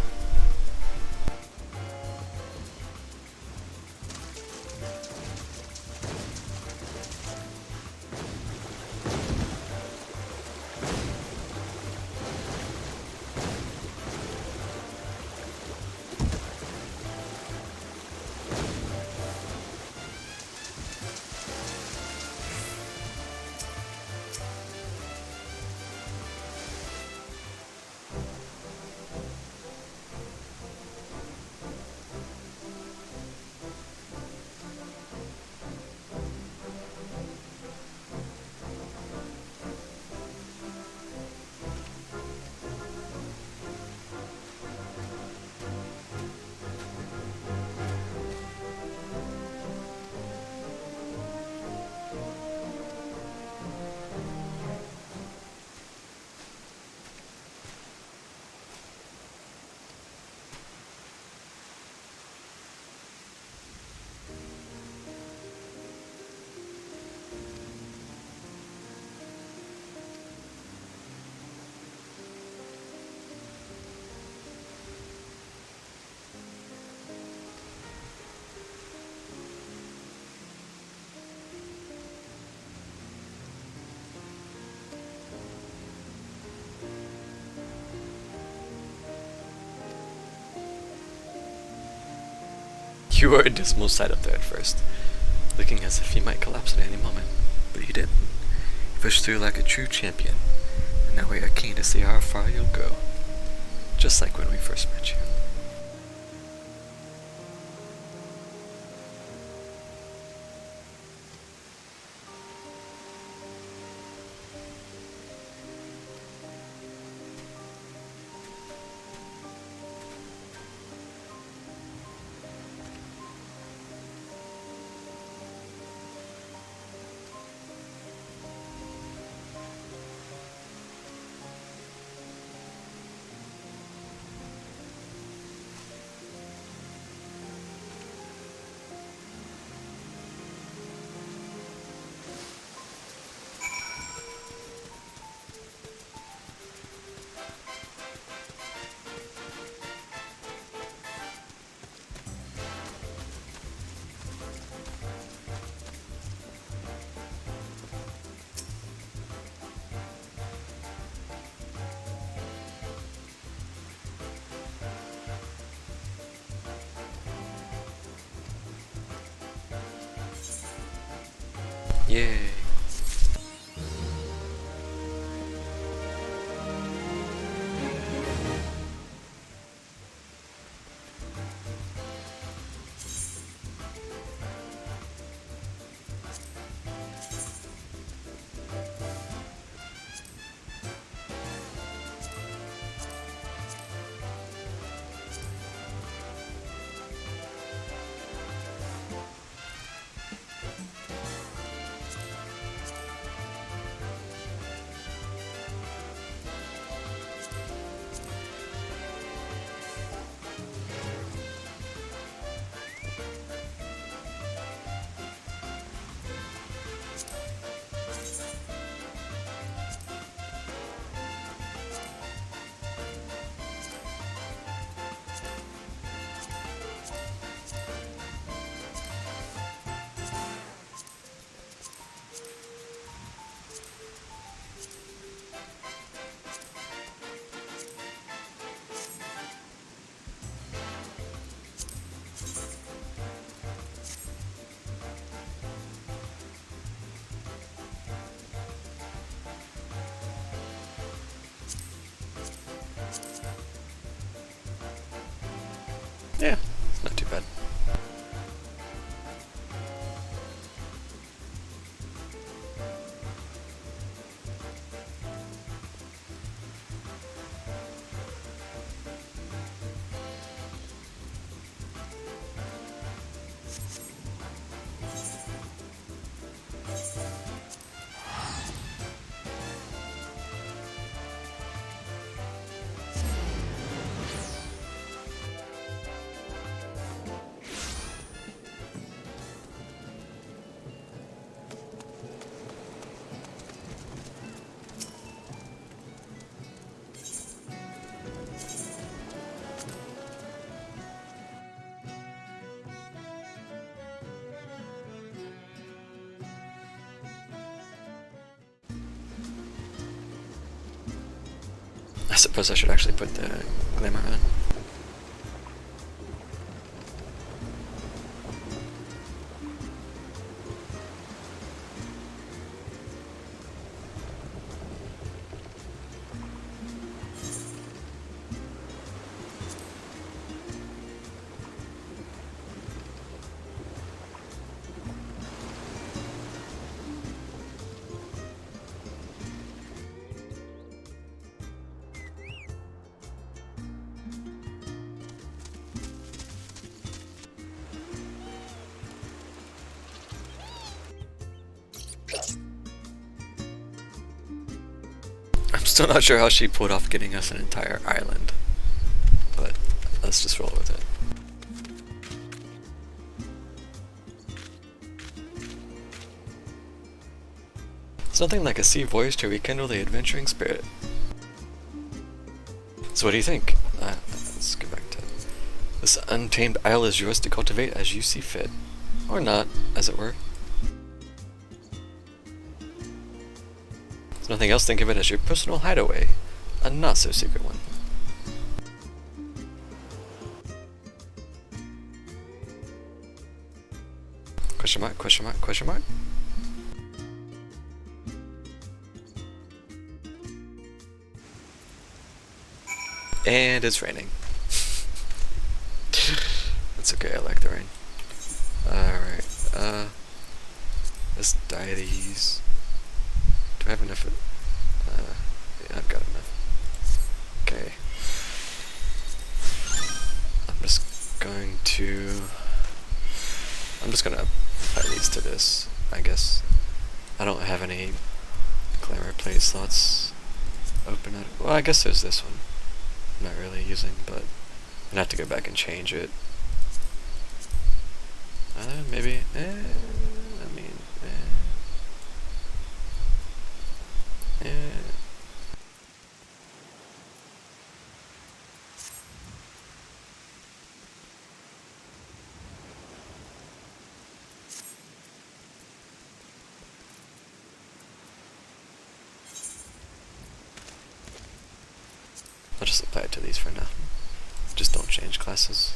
You were a dismal sight up there at first, looking as if you might collapse at any moment, but you didn't. You pushed through like a true champion, and now we are keen to see how far you'll go, just like when we first met you. Yay. Yeah, it's not too bad. I suppose I should actually put the glamour on. I'm still not sure how she pulled off getting us an entire island, but let's just roll with it. It's nothing like a sea voyage to rekindle the adventuring spirit. So what do you think? Let's get back to it. This untamed isle is yours to cultivate as you see fit. Or not, as it were. If nothing else, think of it as your personal hideaway. A not-so-secret one. Question mark, question mark, question mark. And it's raining. That's okay, I like the rain. Alright, let's dye these. Do I have enough? Yeah, I've got enough. Okay. I'm just gonna apply these to this, I guess. I don't have any glamour plate slots open at it. Well, I guess there's this one. I'm not really using, but I'd have to go back and change it. Maybe, I'll just apply it to these for now. Just don't change classes.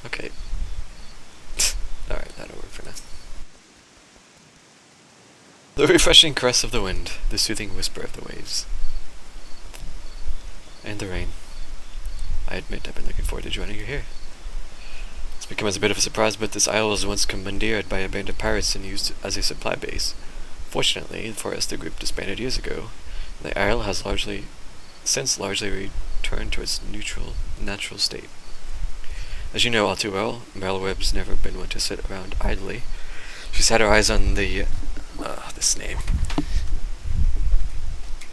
Okay. Alright, that'll work for now. The refreshing caress of the wind, the soothing whisper of the waves. And the rain. I admit I've been looking forward to joining you here. It's become as a bit of a surprise, but this isle was once commandeered by a band of pirates and used as a supply base. Fortunately for us, the group disbanded years ago. The isle has since largely returned to its natural state. As you know all too well, Meryl Webb's never been one to sit around idly. She's had her eyes on this name.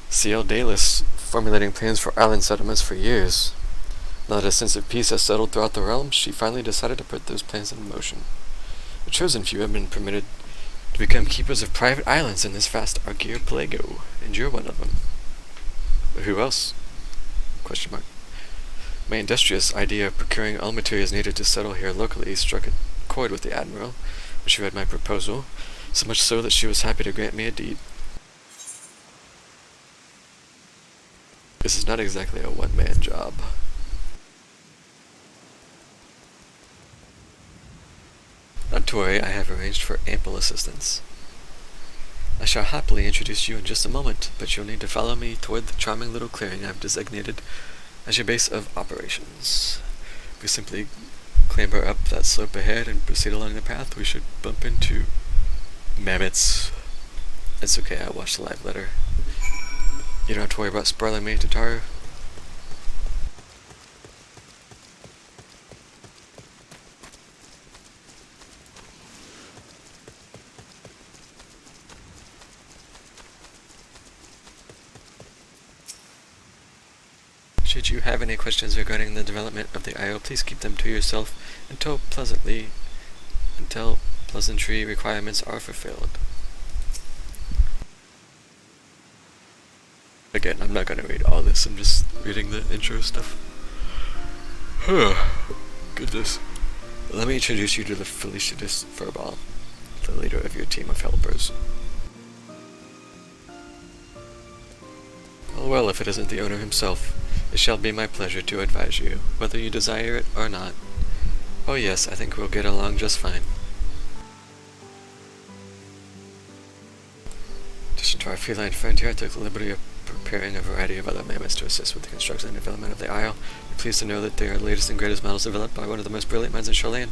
C.L. Dalis, formulating plans for island settlements for years. Now that a sense of peace has settled throughout the realm, she finally decided to put those plans into motion. A chosen few have been permitted to become keepers of private islands in this vast archipelago, and you're one of them. But who else? Question mark. My industrious idea of procuring all materials needed to settle here locally struck a chord with the Admiral when she read my proposal, so much so that she was happy to grant me a deed. This is not exactly a one-man job. Not to worry, I have arranged for ample assistance. I shall happily introduce you in just a moment, but you'll need to follow me toward the charming little clearing I've designated as your base of operations. If we simply clamber up that slope ahead and proceed along the path, we should bump into mammoths. It's okay, I watched the live letter. You don't have to worry about spoiling me, Tataru. Should you have any questions regarding the development of the IO, please keep them to yourself until pleasantry requirements are fulfilled. Again, I'm not going to read all this, I'm just reading the intro stuff. Goodness. Let me introduce you to the Felicitas Furball, the leader of your team of helpers. Oh well, if it isn't the owner himself, it shall be my pleasure to advise you, whether you desire it or not. Oh yes, I think we'll get along just fine. In addition to our feline friend here, I took the liberty of preparing a variety of other mammoths to assist with the construction and development of the isle. I'm pleased to know that they are the latest and greatest models developed by one of the most brilliant minds in Shoreland.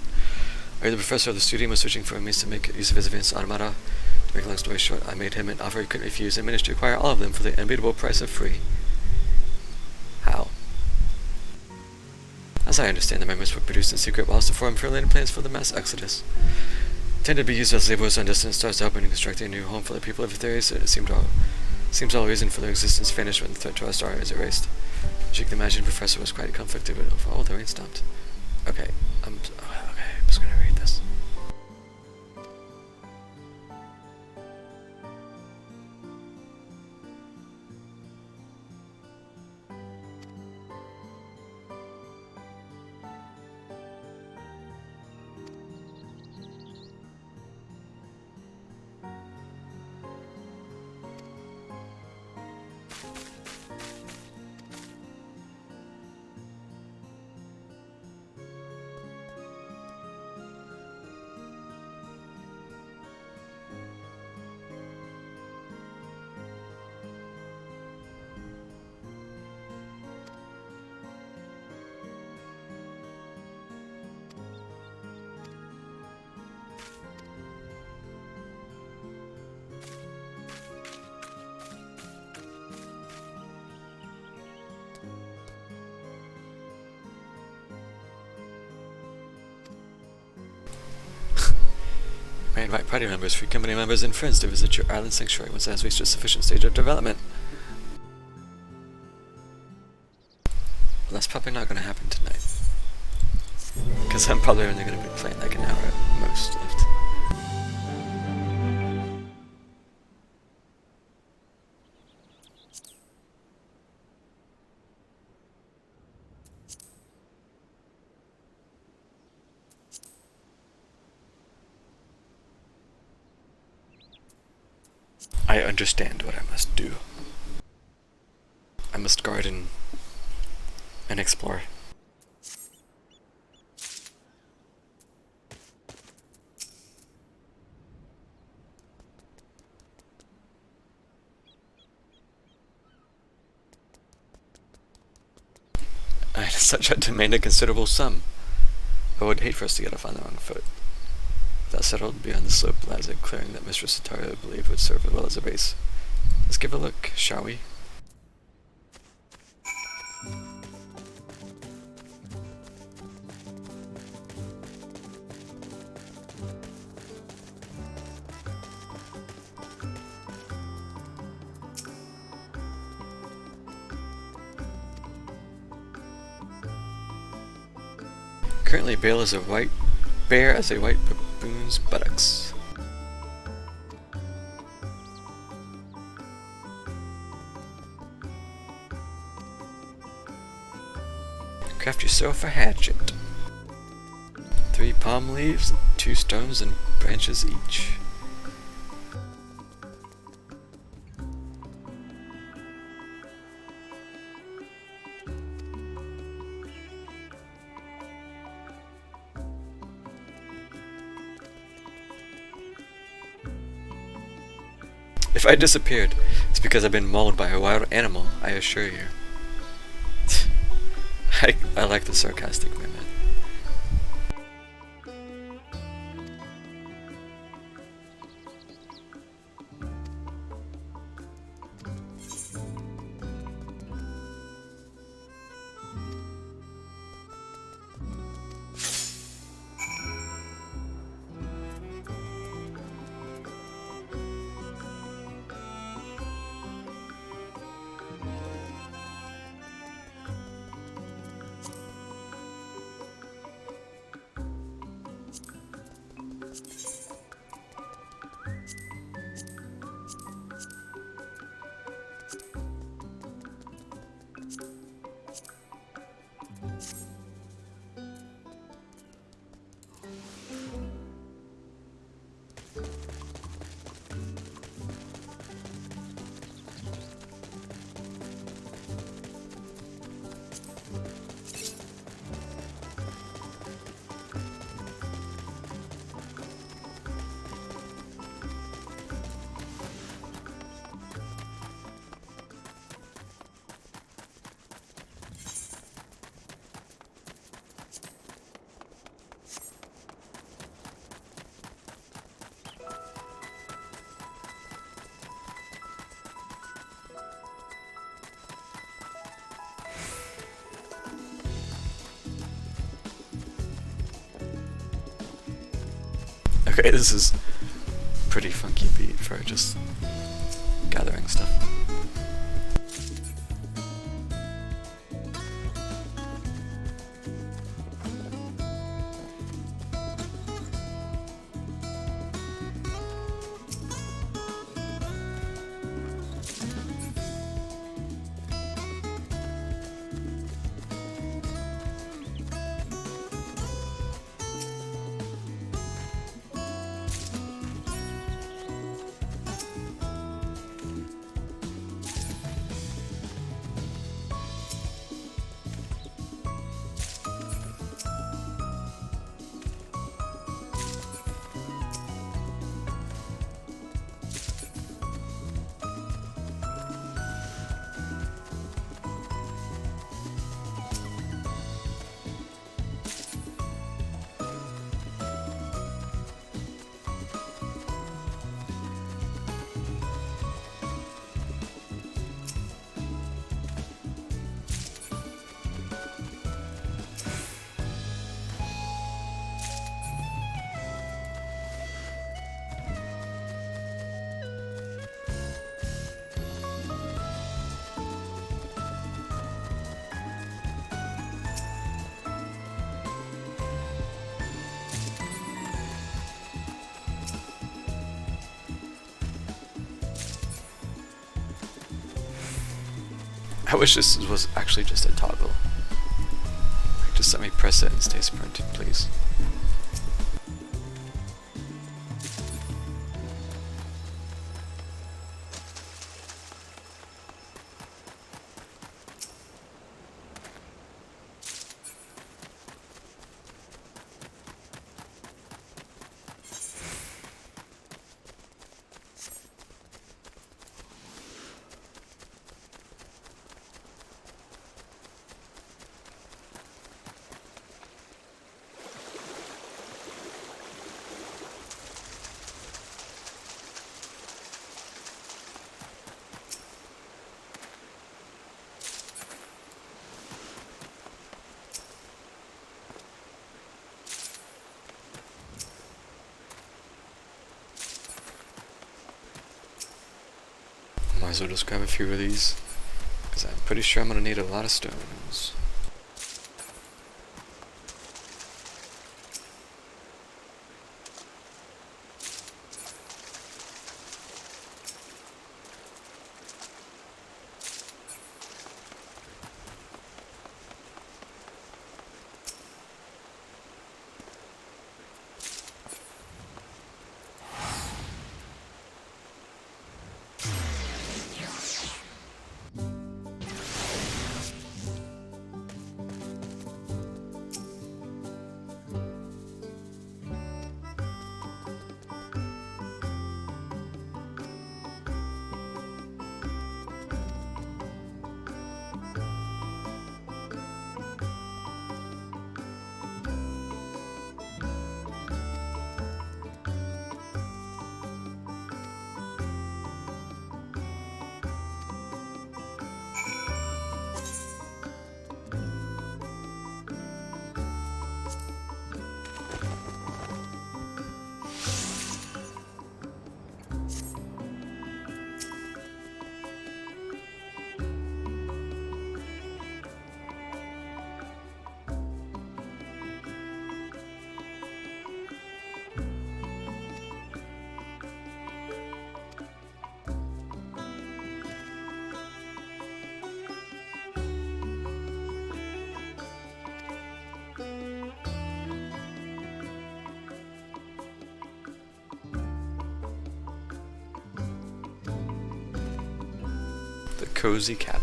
The professor of the studio was searching for a means to make use of his advanced automata. To make a long story short, I made him an offer he couldn't refuse and managed to acquire all of them for the unbeatable price of free. How? As I understand, the mammoths were produced in secret whilst to form formulated plans for the mass exodus. Intended to be used as laborers on distant stars to help in constructing a new home for the people of Etheria, so it seems all reason for their existence vanished when the threat to our star is erased. As you can imagine, the Professor was quite conflicted with it. Oh, the rain stopped. Okay, I'm just gonna read this. May invite party members, free company members, and friends to visit your island sanctuary once it has reached a sufficient stage of development. Well, that's probably not going to happen tonight. Because I'm probably only going to be playing like an hour at most left. I understand what I must do. I must garden and explore. As such, I demand a considerable sum. I would hate for us to get off on the wrong foot. That settled, beyond the slope lies a clearing that Mistress Sataria believed would serve as well as a base. Let's give a look, shall we? Currently, Bale is a white bear as a white baboon's buttocks. Craft yourself a hatchet. 3 palm leaves, 2 stones, and branches each. If I disappeared, it's because I've been mauled by a wild animal, I assure you. I like the sarcastic moment. Okay, this is pretty funky beat for just gathering stuff. I wish this was actually just a toggle. Like, just let me press it and stay sprinted, please. Might as well just grab a few of these, because I'm pretty sure I'm going to need a lot of stones. The cozy cabin.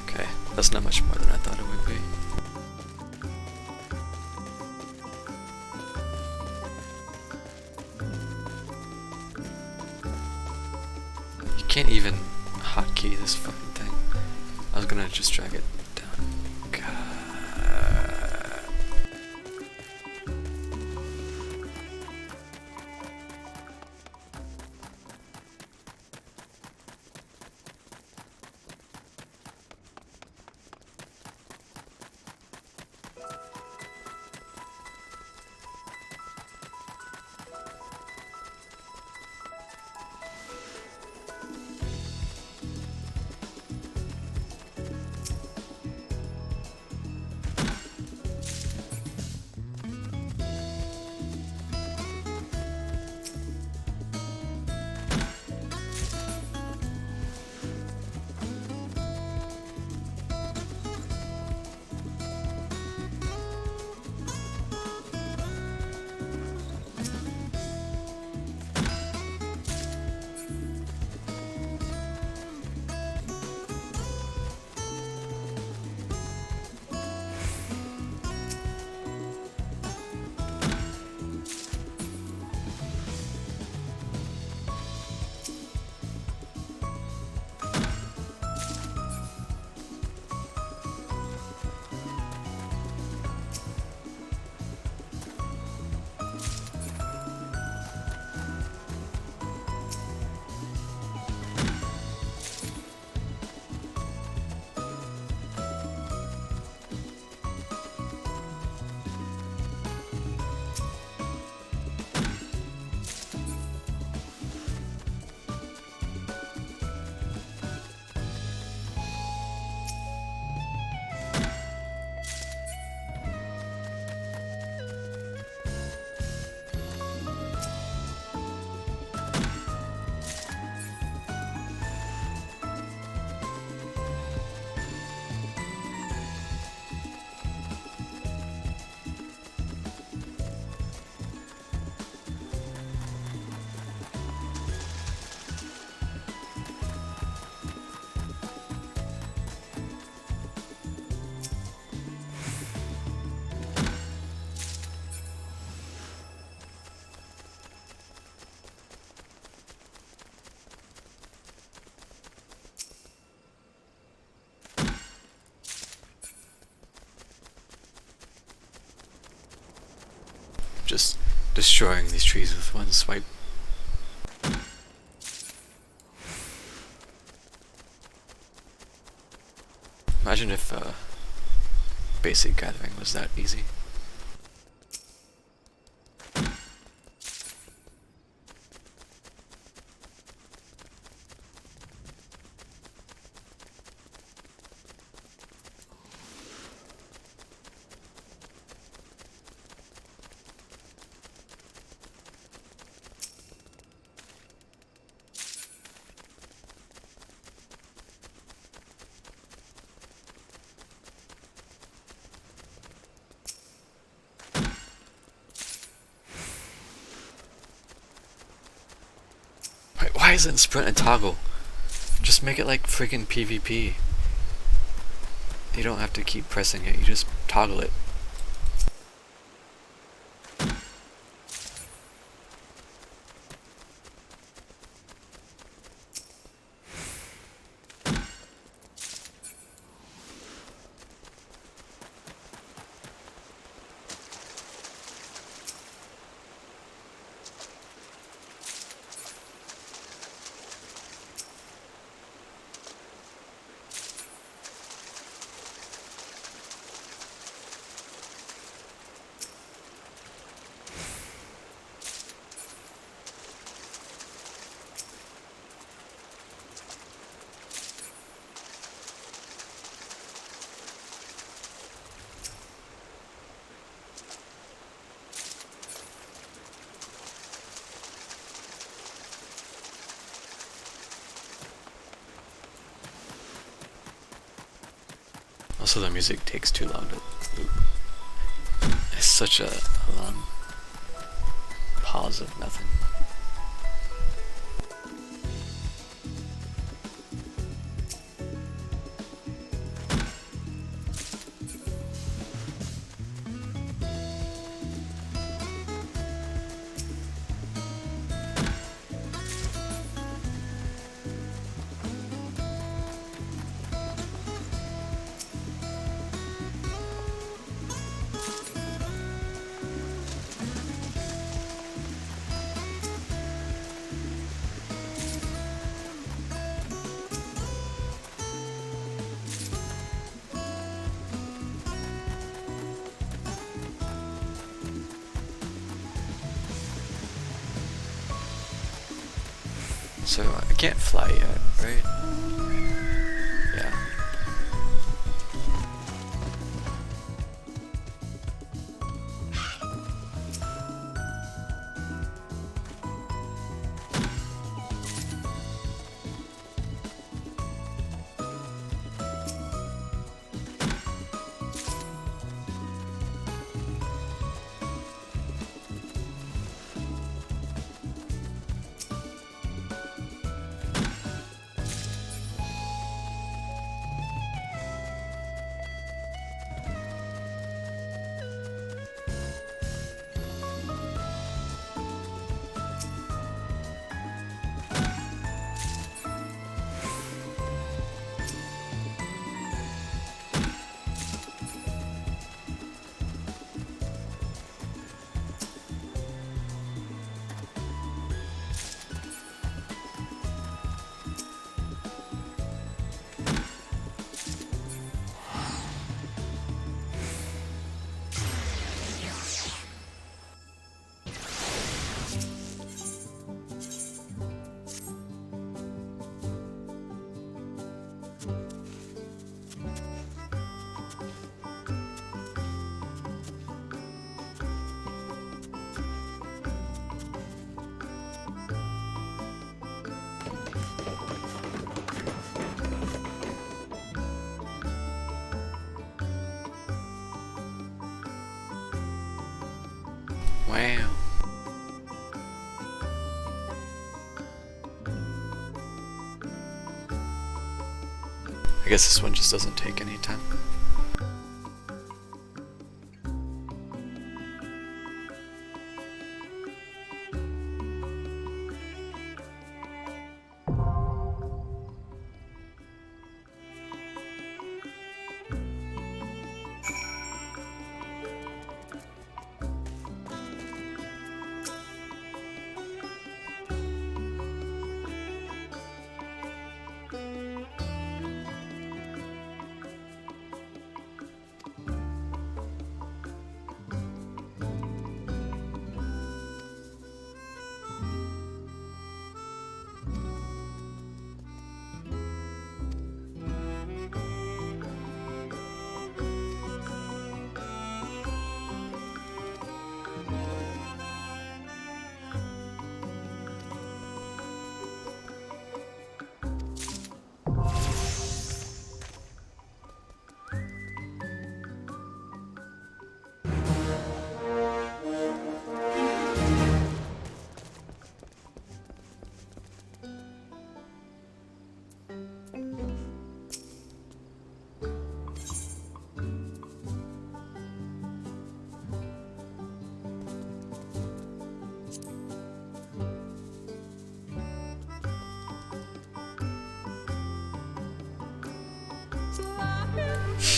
Okay, that's not much more than I thought it would be. You can't even hotkey this fucking thing. I was gonna just drag it down. God. just destroying these trees with one swipe. Imagine if basic gathering was that easy. Why isn't sprint a toggle? Just make it like freaking PvP. You don't have to keep pressing it, you just toggle it. Also, the music takes too long to loop. It's such a long pause of nothing. So I can't fly yet, right? Yeah. Wow. I guess this one just doesn't take any time.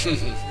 Well.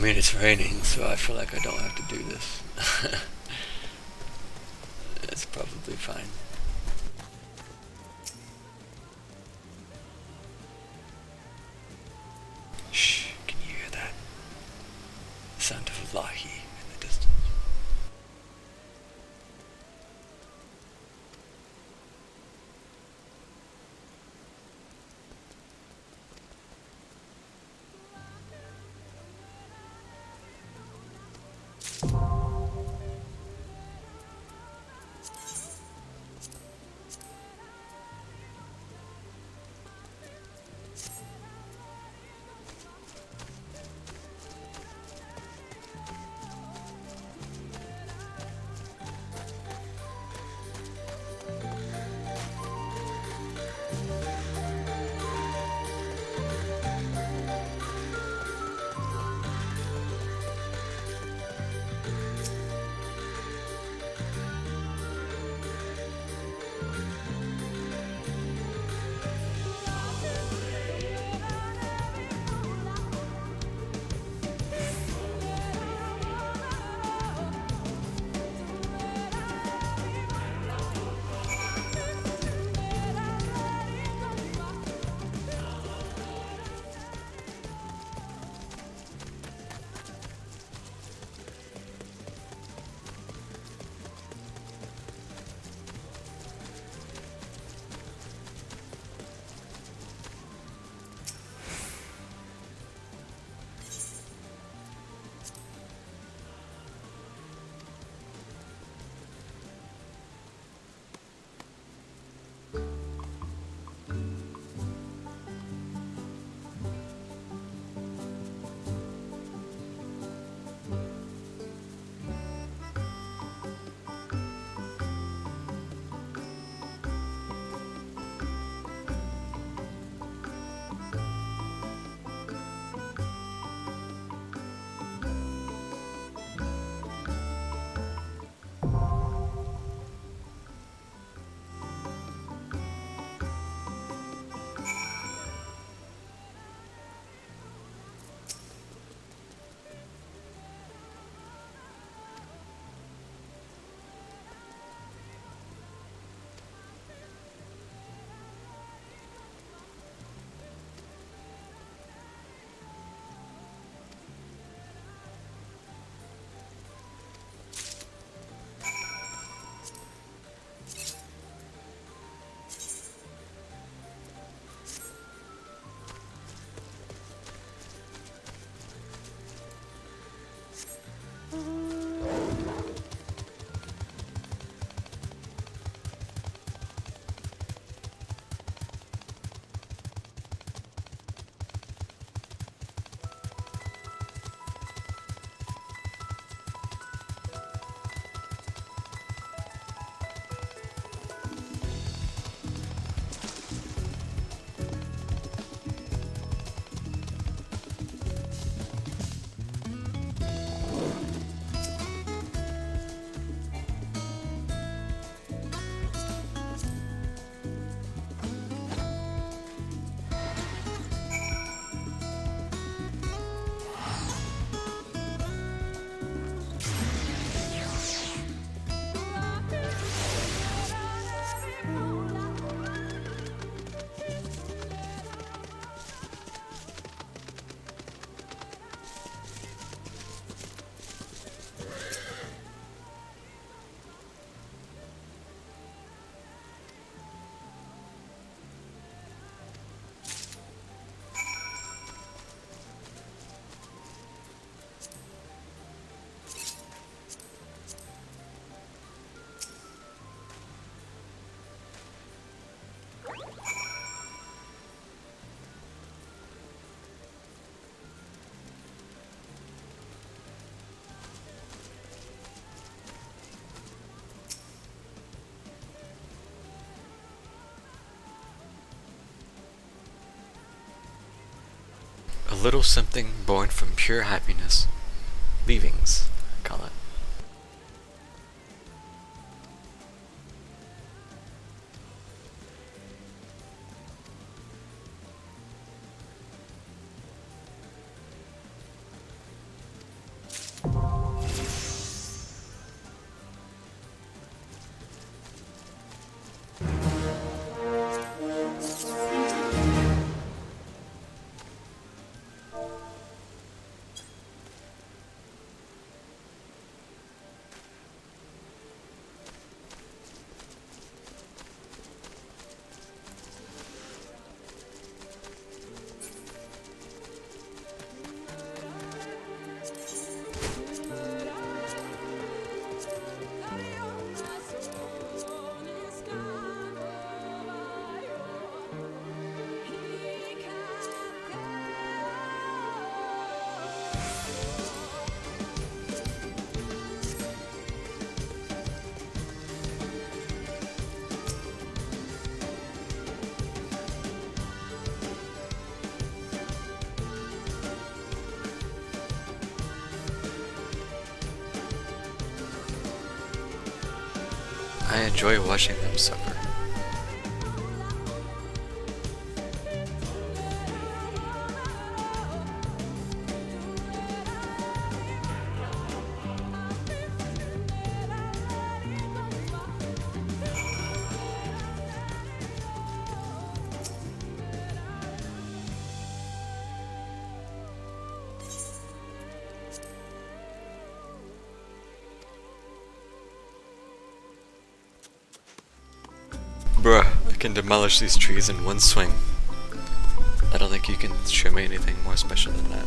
mean, it's raining, so I feel like I don't have to do this. It's probably fine. Shh, can you hear that? The sound of Allahi in the distance. A little something born from pure happiness. Leavings, I call it. I enjoy watching them suffer. Bruh, I can demolish these trees in one swing. I don't think you can show me anything more special than that.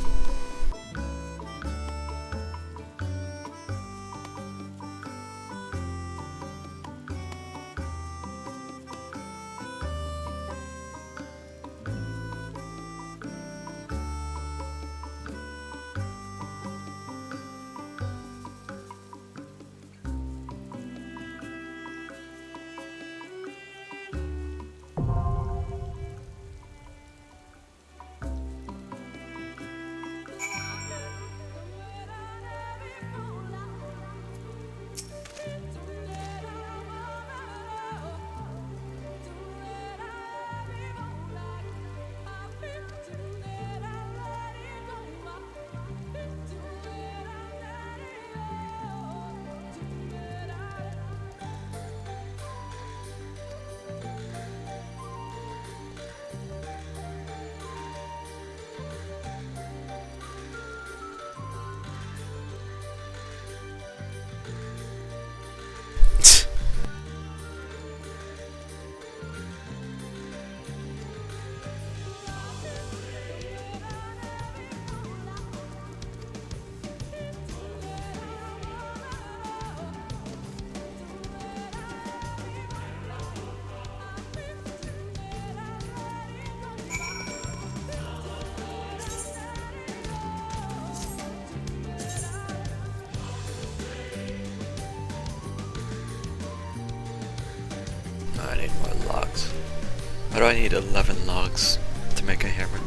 I need more logs. Why do I need 11 logs to make a hammer?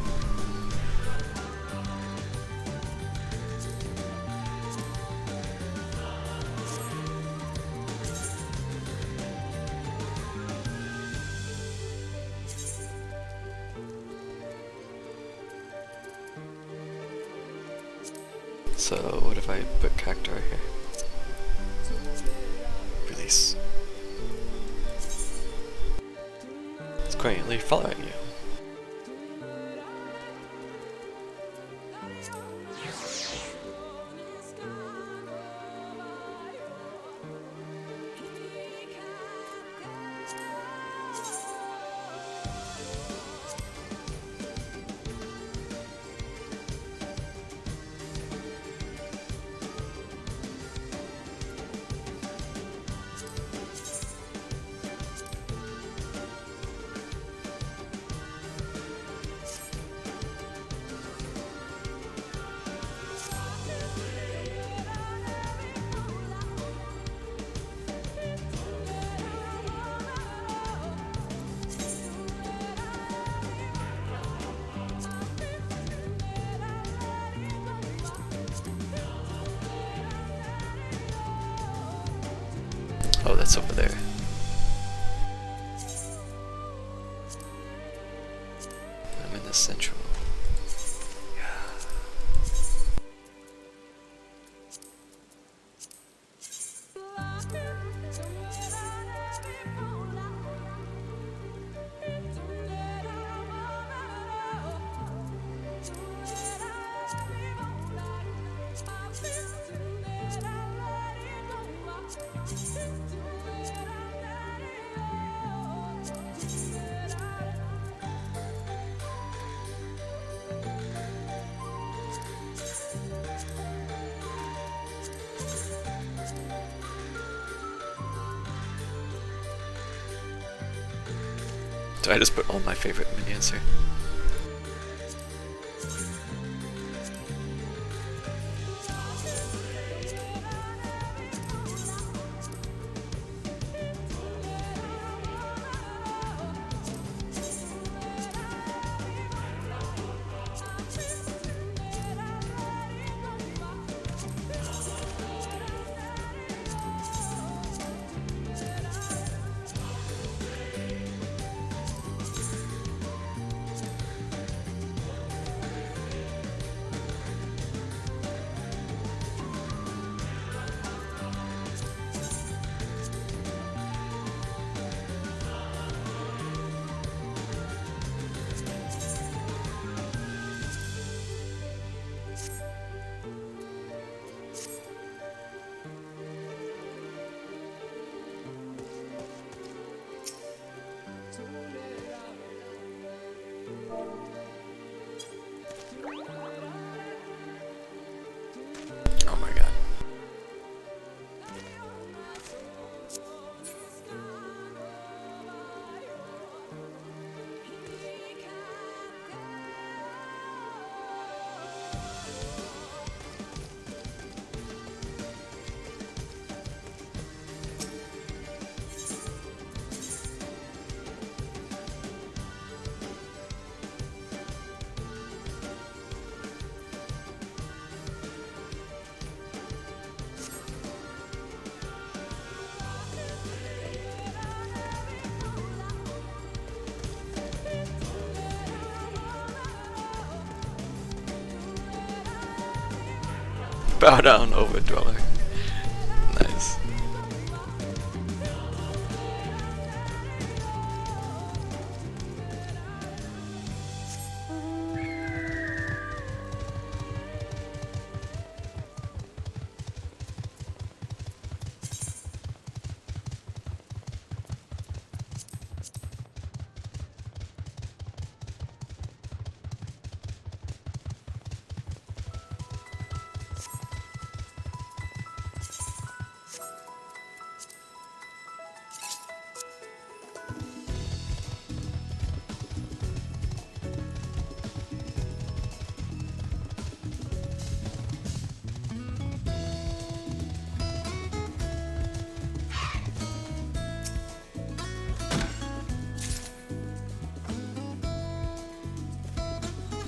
So, what if I put cacti here? Release. It's currently following you. Oh, that's over there. I'm in the central. Do I just put all my favorite minions here? Oh my god. Bow down, overdweller. Nice.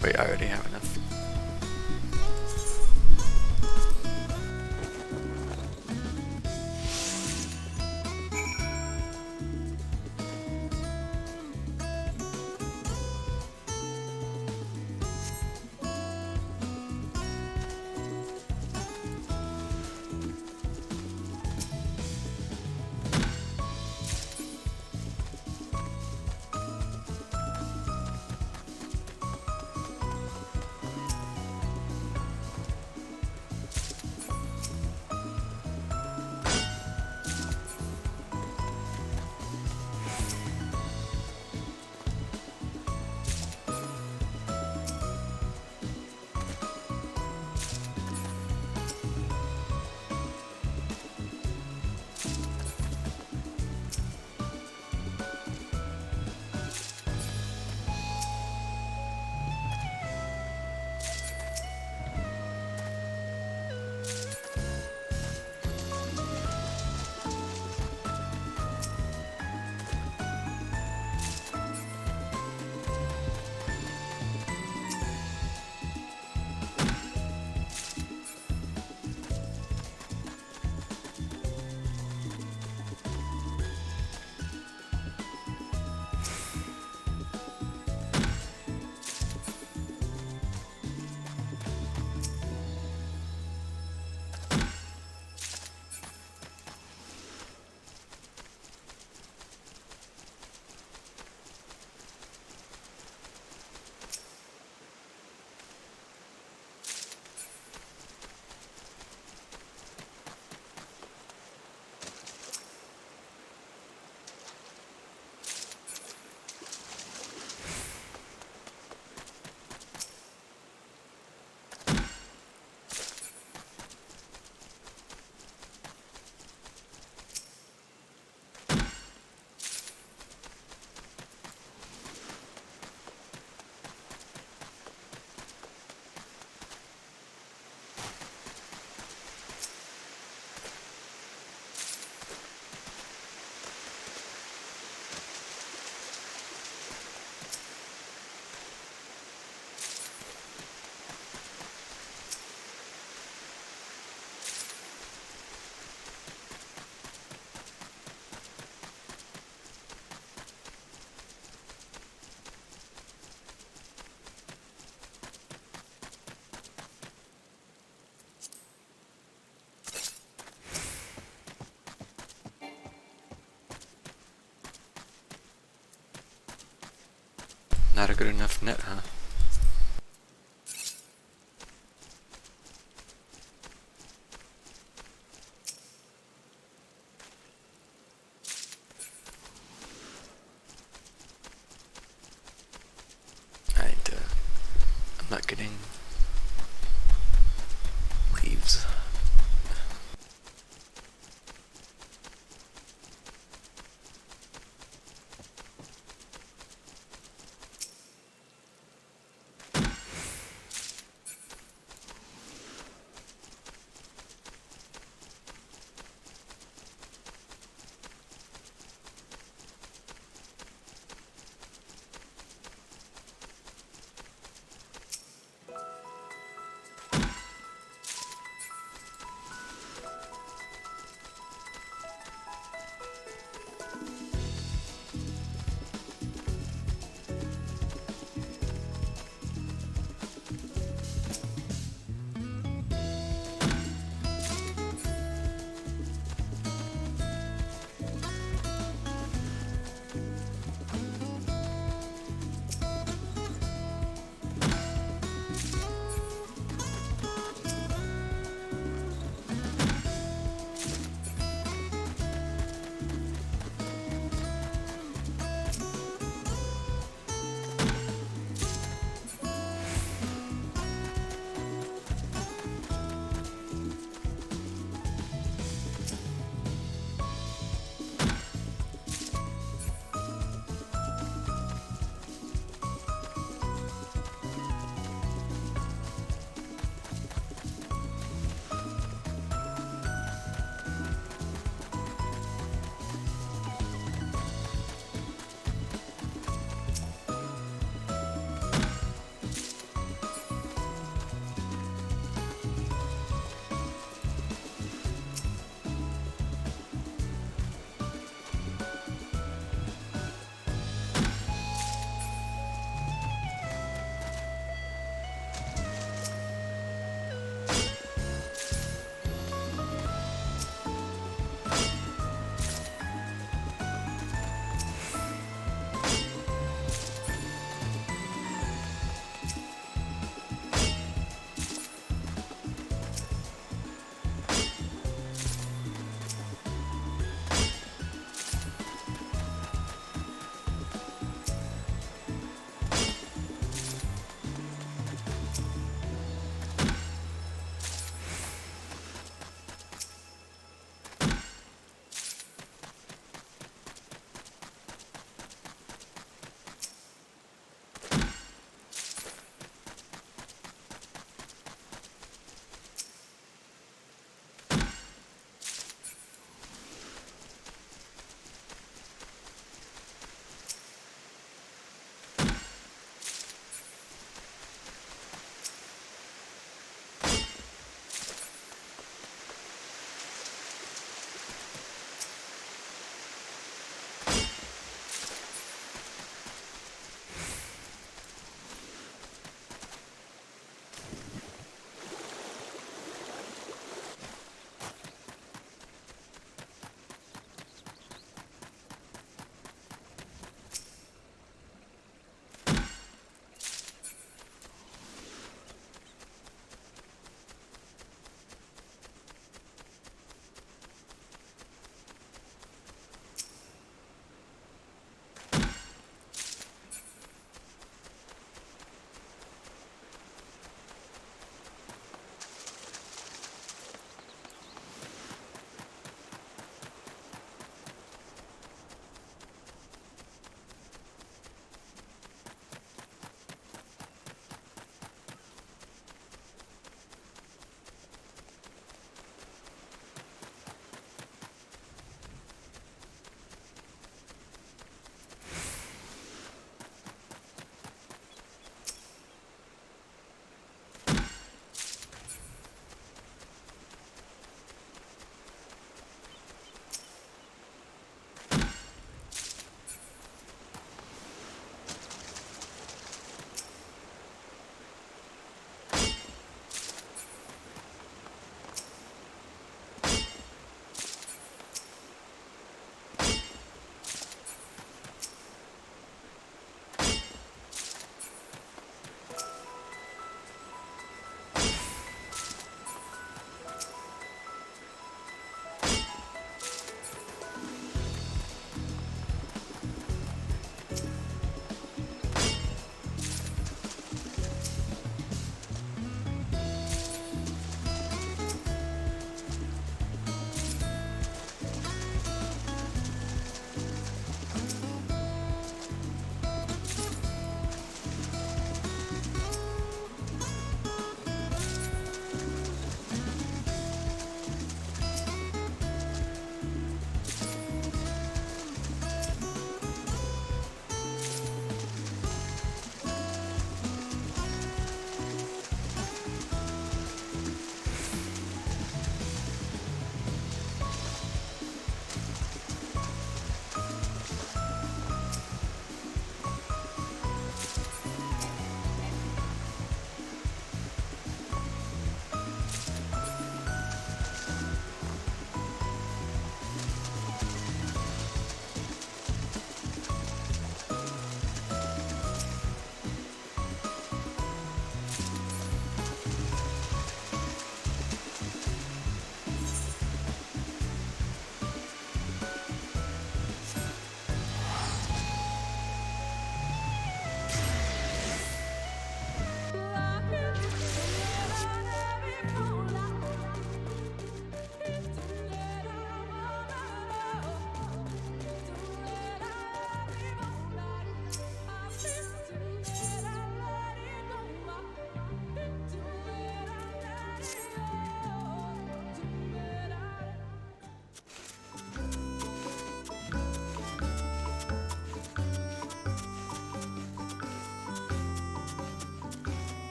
Wait, I already have enough. Not a good enough net, huh? marketing. Leaves.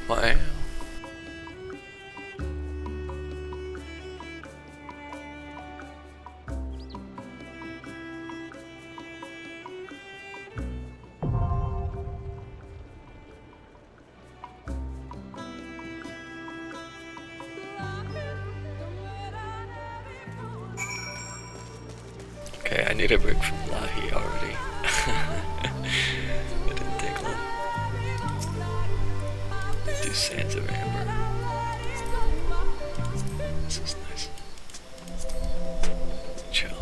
Wow. Okay, I need a break from Lahi already. It didn't take long. Do Sands of Amber. This is nice. Chill.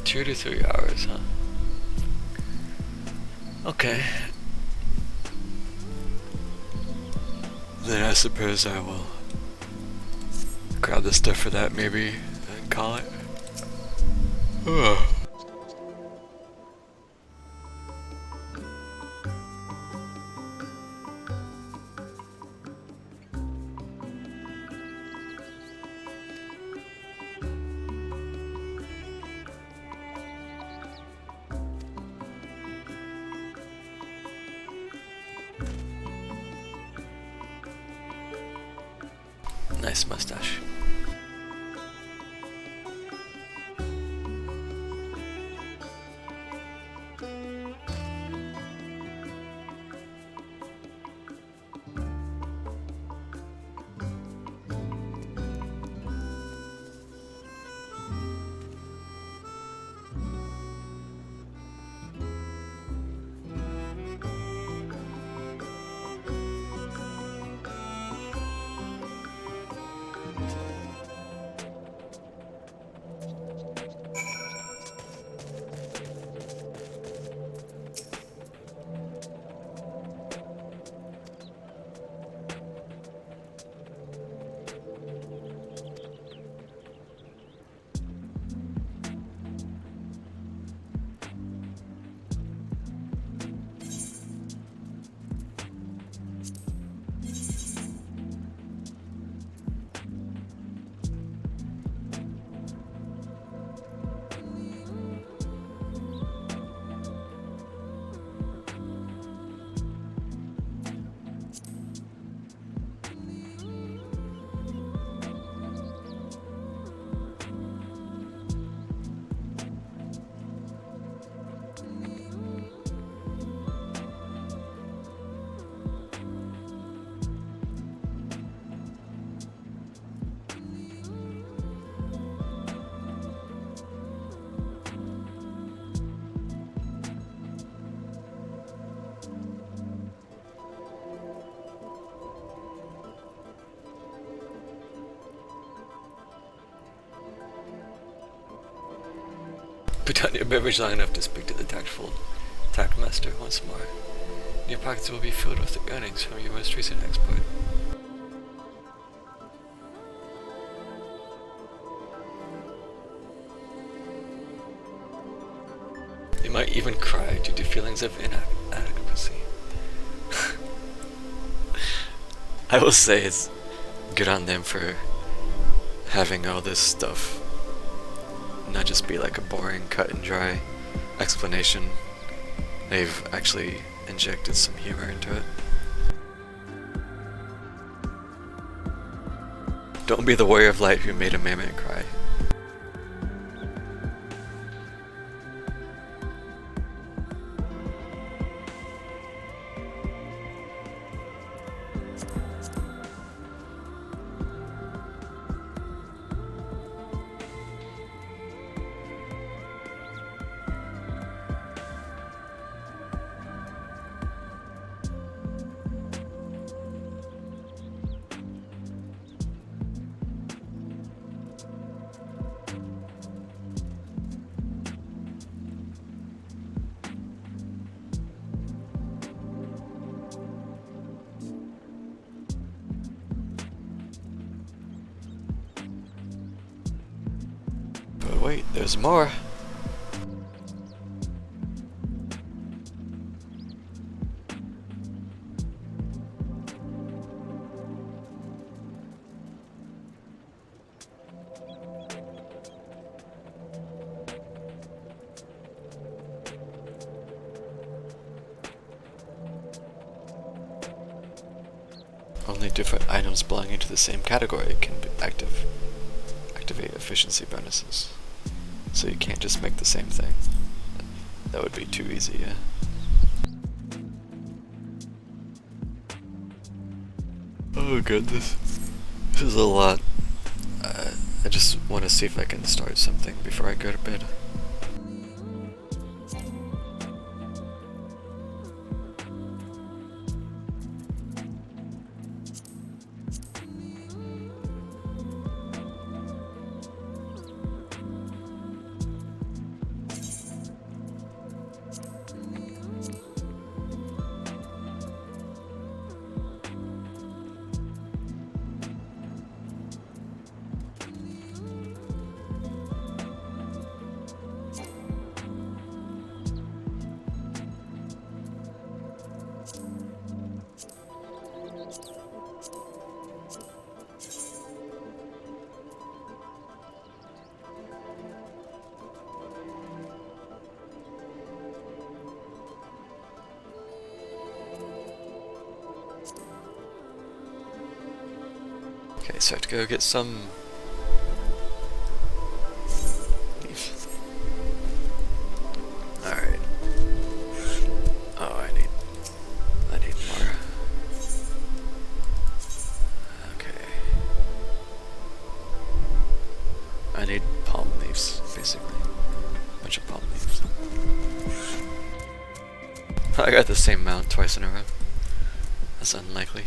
Two to 3 hours, huh? Okay. Then I suppose I will grab the stuff for that maybe and call it. Ugh. Nice mustache. Put down your beverage long enough to speak to the tactful tackmaster once more. Your pockets will be filled with the earnings from your most recent exploit. You might even cry due to feelings of inadequacy. I will say it's good on them for having all this stuff not just be like a boring cut and dry explanation. They've actually injected some humor into it. Don't be the warrior of light who made a mammoth cry. But wait, there's more. Only different items belonging to the same category can be activate efficiency bonuses. So you can't just make the same thing. That would be too easy, yeah. Oh goodness. This is a lot. I just want to see if I can start something before I go to bed. Okay, so I have to go get some leaf. Alright. Oh, I need more. Okay. I need palm leaves, basically. A bunch of palm leaves. I got the same amount twice in a row. That's unlikely.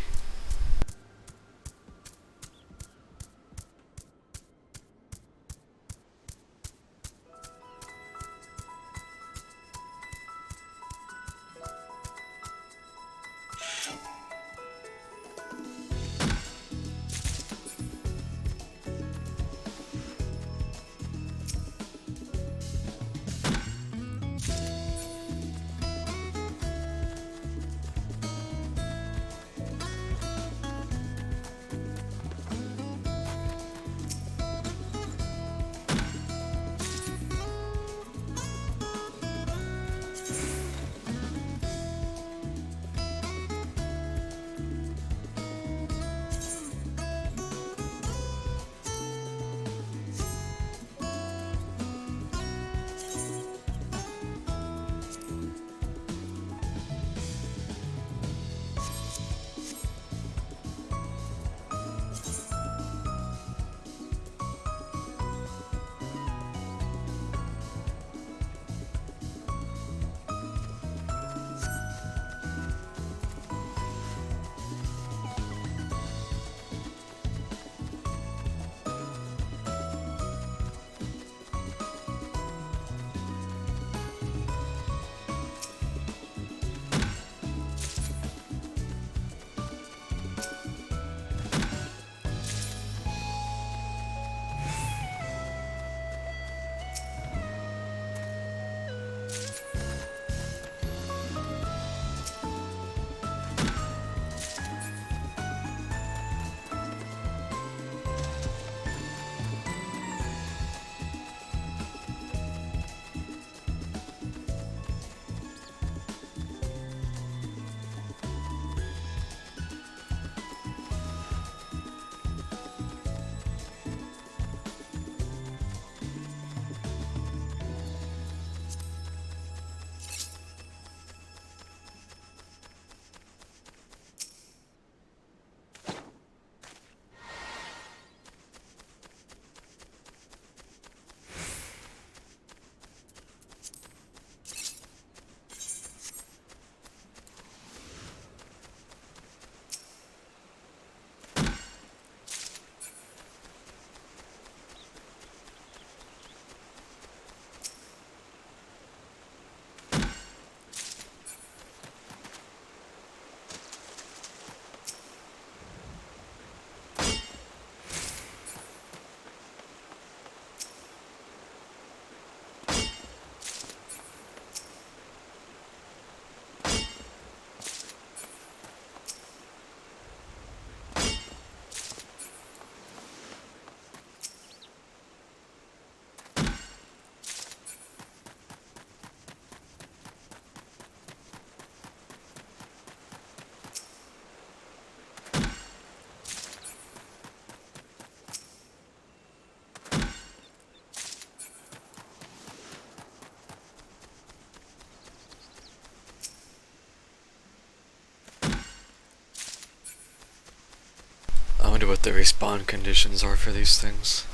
what the respawn conditions are for these things.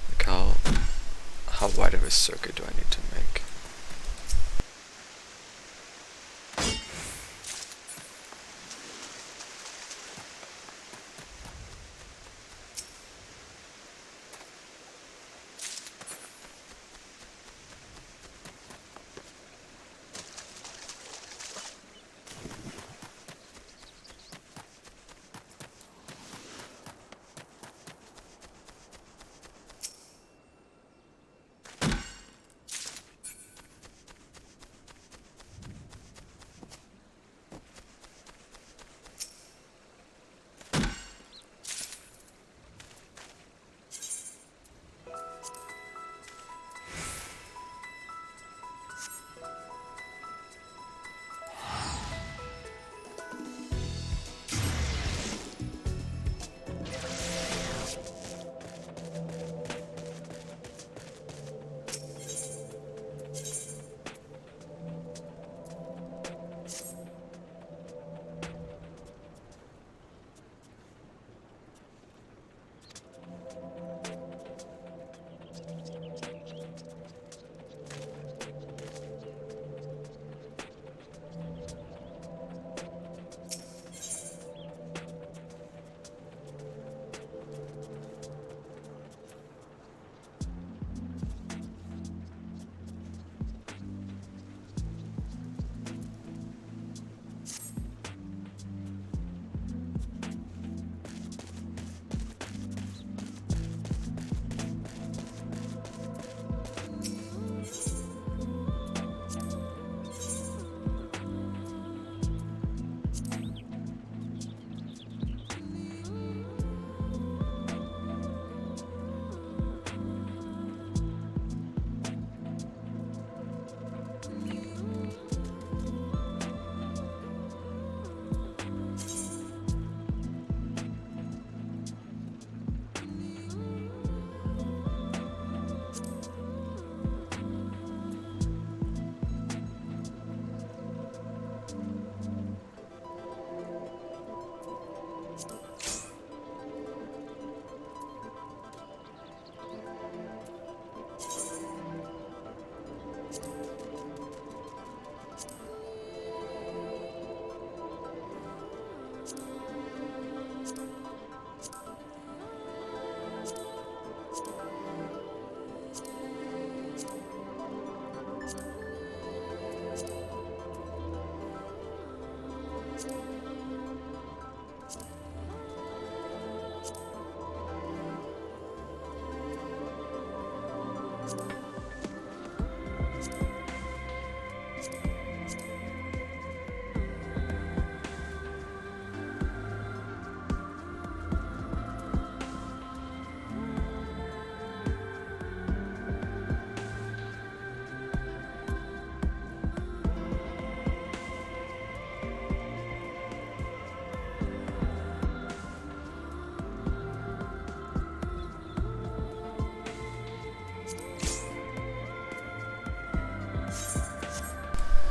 Like how wide of a circuit do I need to make?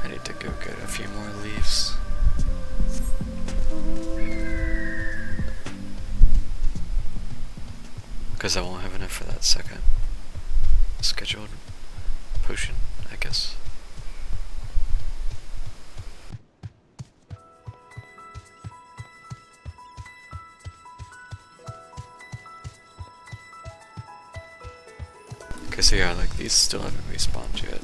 I need to go get a few more leaves. Because I won't have enough for that second scheduled potion, I guess. Because yeah, like these still haven't respawned yet.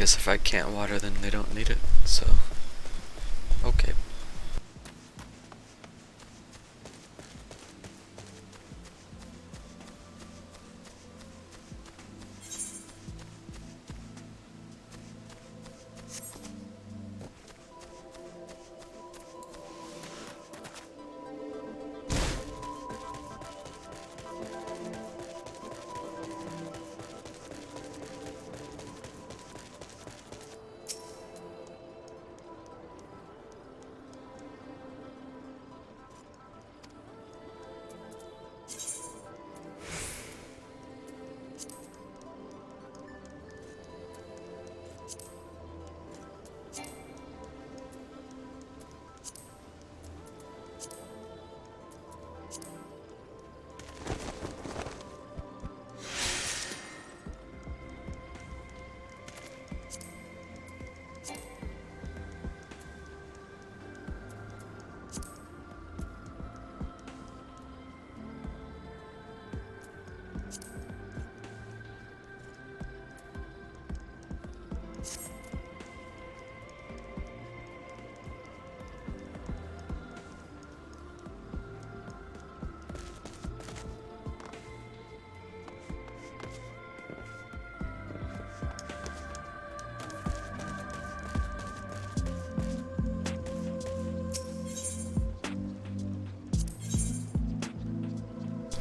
guess if I can't water, then they don't need it, so... Okay.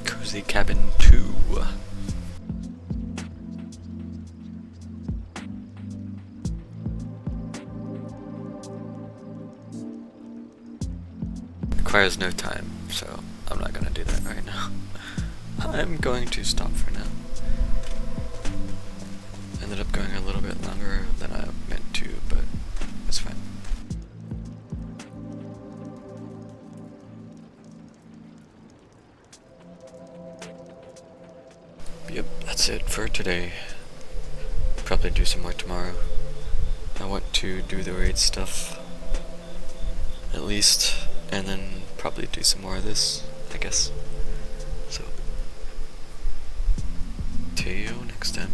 Cozy Cabin 2. Requires no time, so I'm not gonna do that right now. I'm going to stop for now. Ended up going a little bit longer than I meant to, but it's fine. Yep, that's it for today. Probably do some more tomorrow. I want to do the raid stuff, at least, and then probably do some more of this, I guess. So, see you next time.